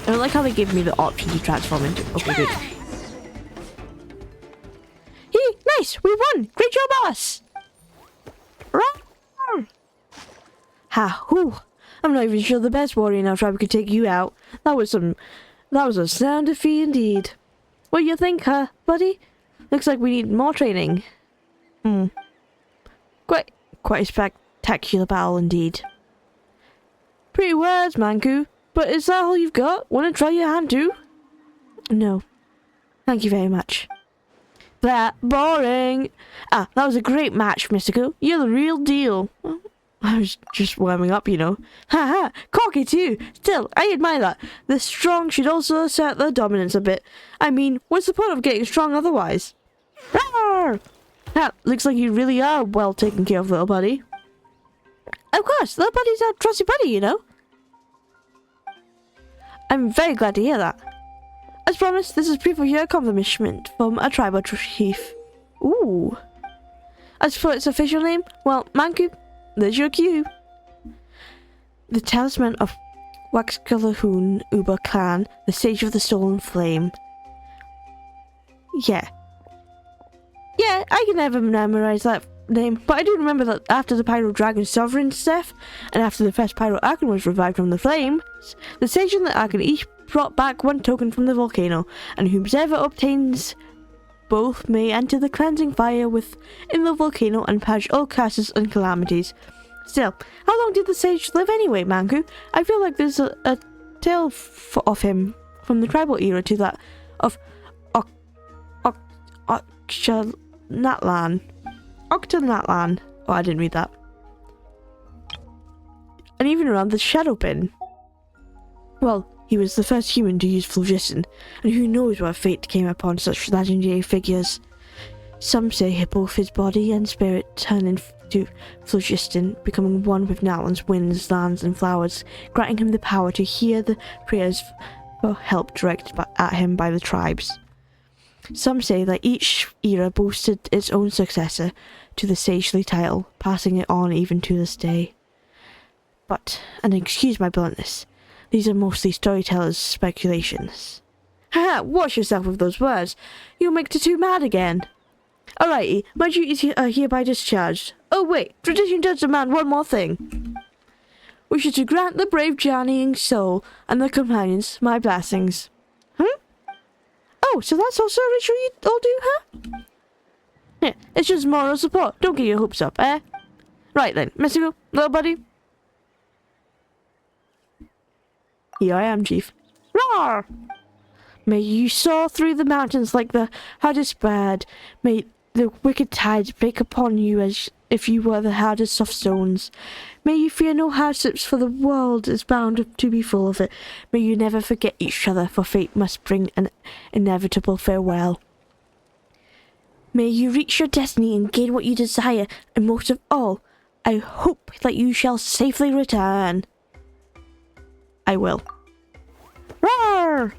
I don't like how they gave me the option to transform into. Okay, good. Hey, nice! We won! Great job, us! Ha! Whew! I'm not even sure the best warrior in our tribe could take you out. That was a sound defeat indeed. What do you think, huh, buddy? Looks like we need more training. Quite a spectacular battle indeed. Pretty words, Manku. But is that all you've got? Want to try your hand too? No. Thank you very much. That boring. Ah, that was a great match, Mystico. You're the real deal. I was just warming up, you know. Ha ha! Cocky too! Still, I admire that. The strong should also assert their dominance a bit. I mean, what's the point of getting strong otherwise? Rawr! Ha, looks like you really are well taken care of, little buddy. Of course, little buddy's our trusty buddy, you know. I'm very glad to hear that. As promised, this is proof of your accomplishment from a tribal chief. Ooh. As for its official name, well, Manku, there's your cue. The Talisman of Waxkalahun Uber Clan, the Sage of the Stolen Flame. Yeah, I can never memorize that name, but I do remember that after the Pyro Dragon Sovereign's death, and after the first Pyro Archon was revived from the flames, the Sage and the Archon each brought back one token from the volcano, and whomsoever obtains both may enter the cleansing fire within the volcano and purge all curses and calamities. Still, how long did the Sage live anyway, Manku? I feel like there's a tale of him from the tribal era to that of Octanatlan. Octanatlan. Oh, I didn't read that. And even around the Shadowpin. Well, he was the first human to use phlogiston, and who knows what fate came upon such legendary figures. Some say both his body and spirit turn into phlogiston, becoming one with Natlan's winds, lands, and flowers, granting him the power to hear the prayers for help directed at him by the tribes. Some say that each era boasted its own successor to the sagely title, passing it on even to this day. But, and excuse my bluntness, these are mostly storytellers' speculations. Haha, watch yourself with those words. You'll make Tatu mad again. Alrighty, my duties are hereby discharged. Oh wait, tradition does demand one more thing. Wish you to grant the brave journeying soul and the companions my blessings. Oh, so that's also a ritual you all do, huh? Yeah, it's just moral support. Don't get your hopes up, eh? Right then, Mystical, little buddy. Here I am, Chief. Roar! May you soar through the mountains like the hardest bird. May the wicked tides break upon you as if you were the hardest of stones. May you fear no hardships, for the world is bound to be full of it. May you never forget each other, for fate must bring an inevitable farewell. May you reach your destiny and gain what you desire, and most of all, I hope that you shall safely return. I will. Roar!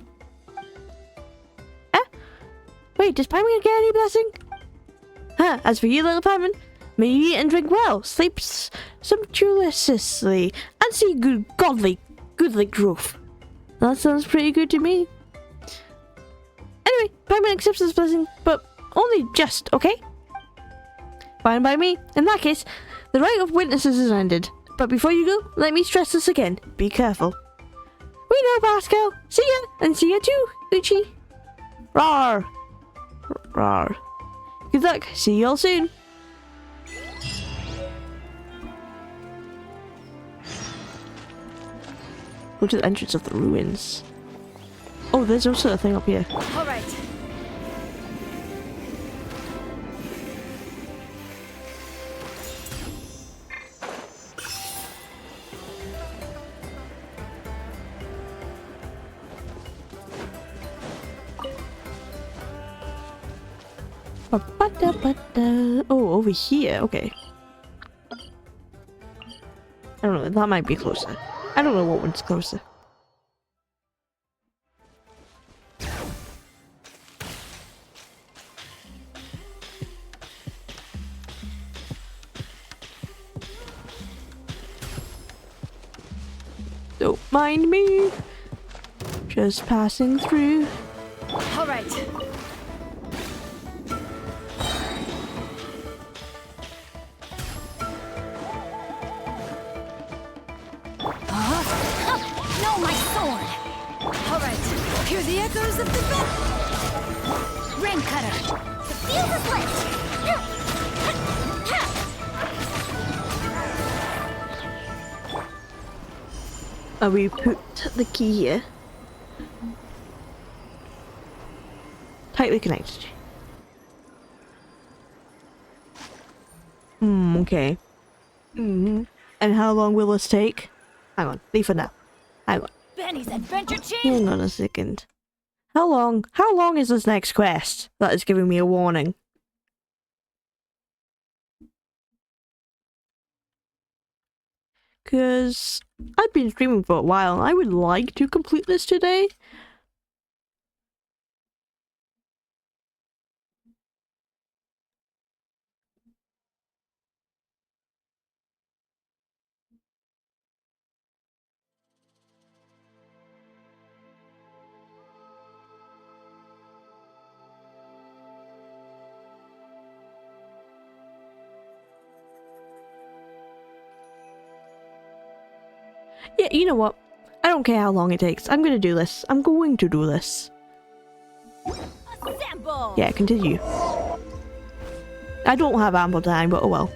Wait, does Paimon get any blessing? As for you, little Paimon, may you eat and drink well, sleep sumptuously, and see goodly growth. That sounds pretty good to me. Anyway, Paimon accepts this blessing, but only just, okay? Fine by me. In that case, the right of witnesses is ended. But before you go, let me stress this again. Be careful. We know, Pascal. See ya, and see ya too, Uchi. Rawr. Rawr. Good luck. See you all soon. Go to the entrance of the ruins. Oh, there's also a thing up here. All right. Oh, over here. Okay. I don't know. That might be closer. I don't know what one's closer. Don't mind me. Just passing through. All right. No, my sword! Alright, hear the echoes of the battle! Ring cutter! The field is lit! We put the key here. Tightly connected. Okay. And how long will this take? Hang on, leave for now. Hang on. Benny's Adventure Chief! Hang on a second. How long is this next quest? That is giving me a warning. because I've been streaming for a while and I would like to complete this today. Yeah, you know what? I don't care how long it takes. I'm gonna do this. I'm going to do this. Assemble! Yeah, continue. I don't have ample time, but oh well.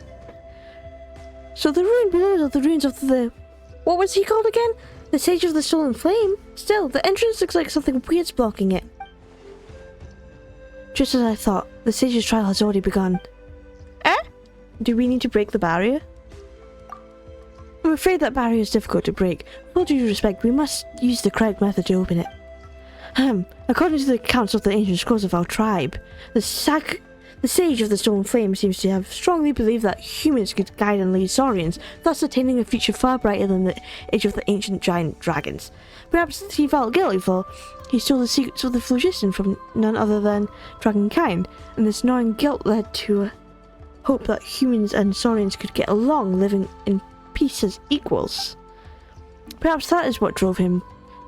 So the ruin below are the ruins of the... What was he called again? The Sage of the Stolen Flame? Still, the entrance looks like something weird's blocking it. Just as I thought, the Sage's trial has already begun. Eh? Do we need to break the barrier? I'm afraid that barrier is difficult to break. With all due respect, we must use the correct method to open it. According to the accounts of the ancient scrolls of our tribe, the Sage of the Stolen Flame seems to have strongly believed that humans could guide and lead Saurians, thus attaining a future far brighter than the age of the ancient giant dragons. Perhaps he felt guilty for he stole the secrets of the phlogiston from none other than dragonkind, and this gnawing guilt led to a hope that humans and Saurians could get along, living in peace as equals. Perhaps that is what drove him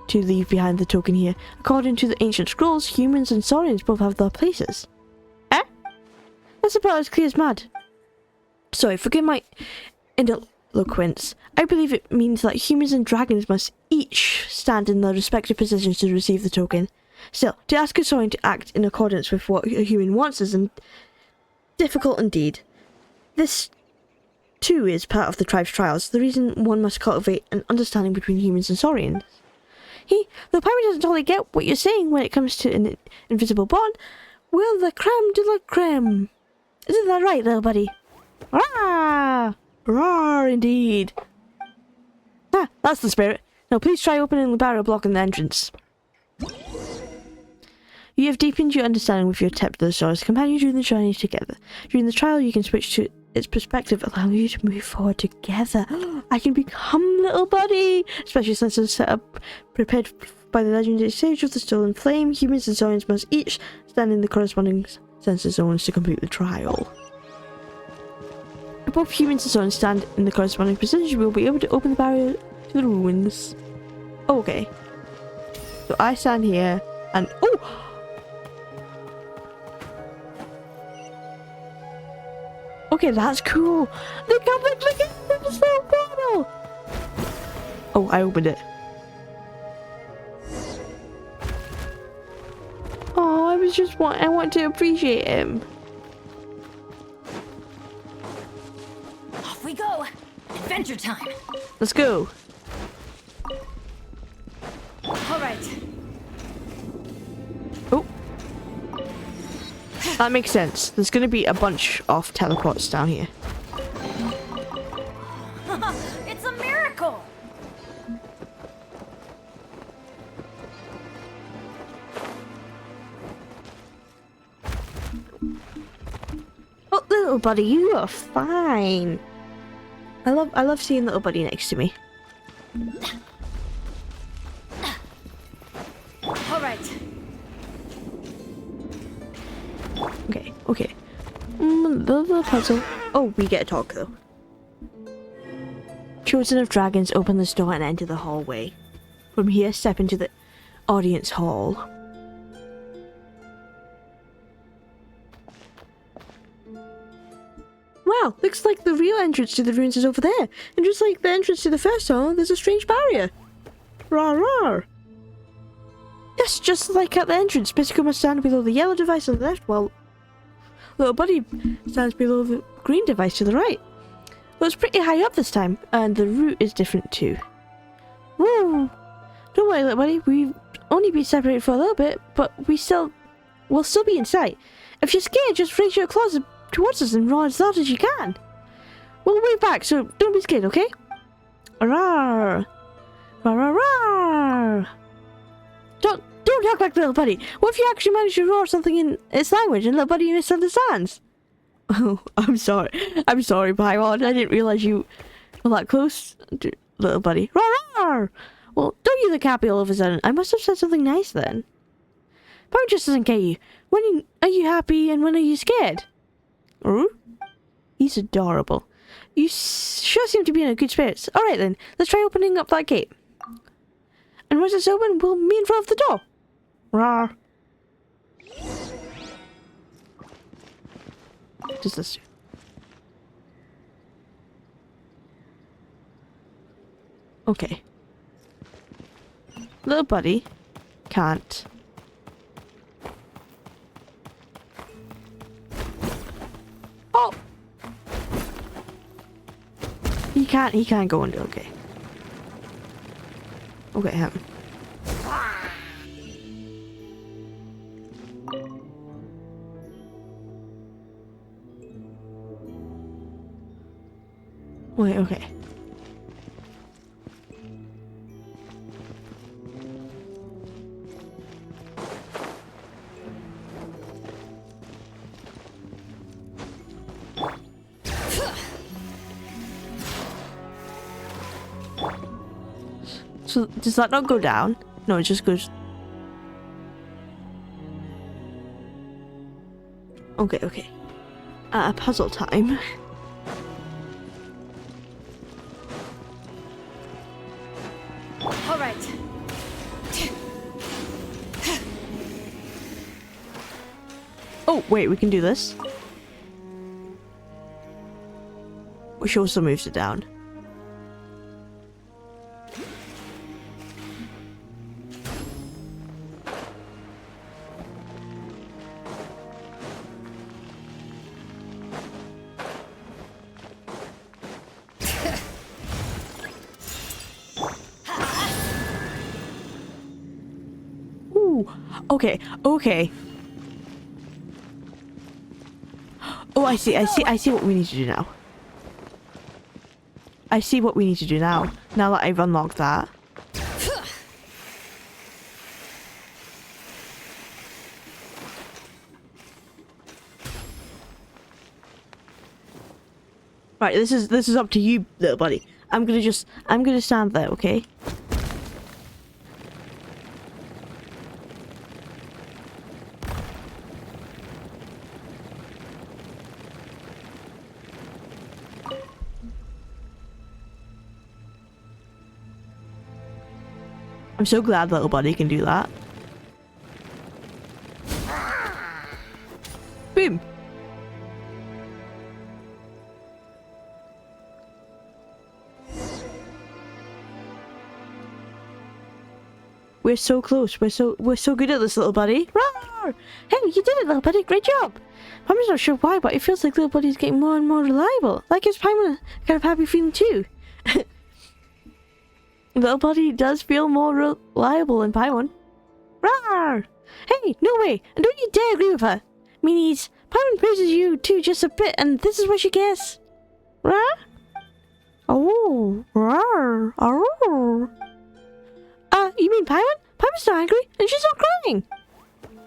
to leave behind the token here. According to the ancient scrolls, humans and Saurians both have their places. Eh? That's about as clear as mud. Sorry, forgive my eloquence. I believe it means that humans and dragons must each stand in their respective positions to receive the token. Still, to ask a Saurian to act in accordance with what a human wants is difficult indeed. This too is part of the tribe's trials, the reason one must cultivate an understanding between humans and Saurians. The pirate doesn't totally get what you're saying when it comes to an invisible bond. Well, the creme de la creme. Isn't that right, little buddy? Rah! Roar, indeed. Ah, that's the spirit. Now please try opening the barrier blocking the entrance. You have deepened your understanding with your Teptalosaurus companion during the journey together. During the trial, you can switch to its perspective, allowing you to move forward together. I can become little buddy! Special sensors set up, prepared by the legendary Sage of the Stolen Flame. Humans and Saurians must each stand in the corresponding sensor zones to complete the trial. If both humans and Saurians stand in the corresponding position, we will be able to open the barrier to the ruins. Okay. So I stand here, and... Oh! Okay, that's cool. Look how much look at this little bottle. Oh, I opened it. Oh, I want to appreciate him. Off we go. Adventure time. Let's go. All right. Oh. That makes sense. There's going to be a bunch of teleports down here. It's a miracle! Oh, little buddy, you are fine. I love seeing little buddy next to me. All right. Okay. The puzzle. Oh, we get a talk though. Chosen of Dragons, open this door and enter the hallway. From here, step into the audience hall. Wow, looks like the real entrance to the ruins is over there. And just like the entrance to the first hall, there's a strange barrier. Rah rah. Yes, just like at the entrance, Bisco must stand below the yellow device on the left, while little buddy stands below the green device to the right. Well, it's pretty high up this time, and the route is different too. Whoa! Don't worry, little buddy, we've only been separated for a little bit, but we'll still be in sight. If you're scared, just raise your claws towards us and roar as loud as you can. We'll wave back, so don't be scared, okay? Rawr! Rawr, rawr! Don't talk back, little buddy. What if you actually manage to roar something in its language and little buddy misunderstands? Oh, I'm sorry. I'm sorry, Paimon. I didn't realize you Well, that close, little buddy. Rawr! Well, don't use the cappy all of a sudden. I must have said something nice then. Probably just doesn't get you. When are you happy and when are you scared? Oh? He's adorable. You sure seem to be in a good spirits. Alright then, let's try opening up that gate. And once it's open, we'll meet in front of the door. Rawr. What does this do? Okay. Little buddy can't. Oh! He can't go under, okay. Okay, him. Wait, okay. So, does that not go down? No, it just goes... Okay, okay. Puzzle time. All right. Oh, wait, we can do this. Which also moves it down. Okay, okay. Oh, I see what we need to do now. I see what we need to do now. Now that I've unlocked that. Right, this is up to you, little buddy. I'm gonna stand there, okay? I'm so glad little buddy can do that. Boom! We're so close. We're so good at this, little buddy. Roar! Hey, you did it, little buddy. Great job. I'm just not sure why, but it feels like little buddy's getting more and more reliable. Like his Paimon kind of happy feeling too. Little buddy does feel more reliable than Paimon. Rawr! Hey, no way! And don't you dare agree with her! Meanies, Paimon praises you too just a bit, and this is what she gets. Rawr? Oh, rawr, oh. You mean Paimon? Paimon's not angry, and she's not crying.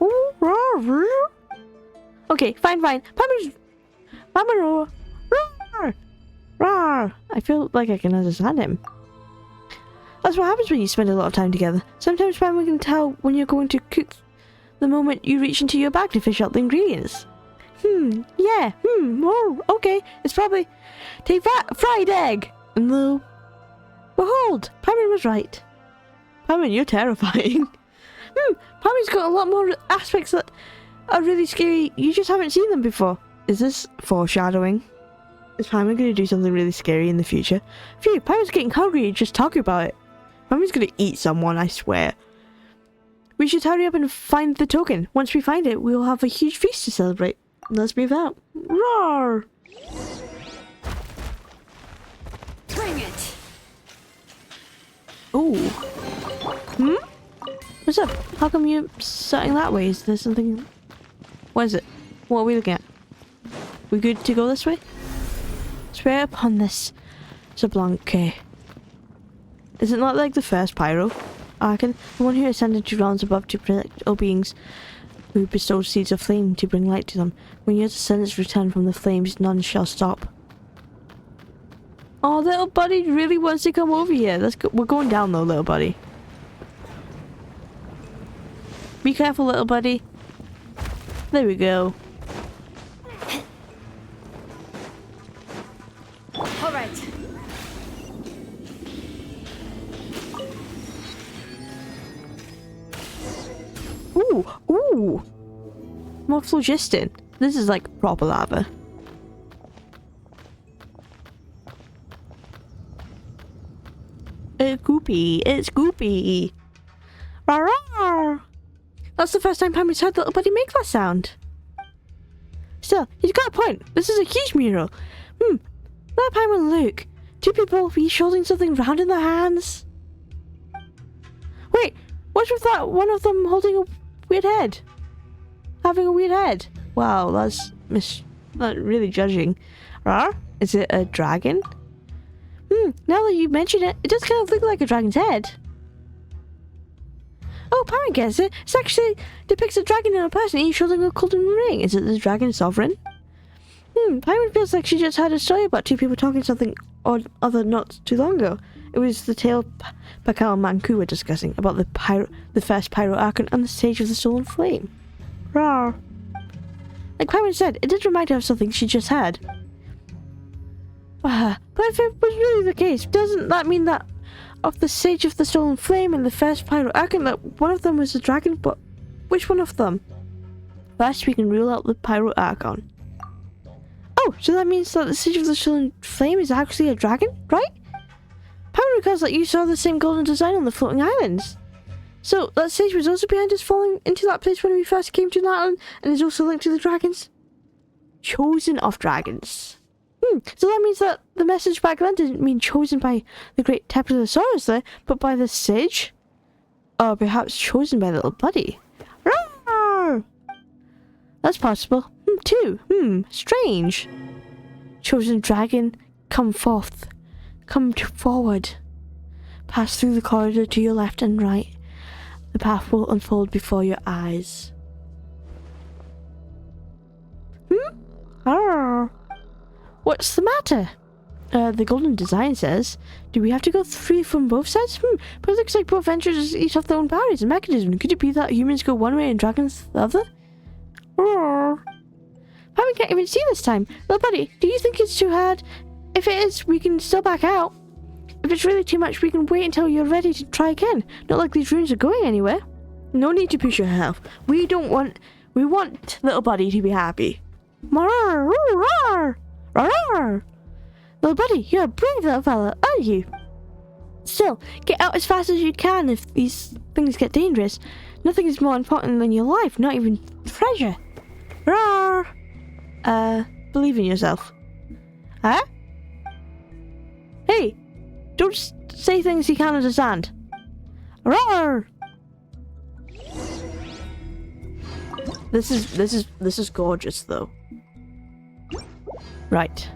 Oh, rawr. Okay, fine. Paimon, rawr, rawr. I feel like I can understand him. That's what happens when you spend a lot of time together. Sometimes Paimon can tell when you're going to cook the moment you reach into your bag to fish out the ingredients. Yeah, oh, okay. It's probably... Take that, fried egg! And lo... Behold, Paimon was right. Paimon, you're terrifying. Paimon's got a lot more aspects that are really scary. You just haven't seen them before. Is this foreshadowing? Is Paimon going to do something really scary in the future? Phew, Paimon's getting hungry just talking about it. Paimon's going to eat someone, I swear. We should hurry up and find the token. Once we find it, we'll have a huge feast to celebrate. Let's move out. Roar! Bring it. Ooh. What's up? How come you're starting that way? Is there something... What is it? What are we looking at? We good to go this way? Swear upon this, Xbalanque. Isn't that like the first Pyro? Archon, the one who ascended 2 realms above to protect all beings who bestowed seeds of flame to bring light to them. When your descendants return from the flames, none shall stop. Oh, little buddy really wants to come over here. Let's go. We're going down though, little buddy. Be careful, little buddy. There we go. All right. Ooh, ooh. More phlogiston. This is like proper lava. It's goopy. It's goopy. Rawr. That's the first time Paimon's heard little buddy make that sound. Still, he's got a point. This is a huge mural. Let Paimon look. Two people each holding something round in their hands. Wait, what's with that? One of them holding a weird head. Having a weird head. Wow, that's not really judging. Rawr? Is it a dragon? Now that you mention it, it does kind of look like a dragon's head. Oh, Paimon gets it. It actually depicts a dragon in a person each holding a golden ring. Is it the dragon sovereign? Paimon feels like she just heard a story about two people talking something or other not too long ago. It was the tale Pakal and Manku were discussing about the first Pyro Archon and the Sage of the Stolen Flame. Rawr. Like Paimon said, it did remind her of something she just heard. But if it was really the case, doesn't that mean that of the Sage of the Stolen Flame and the first Pyro Archon that one of them was a dragon? But which one of them? First, we can rule out the Pyro Archon. Oh, so that means that the Sage of the Stolen Flame is actually a dragon, right? Paimon recalls that you saw the same golden design on the floating islands. So that Sage was also behind us falling into that place when we first came to that island and is also linked to the dragons? Chosen of dragons. So that means that the message back then didn't mean chosen by the great Tepsilosaurus there, but by the Sage? Or perhaps chosen by little buddy. Rawr! That's possible. Too. Strange. Chosen dragon, come forth. Come forward. Pass through the corridor to your left and right. The path will unfold before your eyes. What's the matter? The golden design says, do we have to go through from both sides? But it looks like both entrances each have their own barriers and mechanism. Could it be that humans go one way and dragons the other? Paimon can't even see this time. Little buddy, do you think it's too hard? If it is, we can still back out. If it's really too much, we can wait until you're ready to try again. Not like these runes are going anywhere. No need to push yourself. We want little buddy to be happy. Little buddy, you're a brave little fella, aren't you? Still, get out as fast as you can if these things get dangerous. Nothing is more important than your life, not even treasure. Roar! Believe in yourself. Huh? Hey! Don't say things you can't understand. Roar! This is gorgeous though. Right.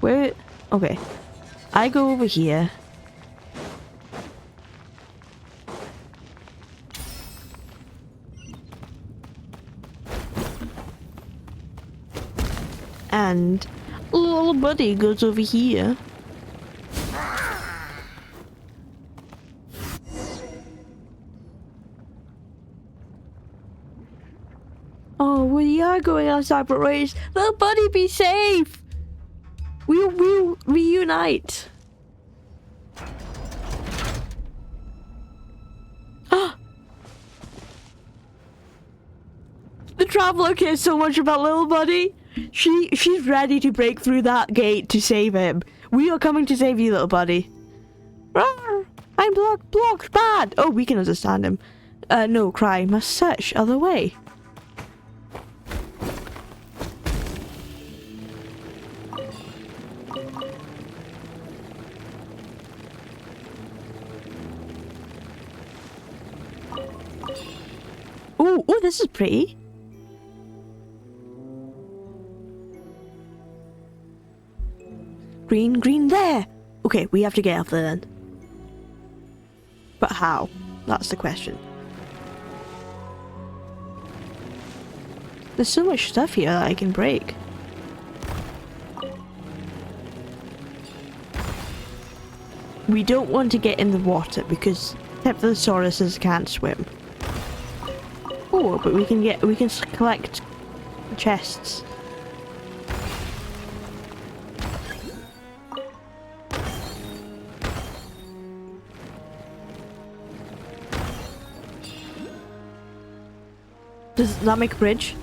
Where? Okay. I go over here. And little buddy goes over here. Oh, we are going our separate ways. Little buddy, be safe! We'll reunite. The Traveler cares so much about little buddy. She's ready to break through that gate to save him. We are coming to save you, little buddy. Rawr! I'm blocked, bad. Oh, we can understand him. No, cry. Must search other way. Oh, this is pretty. Green there. Okay, we have to get up there then. But how? That's the question. There's so much stuff here that I can break. We don't want to get in the water because Tephalosauruses can't swim. Oh, but we can collect chests. Does that make a bridge?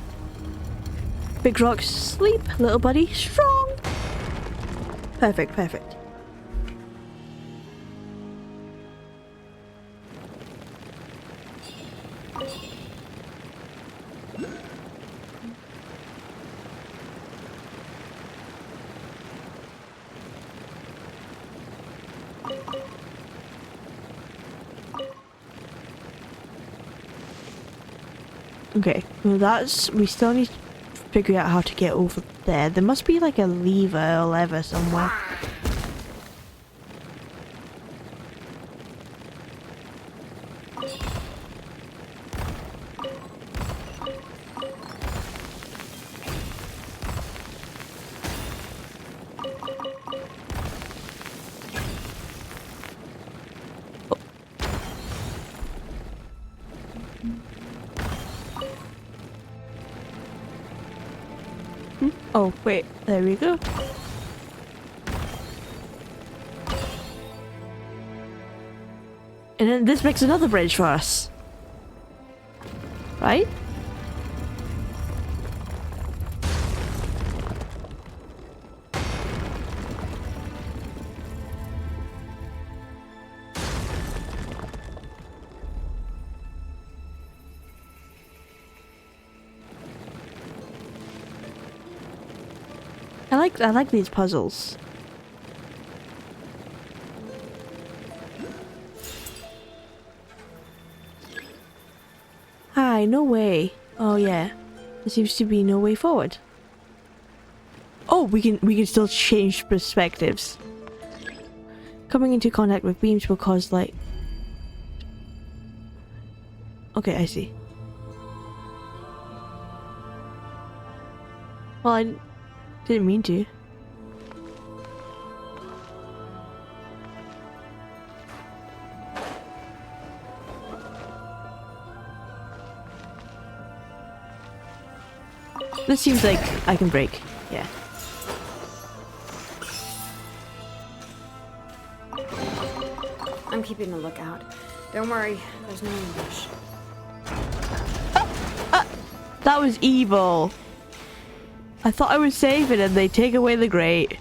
Big rocks, sleep, little buddy, strong. Perfect, perfect. Okay, well we still need to figure out how to get over there. There must be like a lever somewhere. Oh, wait, there we go. And then this makes another bridge for us. Right? I like these puzzles. Hi, no way. Oh yeah. There seems to be no way forward. Oh, we can still change perspectives. Coming into contact with beams will cause light. Okay, I see. Well, I didn't mean to. This seems like I can break. Yeah. I'm keeping a lookout. Don't worry, there's no ambush. That was evil. I thought I was saving and they take away the grate.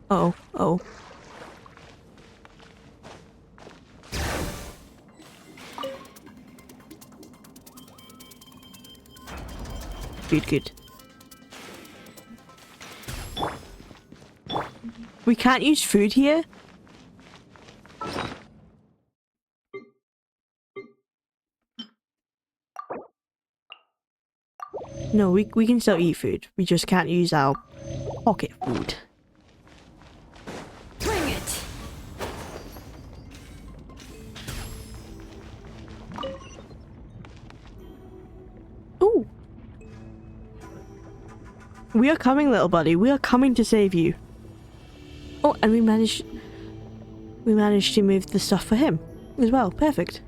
Oh, oh. Good, good. We can't use food here? No, we can still eat food. We just can't use our pocket food. Bring it! Ooh. We are coming, little buddy. We are coming to save you. Oh, and we managed to move the stuff for him as well. Perfect.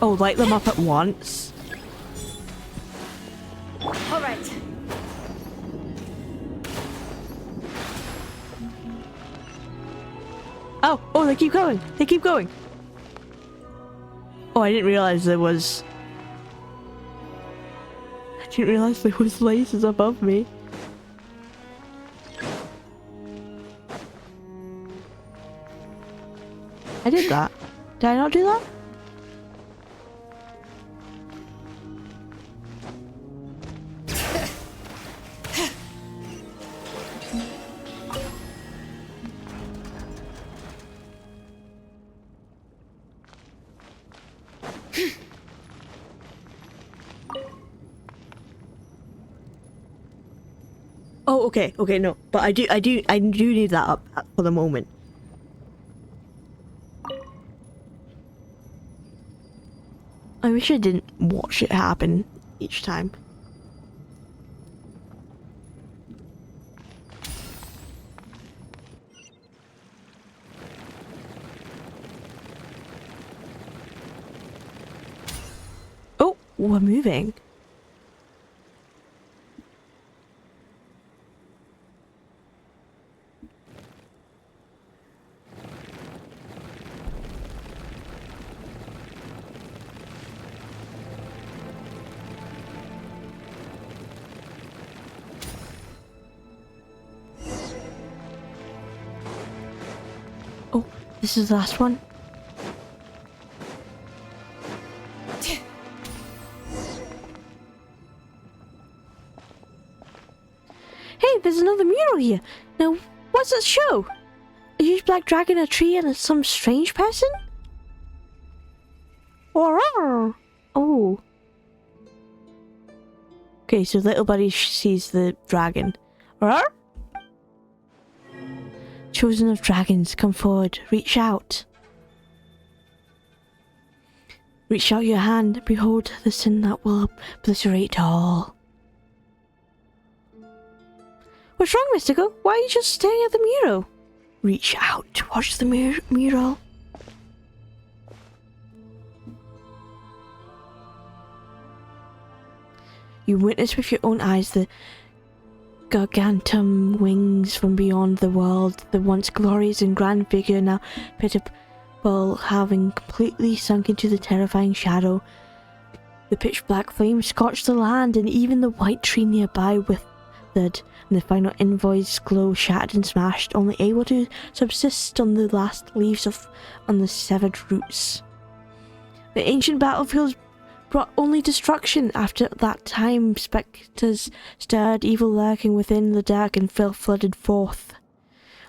Oh, light them up at once. All right. Oh, they keep going. They keep going. Oh, I didn't realize there was... I didn't realize there was lasers above me. I did that. Did I not do that? Oh, okay, no. But I do need that up for the moment. I wish I didn't watch it happen each time. Oh, we're moving. Oh, this is the last one. Hey, there's another mural here. Now, what's that show? A huge black dragon, a tree, and some strange person? Oh. Okay, so little buddy sees the dragon. Chosen of dragons, come forward. Reach out. Reach out your hand. Behold the sin that will obliterate all. What's wrong, Mystico? Why are you just staring at the mural? Reach out to watch the mural. You witness with your own eyes the gargantum wings from beyond the world, the once glorious and grand figure now pitiable, having completely sunk into the terrifying shadow. The pitch black flames scorched the land, and even the white tree nearby withered, and the final invoice glow shattered and smashed, only able to subsist on the last leaves on the severed roots. The ancient battlefields brought only destruction. After that time, spectres stirred, evil lurking within the dark, and filth flooded forth.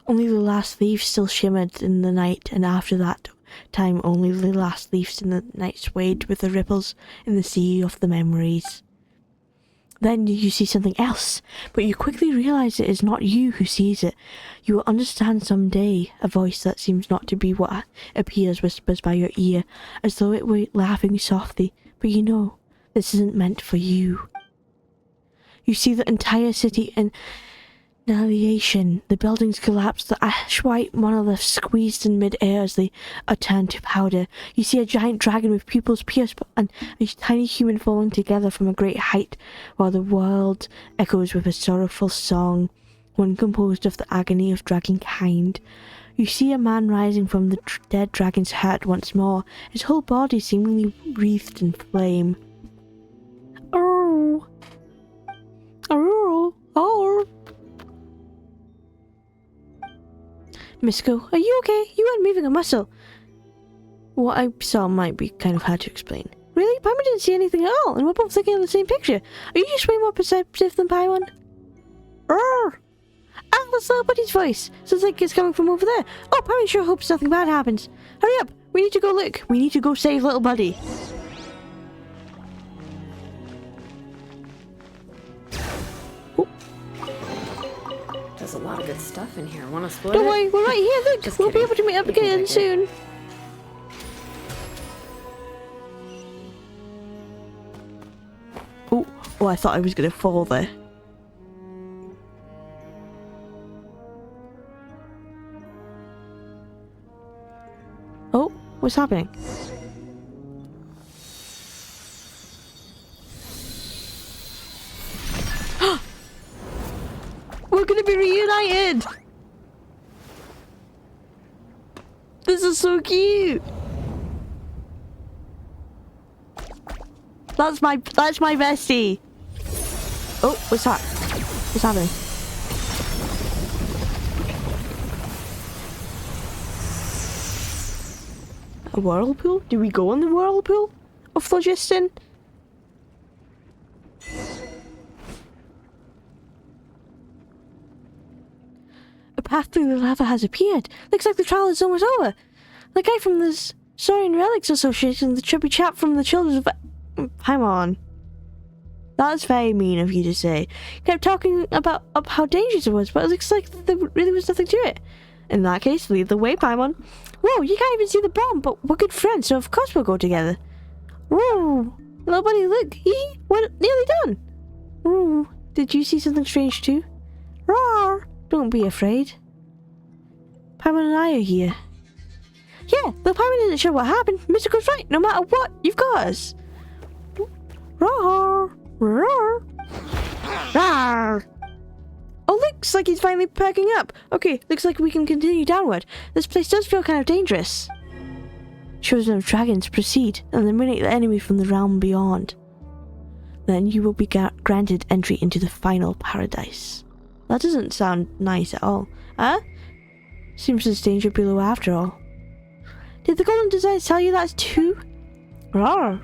Only the last leaves still shimmered in the night, and after that time only the last leaves in the night swayed with the ripples in the sea of the memories. Then you see something else, but you quickly realize it is not you who sees it. You will understand someday. A voice that seems not to be what appears whispers by your ear, as though it were laughing softly. But you know, this isn't meant for you. You see the entire city in annihilation. The buildings collapse, the ash-white monoliths squeezed in mid-air as they are turned to powder. You see a giant dragon with pupils pierced and a tiny human falling together from a great height, while the world echoes with a sorrowful song, one composed of the agony of dragging kind. You see a man rising from the dead dragon's heart once more, his whole body seemingly wreathed in flame. Oh. Oh. Oh. Mystico, are you okay? You weren't moving a muscle. What I saw might be kind of hard to explain. Really? Paimon didn't see anything at all, and we're both looking at the same picture. Are you just way more perceptive than Paimon? Ah, that's little buddy's voice. Sounds like it's coming from over there. Oh, Paimon sure hopes nothing bad happens. Hurry up! We need to go look. We need to go save little buddy. There's a lot of good stuff in here. Want to split Don't it? worry, we're right here. Look, Just we'll be kidding. able to meet up You can again take it. soon. Oh, I thought I was gonna fall there. Oh, what's happening? We're gonna be reunited! This is so cute! That's my bestie! Oh, what's that? What's happening? A whirlpool? Do we go in the whirlpool of phlogiston? A path through the lava has appeared. Looks like the trial is almost over. The guy from the Saurian Relics Association, the chubby chap from the Children of Paimon. That's very mean of you to say. Kept talking about how dangerous it was, but it looks like there really was nothing to it. In that case, lead the way, Paimon. Whoa, you can't even see the bomb, but we're good friends, so of course we'll go together. Whoa, little buddy, look, we're nearly done. Ooh, did you see something strange too? Roar! Don't be afraid. Paimon and I are here. Yeah, though Paimon isn't sure what happened, Mystical's right. No matter what, you've got us. Roar! Roar! Roar! Oh, looks like he's finally perking up. Okay, looks like we can continue downward. This place does feel kind of dangerous. Chosen of dragons, proceed and eliminate the enemy from the realm beyond. Then you will be granted entry into the final paradise. That doesn't sound nice at all. Huh? Seems there's danger below after all. Did the Golden Desires tell you that too? Rawr.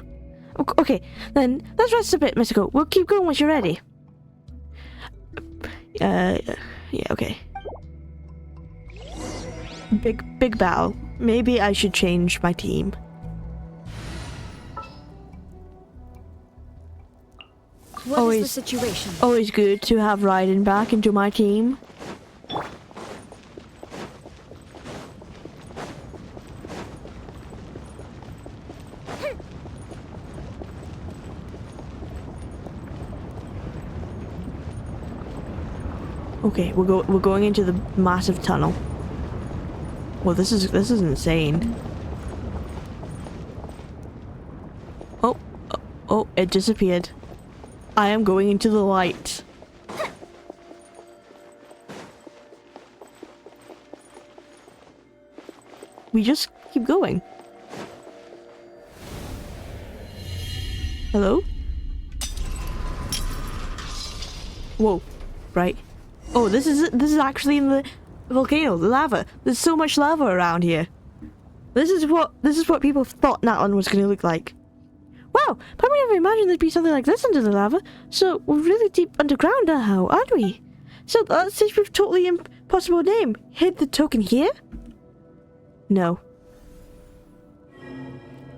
Okay, then let's rest a bit, Mystical. We'll keep going once you're ready. Yeah, okay. Big battle. Maybe I should change my team. What is the situation? Always good to have Raiden back into my team. Okay, we're going into the massive tunnel. Well, this is insane. Oh, it disappeared. I am going into the light. We just keep going. Hello? Whoa, right. Oh, this is actually in the volcano, the lava. There's so much lava around here. This is what people thought Natlan was going to look like. Wow, probably never imagined there'd be something like this under the lava. So we're really deep underground now, aren't we? So that's a totally impossible name. Hid the token here? No.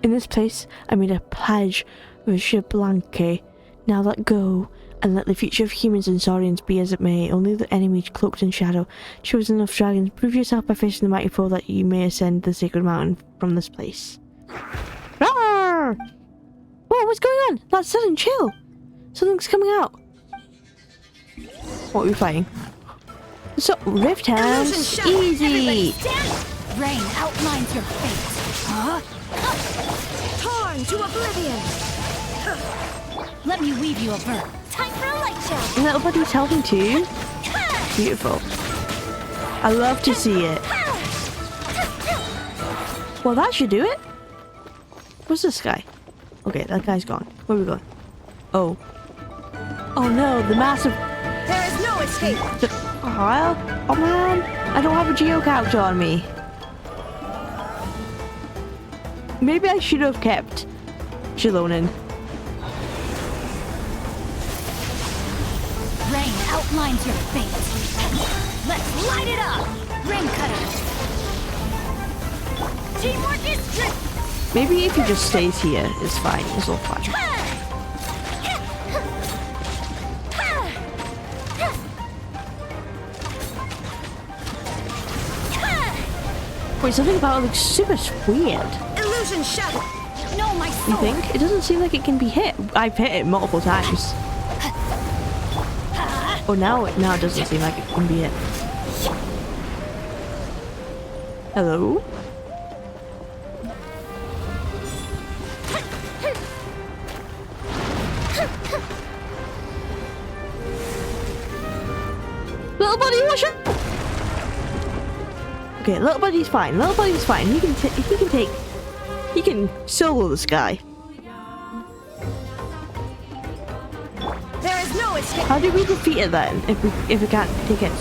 In this place, I made a pledge with Xbalanque. Now let go, and let the future of humans and Saurians be as it may. Only the enemy cloaked in shadow. Chosen of dragons, prove yourself by facing the mighty foe that you may ascend the sacred mountain from this place. Roar! Whoa, what's going on? That's sudden chill. Something's coming out. What are we fighting? So, Rift Hands. Easy. Rain outlines your fate. Huh? Torn to oblivion. Let me weave you a verb. Time for a light show. Little buddy's helping too. Beautiful. I love to see it. Well, that should do it. What's this guy? Okay, that guy's gone. Where are we going? Oh. Oh no, the massive... There is no escape. Oh man, I don't have a geocouch on me. Maybe I should have kept Chilonin. Rain outlines your fate. Let's light it up. Ring cutter. Teamwork is tricky. Maybe if he just stays here, it's fine. It's all fine. Wait, something about it looks super weird. Illusion shadow. No, my You think? It doesn't seem like it can be hit. I've hit it multiple times. Oh, now it doesn't seem like it can be hit. Hello? Little buddy, watch it! Okay, little buddy's fine. Little buddy's fine. He can solo this guy. There is no escape. How do we defeat it then? If we can't take it.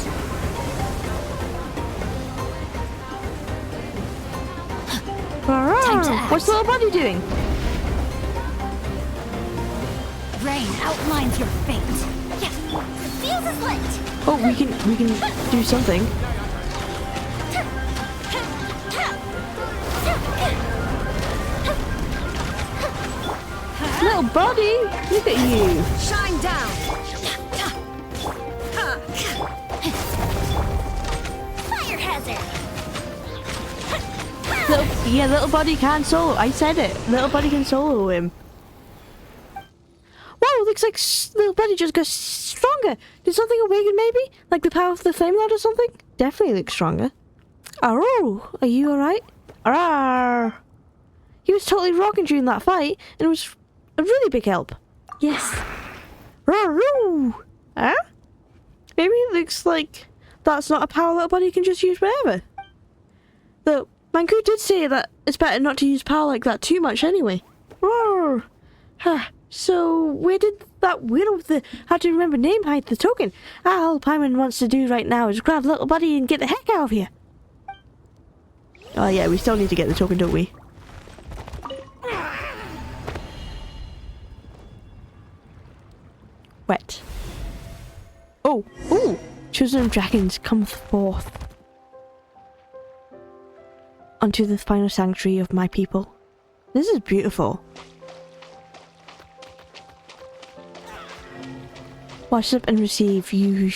What's little buddy doing? Rain outlines your fate. Yeah, the fuse is lit. Oh, we can do something. little buddy! Look at you! Shine down! Fire hazard! Little buddy can solo. I said it. Little buddy can solo him. Whoa, looks like little buddy just got stronger. Did something awaken maybe? Like the power of the flame lord or something? Definitely looks stronger. Oh, are you alright? Arrgh. He was totally rocking during that fight, and it was a really big help. Yes. Arrgh. Huh? Maybe it looks like that's not a power little buddy can just use whenever. Though, Manku did say that it's better not to use power like that too much anyway. Arrgh. Huh. So, where did that widow with the how to remember name hide the token? All Paimon wants to do right now is grab little buddy and get the heck out of here. Oh yeah, we still need to get the token, don't we? Wet. Oh, ooh! Children of dragons, come forth unto the final sanctuary of my people. This is beautiful. Worship and receive, you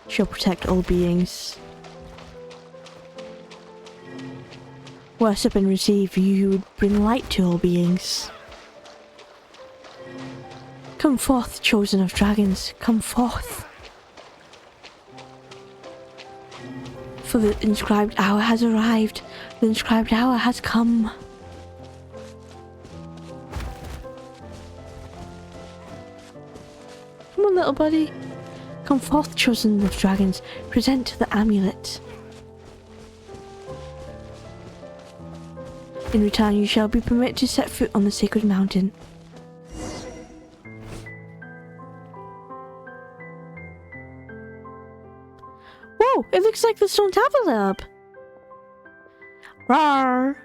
shall protect all beings. Worship and receive, you bring light to all beings. Come forth, chosen of dragons, come forth. For the inscribed hour has arrived, the inscribed hour has come. Come on, little buddy. Come forth, chosen of dragons, present the amulet. In return, you shall be permitted to set foot on the sacred mountain. Whoa! It looks like the stone tablet lab. Rawr!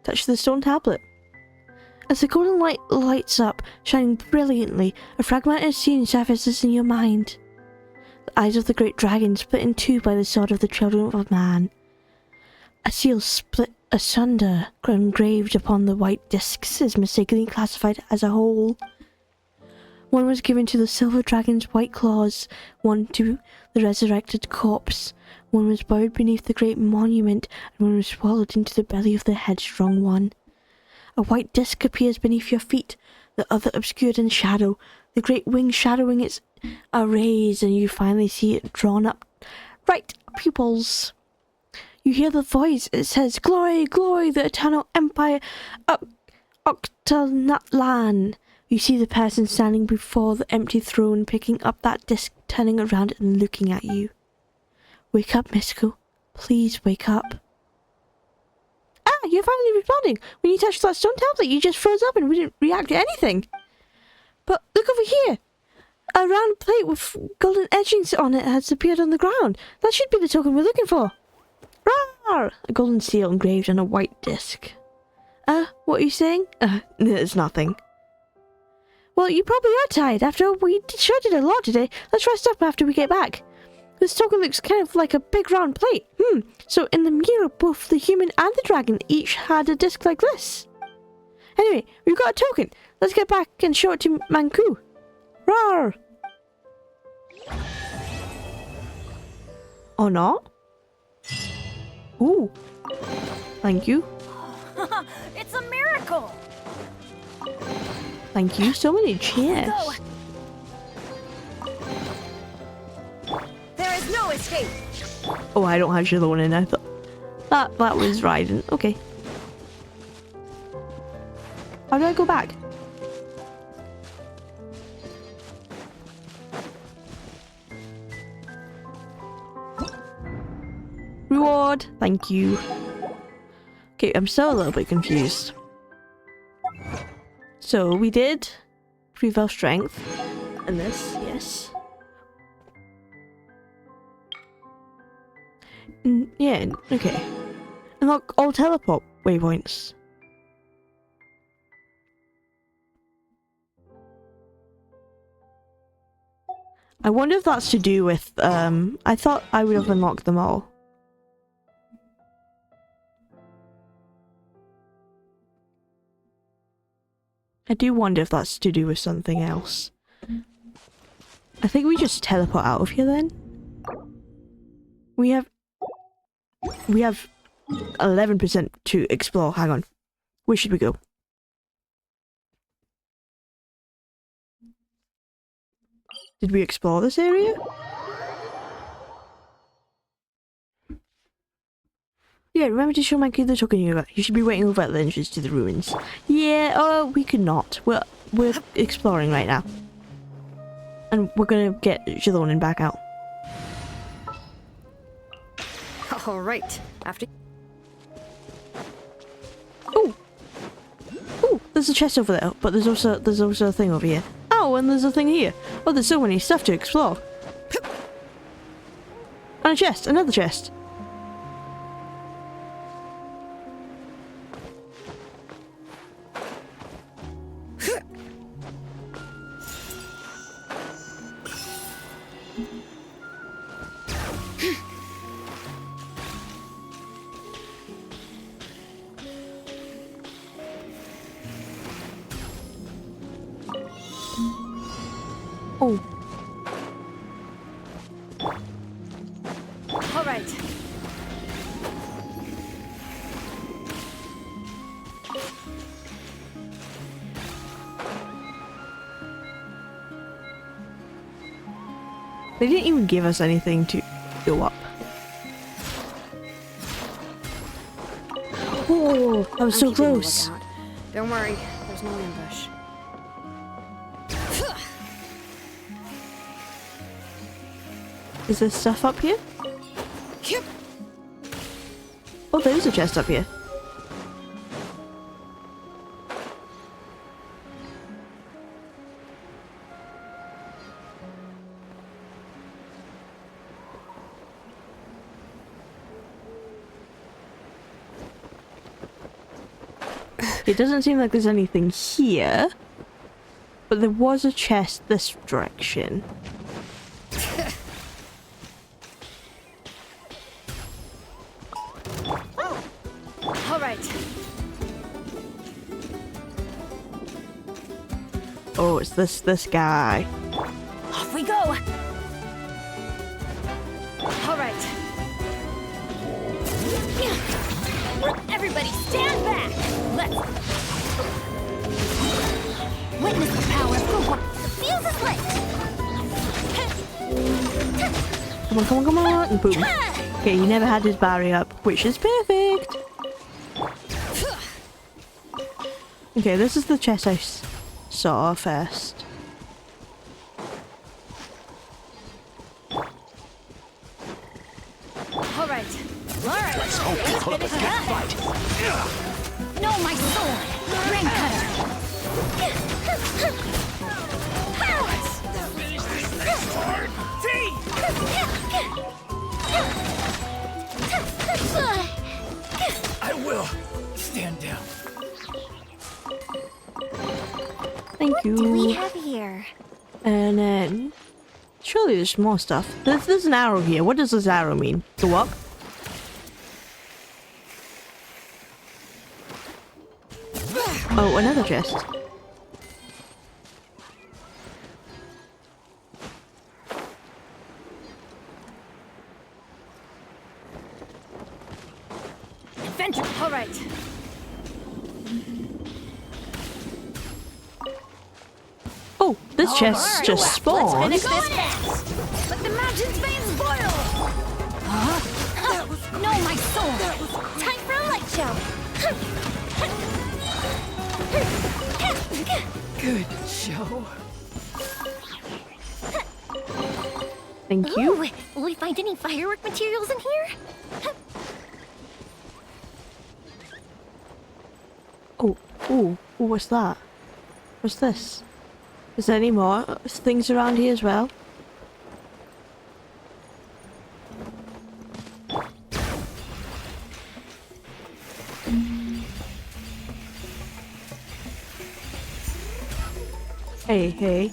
Touch the stone tablet. As the golden light lights up, shining brilliantly, a fragmented scene surfaces in your mind. The eyes of the great dragon split in two by the sword of the children of man. A seal split asunder, engraved upon the white discs, is mistakenly classified as a whole. One was given to the silver dragon's white claws, one to the resurrected corpse, one was buried beneath the great monument, and one was swallowed into the belly of the headstrong one. A white disc appears beneath your feet, the other obscured in shadow, the great wing shadowing its rays, and you finally see it drawn up right pupils. You hear the voice, it says, "Glory, glory, the eternal empire of Octanatlan." You see the person standing before the empty throne, picking up that disc, turning around and looking at you. Wake up, Misko. Please wake up. Ah, you're finally responding. When you touched that stone tablet, you just froze up and we didn't react to anything. But look over here. A round plate with golden etchings on it has appeared on the ground. That should be the token we're looking for. Rawr! A golden seal engraved on a white disc. What are you saying? It's nothing. Well, you probably are tired. After all, we sure did a lot today. Let's rest up after we get back. This token looks kind of like a big round plate. So in the mirror, both the human and the dragon each had a disc like this. Anyway, we've got a token. Let's get back and show it to Manku. Rawr! Or not? Ooh. Thank you. It's a miracle! Thank you. So many cheers. There is no escape. Oh, I don't have Shalon in. I thought that was Raiden. Okay. How do I go back? Reward. Thank you. Okay, I'm still a little bit confused. So we did prevail strength and this, yes. Yeah, okay. Unlock all teleport waypoints. I wonder if that's to do with, I thought I would have unlocked them all. I do wonder if that's to do with something else. I think we just teleport out of here then. We have 11% to explore. Hang on. Where should we go? Did we explore this area? Yeah, remember to show Mikey the token you got. You should be waiting over at the entrance to the ruins. Yeah, we could not. We're exploring right now. And we're gonna get Xilonen back out. All right. After. Ooh, there's a chest over there, but there's also a thing over here. Oh, and there's a thing here. Oh, there's so many stuff to explore. And a chest, another chest. Oh. All right. They didn't even give us anything to go up. Oh, that was so keeping a close. lookout. Don't worry, there's no ambush. Is there stuff up here? Oh, there's a chest up here. It doesn't seem like there's anything here, but there was a chest this direction. All right. Oh, it's this guy. Off we go. All right. Everybody stand back. Let's witness the power of the The fuse is lit. Come on, and boom. Okay, he never had his barrier up, which is perfect. Okay, this is the chest I saw first. All right. Let's hope we put up a good fight. No, my sword. Rain cutter. I will. Stand down. Thank you. What do we have here? And then surely there's more stuff. There's an arrow here. What does this arrow mean? Go up? Oh, another chest. Adventure. All right. Oh, this chest just spawned. Let's finish this fast. Let the mountain's veins boil. No, my sword. Time for a light show. Good show. Thank you. Ooh, will we find any firework materials in here? Oh, what's that? What's this? Is there any more things around here as well? Hey.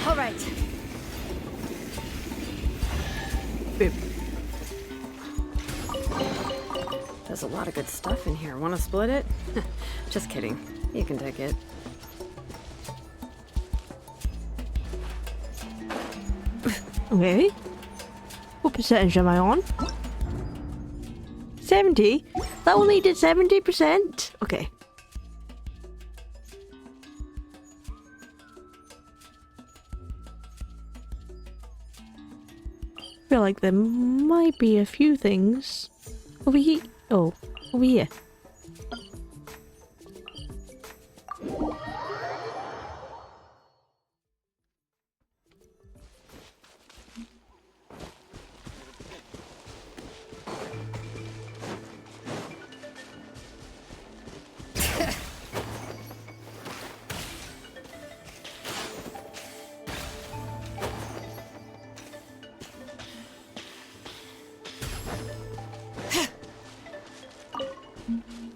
All right. Boop. There's a lot of good stuff in here. Want to split it? Just kidding. You can take it. Okay. What percentage am I on? 70? That only did 70%? Okay. I feel like there might be a few things over here. Oh, over here.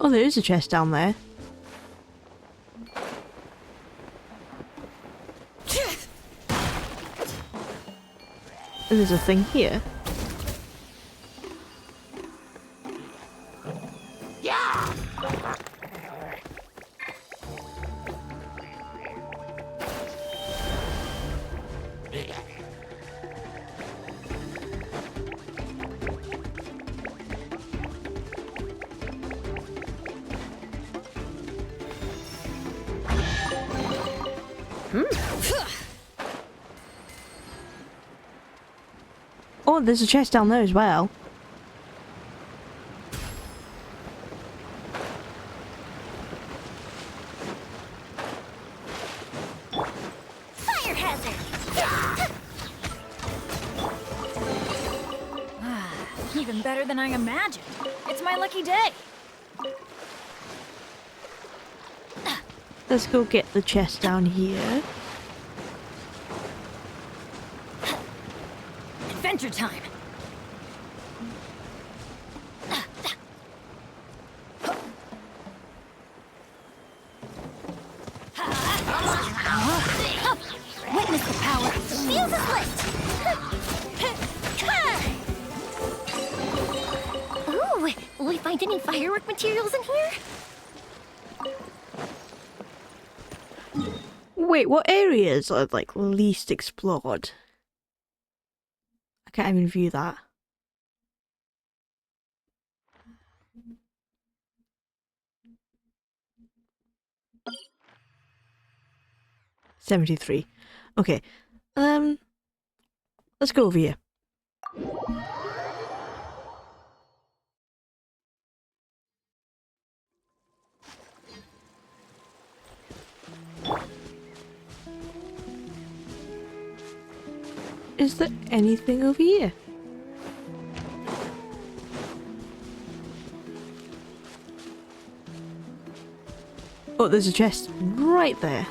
Oh, there is a chest down there. And there's a thing here. Oh, there's a chest down there as well. Fire hazard! Even better than I imagined. It's my lucky day. Let's go get the chest down here. Adventure time. Witness the power. Fuse is lit! Ooh, will we find any firework materials in here? Wait, what areas are like least explored? I can't even view that. $73. Okay. Let's go over here. Is there anything over here? Oh, there's a chest right there.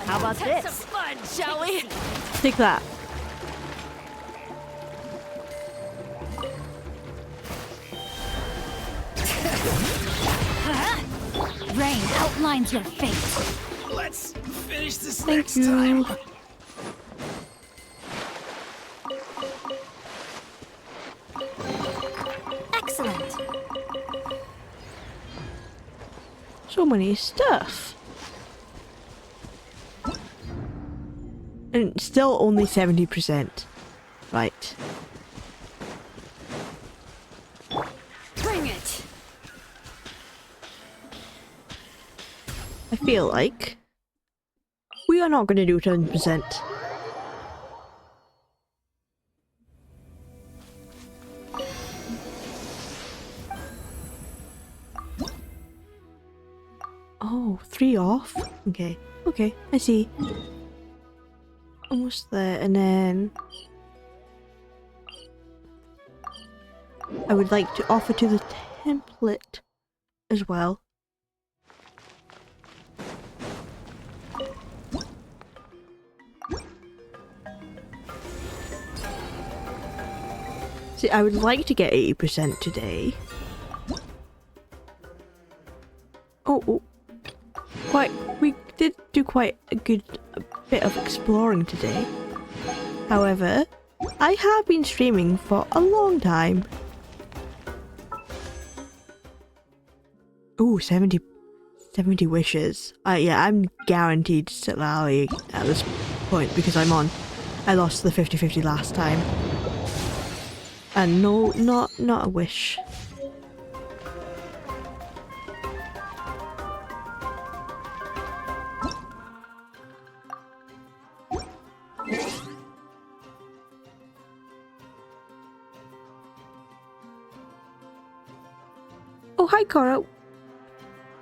How about Have this? some fun, shall we? Take that. Rain outlines your fate. Let's finish this Thank next you. time. Excellent. So many stuff. And still only 70%. Right. Bring it. I feel like we are not going to do 10%. Oh, 3 off? Okay. Okay, I see. Almost there, and then I would like to offer to the template as well. See, I would like to get 80% today. Oh, we did do quite a good bit of exploring today. However, I have been streaming for a long time. Ooh, 70 wishes. Yeah, I'm guaranteed to sit Lally at this point because I lost the 50-50 last time. And no, not a wish. Oh, hi Cora.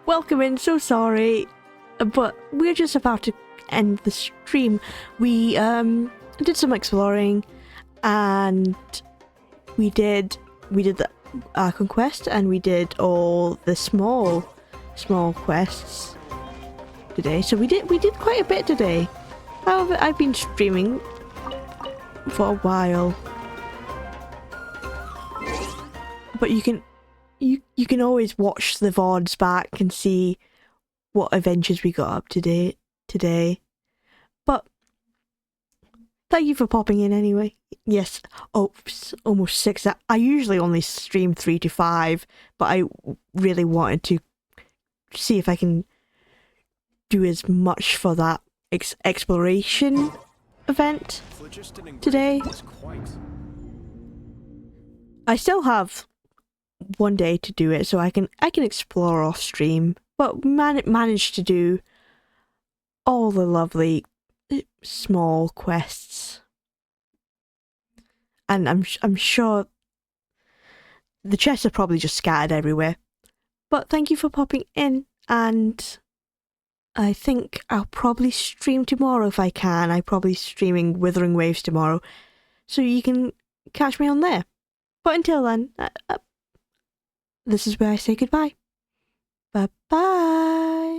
Welcome in, so sorry. But we're just about to end the stream. We did some exploring and we did the Archon quest and we did all the small quests today. So we did quite a bit today. However, I've been streaming for a while. But you can always watch the VODs back and see what adventures we got up to today. But thank you for popping in anyway. Yes, almost 6. I usually only stream 3 to 5, but I really wanted to see if I can do as much for that exploration event today. I still have one day to do it, so I can explore off stream, but managed to do all the lovely small quests, and I'm sure the chests are probably just scattered everywhere. But thank you for popping in, and I think I'll probably stream tomorrow if I can. I'm probably streaming Withering Waves tomorrow, so you can catch me on there. But until then, this is where I say goodbye. Bye-bye.